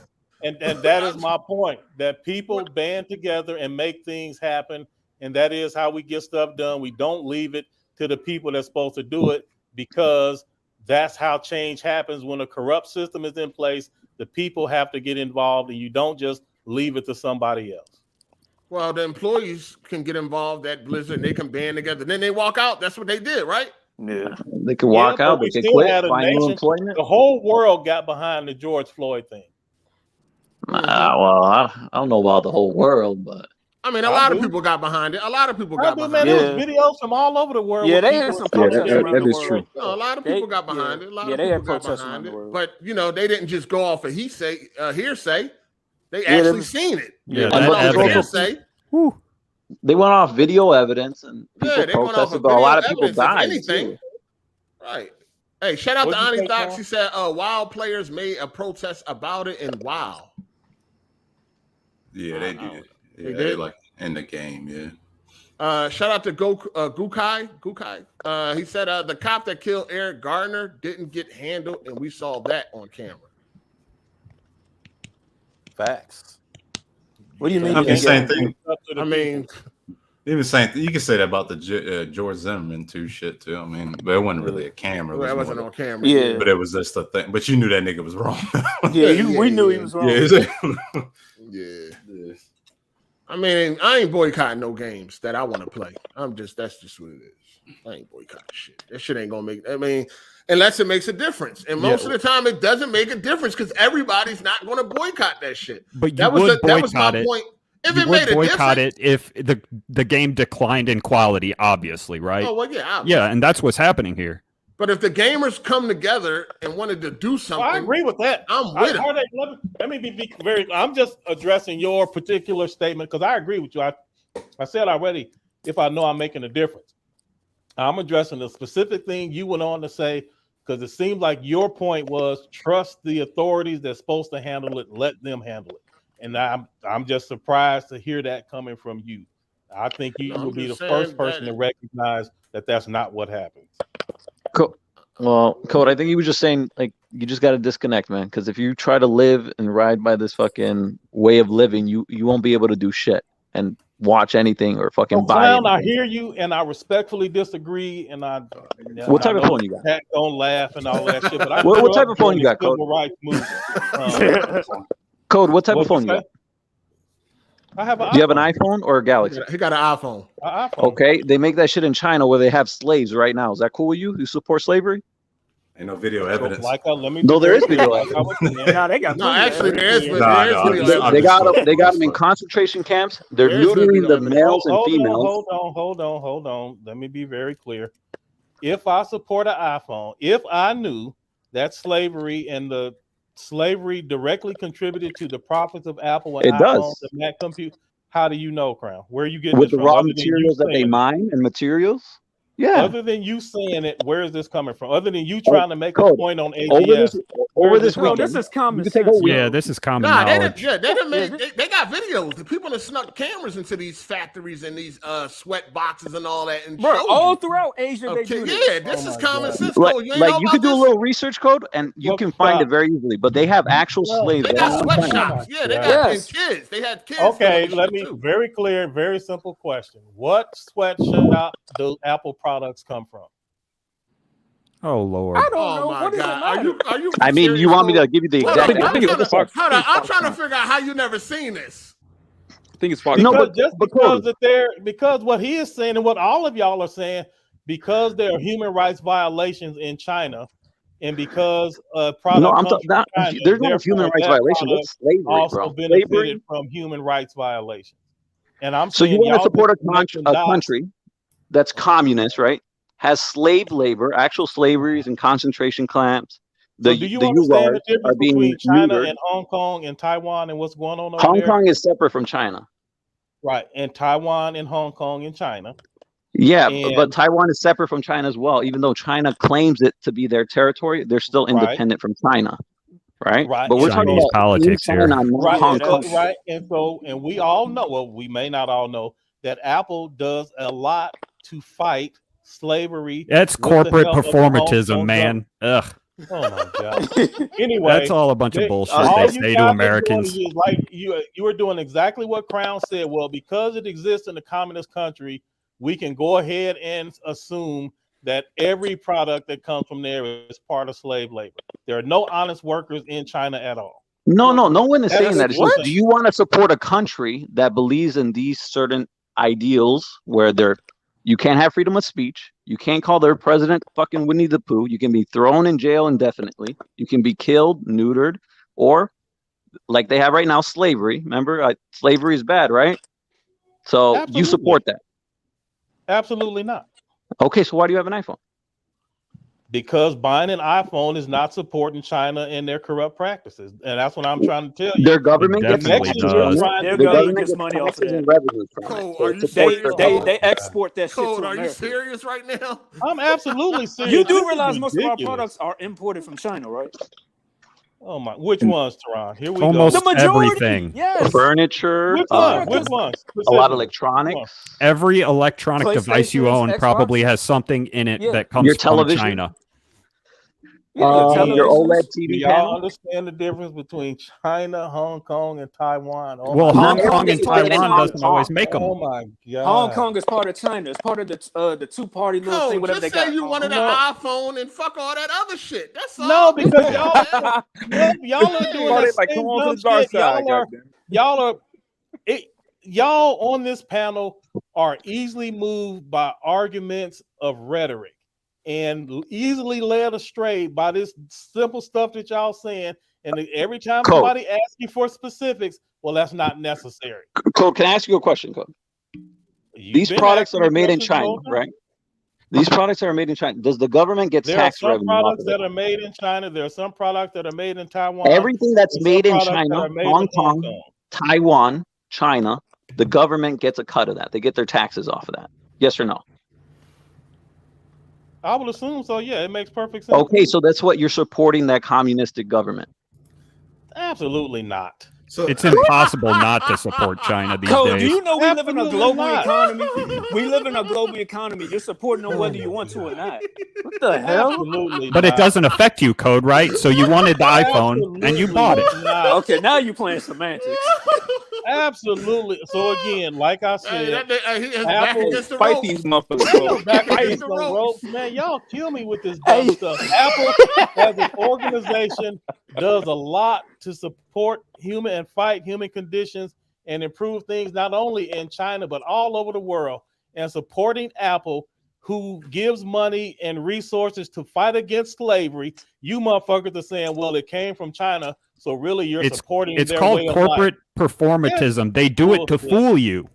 And that is my point. That people band together and make things happen. And that is how we get stuff done. We don't leave it to the people that's supposed to do it, because that's how change happens. When a corrupt system is in place, the people have to get involved, and you don't just leave it to somebody else. Well, the employees can get involved at Blizzard and they can band together. Then they walk out. That's what they did, right? Yeah. They could walk but out. we They could still quit. had a Find new nation. employment. The whole world got behind the George Floyd thing. Well, I don't know about the whole world, but I mean, a I lot of do. people got behind it. A lot of people I got do, man. behind There it. was videos from all over the world. Yeah, with they people had some Yeah, protests around that the is true. world. No, a lot of people got behind it. A lot of they people had got protests behind around the it. world. But they didn't just go off of hearsay. They Yeah, actually they- seen it. Yeah, They that went off of evidence. hearsay. they went off video evidence and people Yeah, they went off protested, of but a video lot of people evidence, if died anything. too. Right. Hey, shout out to What'd you Ani say, Docs. Paul? He said, WoW players made a protest about it in WoW. Yeah, they did. Yeah, They they did? like in the game. Yeah. Shout out to Gukai. He said the cop that killed Eric Gardner didn't get handled, and we saw that on camera. Facts. What do you mean? I mean, you same didn't get- thing. I mean, Even same thing. You can say that about the George Zimmerman too shit too. I mean, but it wasn't really a camera. It was that wasn't more on camera. Yeah. but it was just a thing. But you knew that nigga was wrong. We knew he was wrong. Yeah. I mean, I ain't boycotting no games that I want to play. That's just what it is. I ain't boycotting shit. That shit ain't gonna make. I mean, unless it makes a difference, and most of the time it doesn't make a difference because everybody's not gonna boycott that shit. But you That was would that was my boycott it. point. If You it would made a boycott difference, it if the game declined in quality, obviously, right? oh well, yeah, Yeah, and that's what's happening here. But if the gamers come together and wanted to do Well, something, I agree with that. I'm with it. Let me be very. I'm just addressing your particular statement because I agree with you. I said already, if I know I'm making a difference, I'm addressing the specific thing you went on to say because it seemed like your point was trust the authorities that's supposed to handle it, let them handle it. And I'm just surprised to hear that coming from you. I think you No, I'm would be the just first saying person that- to recognize that that's not what happens. Well, Code, I think he was just saying, like, you just got to disconnect, man. Because if you try to live and ride by this fucking way of living, you won't be able to do shit and watch anything or fucking buy Clown, I anything. hear you, and I respectfully disagree. And What type I of know phone you got? Pat don't laugh and all that shit. But I What grew type up of phone during you got, the Code? Civil rights movement. Code, what type of What'd phone you you say? got? I have an Do you have an iPhone. iPhone or a Galaxy? He got an iPhone. An iPhone. Okay, they make that shit in China where they have slaves right now. Is that cool with you? You support slavery? Ain't no video So, evidence. let me No, be there is very video clear. evidence. Like I was saying, Nah, they got No, plenty of actually, evidence. there is Nah, there is no, video I'm just- evidence. They got them in concentration camps. They're There is neutering video the evidence. males and females. Hold on. Let me be very clear. If I support an iPhone, if I knew that slavery and the slavery directly contributed to the profits of Apple and It iPhones does. and Mac compute, how do you know, Crown? Where are you getting With this the from? raw Other than you materials that they saying it? mine and materials. Yeah. Other than you saying it, where is this coming from? Other than you trying to make a Code. point on Over AGS. this Bro, weekend. this is common You can take sense. a week. Yeah, this is common Nah, knowledge. they got videos. The people that snuck cameras into these factories and these sweat boxes and all that. And Bro, showed all you. throughout Asia, they do this. Yeah, this Oh is my common God. sense. Like, Code. You ain't know you about could do a this? little research code and you Well, can find stop. it very easily. But they have actual No, slaves. They that got own China. sweatshops. Yeah, they got Yes. and kids. They had kids. Okay, doing let shit, me too. very clear, very simple question. What sweatshop do Apple products come from? Oh Lord. I don't Oh know. my What does it God! matter? Are you? I mean, serious, you want me to Code? give you the Hold exact on, answer? I think it's Fox. Hold on. I'm trying to figure out how you never seen this. I think it's Fox. No, Because but- just but because Cody. that they're because what he is saying and what all of y'all are saying, because there are human rights violations in China, and because product No, I'm comes talking. from China, There's no human therefore rights that violation. product That's slavery, also bro. benefited Slavery. from human rights violations. And I'm So you saying want to y'all support just connecting a dots. country that's communist, right? Has slave labor, actual slaveries and concentration camps. So do you understand the URs are difference being between China neutered. and Hong Kong and Taiwan and what's going on over Hong there? Kong is separate from China. Right, and Taiwan and Hong Kong and China. Yeah, And- but Taiwan is separate from China as well. Even though China claims it to be their territory, they're still Right. independent from China. Right? Right. But we're Chinese talking about politics in here. China, not Right, Hong and Kong. right, and we all know. Well, we may not all know that Apple does a lot to fight slavery. That's with the corporate help of the Hong performatism, Kong man. Ugh. government. Oh my God. Anyway, That's all a bunch of bullshit all they you say guys to are Americans. doing is like you were doing exactly what Crown said. Well, because it exists in a communist country, we can go ahead and assume that every product that comes from there is part of slave labor. There are no honest workers in China at all. No one is That saying is that. It's what? just, do you want to support a country that believes in these certain ideals where you can't have freedom of speech, you can't call their president fucking Winnie the Pooh, you can be thrown in jail indefinitely, you can be killed, neutered, or like they have right now, slavery. Remember, slavery is bad, right? So you Absolutely. support that. Absolutely not. Okay, so why do you have an iPhone? Because buying an iPhone is not supporting China and their corrupt practices, and that's what I'm trying to tell you. Their government It gets definitely taxes does. from Their it. The government government gets gets money off of taxes and that. revenues from Cole, it. So are it you supports serious? their They government. export that shit Code, to are you America. serious right now? I'm absolutely serious. You This do is realize most of our ridiculous. products are imported from China, right? Oh my! Which ones, Terron? Here we Almost The majority. everything. Yes. Furniture, go. Which one? Which ones? a lot of Specifically? electronics, Every electronic device you PlayStations, own probably Xboxes. has something in it Yeah. that comes Your from television. China. Yeah, your televisions. OLED Do TV y'all panel. understand the difference between China, Hong Kong, and Taiwan? Oh Well, my Hong God. Kong is and part of Taiwan China. doesn't always make them. Oh my God! Hong Kong is part of China. It's part of the two-party little thing, Code, whatever just they say got. you wanted an No. iPhone and fuck all that other shit. That's all. No, because Come on, y'all, man. y'all are doing Why the they like, same come on to dumb the dark shit. side, goddamn. Y'all on this panel are easily moved by arguments of rhetoric and easily led astray by this simple stuff that y'all saying. And every time Code. somebody asks you for specifics, well, that's not necessary. Code, can I ask you a question, Code? You've These been products that asking are made in questions the China, whole time. right? These products that are made in China, does the government get There are tax some revenue off products of it? that are made in China. There are some products that are made in Taiwan. Everything that's There's some made in products that China, are made Hong in Hong Kong, Kong. Taiwan, China, the government gets a cut of that. They get their taxes off of that. Yes or no? I would assume so. Yeah, it makes perfect sense. Okay, so that's what you're supporting, that communistic government. Absolutely not. So It's impossible not to support China these Cole, do days. you know we live in a Absolutely global not. economy? We live in a global economy. You're supporting them whether you want to or not. What the hell? Absolutely But it not. doesn't affect you, Code, right? So you wanted the iPhone and you bought it. Not. Okay, now you're playing semantics. Absolutely. So again, like I said, He is back Apple- against the Fight rope. these motherfuckers. Apple Cole. back Fight against the the ropes. ropes, man. Y'all kill me with this dumb stuff. Apple, as an organization, does a lot to support human and fight human conditions and improve things not only in China but all over the world. And supporting Apple, who gives money and resources to fight against slavery, you motherfuckers are saying, "Well, it came from China, so really you're supporting." It's their called way of corporate life. performatism. They do it to Bullshit. fool you.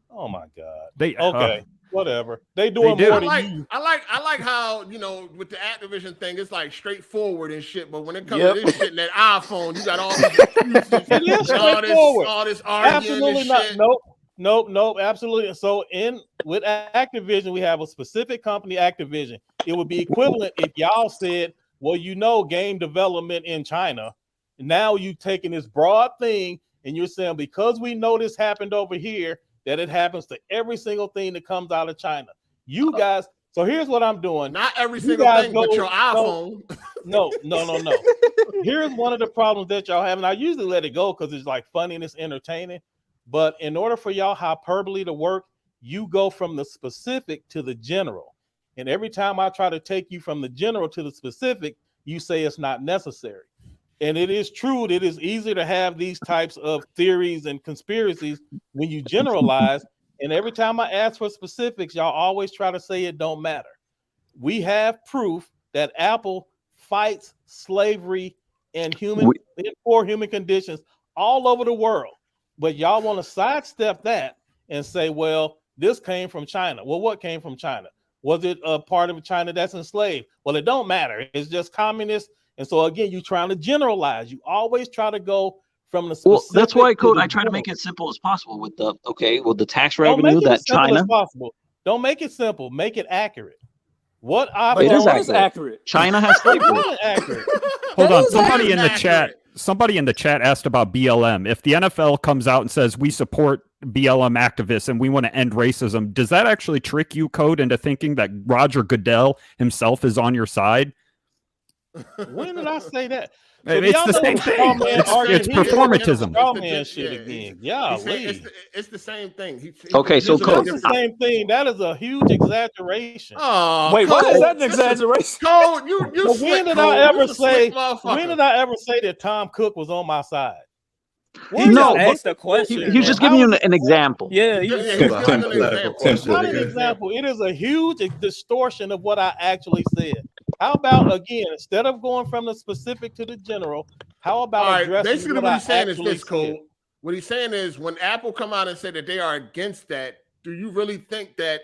Oh my God. They Okay, whatever. They doing do. more I than you. like how, you know, with the Activision thing, it's like straightforward and shit. But when it comes Yep. to this shit, and that iPhone, you got all these excuses, It is and straightforward. all this arguing Absolutely and not. shit. Nope. Nope, absolutely. So with Activision, we have a specific company, Activision. It would be equivalent if y'all said, well, game development in China. Now you taking this broad thing and you're saying, because we know this happened over here, that it happens to every single thing that comes out of China. You guys, so here's what I'm doing. Not every single thing, but your iPhone. No. Here's one of the problems that y'all have, and I usually let it go because it's like funny and it's entertaining. But in order for y'all hyperbole to work, you go from the specific to the general. And every time I try to take you from the general to the specific, you say it's not necessary. And it is true that it is easier to have these types of theories and conspiracies when you generalize. And every time I ask for specifics, y'all always try to say it don't matter. We have proof that Apple fights slavery and poor human conditions all over the world. But y'all want to sidestep that and say, well, this came from China. Well, what came from China? Was it a part of China that's enslaved? Well, it don't matter. It's just communist. And so, again, you're trying to generalize. You always try to go from the specific. Well, that's why, Code, I try to make it simple as possible with the tax revenue that China. Don't make it simple. Make it accurate. What it is accurate. China has slavery. Accurate. Hold on. Somebody in the chat asked about BLM. If the NFL comes out and says we support BLM activists and we want to end racism, does that actually trick you, Code, into thinking that Roger Goodell himself is on your side? When did I say that? So it's the same thing. It's performatism. It's the same thing. Okay, so Code. It's the same thing. That is a huge exaggeration. Oh, wait, what is that an exaggeration? Code, you when did I ever say that Tom Cook was on my side? No, ask the question. He was just giving you an example. Yeah, not an example. It is a huge distortion of what I actually said. How about, again, instead of going from the specific to the general, how about addressing basically what he's saying is this, Cole. What he's saying is when Apple come out and say that they are against that, do you really think that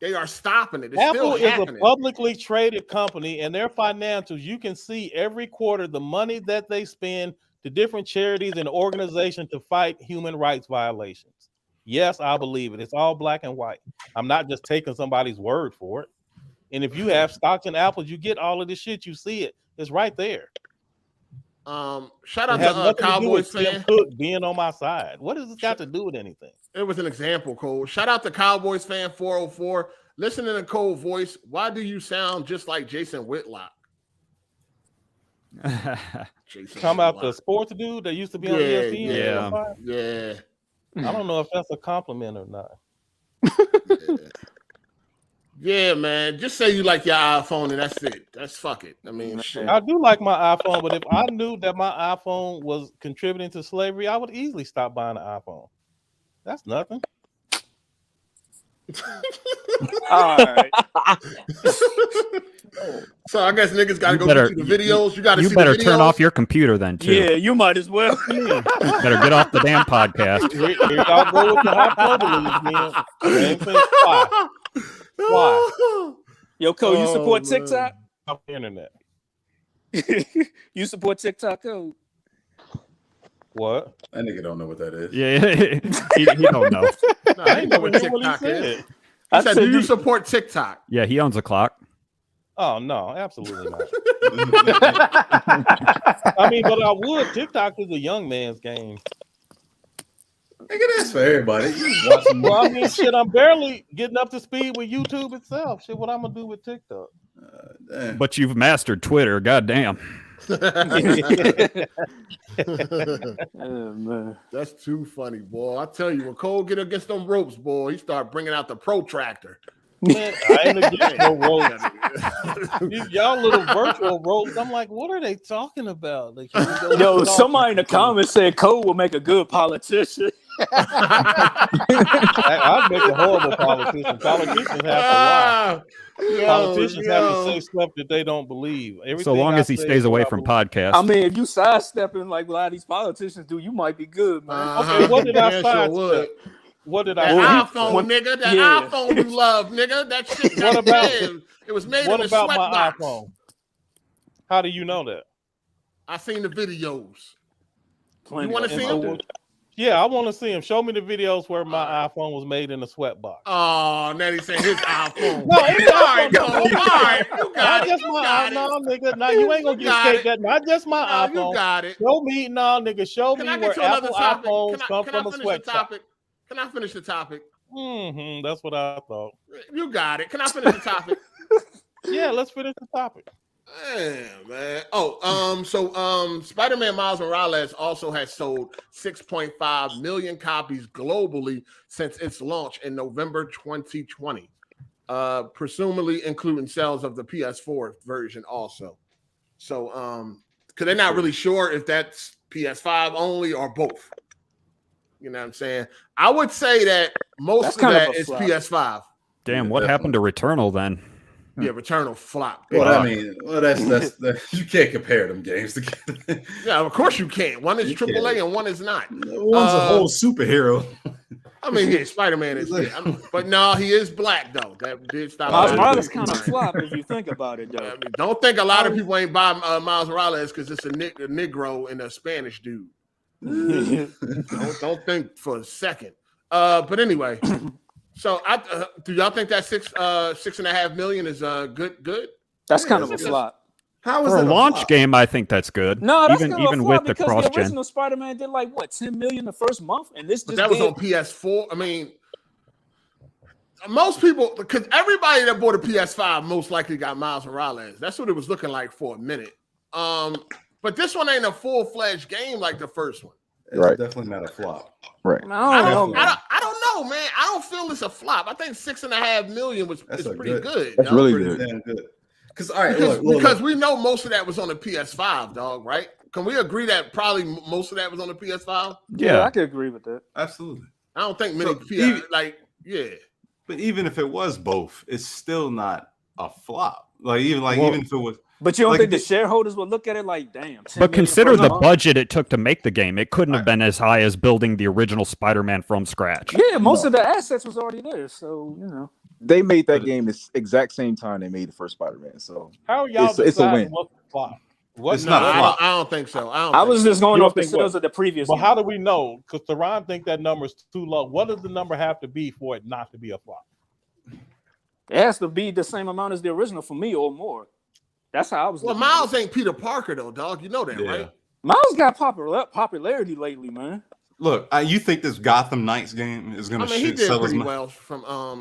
they are stopping it? Apple is a publicly traded company, and their financials, you can see every quarter the money that they spend to different charities and organizations to fight human rights violations. Yes, I believe it. It's all black and white. I'm not just taking somebody's word for it. And if you have stocks in Apple, you get all of this shit. You see it. It's right there. Shout out to Cowboys fan being on my side. What has this got to do with anything? It was an example, Cole. Shout out to Cowboys fan 404. Listening to Cole's voice, why do you sound just like Jason Whitlock? Talking about the sports dude that used to be on ESPN. Yeah. I don't know if that's a compliment or not. Yeah, man. Just say you like your iPhone and that's it. That's fuck it. I mean, shit. I do like my iPhone, but if I knew that my iPhone was contributing to slavery, I would easily stop buying an iPhone. That's nothing. All right. So I guess niggas gotta go see the videos. You gotta see the videos. You better turn off your computer then too. Yeah, you might as well. Better get off the damn podcast. Here y'all go with the hyperbole, man. Why? Yo, Code, you support TikTok? Off the internet. You support TikTok, Code? What? That nigga don't know what that is. Yeah, he don't know. No, I didn't know what TikTok is. He said, do you support TikTok? Yeah, he owns a clock. Oh, no, absolutely not. I mean, but I would. TikTok is a young man's game. Nigga, that's for everybody. Well, I mean, shit, I'm barely getting up to speed with YouTube itself. Shit, what I'm going to do with TikTok? But you've mastered Twitter. Goddamn. Oh, man. That's too funny, boy. I tell you, when Cole get against them ropes, boy, he start bringing out the protractor. Man, I ain't against no ropes. Y'all little virtual ropes. I'm like, what are they talking about? Like, yo, somebody in the comments said Cole will make a good politician. I'd make a horrible politician. Politicians have to lie. Politicians have to say stuff that they don't believe. So long as he stays away from podcasts. I mean, if you sidestepping like a lot of these politicians do, you might be good, man. Okay, what did I sidestep? What did I? iPhone, nigga. That iPhone you love, nigga. That shit. What about it? It was made in a What about my sweatbox. iPhone? How do you know that? I seen the videos. Plenty you want to see them? Yeah, I want to see him. Show me the videos where my iPhone was made in a sweat box. Oh, now he's saying his iPhone. No, it's all right, Cole. All right, you got it. Just You my got no, it. nigga. No, you ain't gonna escape that. Not just my iPhone. You got it. Show me, no, nigga. Show Can me I get where to another Apple topic? iPhones come Can from I a finish sweat the shop. topic? Can I finish the topic? That's what I thought. You got it. Can I finish the topic? Yeah, let's finish the topic. Damn, man. So Spider-Man Miles Morales also has sold 6.5 million copies globally since its launch in November 2020, presumably including sales of the PS4 version also. So, because they're not really sure if that's PS5 only or both. You know what I'm saying? I would say that most of that is PS5. Damn, what happened to Returnal then? Yeah, Returnal Flopped. Well, I mean, that's you can't compare them games together. Yeah, of course you can't. One is AAA and one is not. One's a whole superhero. I mean, yeah, Spider-Man is, but no, he is black though. That did stop. Miles Morales kind of flop if you think about it, though. I mean, don't think a lot of people ain't buy Miles Morales because it's a Negro and a Spanish dude. don't think for a second. But anyway. So, do y'all think that 6.5 million is good? That's kind of a flop. How is For a that launch game? I think that's good. No, that's even kind of a flop with the because cross-gen. the original Spider-Man did like what 10 million the first month, and this But just that was on PS4. I mean, most people, because everybody that bought a PS5 most likely got Miles Morales. That's what it was looking like for a minute. But this one ain't a full-fledged game like the first one. It's definitely not a flop. Right. I don't know, man. I don't feel it's a flop. I think 6.5 million is pretty good. That's really good. Damn good. Because because we know most of that was on the PS5, dog. Right? Can we agree that probably most of that was on the PS5? Yeah, I could agree with that. Absolutely. I don't think many But even if it was both, it's still not a flop. Even if it was. But you don't think the shareholders would look at it like, damn? But consider the budget it took to make the game. It couldn't have been as high as building the original Spider-Man from scratch. Yeah, most of the assets was already there, so you know. They made that game the exact same time they made the first Spider-Man. So how are y'all it's a win. What's the flop? It's not a flop. I don't think so. I was just going off the sales of the previous. But how do we know? Because Terron think that number is too low. What does the number have to be for it not to be a flop? It has to be the same amount as the original for me or more. That's how I was. Well, Miles ain't Peter Parker though, dog. You know that, right? Miles got popularity lately, man. Look, you think this Gotham Knights game is going to he did pretty well from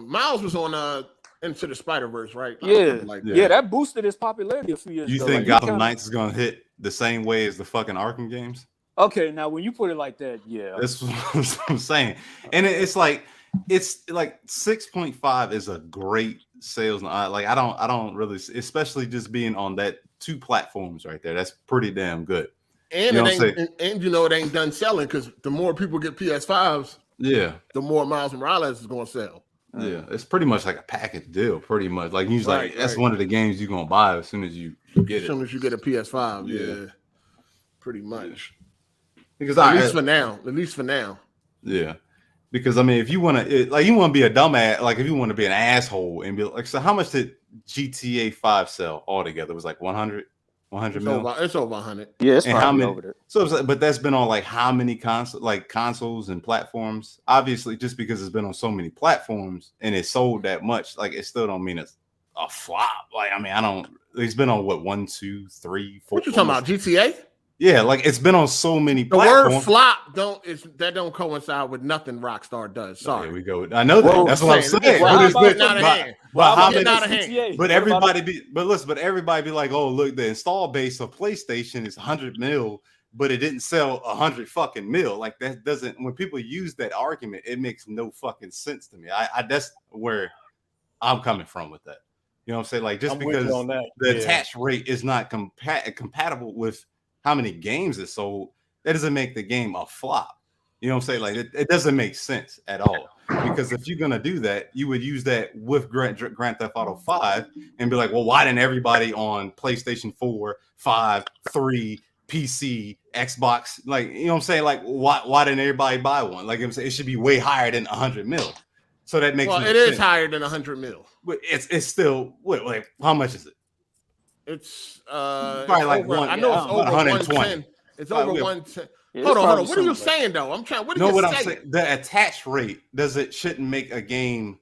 Miles was on Into the Spider-Verse, right? Yeah, that boosted his popularity a few years ago. You think Gotham Knights is going to hit the same way as the fucking Arkham games? Okay, now when you put it like that, yeah. That's what I'm saying. And it's like 6.5 is a great sales. I don't really, especially just being on that 2 platforms right there. That's pretty damn good. And it ain't done selling because the more people get PS5s, the more Miles Morales is going to sell. Yeah, it's pretty much like a package deal. Pretty much like that's one of the games you're gonna buy as soon as you get it. As soon as you get a PS5, yeah, pretty much. Because at least for now. Yeah, because I mean, if you want to, you want to be a dumbass, if you want to be an asshole and be like, so how much did GTA 5 sell altogether? It was like 100 million. It's over 100. Yeah, it's probably over there. So, but that's been on how many consoles and platforms? Obviously, just because it's been on so many platforms and it sold that much, it still don't mean it's a flop. It's been on 1, 2, 3, 4. What you talking about? GTA? Yeah, it's been on so many the platforms. Word flop don't coincide with nothing Rockstar does. Sorry. There we go. I know that. That's what I'm saying. But everybody be like, oh, look, the install base of PlayStation is 100 mil, but it didn't sell 100 fucking mil. That doesn't. When people use that argument, it makes no fucking sense to me. That's where I'm coming from with that. You know what I'm saying? Just because the attach rate is not compatible with how many games it sold, that doesn't make the game a flop. You know what I'm saying? It doesn't make sense at all. Because if you're gonna do that, you would use that with Grand Theft Auto 5 and be like, well, why didn't everybody on PlayStation 4, 5, 3, PC, Xbox, you know what I'm saying? Why didn't everybody buy one? I'm saying, it should be way higher than 100 mil. So that makes it is higher than 100 mil. But it's still how much is it? It's probably over, one. I know it's over 120. 110. It's over 110. Yeah, Hold it's on. probably What are you something like saying though? I'm trying. What are No, you what I'm saying? saying, the attach rate shouldn't make a game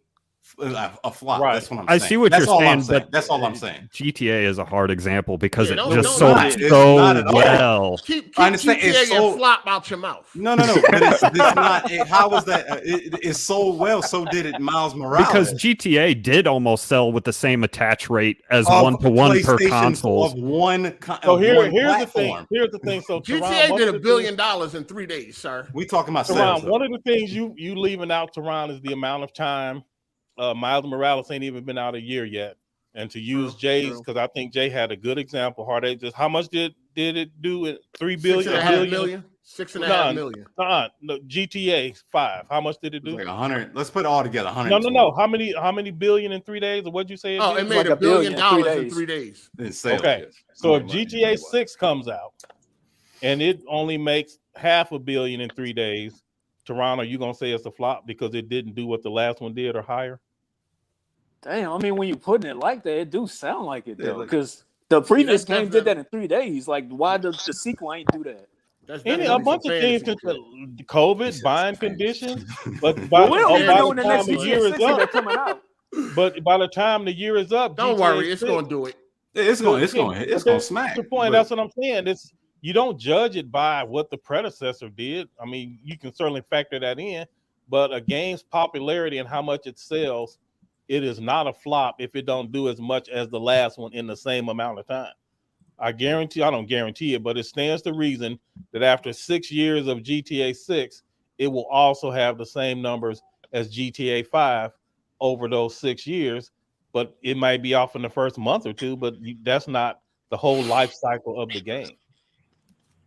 a flop. Right. That's what I'm I saying. see what That's you're all saying, I'm saying. but That's all I'm saying. GTA is a hard example because Yeah, it don't- just don't- sold don't- It's so not at all. well. Keep I understand. GTA It's so and flop out your mouth. no, but it's not. How was that? It sold well. So did it, Miles Morales. Because GTA did almost sell with the same attach rate as Of 1-to-1 per PlayStation console. of one. So here's the platform. thing. Here's the thing. So Terron, GTA one did of $1 the billion in 3 days, sir. We talking about Terron, sales. one of the things you leaving out, Terron, is the amount of time. Miles Morales ain't even been out a year yet. And to use Jay's, because I think Jay had a good example. Hard8 just how much did it do at 3 billion? 6.5 million. 6.5 million. No, GTA 5. How much did it do? Like 100. Let's put it all together. 100. No. How many billion in 3 days? Or what'd you say? Oh, it made like $1 billion in 3 in days. 3 days. In sales, Okay. yes. So if GTA 6 comes out and it only makes $500 million in 3 days, Toronto, you gonna say it's a flop because it didn't do what the last one did or higher? Damn, I mean, when you putting it like that, it do sound like it Yeah, though. like- Because the previous that's game did that in 3 days. Like, why the sequel ain't do that? That's A definitely bunch some of things, fantasy shit. COVID, buying conditions, but by, Well, we don't even by know the when the time next the GTA year is 6 is up, coming out. but by the time the year is up, Don't GTA worry, it's 6 gonna do it. It's gonna smack. The point, that's what I'm saying. You don't judge it by what the predecessor did. I mean, you can certainly factor that in, but a game's popularity and how much it sells, it is not a flop if it don't do as much as the last one in the same amount of time. I don't guarantee it, but it stands to reason that after 6 years of GTA 6, it will also have the same numbers as GTA 5 over those 6 years, but it might be off in the first month or two, but that's not the whole life cycle of the game.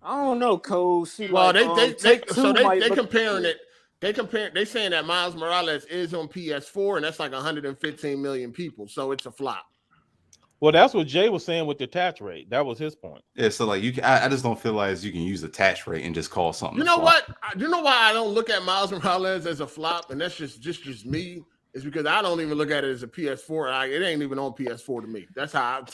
I don't know, Cole. See, Well, like, they Take-Two comparing it. They saying that Miles Morales is on PS4 and that's like 115 million people, so it's a flop. Well, that's what Jay was saying with the attach rate. That was his point. Yeah, so like I just don't feel like you can use attach rate and just call something. You know what? You know why I don't look at Miles Morales as a flop, and that's just me. Is because I don't even look at it as a PS4. It ain't even on PS4 to me. That's how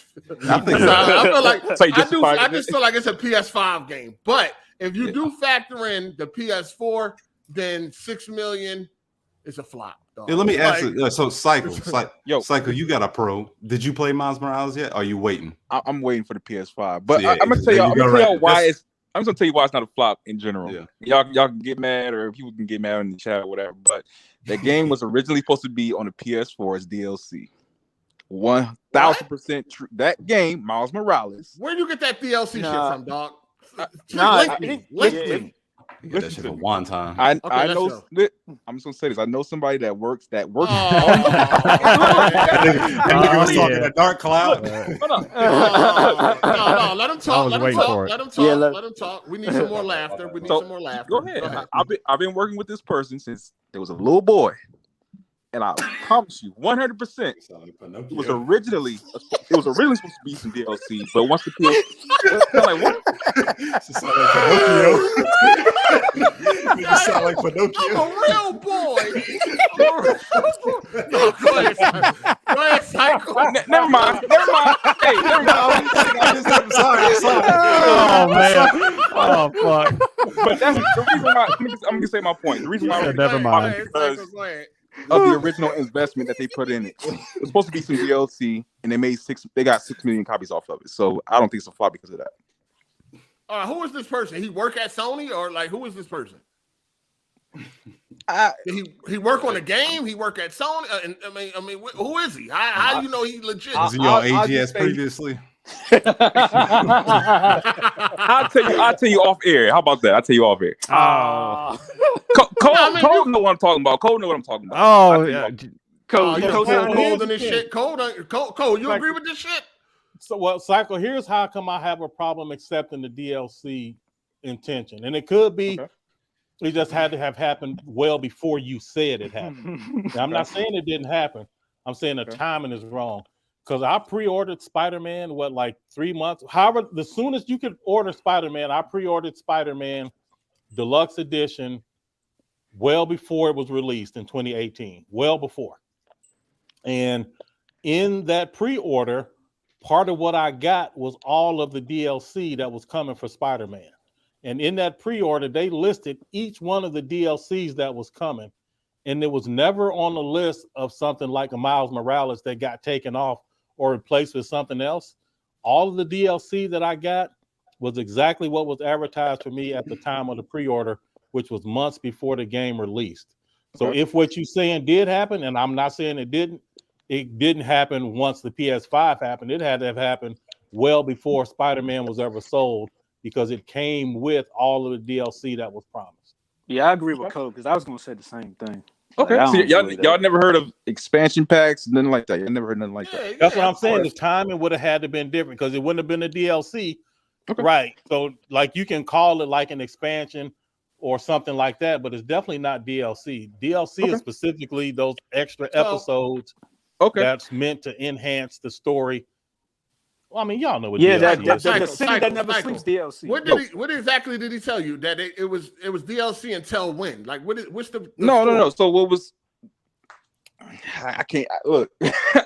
I feel like. I just feel like it's a PS5 game. But if you do factor in the PS4, then 6 million is a flop. Dog. Yeah, let me ask you. So Cycle, you got a Pro. Did you play Miles Morales yet? Or are you waiting? I'm waiting for the PS5, but Yeah, I'm gonna tell there y'all you go, why right. it's. I'm just gonna tell you why it's not a flop in general. Yeah. Y'all can get mad, or people can get mad in the chat or whatever. But the game was originally supposed to be on the PS4 as DLC. 1,000% true. That game, Miles Morales. Where do you get that DLC shit from, dog? Link me. You get that shit for one time. I know. I'm just gonna say this. I know somebody that works. That nigga was talking to Dark Cloud. No, let him talk. Let him talk. We need some more laughter. Go ahead. I've been working with this person since there was a little boy. And I promise you, 100%, it was originally supposed to be some DLC, but once the PS, like what? You sound like Pinocchio. I'm a real boy. No, go ahead, Cycle. Never mind. Hey, never mind. I'm sorry. Oh man. Oh fuck. But that's the reason why. I'm gonna say my point. The reason why. Never mind. Because of the original investment that they put in it. It was supposed to be some DLC, and they got 6 million copies off of it. So I don't think it's a flop because of that. Who is this person? He work at Sony, or like who is this person? He work on a game. He work at Sony. I mean, who is he? How you know he legit? Was he on AGS previously? I'll tell you off air. How about that? I'll tell you off air. Cole know what I'm talking about. Cole know what I'm talking about. Oh yeah. Cole, this shit. Cole, you agree with this shit? So, well, Cycle, here's how come I have a problem accepting the DLC intention. And it could be it just had to have happened well before you said it happened. Now, I'm not saying it didn't happen. I'm saying the timing is wrong. Because I pre-ordered Spider-Man, like 3 months? However, the soonest you could order Spider-Man, I pre-ordered Spider-Man Deluxe Edition well before it was released in 2018. Well before. And in that pre-order, part of what I got was all of the DLC that was coming for Spider-Man. And in that pre-order, they listed each one of the DLCs that was coming. And it was never on the list of something like a Miles Morales that got taken off or replaced with something else. All of the DLC that I got was exactly what was advertised for me at the time of the pre-order, which was months before the game released. So if what you're saying did happen, and I'm not saying it didn't happen once the PS5 happened. It had to have happened well before Spider-Man was ever sold because it came with all of the DLC that was promised. Yeah, I agree with Cole because I was going to say the same thing. Okay, Like, so y'all never heard of expansion packs, nothing like that. You never heard nothing like that. That's what I'm saying. The timing would have had to been different because it wouldn't have been a DLC, right? So like you can call it like an expansion or something like that, but it's definitely not DLC. DLC is specifically those extra episodes that's meant to enhance the story. Well, I mean, y'all know what DLC is. The city that never sleeps DLC. What exactly did he tell you? That it was DLC until when? Like what's the No. So what was I can't look.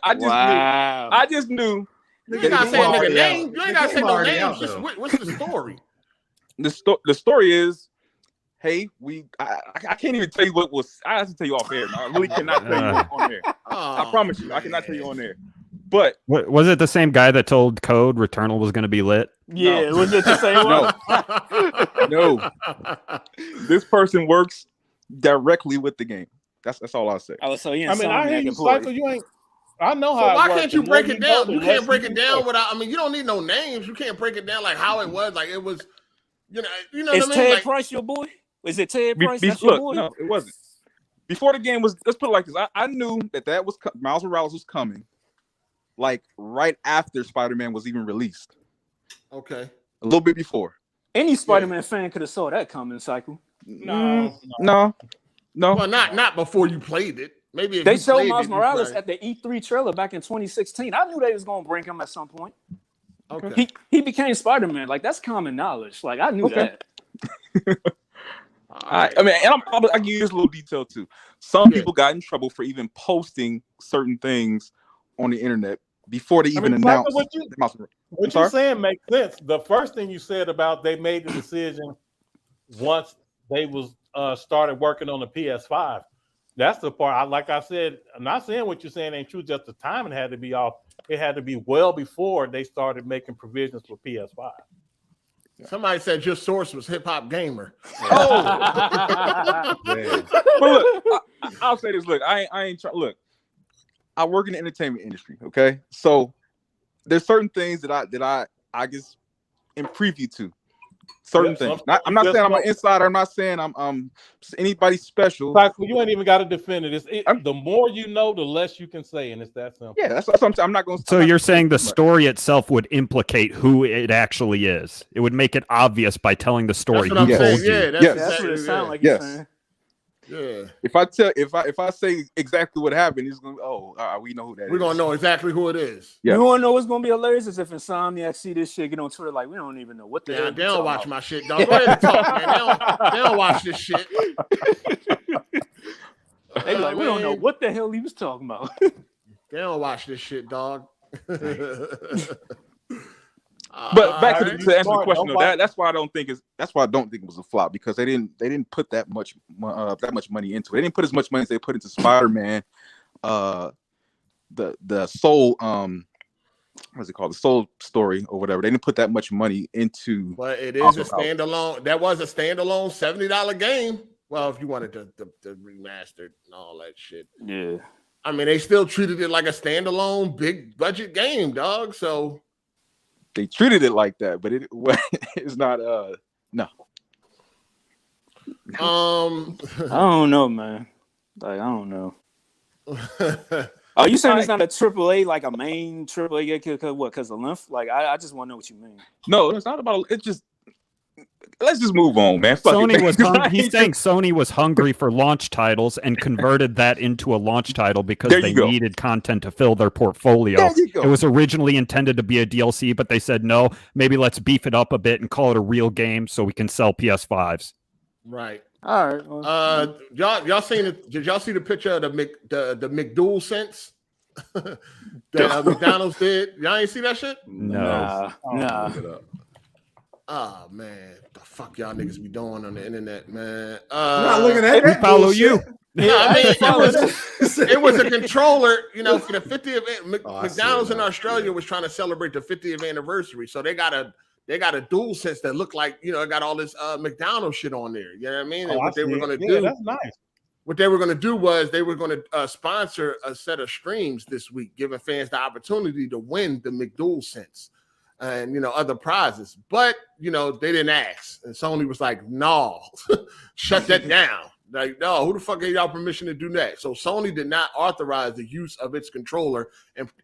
I just knew. You ain't gotta say a name. You ain't gotta say no names. Just what's the story? The story is, hey, I can't even tell you what was. I have to tell you off air. I really cannot tell you on air. I promise you, I cannot tell you on air. But was it the same guy that told Code Returnal was going to be lit? Yeah, was it the same one? No. This person works directly with the game. That's all I'll say. Oh, so I mean, I hear you, Cycle. You ain't. I know how. So why can't you break it down? You can't break it down without. I mean, you don't need no names. You can't break it down like how it was. Like it was. You know what I mean? Is Ted Price your boy? Is it Ted Price? That's your boy? No, it wasn't. Before the game was. Let's put it like this. I knew that was Miles Morales was coming. Like right after Spider-Man was even released. Okay. A little bit before. Any Spider-Man fan could have saw that coming, Cycle. No. Well, not before you played it. Maybe if they you showed played Miles it, Morales at the E3 trailer back in 2016. I knew they was gonna bring him at some point. Okay. He became Spider-Man. Like that's common knowledge. Like I knew that. I mean, and I'll give you this little detail too. Some people got in trouble for even posting certain things on the internet before they even announced. What you're saying makes sense. The first thing you said about they made the decision once they was started working on the PS5. That's the part. Like I said, I'm not saying what you're saying ain't true. Just the timing had to be off. It had to be well before they started making provisions for PS5. Somebody said your source was Hip Hop Gamer. Oh, but look, I'll say this. Look, I ain't trying. Look, I work in the entertainment industry. Okay, so there's certain things that I just am privy to. Certain things. I'm not saying I'm an insider. I'm not saying I'm anybody special. You ain't even got to defend it. The more you know, the less you can say, and it's that simple. Yeah, that's what I'm not going to. So you're saying the story itself would implicate who it actually is. It would make it obvious by telling the story. That's what I'm saying. You. Yeah, that's what it sounds like. Yes. Yeah. If I say exactly what happened, he's going. We know who that is. We're gonna know exactly who it is. Yeah. You want to know what's gonna be hilarious is if Insomniac see this shit, get on Twitter like we don't even know what the hell. They don't watch my shit, dog. Go ahead and talk, man. They don't watch this shit. They like we don't know what the hell he was talking about. They don't watch this shit, dog. But back to answer the question, that's why I don't think it was a flop because they didn't put that much money into it. They didn't put as much money as they put into Spider-Man, the Soul what's it called, the Soul story or whatever. They didn't put that much money into. But it is a standalone. That was a standalone $70 game. Well, if you wanted to remastered and all that shit. Yeah. I mean, they still treated it like a standalone big budget game, dog. So. They treated it like that, but it's not. No. I don't know, man. Like I don't know. Are you saying it's not a AAA, like a main AAA game? Because of length? Like I just want to know what you mean. No, it's not about. It's just. Let's just move on, man. He's saying Sony was hungry for launch titles and converted that into a launch title because they needed content to fill their portfolio. It was originally intended to be a DLC, but they said, no, maybe let's beef it up a bit and call it a real game so we can sell PS5s. Right. All right. Well, y'all seen it? Did y'all see the picture of the McDual Sense that McDonald's did? Y'all ain't see that shit? No. Nah. Oh man, the fuck y'all niggas be doing on the internet, man. I'm not looking at We that. follow bullshit. you. Yeah, I mean, That. it was a controller, you know, for the 50th. I see McDonald's it in now. Australia Yeah. was trying to celebrate the 50th anniversary, so they got a dual sense that looked like, you know, it got all this McDonald's shit on there. You know what I mean? And what they were going to do, That's nice. what they were going to do was they were going to sponsor a set of streams this week, giving fans the opportunity to win the McDual Sense and, you know, other prizes. But, you know, they didn't ask. And Sony was like, no, shut that down. Like, no, who the fuck gave y'all permission to do that? So Sony did not authorize the use of its controller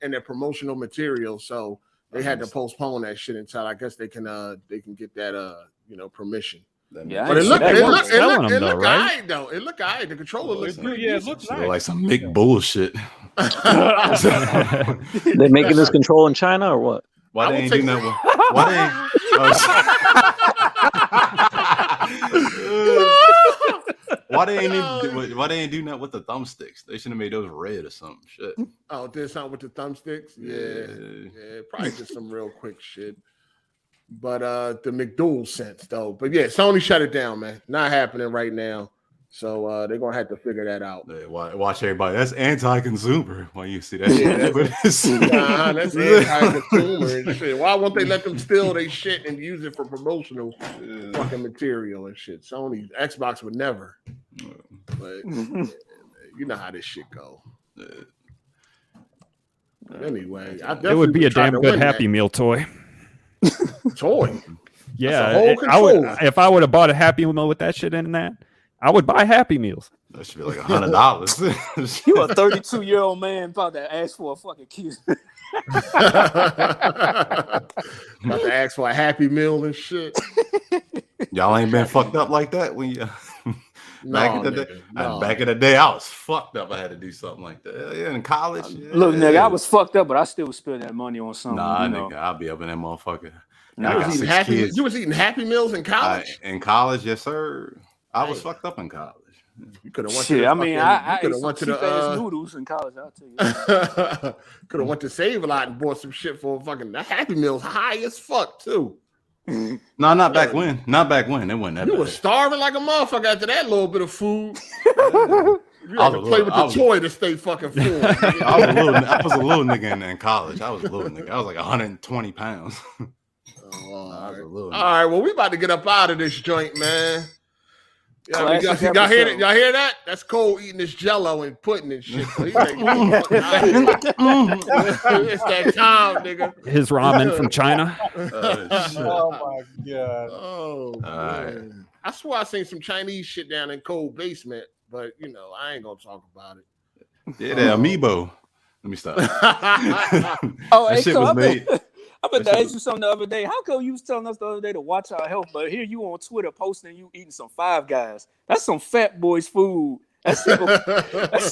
in their promotional material. So they had to postpone that shit until I guess they can get that you know, permission. Yeah, But it looked They weren't all selling them, though, right? right though. It looked all right. The controller looks pretty Yeah, it decent. looks So nice. like some big bullshit. They making this control in China or what? Why I they will ain't take do nothing? Why they ain't? Why they ain't do nothing with the thumbsticks? They should have made those red or something. Shit. Oh, did something with the thumbsticks? Yeah, probably just some real quick shit. But the McDual Sense though. But yeah, Sony shut it down, man. Not happening right now. So they're gonna have to figure that out. Yeah, watch everybody. That's anti-consumer. Why you see that? Yeah, shit? that's anti-consumer and shit. Why won't they let them steal their shit and use it for promotional fucking material and shit? Sony, Xbox would never. But you know how this shit go. Anyway, I It would be a damn good win Happy Meal toy. that toy. Yeah, That's a whole I would. controller. If I would have bought a Happy Meal with that shit in that, I would buy Happy Meals. That should be like $100. You a 32-year-old man about to ask for a fucking kiss. About to ask for a Happy Meal and shit. Y'all ain't been fucked up like that when you back in the day. nigga, no. Back in the day, I was fucked up. I had to do something like that. Yeah, in college. Look, nigga, yeah. I was fucked up, but I still would spend that money on something. Nah, you know. nigga, I'll be up in that motherfucker. Nah, I You got was, eating 6 happy, kids. you was eating Happy Meals in college? In college, yes, sir. I was Damn. fucked up in college. You could have went Shit, to the I mean, I could ate have some went to cheap ass the noodles in college. I'll tell you. could have went to Save a Lot and bought some shit for fucking the Happy Meals high as fuck too. No, not back when. Not back when. It wasn't that You bad. were starving like a motherfucker after that little bit of food. You had to play with the toy to stay fucking full. I was a little nigga in college. I was a little nigga. I was like 120 pounds. All I was a little nigga. right, well, we about to get up out of this joint, man. Classic Y'all hear episode. that? Y'all hear that? That's Cole eating this Jello and pudding and shit. So he's like, it's that time, nigga. His ramen from China. Oh my god. Oh, man. I swear I seen some Chinese shit down in Cold Basement, but you know I ain't gonna talk about it. Yeah, that amiibo. Let me stop. Oh, That hey, shit so was I've made. been to That shit ask you something the other day. How come you was telling us the other day to watch our health, but here you on Twitter posting you eating some Five Guys? That's some fat boys food. That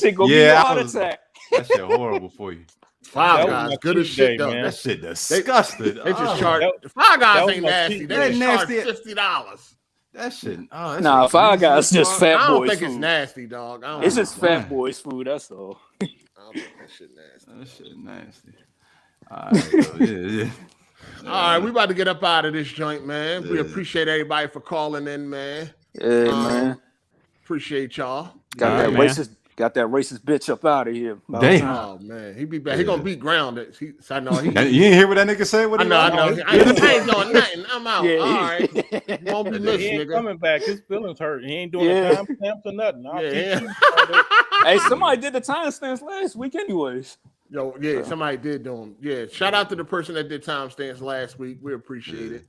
shit gonna give you a heart attack. That shit horrible for you. Five That was Guys, my good as cheat shit day, though. man. That shit disgusted. They just Oh, charge that- Five that Guys was ain't my nasty. cheat They day. just charge Nasty. $50. that shit. Oh, that Nah, shit Five greasy Guys as just fuck. fat I don't boys think it's food. nasty, dog. I don't It's know. just fat boys food. That's all. I don't think that shit nasty. That shit nasty. All right, yeah. All right, we about to get up out of this joint, man. We Yeah. appreciate everybody for calling in, man. Yeah, man. Appreciate y'all. Got All that right, man. got that racist bitch up out of here. About Damn. time. Oh man, he be back. He gonna beat grounded. I know. You didn't hear what that nigga said? What I he know. was? I ain't doing nothing. I'm out. Yeah, All right. You won't be He missed, ain't nigga. coming back. His feelings hurt. He ain't doing Yeah. the time stamps or nothing. I'll Yeah. teach you. Hey, somebody did the timestamps last week, anyways. Yo, yeah, somebody did do them. Yeah, shout out to the person that did timestamps last week. We appreciate it.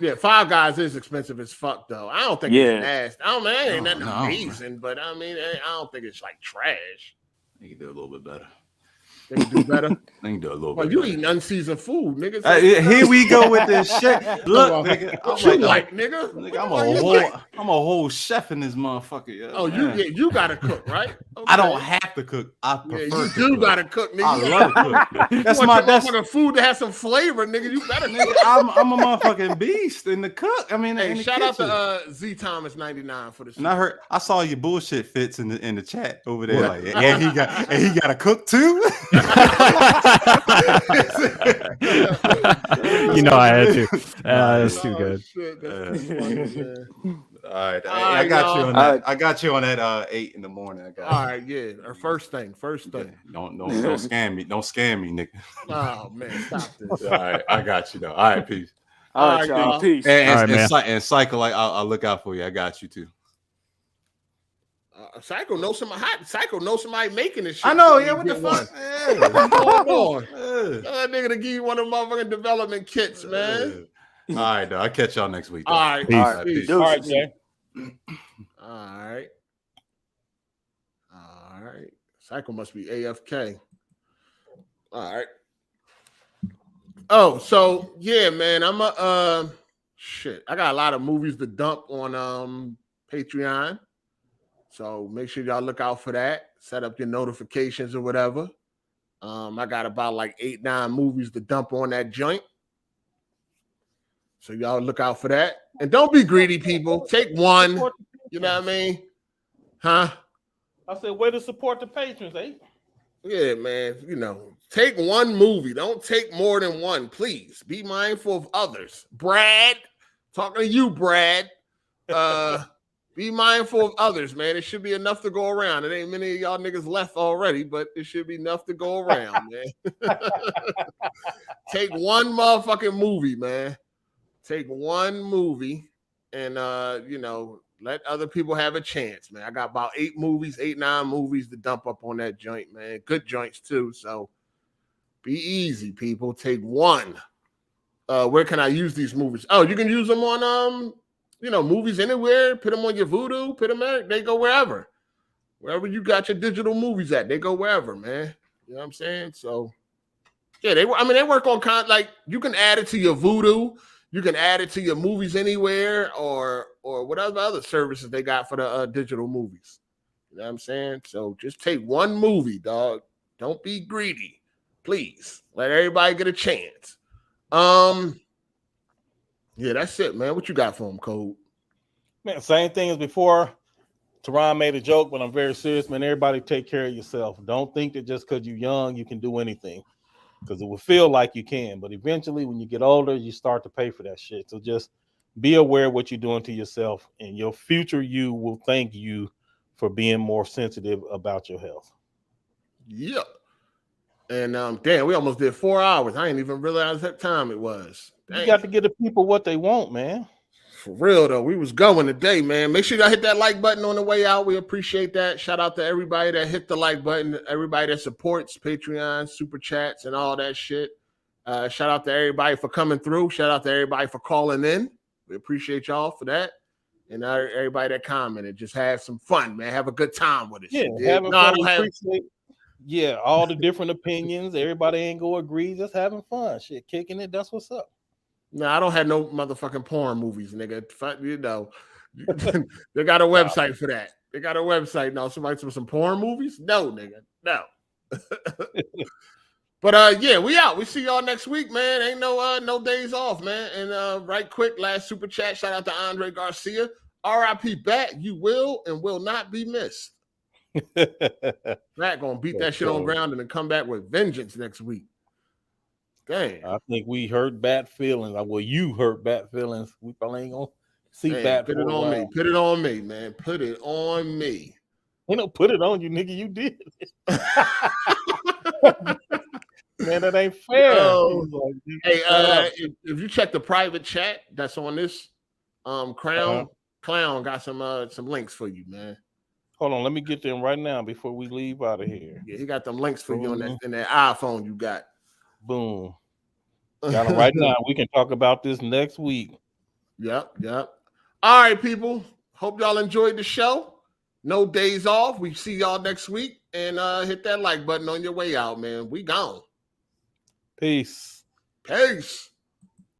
Yeah, Five Guys is expensive as fuck, though. I don't think Yeah. it's nasty. I don't mean, it ain't nothing No. amazing, but I mean, I don't think it's like trash. They can do a little bit better. They can do better. They can do a little Well, bit you better. eating unseasoned food, niggas. Here we go with this shit. Look, nigga. What you like, nigga? Nigga, I'm a whole chef in this motherfucker. Yo. Oh, you gotta cook, right? Okay. I don't have to cook. I Yeah, prefer you to do cook. gotta cook, nigga. I love to cook. That's you my want your motherfucking food to have some flavor, nigga. You better nigga. I'm a motherfucking beast in the cook. I mean, hey, in the shout kitchen. out to Z Thomas 99 for the. And I saw your bullshit fits in the chat over there. Like, and he got to cook too. You know I had to. That's too good. Shit, that's funny, man. All right, I got you y'all. on that. I got you on that 8 in the morning. I got All right, yeah. Our first thing. Don't scam me. Don't scam me, nigga. Oh man, stop this. All right, I got you though. All right, peace. All right, y'all. Peace. And Cycle, like I'll look out for you. I got you too. Cycle knows somebody making this shit. I know, yeah. What the fuck? What's going on? That nigga to give you one of the motherfucking development kits, man. All right, though. I'll catch y'all next week. All right, peace. all right, peace. All right, Jay. All right. Cycle must be AFK. All right. Oh, so yeah, man. I'm a shit. I got a lot of movies to dump on Patreon. So make sure y'all look out for that. Set up your notifications or whatever. I got about like 8-9 movies to dump on that joint. So y'all look out for that. And don't be greedy, people. Take one. You know what I mean? Huh? I said, way to support the patrons, eh? Yeah, man. You know, take one movie. Don't take more than one, please. Be mindful of others. Brad, talking to you, Brad. Be mindful of others, man. It should be enough to go around. It ain't many of y'all niggas left already, but it should be enough to go around, man. Take one motherfucking movie, man. Take one movie and let other people have a chance, man. I got about 8-9 movies to dump up on that joint, man. Good joints too. So be easy, people. Take one. Where can I use these movies? Oh, you can use them on movies anywhere. Put them on your Vudu. Put them there. They go wherever. Wherever you got your digital movies at, they go wherever, man. You know what I'm saying? So yeah, they work on like you can add it to your Vudu. You can add it to your movies anywhere or whatever other services they got for the digital movies. You know what I'm saying? So just take one movie, dog. Don't be greedy. Please. Let everybody get a chance. Yeah, that's it, man. What you got for him, Code? Man, same thing as before. Terron made a joke, but I'm very serious, man. Everybody take care of yourself. Don't think that just because you're young, you can do anything. Because it will feel like you can, but eventually when you get older, you start to pay for that shit. So just be aware of what you're doing to yourself, and your future you will thank you for being more sensitive about your health. Yep. And damn, we almost did 4 hours. I didn't even realize that time it was. Dang. You got to give the people what they want, man. For real though, we was going today, man. Make sure y'all hit that like button on the way out. We appreciate that. Shout out to everybody that hit the like button, everybody that supports Patreon, super chats, and all that shit. Shout out to everybody for coming through. Shout out to everybody for calling in. We appreciate y'all for that. And everybody that commented, just have some fun, man. Have a good time with it. Yeah, having fun. Yeah, all the different opinions. Everybody ain't gonna agree. Just having fun. Shit, kicking it. That's what's up. No, I don't have no motherfucking porn movies, nigga. You know, they got a website for that. They got a website now. Somebody with some porn movies? No, nigga, no. But yeah, we out. We see y'all next week, man. Ain't no days off, man. And right quick, last super chat. Shout out to Andre Garcia. R.I.P. Bat. You will and will not be missed. Bat gonna beat that shit on ground and then come back with vengeance next week. Dang. I think we hurt Bat feelings. Well, you hurt Bat feelings. We probably ain't gonna see Bat. Put it on me. Put it on me, man. Put it on me. Put it on you, nigga. You did. Man, that ain't fair. Hey, if you check the private chat that's on this, Clown got some links for you, man. Hold on, let me get them right now before we leave out of here. Yeah, he got them links for you in that iPhone you got. Boom. Got them right now. We can talk about this next week. Yep. All right, people. Hope y'all enjoyed the show. No days off. We see y'all next week. And hit that like button on your way out, man. We gone. Peace. Peace.